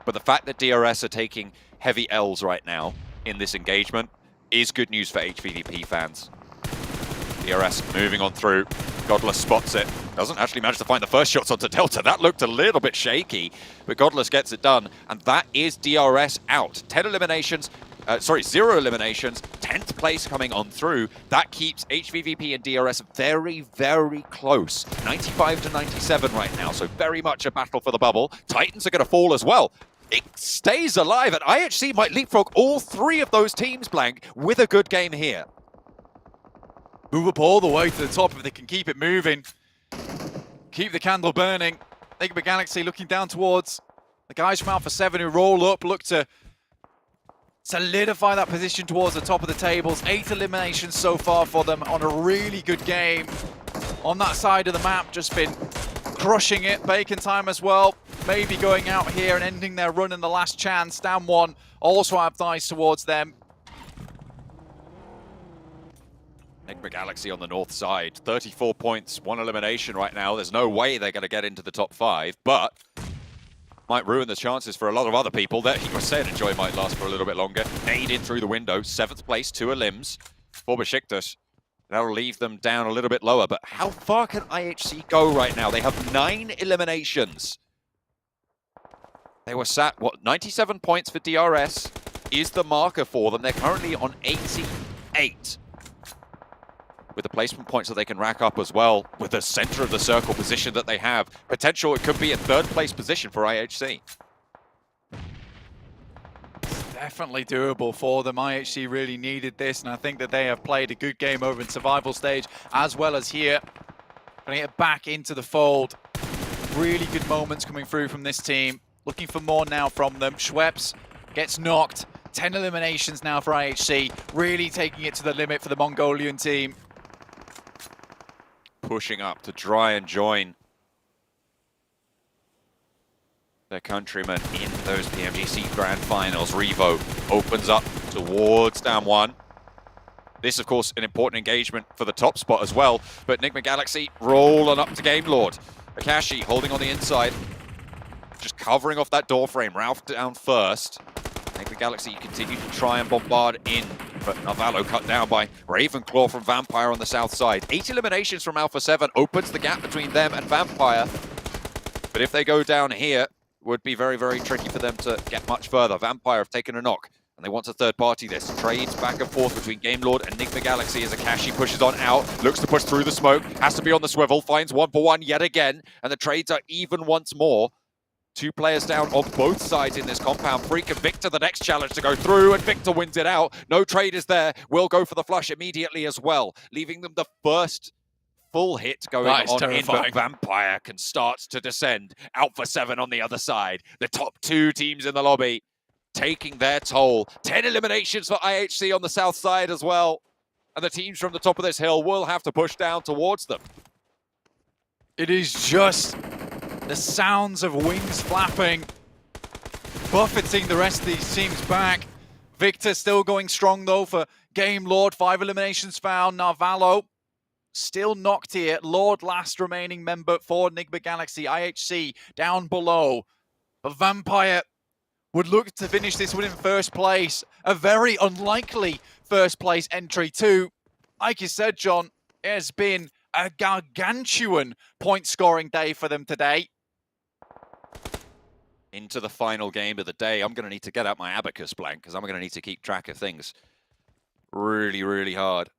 But the fact that DRS are taking heavy L's right now in this engagement is good news for HVVP fans. DRS moving on through. Godless spots it. Doesn't actually manage to find the first shots onto Delta. That looked a little bit shaky, but Godless gets it done, and that is DRS out. 10 eliminations. 0 eliminations, 10th place coming on through. That keeps HVVP and DRS very, very close. 95 to 97 right now, so very much a battle for the bubble. Titans are going to fall as well. It stays alive, and IHC might leapfrog all 3 of those teams, Blank, with a good game here. Move up all the way to the top if they can keep it moving. Keep the candle burning. Enigma Galaxy looking down towards the guys from Alpha 7 who roll up, look to solidify that position towards the top of the tables. 8 eliminations so far for them on a really good game. On that side of the map, just been crushing it. Bacon Time as well. Maybe going out here and ending their run in the last chance. Down 1, also have dice towards them. Enigma Galaxy on the north side, 34 points, 1 elimination right now. There's no way they're going to get into the top 5, but might ruin the chances for a lot of other people. That he was saying Enjoy might last for a little bit longer. Nade in through the window, 7th place, 2 limbs for Besiktas. That'll leave them down a little bit lower, but how far can IHC go right now? They have 9 eliminations. They were sat, 97 points for DRS is the marker for them. They're currently on 88. With the placement points that they can rack up as well, with the center of the circle position that they have. Potential, it could be a 3rd place position for IHC. Definitely doable for them. IHC really needed this, and I think that they have played a good game over in survival stage, as well as here. Trying to get back into the fold. Really good moments coming through from this team. Looking for more now from them. Schweppes gets knocked. 10 eliminations now for IHC. Really taking it to the limit for the Mongolian team. Pushing up to try and join their countrymen in those PMGC Grand Finals. Revo opens up towards down 1. This, of course, an important engagement for the top spot as well, but Enigma Galaxy rolling up to Game Lord. Akashi holding on the inside, just covering off that door frame. Ralph down first. Enigma Galaxy continue to try and bombard in, but Navallo cut down by Ravenclaw from Vampire on the south side. 8 eliminations from Alpha 7 opens the gap between them and Vampire, but if they go down here, would be very, very tricky for them to get much further. Vampire have taken a knock, and they want to third party this. Trades back and forth between Game Lord and Enigma Galaxy as Akashi pushes on out, looks to push through the smoke, has to be on the swivel, finds 1-for-1 yet again, and the trades are even once more. 2 players down on both sides in this compound. Freak and Victor, the next challenge to go through, and Victor wins it out. No trade is there. Will go for the flush immediately as well, leaving them the first full hit going on in, but Vampire can start to descend. Alpha 7 on the other side. The top 2 teams in the lobby taking their toll. 10 eliminations for IHC on the south side as well. And the teams from the top of this hill will have to push down towards them. It is just the sounds of wings flapping, buffeting the rest of these teams back. Victor still going strong though for Game Lord. 5 eliminations found. Navallo still knocked here. Lord, last remaining member for Enigma Galaxy. IHC down below. But Vampire would look to finish this one in first place. A very unlikely first place entry too. Like you said, John, it has been a gargantuan point scoring day for them today. Into the final game of the day. I'm going to need to get out my abacus blank because I'm going to need to keep track of things really, really hard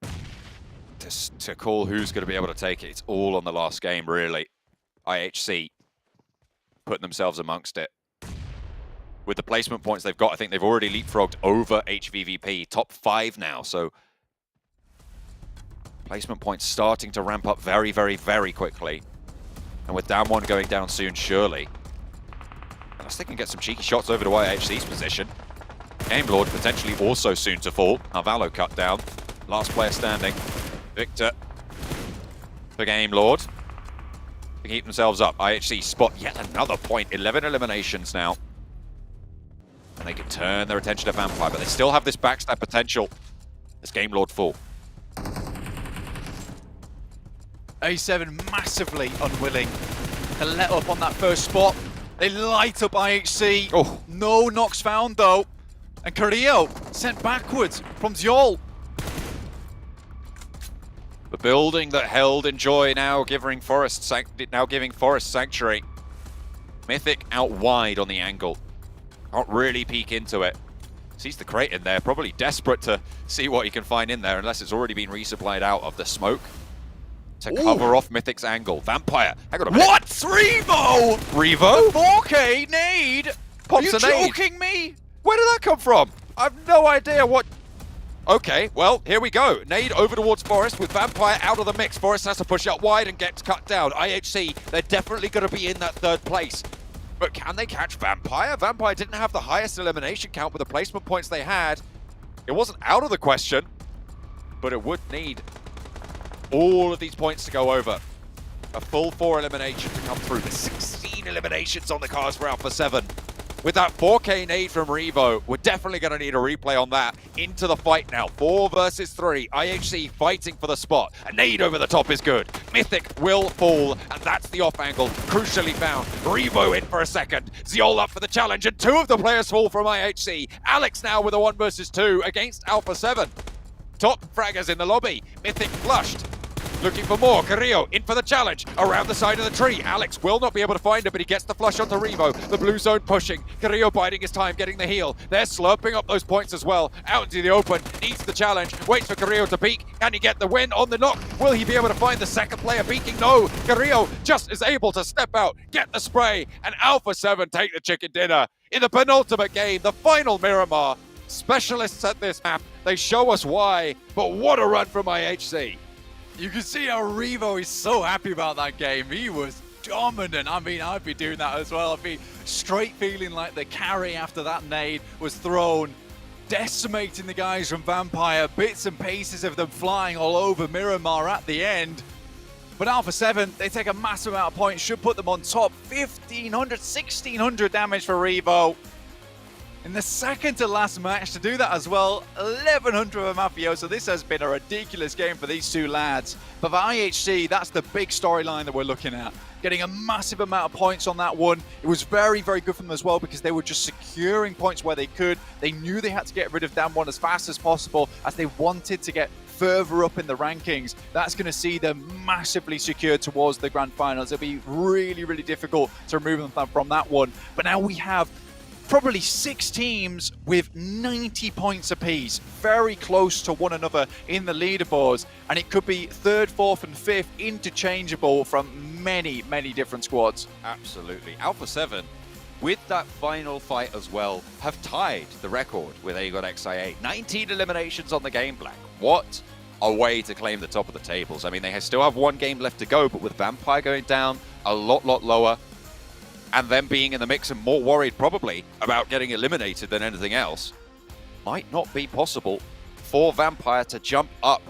to call who's going to be able to take it. It's all on the last game, really. IHC putting themselves amongst it. With the placement points they've got, I think they've already leapfrogged over HVVP. Top 5 now, so placement points starting to ramp up very, very, very quickly. And with down 1 going down soon, surely, unless they can get some cheeky shots over to IHC's position. Game Lord potentially also soon to fall. Navallo cut down. Last player standing. Victor for Game Lord. To keep themselves up. IHC spot yet another point. 11 eliminations now. And they can turn their attention to Vampire, but they still have this backstab potential. This Game Lord full. A7 massively unwilling to let up on that first spot. They light up IHC. Oh. No knocks found though. And Carrillo sent backwards from Zjol. The building that held Enjoy now giving Forest Sanctuary. Mythic out wide on the angle. Can't really peek into it. Sees the crate in there, probably desperate to see what he can find in there, unless it's already been resupplied out of the smoke to cover off Mythic's angle. Vampire, hang on a minute. What? Revo! Revo? 4K nade? Pops Are you a nade. joking me? Where did that come from? I have no idea what... Okay, well, here we go. Nade over towards Forest with Vampire out of the mix. Forest has to push out wide and gets cut down. IHC, they're definitely going to be in that 3rd place. But can they catch Vampire? Vampire didn't have the highest elimination count with the placement points they had. It wasn't out of the question, but it would need all of these points to go over. A full 4 elimination to come through. The 16 eliminations on the cards for Alpha 7. with that 4K nade from Revo. We're definitely going to need a replay on that. Into the fight now, 4 versus 3. IHC fighting for the spot. A nade over the top is good. Mythic will fall, and that's the off angle, crucially found. Revo in for a second. Ziol up for the challenge, and 2 of the players fall from IHC. Alex now with a 1 versus 2 against Alpha 7. Top fraggers in the lobby. Mythic flushed. Looking for more. Carrillo in for the challenge. Around the side of the tree. Alex will not be able to find her, but he gets the flush onto Revo. The blue zone pushing. Carrillo biding his time, getting the heal. They're slurping up those points as well. Out into the open. Needs the challenge. Waits for Carrillo to peek. Can he get the win on the knock? Will he be able to find the second player peeking? No. Carrillo just is able to step out, get the spray, and Alpha 7 take the chicken dinner. In the penultimate game, the final Miramar. Specialists at this map. They show us why, but what a run from IHC. You can see how Revo is so happy about that game. He was dominant. I mean, I'd be doing that as well. I'd be straight feeling like the carry after that nade was thrown, decimating the guys from Vampire, bits and pieces of them flying all over Miramar at the end. But Alpha 7, they take a massive amount of points, should put them on top. 1,500, 1,600 damage for Revo. In the second to last match to do that as well, 1,100 of a Mafioso. This has been a ridiculous game for these 2 lads. But for IHC, that's the big storyline that we're looking at. Getting a massive amount of points on that one. It was very, very good for them as well because they were just securing points where they could. They knew they had to get rid of Damwon as fast as possible as they wanted to get further up in the rankings. That's going to see them massively secured towards the grand finals. It'll be really, really difficult to remove them from that one. But now we have probably 6 teams with 90 points apiece, very close to one another in the leaderboards, and it could be 3rd, 4th and 5th interchangeable from many, many different squads. Absolutely. Alpha 7, with that final fight as well, have tied the record with AGOD XIA. 19 eliminations on the game, Black. What a way to claim the top of the tables. I mean, they still have 1 game left to go, but with Vampire going down a lot lower, and them being in the mix and more worried probably about getting eliminated than anything else, might not be possible for Vampire to jump up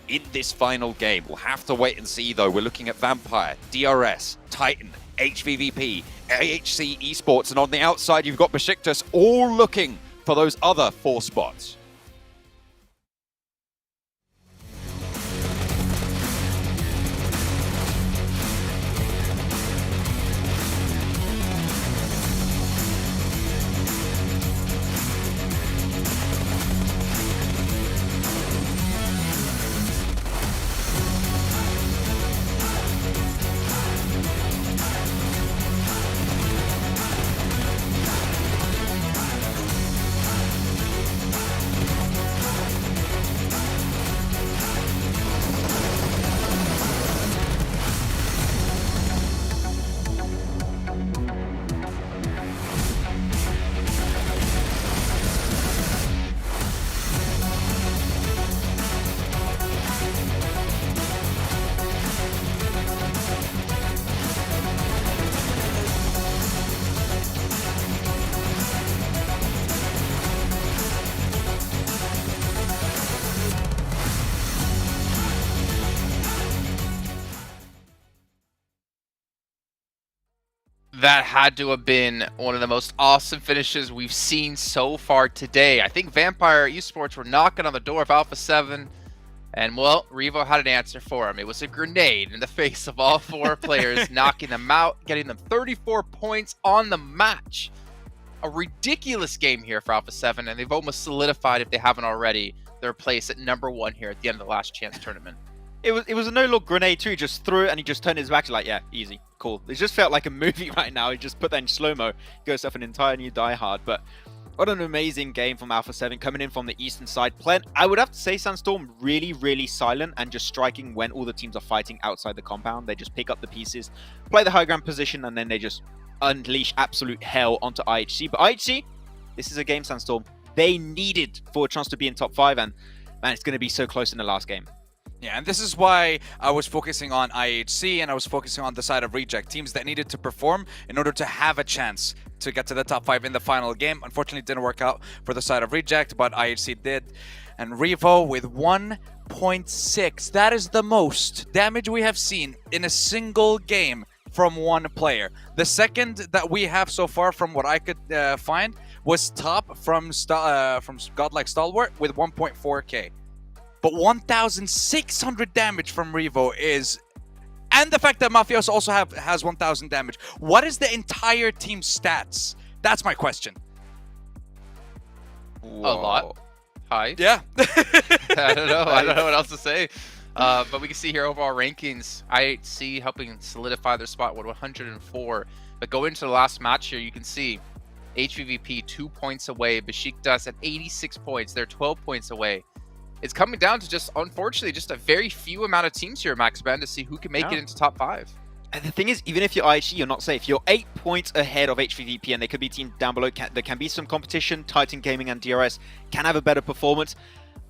in this final game. We'll have to wait and see though. We're looking at Vampire, DRS, Titan, HVVP, AHC Esports, and on the outside you've got Besiktas all looking for those other 4 spots. That had to have been one of the most awesome finishes we've seen so far today. I think Vampire Esports were knocking on the door of Alpha 7, and well, Revo had an answer for him. It was a grenade in the face of all 4 players, knocking them out, getting them 34 points on the match. A ridiculous game here for Alpha 7, and they've almost solidified, if they haven't already, their place at #1 here at the end of the last chance tournament. It was a no-look grenade too. He just threw it and he just turned his back. Like, yeah, easy, cool. It just felt like a movie right now. He just put that in slow-mo. He goes off an entire new Die Hard. But what an amazing game from Alpha 7 coming in from the eastern side. I would have to say Sandstorm really, really silent and just striking when all the teams are fighting outside the compound. They just pick up the pieces, play the high ground position, and then they just unleash absolute hell onto IHC. But IHC, this is a game, Sandstorm, they needed for a chance to be in top 5, and man, it's going to be so close in the last game. Yeah, and this is why I was focusing on IHC and I was focusing on the side of Reject, teams that needed to perform in order to have a chance to get to the top 5 in the final game. Unfortunately, it didn't work out for the side of Reject, but IHC did. And Revo with 1.6. That is the most damage we have seen in a single game from one player. The second that we have so far, from what I could find, was top from Godlike Stalwart with 1.4k. But 1,600 damage from Revo is... And the fact that Mafios also has 1,000 damage. What is the entire team's stats? That's my question. Whoa. A lot. High. Yeah. I don't know what else to say. But we can see here overall rankings. IHC helping solidify their spot with 104. But going into the last match here, you can see HVVP 2 points away. Besiktas at 86 points. They're 12 points away. It's coming down to just, unfortunately, just a very few amount of teams here, Max Ben, to see who can make it into top 5. And the thing is, even if you're IHC, you're not safe. You're 8 points ahead of HVVP, and there could be teams down below. There can be some competition. Titan Gaming and DRS can have a better performance.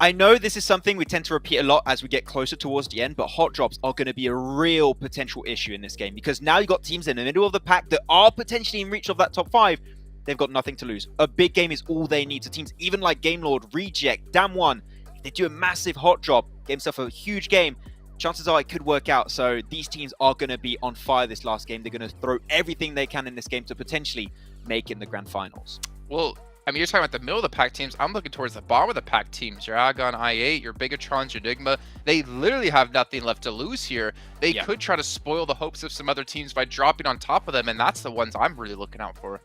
I know this is something we tend to repeat a lot as we get closer towards the end, but hot drops are going to be a real potential issue in this game, because now you've got teams in the middle of the pack that are potentially in reach of that top 5. They've got nothing to lose. A big game is all they need. So teams even like Game Lord, Reject, Dam1, if they do a massive hot drop, get themselves a huge game, chances are it could work out. So these teams are going to be on fire this last game. They're going to throw everything they can in this game to potentially make it in the grand finals. Well, I mean, you're talking about the middle of the pack teams. I'm looking towards the bottom of the pack teams. Your Agon, I8, your Bigotrons, your Digma. They literally have nothing left to lose here. They could try to spoil the hopes of some other teams by dropping on top of them, and that's the ones I'm really looking out for.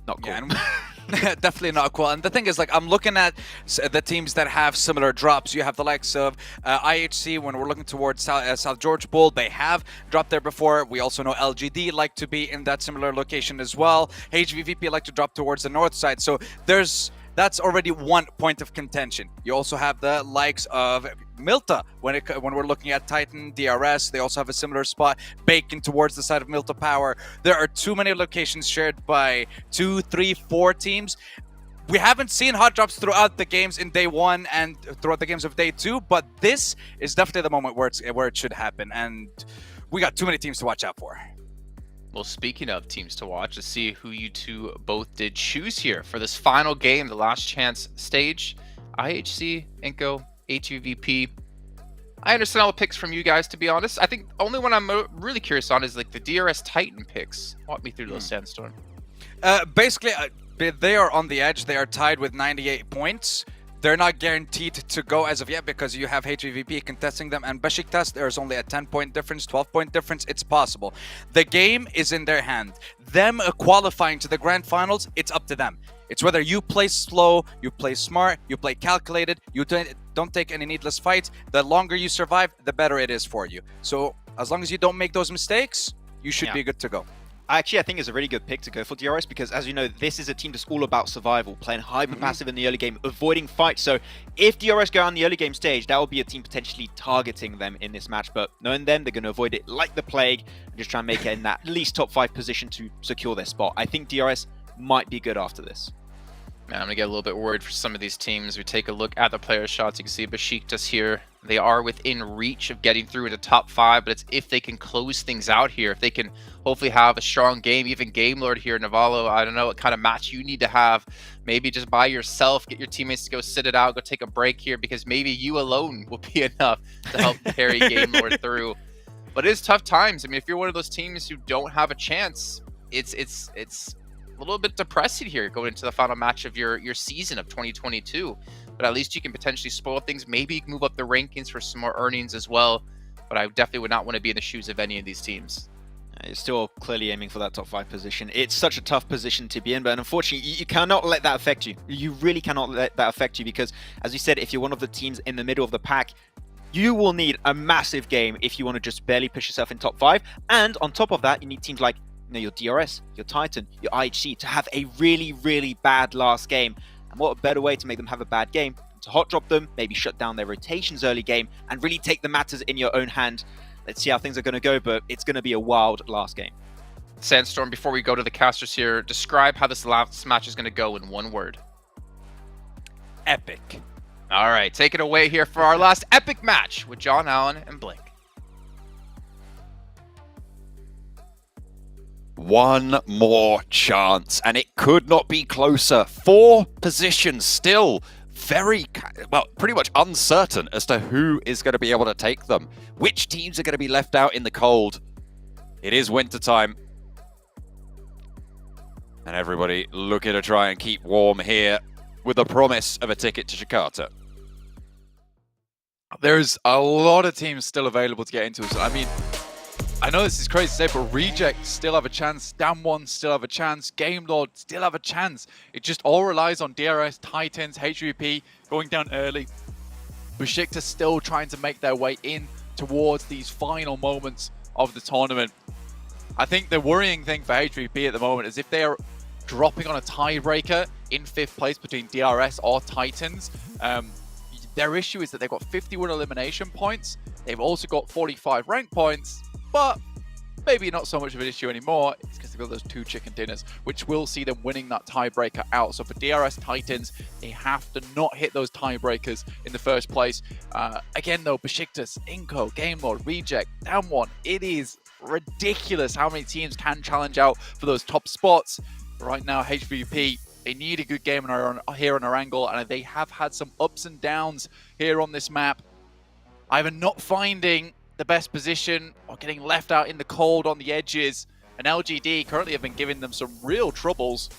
Not cool. Yeah, definitely not cool. And the thing is, like, I'm looking at the teams that have similar drops. You have the likes of IHC. When we're looking towards South George Bowl, they have dropped there before. We also know LGD like to be in that similar location as well. HVVP like to drop towards the north side. So that's already 1 point of contention. You also have the likes of Milta when we're looking at Titan, DRS. They also have a similar spot, Bacon towards the side of Milta Power. There are too many locations shared by 2, 3, 4 teams. We haven't seen hot drops throughout the games in day 1 and throughout the games of day 2, but this is definitely the moment where it should happen, and we got too many teams to watch out for. Well, speaking of teams to watch, let's see who you two both did choose here for this final game, the last chance stage. IHC, iNCO, HVVP. I understand all the picks from you guys, to be honest. I think the only one I'm really curious on is like the DRS Titan picks. Walk me through those, Sandstorm. Basically, they are on the edge. They are tied with 98 points. They're not guaranteed to go as of yet because you have HVVP contesting them, and Besiktas, there's only a 10-point difference, 12-point difference. It's possible. The game is in their hand. Them qualifying to the grand finals, it's up to them. It's whether you play slow, you play smart, you play calculated, you don't take any needless fights. The longer you survive, the better it is for you. So as long as you don't make those mistakes, you should be good to go. Actually, I think it's a really good pick to go for DRS because, as you know, this is a team that's all about survival, playing hyper-passive in the early game, avoiding fights. So if DRS go on the early game stage, that will be a team potentially targeting them in this match. But knowing them, they're going to avoid it like the plague and just try and make it in that at least top 5 position to secure their spot. I think DRS might be good after this. Man, I'm going to get a little bit worried for some of these teams. We take a look at the player shots. You can see Besiktas here. They are within reach of getting through into top 5, but it's if they can close things out here, if they can hopefully have a strong game, even Game Lord here, Navallo, I don't know what kind of match you need to have. Maybe just by yourself, get your teammates to go sit it out, go take a break here, because maybe you alone will be enough to help carry Game Lord through. But it is tough times. I mean, if you're one of those teams who don't have a chance, it's a little bit depressing here going into the final match of your season of 2022, but at least you can potentially spoil things. Maybe you can move up the rankings for some more earnings as well, but I definitely would not want to be in the shoes of any of these teams. You're still clearly aiming for that top 5 position. It's such a tough position to be in, but unfortunately, you cannot let that affect you. You really cannot let that affect you because, as you said, if you're one of the teams in the middle of the pack, you will need a massive game if you want to just barely push yourself in top 5. And on top of that, you need teams like your DRS, your Titan, your IHC to have a really, really bad last game. And what a better way to make them have a bad game than to hot drop them, maybe shut down their rotations early game, and really take the matters in your own hand. Let's see how things are going to go, but it's going to be a wild last game. Sandstorm, before we go to the casters here, describe how this last match is going to go in one word. Epic. All right, take it away here for our last epic match with John Allen and Blink. One more chance, and it could not be closer. 4 positions still very, well, pretty much uncertain as to who is going to be able to take them. Which teams are going to be left out in the cold? It is winter time. And everybody looking to try and keep warm here with the promise of a ticket to Jakarta. There's a lot of teams still available to get into. So, I mean, I know this is crazy to say, but Reject still have a chance. Damwon still have a chance. Game Lord still have a chance. It just all relies on DRS, Titans, HVP going down early. Besiktas still trying to make their way in towards these final moments of the tournament. I think the worrying thing for HVP at the moment is if they are dropping on a tiebreaker in 5th place between DRS or Titans, their issue is that they've got 51 elimination points. They've also got 45 rank points, but maybe not so much of an issue anymore. It's because they've got those 2 chicken dinners, which will see them winning that tiebreaker out. So for DRS Titans, they have to not hit those tiebreakers in the first place. Again, though, Besiktas, iNCO, Game Lord, Reject, Damwon, it is ridiculous how many teams can challenge out for those top spots. Right now, HVP, they need a good game here on our angle, and they have had some ups and downs here on this map. Either not finding the best position or getting left out in the cold on the edges. And LGD currently have been giving them some real troubles.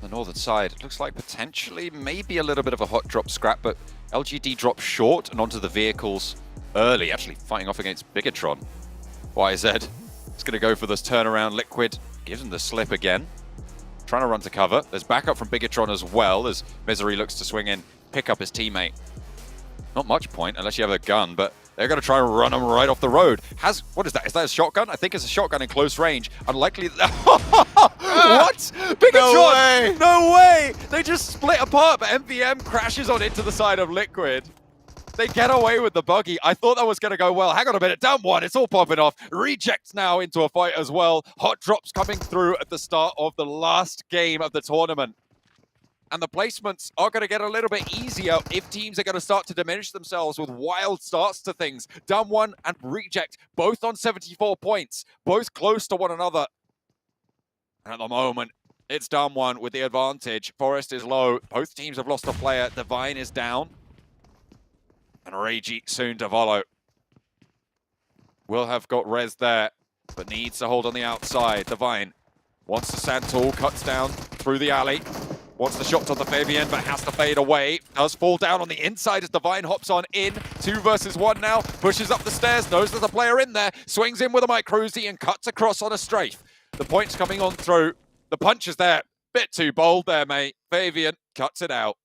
The northern side, it looks like potentially maybe a little bit of a hot drop scrap, but LGD dropped short and onto the vehicles early, actually fighting off against Bigatron. YZ is going to go for this turnaround. Liquid gives him the slip again. Trying to run to cover. There's backup from Bigatron as well as Misery looks to swing in, pick up his teammate. Not much point unless you have a gun, but they're going to try and run him right off the road. What is that? Is that a shotgun? I think it's a shotgun in close range. Unlikely. What? Bigatron! No way! No way! They just split apart, but MVM crashes on into the side of Liquid. They get away with the buggy. I thought that was going to go well. Hang on a minute. Down one. It's all popping off. Rejects now into a fight as well. Hot drops coming through at the start of the last game of the tournament. And the placements are going to get a little bit easier if teams are going to start to diminish themselves with wild starts to things. Damwon and Reject, both on 74 points, both close to one another. And at the moment, it's Damwon with the advantage. Forest is low. Both teams have lost a player. Divine is down. And Reiji soon to follow. Will have got Rez there, but needs to hold on the outside. Divine wants the sand tool, cuts down through the alley. Wants the shot on the Fabian, but has to fade away. Does fall down on the inside as Divine hops on in. 2 versus 1 now. Pushes up the stairs, knows there's a player in there. Swings in with a microzy and cuts across on a strafe. The points coming on through. The punch is there. Bit too bold there, mate. Fabian cuts it out.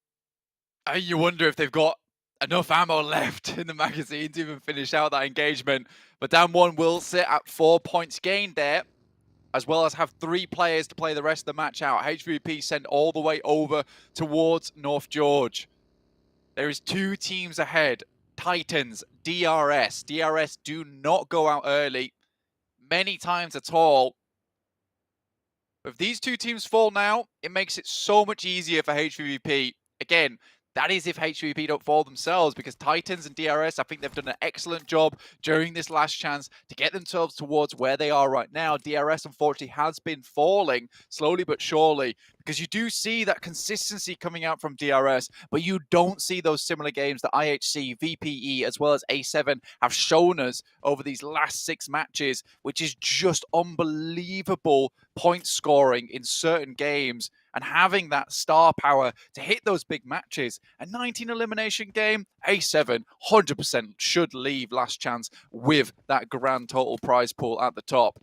You wonder if they've got enough ammo left in the magazine to even finish out that engagement. But Damwon will sit at 4 points gained there, as well as have 3 players to play the rest of the match out. HVP sent all the way over towards North George. There is 2 teams ahead. Titans, DRS. DRS do not go out early many times at all. If these 2 teams fall now, it makes it so much easier for HVP. Again, that is if HVP don't fall themselves, because Titans and DRS, I think they've done an excellent job during this last chance to get themselves towards where they are right now. DRS, unfortunately, has been falling slowly but surely, because you do see that consistency coming out from DRS, but you don't see those similar games that IHC, VPE, as well as A7 have shown us over these last 6 matches, which is just unbelievable point scoring in certain games. And having that star power to hit those big matches. A 19 elimination game, A7 100% should leave last chance with that grand total prize pool at the top.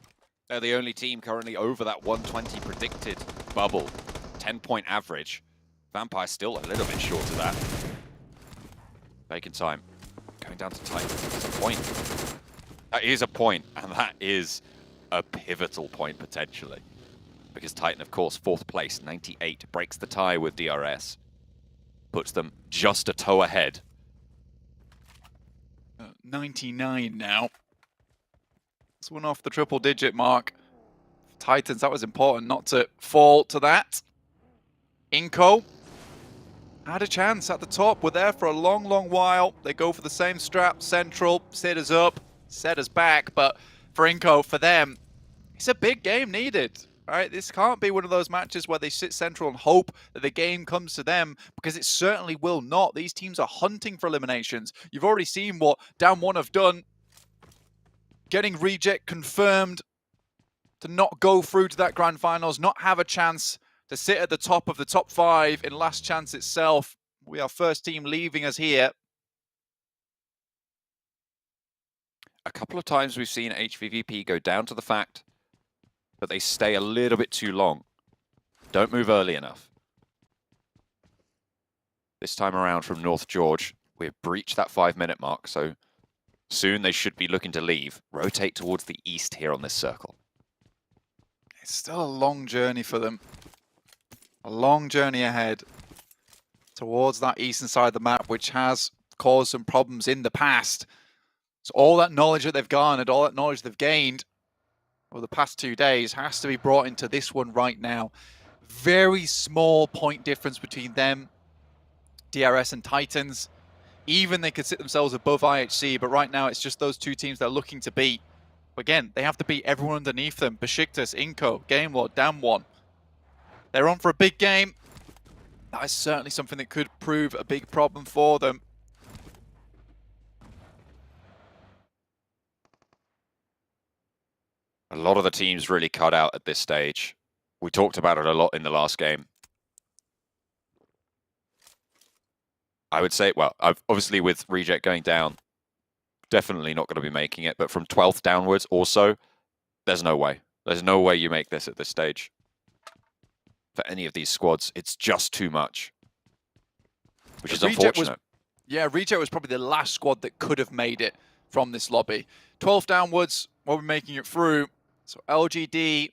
They're the only team currently over that 120 predicted bubble. 10-point average. Vampire still a little bit short of that. Bacon time. Going down to Titan. It's a point. That is a point, and that is a pivotal point potentially. Because Titan, of course, 4th place, 98, breaks the tie with DRS. Puts them just a toe ahead. 99 now. This one off the triple-digit mark. Titans, that was important not to fall to that. iNCO had a chance at the top. We're there for a long, long while. They go for the same strap, central, set us up, set us back. But for iNCO, for them, it's a big game needed. Right, this can't be one of those matches where they sit central and hope that the game comes to them, because it certainly will not. These teams are hunting for eliminations. You've already seen what Damwon have done getting Reject confirmed to not go through to that grand finals, not have a chance to sit at the top of the top 5 in Last Chance itself. We are first team leaving us here. A couple of times we've seen HVVP go down to the fact that they stay a little bit too long. Don't move early enough. This time around from North George, we've breached that 5-minute mark, so soon they should be looking to leave. Rotate towards the east here on this circle. It's still a long journey for them. A long journey ahead towards that eastern side of the map, which has caused some problems in the past. So all that knowledge that they've garnered, all that knowledge they've gained over the past 2 days has to be brought into this one right now. Very small point difference between them, DRS and Titans. Even they could sit themselves above IHC, but right now it's just those two teams they're looking to beat. Again, they have to beat everyone underneath them. Besiktas, iNCO, Game Lord, Damwon. They're on for a big game. That is certainly something that could prove a big problem for them. A lot of the teams really cut out at this stage. We talked about it a lot in the last game. I would say, well, obviously with Reject going down, definitely not going to be making it, but from 12th downwards also, there's no way. There's no way you make this at this stage. For any of these squads, it's just too much. Which is unfortunate. Reject was probably the last squad that could have made it from this lobby. 12th downwards, while we're making it through. So LGD,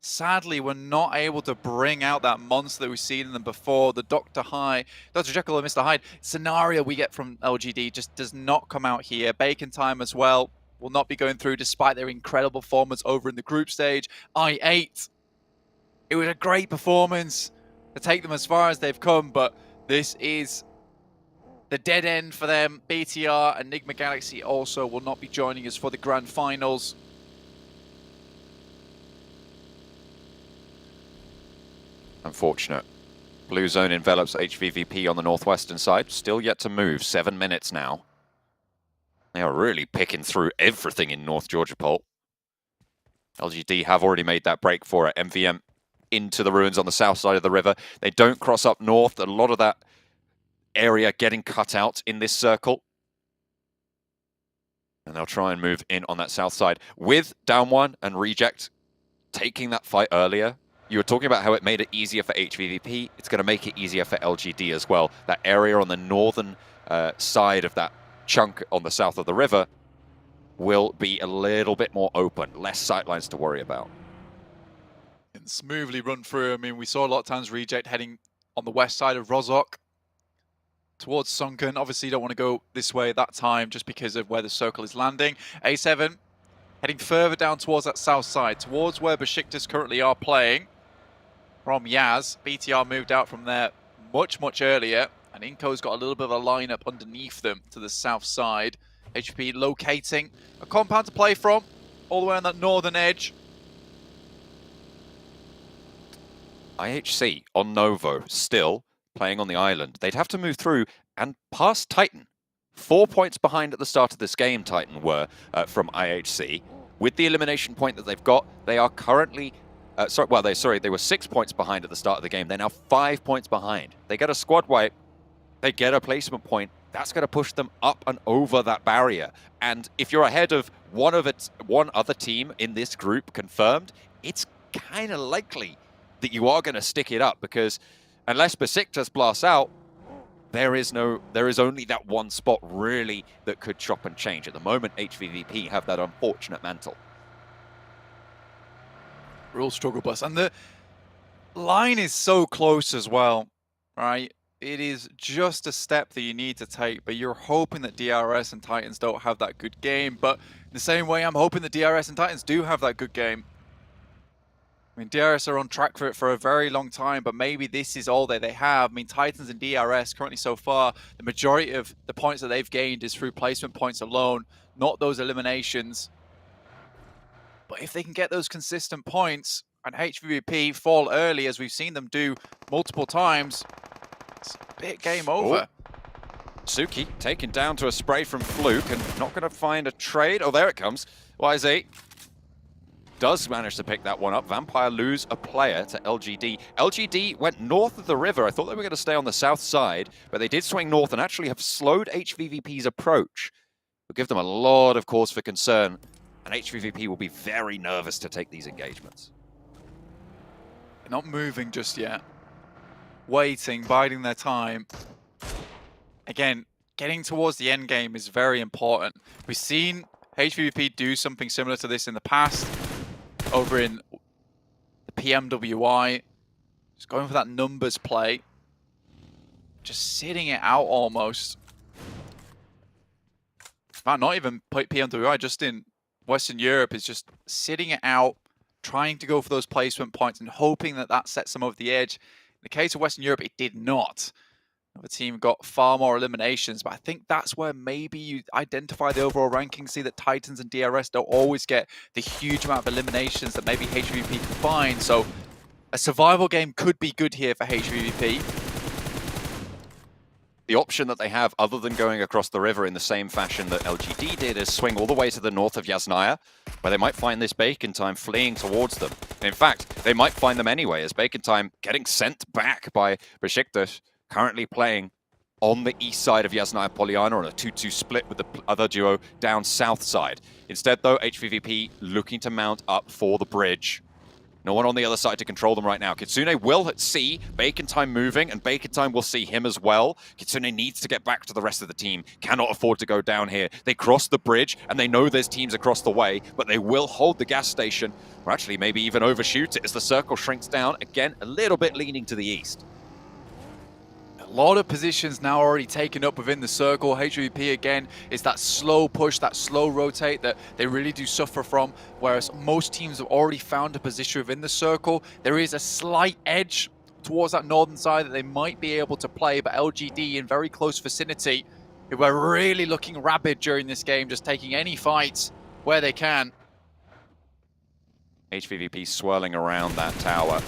sadly, were not able to bring out that monster that we've seen in them before. The Dr. Jekyll and Mr. Hyde scenario we get from LGD just does not come out here. Bacon Time as well will not be going through despite their incredible performance over in the group stage. I8, it was a great performance to take them as far as they've come, but this is the dead end for them. BTR, Enigma Galaxy also will not be joining us for the grand finals. Unfortunate. Blue zone envelops HVVP on the northwestern side. Still yet to move. 7 minutes now. They are really picking through everything in North Georgia Pole. LGD have already made that break for it. MVM into the ruins on the south side of the river. They don't cross up north. A lot of that area getting cut out in this circle. And they'll try and move in on that south side. With Down One and Reject taking that fight earlier, you were talking about how it made it easier for HVVP. It's going to make it easier for LGD as well. That area on the northern side of that chunk on the south of the river will be a little bit more open. Less sightlines to worry about. And smoothly run through. I mean, we saw a lot of times Reject heading on the west side of Rozhok towards Sunken. Obviously, you don't want to go this way at that time just because of where the circle is landing. A7 heading further down towards that south side, towards where Besiktas currently are playing. From Yaz, BTR moved out from there much, much earlier, and iNCO's got a little bit of a lineup underneath them to the south side. HVP locating a compound to play from, all the way on that northern edge. IHC on Novo, still playing on the island. They'd have to move through and pass Titan. 4 points behind at the start of this game, Titan were from IHC. With the elimination point that they've got, they are currently... they were 6 points behind at the start of the game. They're now 5 points behind. They get a squad wipe, they get a placement point. That's going to push them up and over that barrier. And if you're ahead of one other team in this group confirmed, it's kind of likely that you are going to stick it up, because unless Besiktas blasts out, there is only that one spot really that could chop and change. At the moment, HVVP have that unfortunate mantle. Real struggle bus. And the line is so close as well, right? It is just a step that you need to take, but you're hoping that DRS and Titans don't have that good game. But in the same way, I'm hoping that DRS and Titans do have that good game. I mean, DRS are on track for it for a very long time, but maybe this is all that they have. I mean, Titans and DRS currently so far, the majority of the points that they've gained is through placement points alone, not those eliminations. But if they can get those consistent points and HVVP fall early, as we've seen them do multiple times, it's a bit game over. Suki taken down to a spray from Fluke and not going to find a trade. Oh, there it comes. YZ does manage to pick that one up. Vampire lose a player to LGD. LGD went north of the river. I thought they were going to stay on the south side, but they did swing north and actually have slowed HVVP's approach. Will give them a lot of cause for concern, and HVVP will be very nervous to take these engagements. They're not moving just yet. Waiting, biding their time. Again, getting towards the end game is very important. We've seen HVVP do something similar to this in the past. Over in the PMWI, just going for that numbers play, just sitting it out almost. In fact, not even PMWI, just in Western Europe, is just sitting it out, trying to go for those placement points and hoping that that sets them over the edge. In the case of Western Europe, it did not. The team got far more eliminations, but I think that's where maybe you identify the overall ranking, see that Titans and DRS don't always get the huge amount of eliminations that maybe HVVP can find. So a survival game could be good here for HVVP. The option that they have, other than going across the river in the same fashion that LGD did, is swing all the way to the north of Yasnaya, where they might find this Bacon Time fleeing towards them. And in fact, they might find them anyway, as Bacon Time getting sent back by Besiktas, currently playing on the east side of Yasnaya Poliana on a 2-2 split with the other duo down south side. Instead, though, HVVP looking to mount up for the bridge. No one on the other side to control them right now. Kitsune will see Bacon Time moving, and Bacon Time will see him as well. Kitsune needs to get back to the rest of the team. Cannot afford to go down here. They cross the bridge, and they know there's teams across the way, but they will hold the gas station, or actually maybe even overshoot it as the circle shrinks down. Again, a little bit leaning to the east. A lot of positions now already taken up within the circle. HVP again is that slow push, that slow rotate that they really do suffer from, whereas most teams have already found a position within the circle. There is a slight edge towards that northern side that they might be able to play, but LGD in very close vicinity, who are really looking rabid during this game, just taking any fights where they can. HVVP swirling around that tower.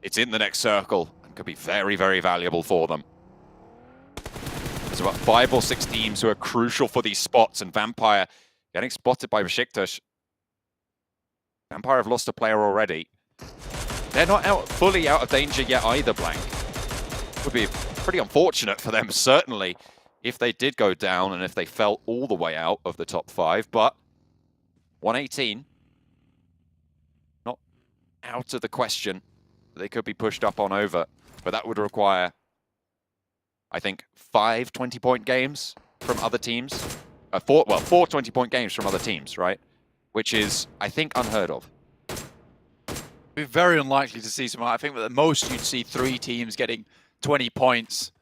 It's in the next circle. Could be very, very valuable for them. There's about 5 or 6 teams who are crucial for these spots, and Vampire getting spotted by Besiktas. Vampire have lost a player already. They're not fully out of danger yet either, Blank. Would be pretty unfortunate for them, certainly, if they did go down and if they fell all the way out of the top 5, but 118, not out of the question. They could be pushed up on over. But that would require, I think, 5 20-point games from other teams. 4 20-point games from other teams, right? Which is, I think, unheard of. It'd be very unlikely to see some. I think at the most you'd see 3 teams getting 20 points.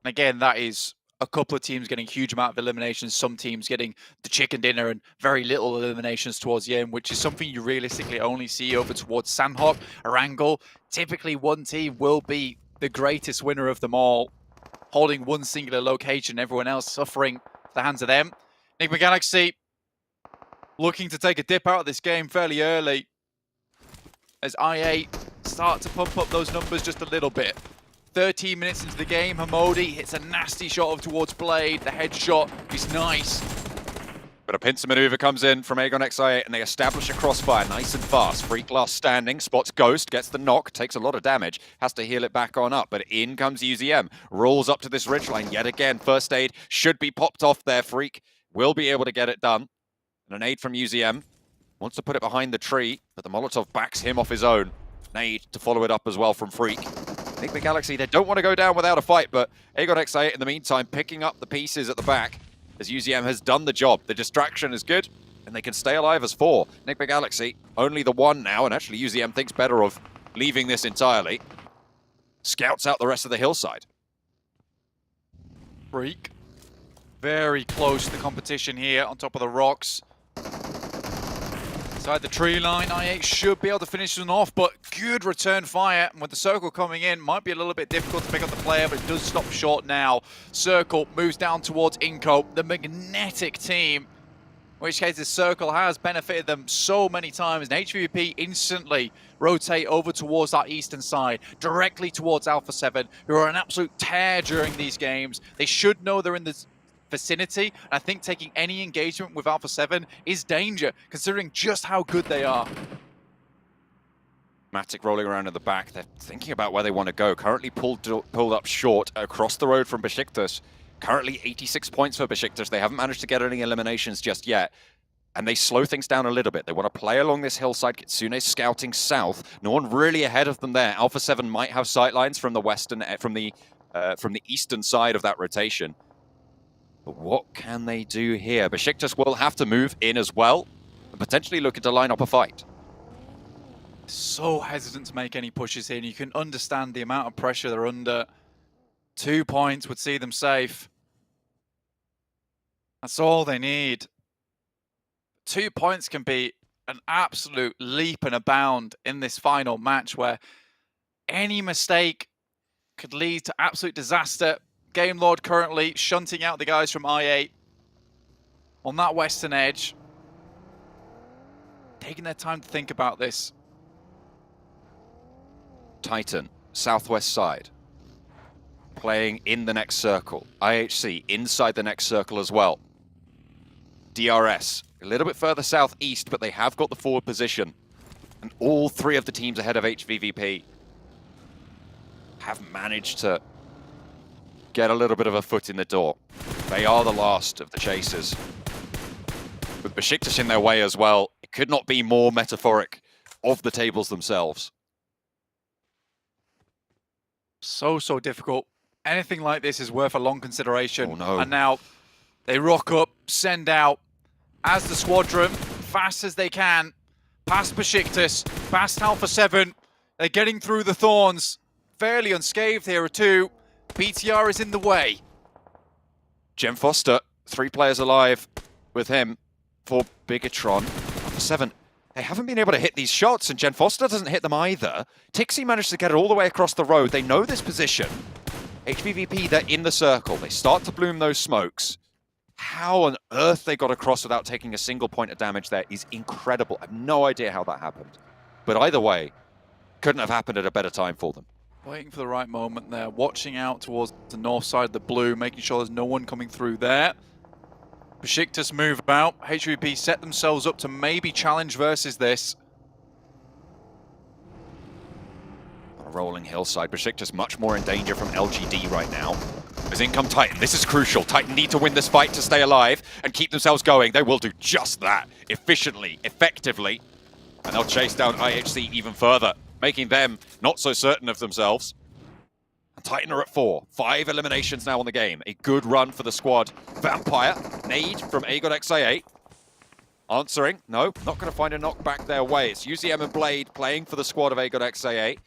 And again, that is a couple of teams getting a huge amount of eliminations, some teams getting the chicken dinner and very little eliminations towards the end, which is something you realistically only see over towards Sandhawk, Erangel. Typically one team will be the greatest winner of them all, holding one singular location, everyone else suffering at the hands of them. Enigma Galaxy looking to take a dip out of this game fairly early as IA start to pump up those numbers just a little bit. 13 minutes into the game, Hamodi hits a nasty shot over towards Blade. The headshot is nice. But a pincer maneuver comes in from Aegon XI8 and they establish a crossfire nice and fast. Freak last standing, spots Ghost, gets the knock, takes a lot of damage, has to heal it back on up, but in comes UZM, rolls up to this ridgeline yet again. First aid should be popped off there. Freak will be able to get it done. And an aid from UZM, wants to put it behind the tree, but the Molotov backs him off his own. Nade to follow it up as well from Freak. Enigma Galaxy, they don't want to go down without a fight, but Aegon XI8 in the meantime picking up the pieces at the back as UZM has done the job. The distraction is good, and they can stay alive as 4. Enigma Galaxy, only the 1 now, and actually UZM thinks better of leaving this entirely. Scouts out the rest of the hillside. Freak. Very close to the competition here on top of the rocks. Inside the tree line, I8 should be able to finish one off, but good return fire. And with the circle coming in, might be a little bit difficult to pick up the player, but it does stop short now. Circle moves down towards iNCO, the magnetic team, in which case the circle has benefited them so many times. And HVVP instantly rotate over towards that eastern side, directly towards Alpha 7, who are an absolute tear during these games. They should know they're in the vicinity. And I think taking any engagement with Alpha 7 is danger, considering just how good they are. Matic rolling around in the back. They're thinking about where they want to go. Currently pulled up short across the road from Besiktas. Currently 86 points for Besiktas. They haven't managed to get any eliminations just yet. And they slow things down a little bit. They want to play along this hillside. Kitsune's scouting south. No one really ahead of them there. Alpha 7 might have sightlines from the western, from the eastern side of that rotation. But what can they do here? Besiktas will have to move in as well and potentially looking to line up a fight. So hesitant to make any pushes here, and you can understand the amount of pressure they're under. 2 points would see them safe. That's all they need. 2 points can be an absolute leap and a bound in this final match where any mistake could lead to absolute disaster. Game Lord currently shunting out the guys from I8 on that western edge. Taking their time to think about this. Titan, southwest side. Playing in the next circle. IHC inside the next circle as well. DRS, a little bit further southeast, but they have got the forward position. And all three of the teams ahead of HVVP have managed to get a little bit of a foot in the door. They are the last of the chasers. With Besiktas in their way as well, it could not be more metaphoric of the tables themselves. So difficult. Anything like this is worth a long consideration. Oh no. And now they rock up, send out as the squadron, fast as they can, past Besiktas, past Alpha 7. They're getting through the thorns, fairly unscathed here too. BTR is in the way. Jem Foster, 3 players alive with him for Bigatron. Alpha 7, they haven't been able to hit these shots, and Jen Foster doesn't hit them either. Tixie managed to get it all the way across the road. They know this position. HVVP, they're in the circle. They start to bloom those smokes. How on earth they got across without taking a single point of damage there is incredible. I have no idea how that happened. But either way, couldn't have happened at a better time for them. Waiting for the right moment there, watching out towards the north side of the blue, making sure there's no one coming through there. Besiktas move out. HVP set themselves up to maybe challenge versus this. On a rolling hillside, Besiktas much more in danger from LGD right now. As in come Titan, this is crucial. Titan need to win this fight to stay alive and keep themselves going. They will do just that, efficiently, effectively. And they'll chase down IHC even further, making them not so certain of themselves. And Titan are at 4. 5 eliminations now on the game. A good run for the squad. Vampire, nade from Agon XA8. Answering, no, not going to find a knockback their way. It's UZM and Blade playing for the squad of Agon XA8.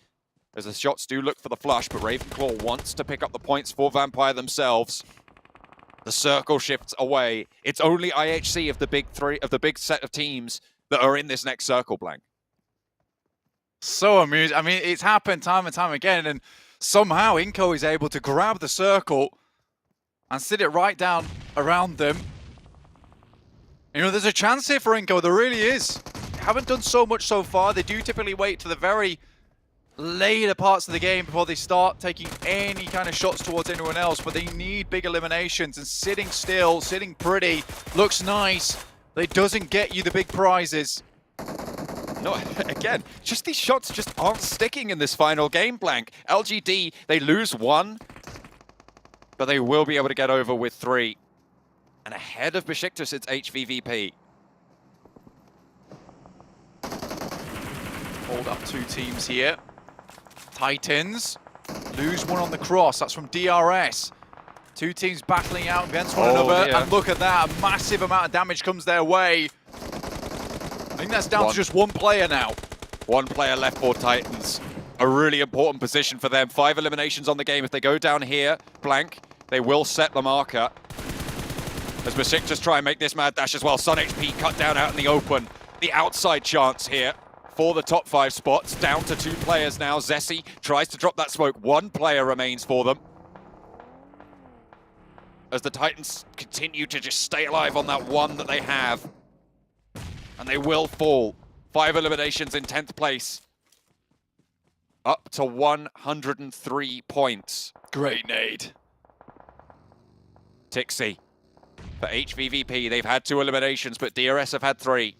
As the shots do look for the flush, but Ravenclaw wants to pick up the points for Vampire themselves. The circle shifts away. It's only IHC of the big three, of the big set of teams that are in this next circle, Blank. So amusing. I mean, it's happened time and time again, and somehow iNCO is able to grab the circle and sit it right down around them. You know, there's a chance here for iNCO, there really is. They haven't done so much so far. They do typically wait to the very later parts of the game before they start taking any kind of shots towards anyone else, but they need big eliminations, and sitting still, sitting pretty, looks nice, but it doesn't get you the big prizes. No, again, just these shots just aren't sticking in this final game, Blank. LGD, they lose 1, but they will be able to get over with 3. And ahead of Besiktas, it's HVVP. Hold up 2 teams here. Titans lose 1 on the cross. That's from DRS. 2 teams battling out against one another. Dear. And look at that. A massive amount of damage comes their way. I think that's down to just 1 player now. 1 player left for Titans. A really important position for them. 5 eliminations on the game. If they go down here, Blank, they will set the marker. As Besiktas try and make this mad dash as well. Sun HP cut down out in the open. The outside chance here for the top 5 spots. Down to 2 players now. Zessi tries to drop that smoke. 1 player remains for them. As the Titans continue to just stay alive on that 1 that they have. And they will fall. 5 eliminations in 10th place. Up to 103 points. Great nade. Tixie For HVVP, they've had 2 eliminations, but DRS have had 3.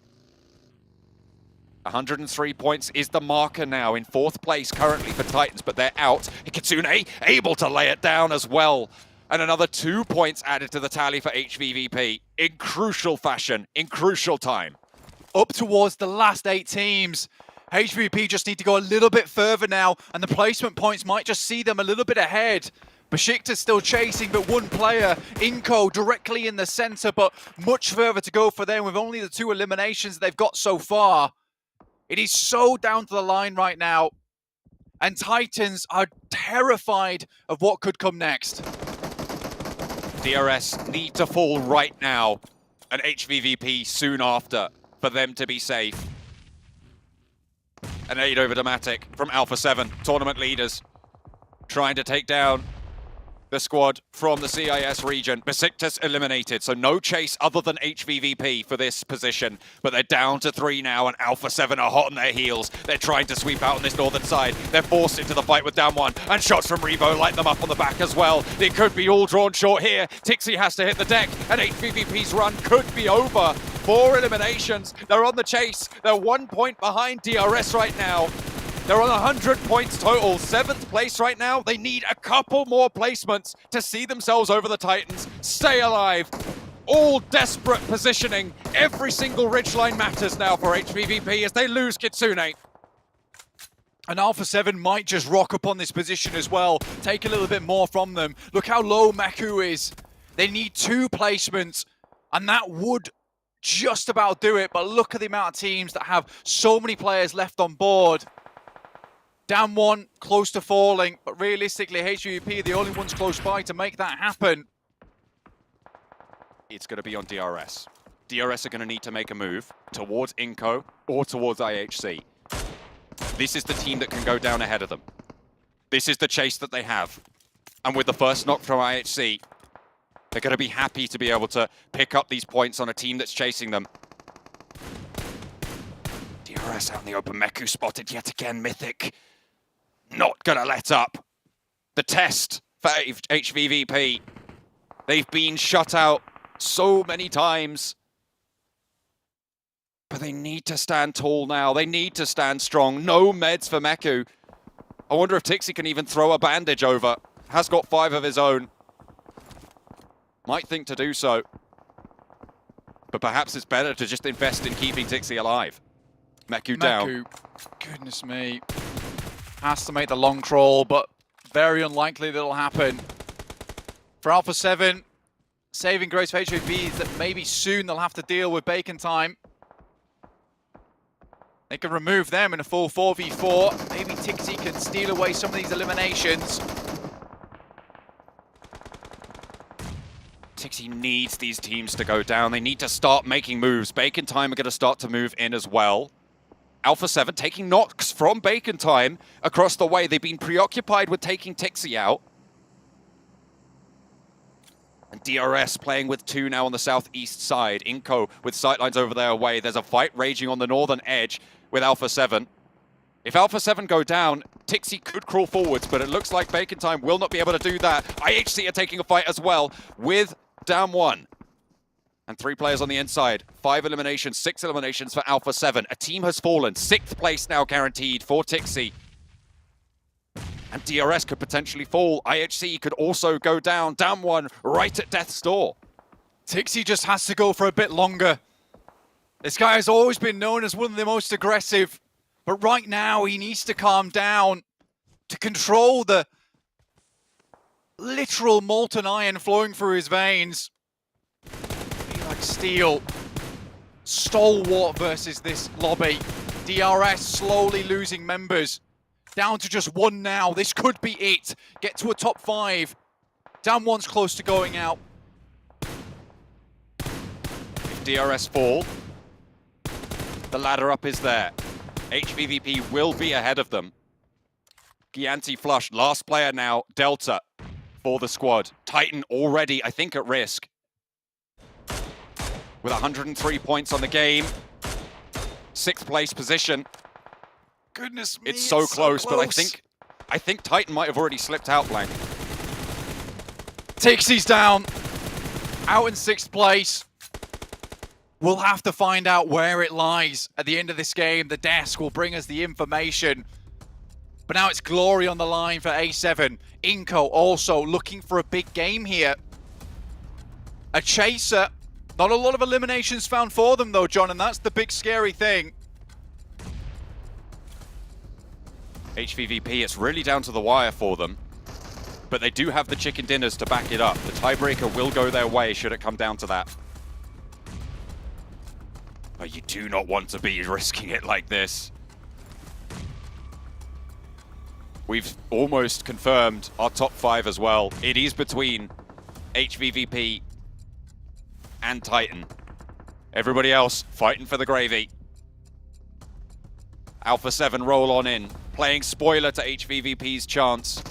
103 points is the marker now in 4th place currently for Titans, but they're out. Kitsune able to lay it down as well. And another 2 points added to the tally for HVVP in crucial fashion, in crucial time. Up towards the last 8 teams. HVP just need to go a little bit further now, and the placement points might just see them a little bit ahead. Besiktas still chasing, but 1 player, iNCO, directly in the center, but much further to go for them with only the 2 eliminations they've got so far. It is so down to the line right now, and Titans are terrified of what could come next. DRS need to fall right now, and HVVP soon after for them to be safe. An aid over Dematic from Alpha 7, tournament leaders, trying to take down the squad from the CIS region. Besiktas eliminated, so no chase other than HVVP for this position. But they're down to 3 now, and Alpha 7 are hot on their heels. They're trying to sweep out on this northern side. They're forced into the fight with down 1, and shots from Revo light them up on the back as well. It could be all drawn short here. Tixi has to hit the deck, and HVVP's run could be over. 4 eliminations. They're on the chase. They're 1 point behind DRS right now. They're on 100 points total, 7th place right now. They need a couple more placements to see themselves over the Titans, stay alive. All desperate positioning. Every single ridgeline matters now for HVVP as they lose Kitsune. And Alpha 7 might just rock up on this position as well, take a little bit more from them. Look how low Meku is. They need 2 placements, and that would just about do it. But look at the amount of teams that have so many players left on board. Down 1, close to falling, but realistically, HVP are the only ones close by to make that happen. It's going to be on DRS. DRS are going to need to make a move towards iNCO or towards IHC. This is the team that can go down ahead of them. This is the chase that they have. And with the first knock from IHC, they're going to be happy to be able to pick up these points on a team that's chasing them. DRS out in the open. Meku spotted yet again. Mythic not going to let up. The test for HVVP. They've been shut out so many times. But they need to stand tall now. They need to stand strong. No meds for Meku. I wonder if Tixi can even throw a bandage over. Has got 5 of his own. Might think to do so. But perhaps it's better to just invest in keeping Tixi alive. Meku down. Goodness me. Has to make the long crawl, but very unlikely that'll happen. For Alpha 7, saving grace for HVP is that maybe soon they'll have to deal with Bacon Time. They can remove them in a full 4v4. Maybe Tixi can steal away some of these eliminations. Tixi needs these teams to go down. They need to start making moves. Bacon Time are going to start to move in as well. Alpha 7 taking knocks from Bacon Time across the way. They've been preoccupied with taking Tixi out. And DRS playing with 2 now on the southeast side. iNCO with sightlines over their way. There's a fight raging on the northern edge with Alpha 7. If Alpha 7 go down, Tixi could crawl forwards, but it looks like Bacon Time will not be able to do that. IHC are taking a fight as well with down 1. And 3 players on the inside. 5 eliminations, 6 eliminations for Alpha 7. A team has fallen. 6th place now guaranteed for Tixi. And DRS could potentially fall. IHC could also go down. Down 1, right at death's door. Tixi just has to go for a bit longer. This guy has always been known as one of the most aggressive. But right now, he needs to calm down to control the literal molten iron flowing through his veins. Be like steel. Stalwart versus this lobby. DRS slowly losing members. Down to just 1 now. This could be it. Get to a top 5. Down 1's close to going out. If DRS fall, the ladder up is there. HVVP will be ahead of them. Gianti flushed. Last player now, Delta, for the squad. Titan already, I think, at risk. With 103 points on the game. 6th place position. Goodness me, it's so close, but I think Titan might have already slipped out, Blank. Tixi's down. out in 6th place. We'll have to find out where it lies at the end of this game. The desk will bring us the information. But now it's glory on the line for A7. iNCO also looking for a big game here. A chaser. Not a lot of eliminations found for them though, John, and that's the big scary thing. HVVP, it's really down to the wire for them. But they do have the chicken dinners to back it up. The tiebreaker will go their way should it come down to that. But you do not want to be risking it like this. We've almost confirmed our top 5 as well. It is between HVVP and Titan. Everybody else fighting for the gravy. Alpha 7 roll on in, playing spoiler to HVVP's chance.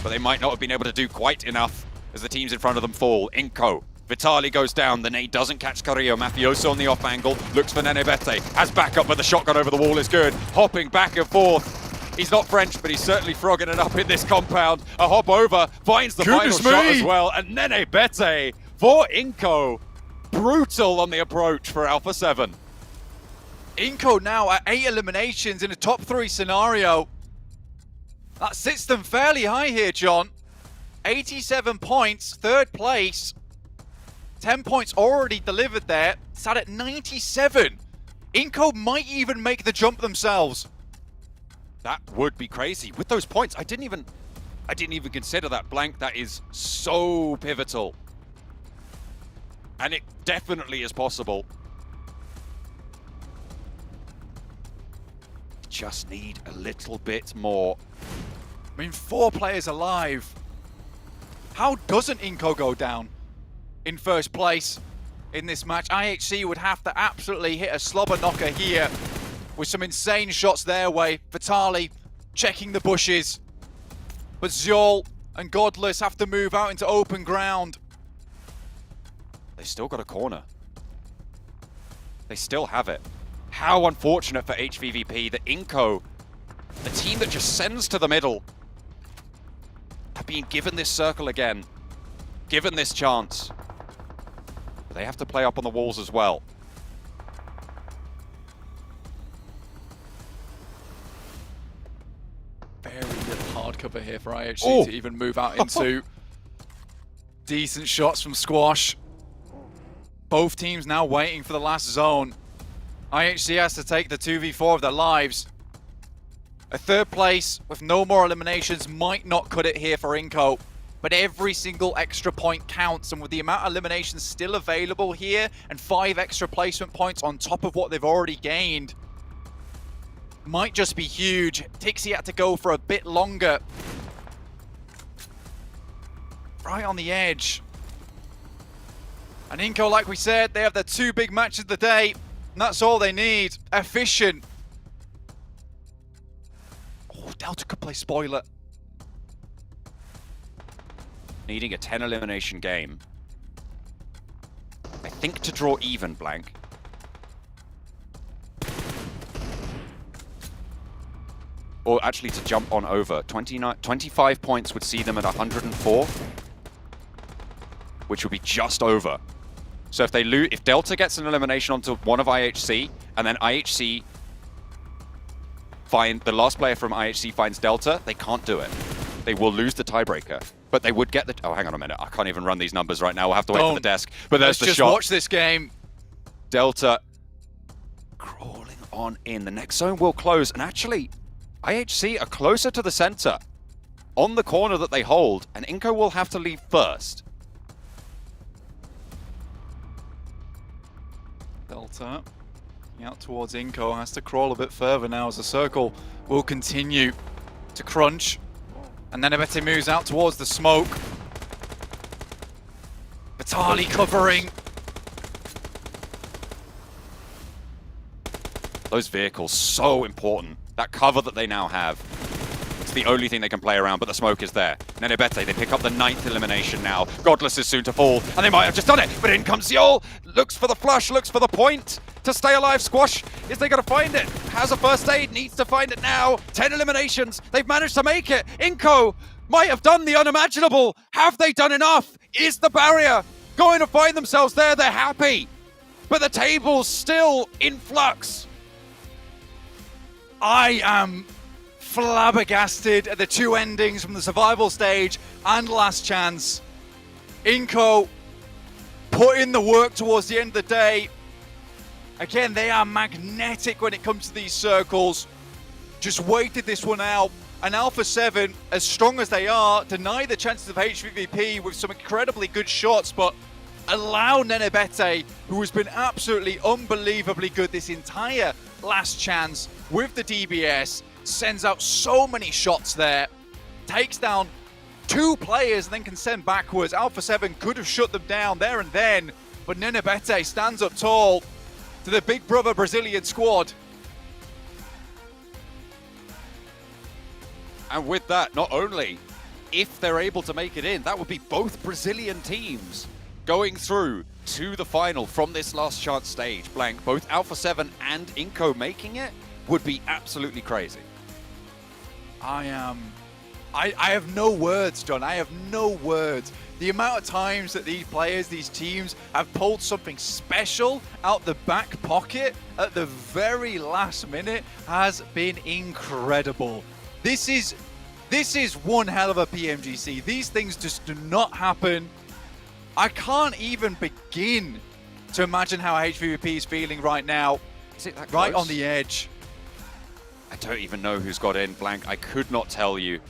But they might not have been able to do quite enough as the teams in front of them fall. iNCO. Vitali goes down, the nade doesn't catch Carrillo. Mafioso on the off angle, looks for Nenebete. Has backup, but the shotgun over the wall is good. Hopping back and forth. He's not French, but he's certainly frogging it up in this compound. A hop over, finds the final shot as well. And Nenebete for iNCO. Brutal on the approach for Alpha 7. iNCO now at 8 eliminations in a top 3 scenario. That sits them fairly high here, John. 87 points, 3rd place. 10 points already delivered there. Sat at 97. iNCO might even make the jump themselves. That would be crazy. With those points, I didn't even consider that blank. That is so pivotal. And it definitely is possible. Just need a little bit more. I mean, 4 players alive. How doesn't iNCO go down in 1st place in this match? IHC would have to absolutely hit a slobber knocker here with some insane shots their way. Vitali checking the bushes. But Zyol and Godless have to move out into open ground. They still got a corner. They still have it. How unfortunate for HVVP that iNCO, the team that just sends to the middle, have been given this circle again, given this chance. But they have to play up on the walls as well. Very little hard cover here for IHC to even move out into. Decent shots from Squash. Both teams now waiting for the last zone. IHC has to take the 2v4 of their lives. A 3rd place with no more eliminations might not cut it here for iNCO, but every single extra point counts, and with the amount of eliminations still available here and 5 extra placement points on top of what they've already gained, might just be huge. Tixie had to go for a bit longer. Right on the edge. And iNCO, like we said, they have their 2 big matches of the day, and that's all they need. Efficient. Oh, Delta could play spoiler. Needing a 10 elimination game. I think to draw even, blank. Or actually to jump on over. 25 points would see them at 104. Which would be just over. So if they lose, if Delta gets an elimination onto one of IHC, and then IHC the last player from IHC finds Delta, they can't do it. They will lose the tiebreaker. But they would get the... Oh, hang on a minute. I can't even run these numbers right now. We'll have to wait for the desk. But there's the shot. Let's just watch this game. Delta crawling on in. The next zone will close. And actually, IHC are closer to the center on the corner that they hold. And iNCO will have to leave first. Delta out towards iNCO, has to crawl a bit further now as the circle will continue to crunch. And then Nenebete moves out towards the smoke. Vitali covering. Those vehicles, so important. That cover that they now have. It's the only thing they can play around, but the smoke is there. Nenebete, they pick up the 9th elimination now. Godless is soon to fall, and they might have just done it. But in comes Zyol, looks for the flush, looks for the point to stay alive. Squash, is they going to find it? Has a first aid, needs to find it now. 10 eliminations, they've managed to make it. iNCO might have done the unimaginable. Have they done enough? Is the barrier going to find themselves there. They're happy. But the table's still in flux. I am flabbergasted at the two endings from the survival stage and last chance. iNCO put in the work towards the end of the day. Again, they are magnetic when it comes to these circles. Just waited this one out. And Alpha 7, as strong as they are, deny the chances of HVVP with some incredibly good shots, but allow Nenebete, who has been absolutely unbelievably good this entire last chance with the DBS, sends out so many shots there, takes down 2 players and then can send backwards. Alpha 7 could have shut them down there and then, but Nenebete stands up tall to the big brother Brazilian squad. And with that, not only if they're able to make it in, that would be both Brazilian teams going through to the final from this last chance stage. Blank, both Alpha 7 and iNCO making it would be absolutely crazy. I have no words, John. I have no words. The amount of times that these players, these teams, have pulled something special out the back pocket at the very last minute has been incredible. This is one hell of a PMGC. These things just do not happen. I can't even begin to imagine how HVVP is feeling right now. Is it that right close? On the edge. I don't even know who's got in, Blank. I could not tell you.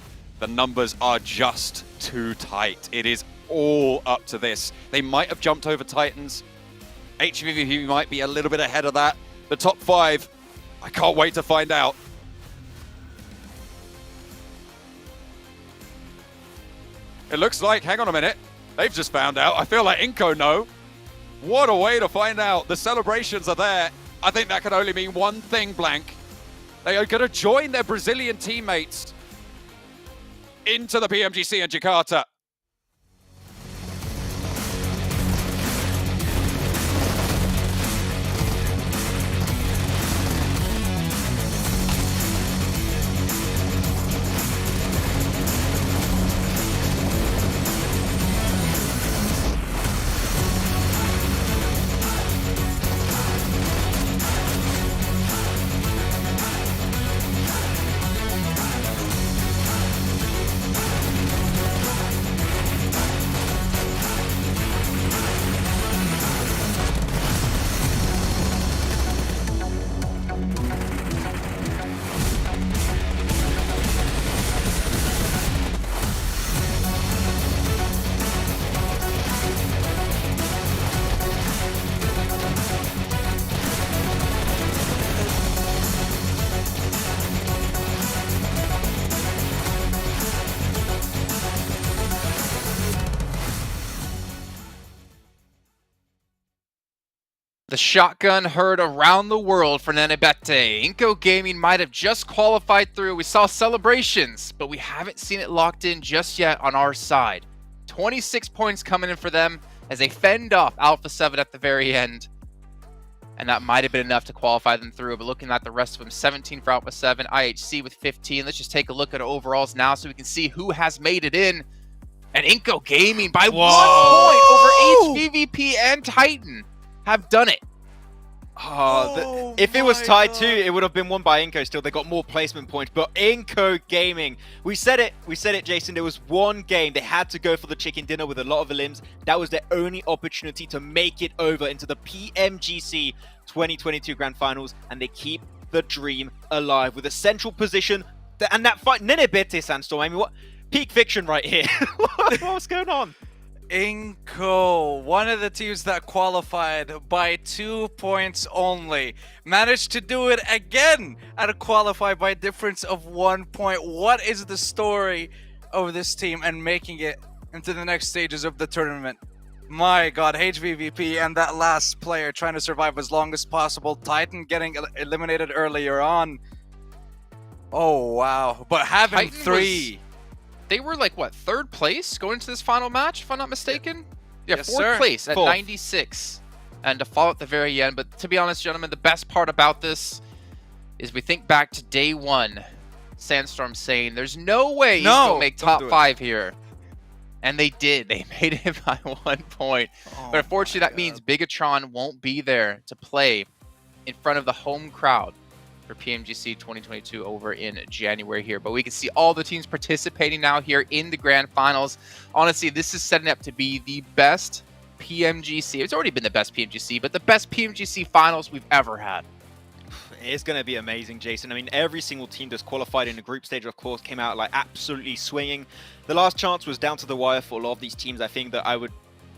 The numbers are just too tight. It is all up to this. They might have jumped over Titans. HVVP might be a little bit ahead of that. The top 5, I can't wait to find out. It looks like, hang on a minute, they've just found out. I feel like iNCO know. What a way to find out. The celebrations are there. I think that can only mean one thing, Blank. They are going to join their Brazilian teammates into the PMGC in Jakarta. The shotgun heard around the world for Nenebete. iNCO Gaming might have just qualified through. We saw celebrations, but we haven't seen it locked in just yet on our side. 26 points coming in for them as they fend off Alpha 7 at the very end. And that might have been enough to qualify them through. But looking at the rest of them, 17 for Alpha 7, IHC with 15. Let's just take a look at overalls now so we can see who has made it in. And iNCO Gaming by 1 point over HVVP and Titan have done it. If it was tied too, it would have been won by iNCO still. They got more placement points, but iNCO Gaming, we said it, Jason, there was one game. They had to go for the chicken dinner with a lot of the limbs. That was their only opportunity to make it over into the PMGC 2022 Grand Finals, and they keep the dream alive with a central position. And that fight, Nenebete Sandstorm, I mean, what? Peak fiction right here. What's going on? iNCO, one of the teams that qualified by 2 points only, managed to do it again and qualify by a difference of 1 point. What is the story of this team and making it into the next stages of the tournament? My god, HVVP and that last player trying to survive as long as possible. Titan getting eliminated earlier on. Oh wow, but having Titan three... They were like, what, 3rd place going into this final match, if I'm not mistaken? Yeah, Yes, 4th sir. place at 4th. 96. And to fall at the very end. But to be honest, gentlemen, the best part about this is we think back to day 1. Sandstorm saying, there's no way he's going to make top 5 here. And they did. They made it by 1 point. But unfortunately, that means Bigatron won't be there to play in front of the home crowd for PMGC 2022 over in January here. But we can see all the teams participating now here in the grand finals. Honestly, this is setting up to be the best PMGC. It's already been the best PMGC, but the best PMGC finals we've ever had. It's going to be amazing, Jason. I mean, every single team that's qualified in the group stage, of course, came out like absolutely swinging. The last chance was down to the wire for a lot of these teams. I think that I was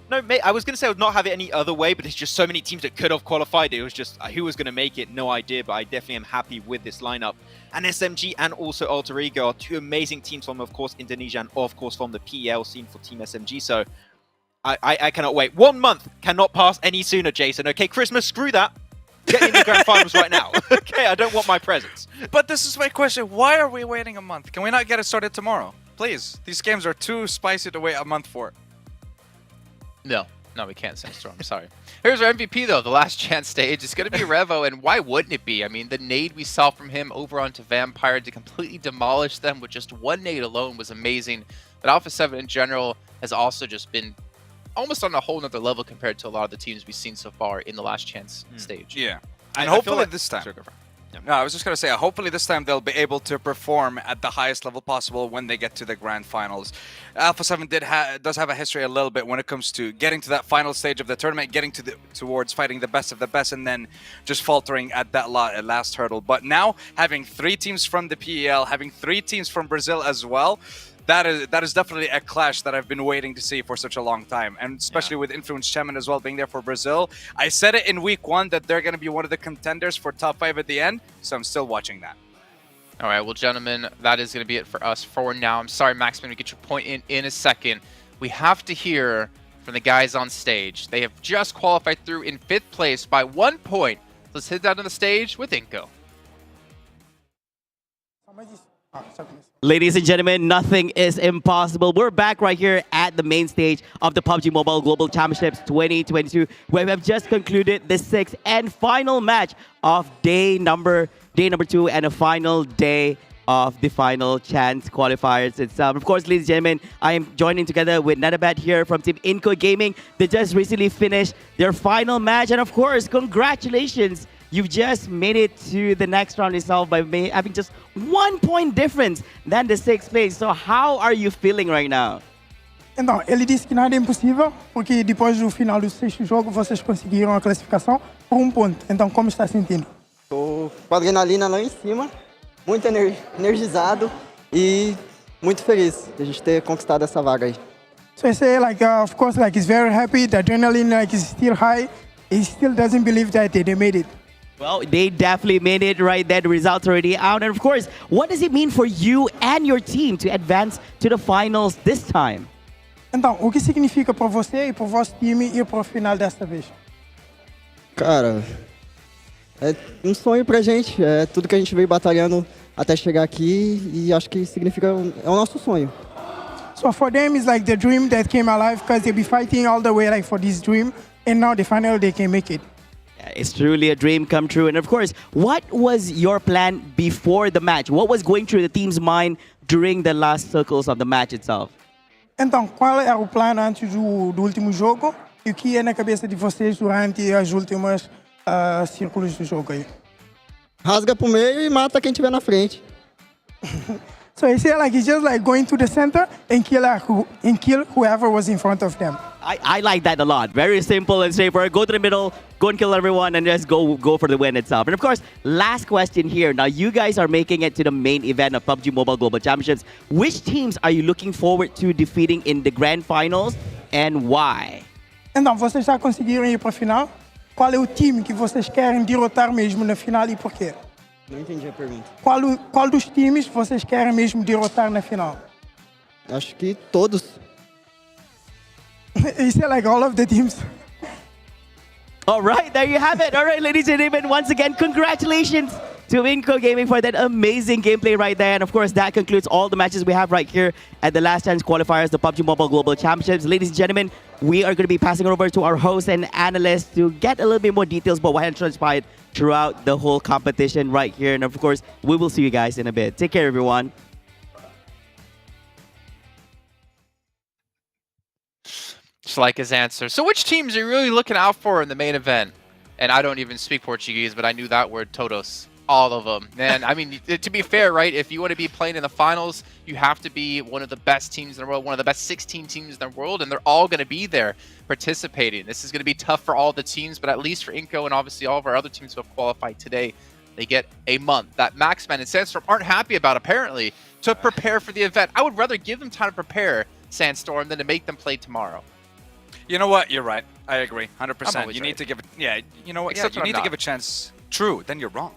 going to say I would not have it any other way, but it's just so many teams that could have qualified. It was just who was going to make it, no idea, but I definitely am happy with this lineup. And SMG and also Alter Ego are two amazing teams from, of course, Indonesia and, of course, from the PL scene for Team SMG. So I cannot wait. 1 month cannot pass any sooner, Jason. Okay, Christmas, screw that. Get in the grand finals right now. Okay, I don't want my presents. But this is my question. Why are we waiting a month? Can we not get it started tomorrow? Please. These games are too spicy to wait a month for. No, we can't, Sandstorm. I'm sorry. Here's our MVP, though. The last chance stage. It's going to be Revo, and why wouldn't it be? I mean, the nade we saw from him over onto Vampire to completely demolish them with just one nade alone was amazing. But Alpha 7 in general has also just been almost on a whole nother level compared to a lot of the teams we've seen so far in the last chance stage. Yeah. And hopefully this time. No, I was just going to say, hopefully this time they'll be able to perform at the highest level possible when they get to the grand finals. Alpha 7 does have a history a little bit when it comes to getting to that final stage of the tournament, getting towards fighting the best of the best, and then just faltering at that last hurdle. But now, having 3 teams from the PEL, having 3 teams from Brazil as well, that is definitely a clash that I've been waiting to see for such a long time, and especially with Influence Chairman as well being there for Brazil. I said it in week 1 that they're going to be one of the contenders for top 5 at the end, so I'm still watching that. All right, well, gentlemen, that is going to be it for us for now. I'm sorry, Max, I'm going to get your point in a second. We have to hear from the guys on stage. They have just qualified through in 5th place by 1 point. Let's head down to the stage with iNCO. Ladies and gentlemen, nothing is impossible. We're back right here at the main stage of the PUBG Mobile Global Championships 2022, where we have just concluded the 6th and final match of day number 2 and a final day of the final chance qualifiers itself. Of course, ladies and gentlemen, I am joining together with Nadabat here from Team iNCO Gaming. They just recently finished their final match, and of course, congratulations. You've just made it to the next round itself by having just 1 point difference than the 6th place. So how are you feeling right now? Então, ele disse que nada é impossível, porque depois do final do 6º jogo, vocês conseguiram a classificação por 1 ponto. Então, como está sentindo? Tô com a adrenalina lá em cima, muito energizado e muito feliz de a gente ter conquistado essa vaga aí. So I say, of course, he's very happy. The adrenaline, is still high. He still doesn't believe that they made it. Well, they definitely made it right there. The results already out. And of course, what does it mean for you and your team to advance to the finals this time? Então, o que significa para você e para o vosso time ir para o final desta vez? Cara, é um sonho pra gente. É tudo que a gente veio batalhando até chegar aqui e acho que significa é o nosso sonho. So for them, it's like the dream that came alive because they've been fighting all the way for this dream, and now the final they can make it. It's truly a dream come true. And of course, what was your plan before the match? What was going through the team's mind during the last circles of the match itself? Então, qual era o plano antes do último jogo e o que ia na cabeça de vocês durante as últimas círculos do jogo aí? Rasga pro meio e mata quem tiver na frente. So he said he's just going to the center and kill whoever was in front of them. I like that a lot. Very simple and straightforward. Go to the middle, go and kill everyone, and just go for the win itself. And of course, last question here. Now, you guys are making it to the main event of PUBG Mobile Global Championships. Which teams are you looking forward to defeating in the grand finals, and why? Então, vocês já conseguiram ir para a final? Qual é o time que vocês querem derrotar mesmo na final e por quê? Não entendi a pergunta. Qual dos times vocês querem mesmo derrotar na final? Acho que todos. He said all of the teams. All right, there you have it. All right, ladies and gentlemen, once again, congratulations to iNCO Gaming for that amazing gameplay right there. And of course, that concludes all the matches we have right here at the last chance qualifiers, the PUBG Mobile Global Championships. Ladies and gentlemen, we are going to be passing over to our host and analyst to get a little bit more details about what had transpired throughout the whole competition right here. And of course, we will see you guys in a bit. Take care, everyone. much like his answer. So which teams are you really looking out for in the main event? And I don't even speak Portuguese, but I knew that word, todos. All of them. And I mean, to be fair, right, if you want to be playing in the finals, you have to be one of the best teams in the world, one of the best 16 teams in the world, and they're all going to be there participating. This is going to be tough for all the teams, but at least for iNCO and obviously all of our other teams who have qualified today, they get a month that Maxman and Sandstorm aren't happy about, apparently, to prepare for the event. I would rather give them time to prepare, Sandstorm, than to make them play tomorrow. You know what? You're right. I agree. 100%. You need right. to give it... Yeah, you know what? Except you when need I'm to give not. a chance. True. Then you're wrong.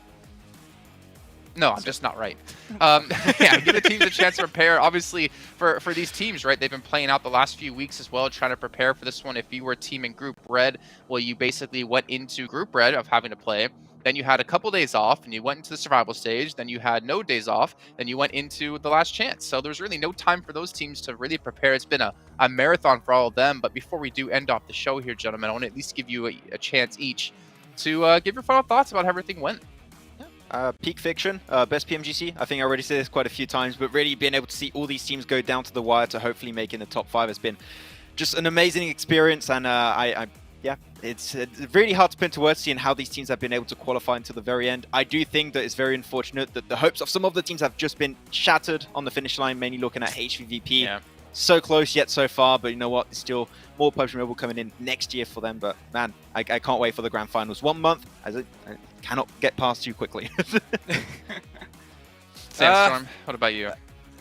No, I'm just not right. Yeah, give the teams a chance to prepare. Obviously, for these teams, right, they've been playing out the last few weeks as well, trying to prepare for this one. If you were a team in Group Red, well, you basically went into Group Red of having to play. Then you had a couple days off, and you went into the survival stage. Then you had no days off. Then you went into the last chance. So there's really no time for those teams to really prepare. It's been a marathon for all of them. But before we do end off the show here, gentlemen, I want to at least give you a chance each to give your final thoughts about how everything went. Peak Fiction, best PMGC. I think I already said this quite a few times, but really being able to see all these teams go down to the wire to hopefully make in the top 5 has been just an amazing experience. And yeah, it's really hard to put into words seeing how these teams have been able to qualify until the very end. I do think that it's very unfortunate that the hopes of some of the teams have just been shattered on the finish line, mainly looking at HVVP. Yeah. So close yet so far, but you know what? There's still more PUBG Mobile coming in next year for them. But man, I can't wait for the grand finals. 1 month, I cannot get past too quickly. Sandstorm, what about you?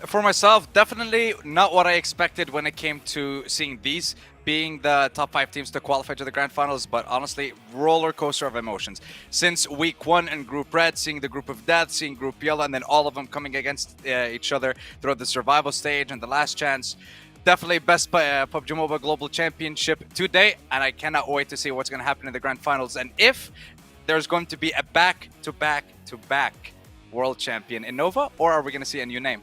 For myself, definitely not what I expected when it came to seeing these being the top 5 teams to qualify to the grand finals, but honestly, roller coaster of emotions. Since week 1 in Group Red, seeing the Group of Death, seeing Group Yellow, and then all of them coming against each other throughout the survival stage and the last chance. Definitely best PUBG Mobile Global Championship today, and I cannot wait to see what's going to happen in the grand finals. And if there's going to be a back-to-back-to-back world champion in Nova, or are we going to see a new name?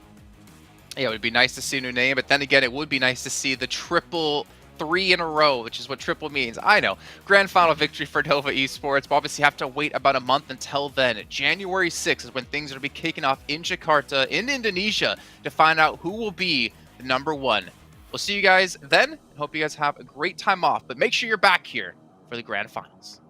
Yeah, it would be nice to see a new name, but then again, it would be nice to see the triple 3 in a row, which is what triple means. I know. Grand final victory for Nova Esports, but obviously have to wait about a month until then. January 6th is when things are going to be kicking off in Jakarta, in Indonesia, to find out who will be the #1. We'll see you guys then. Hope you guys have a great time off, but make sure you're back here for the grand finals.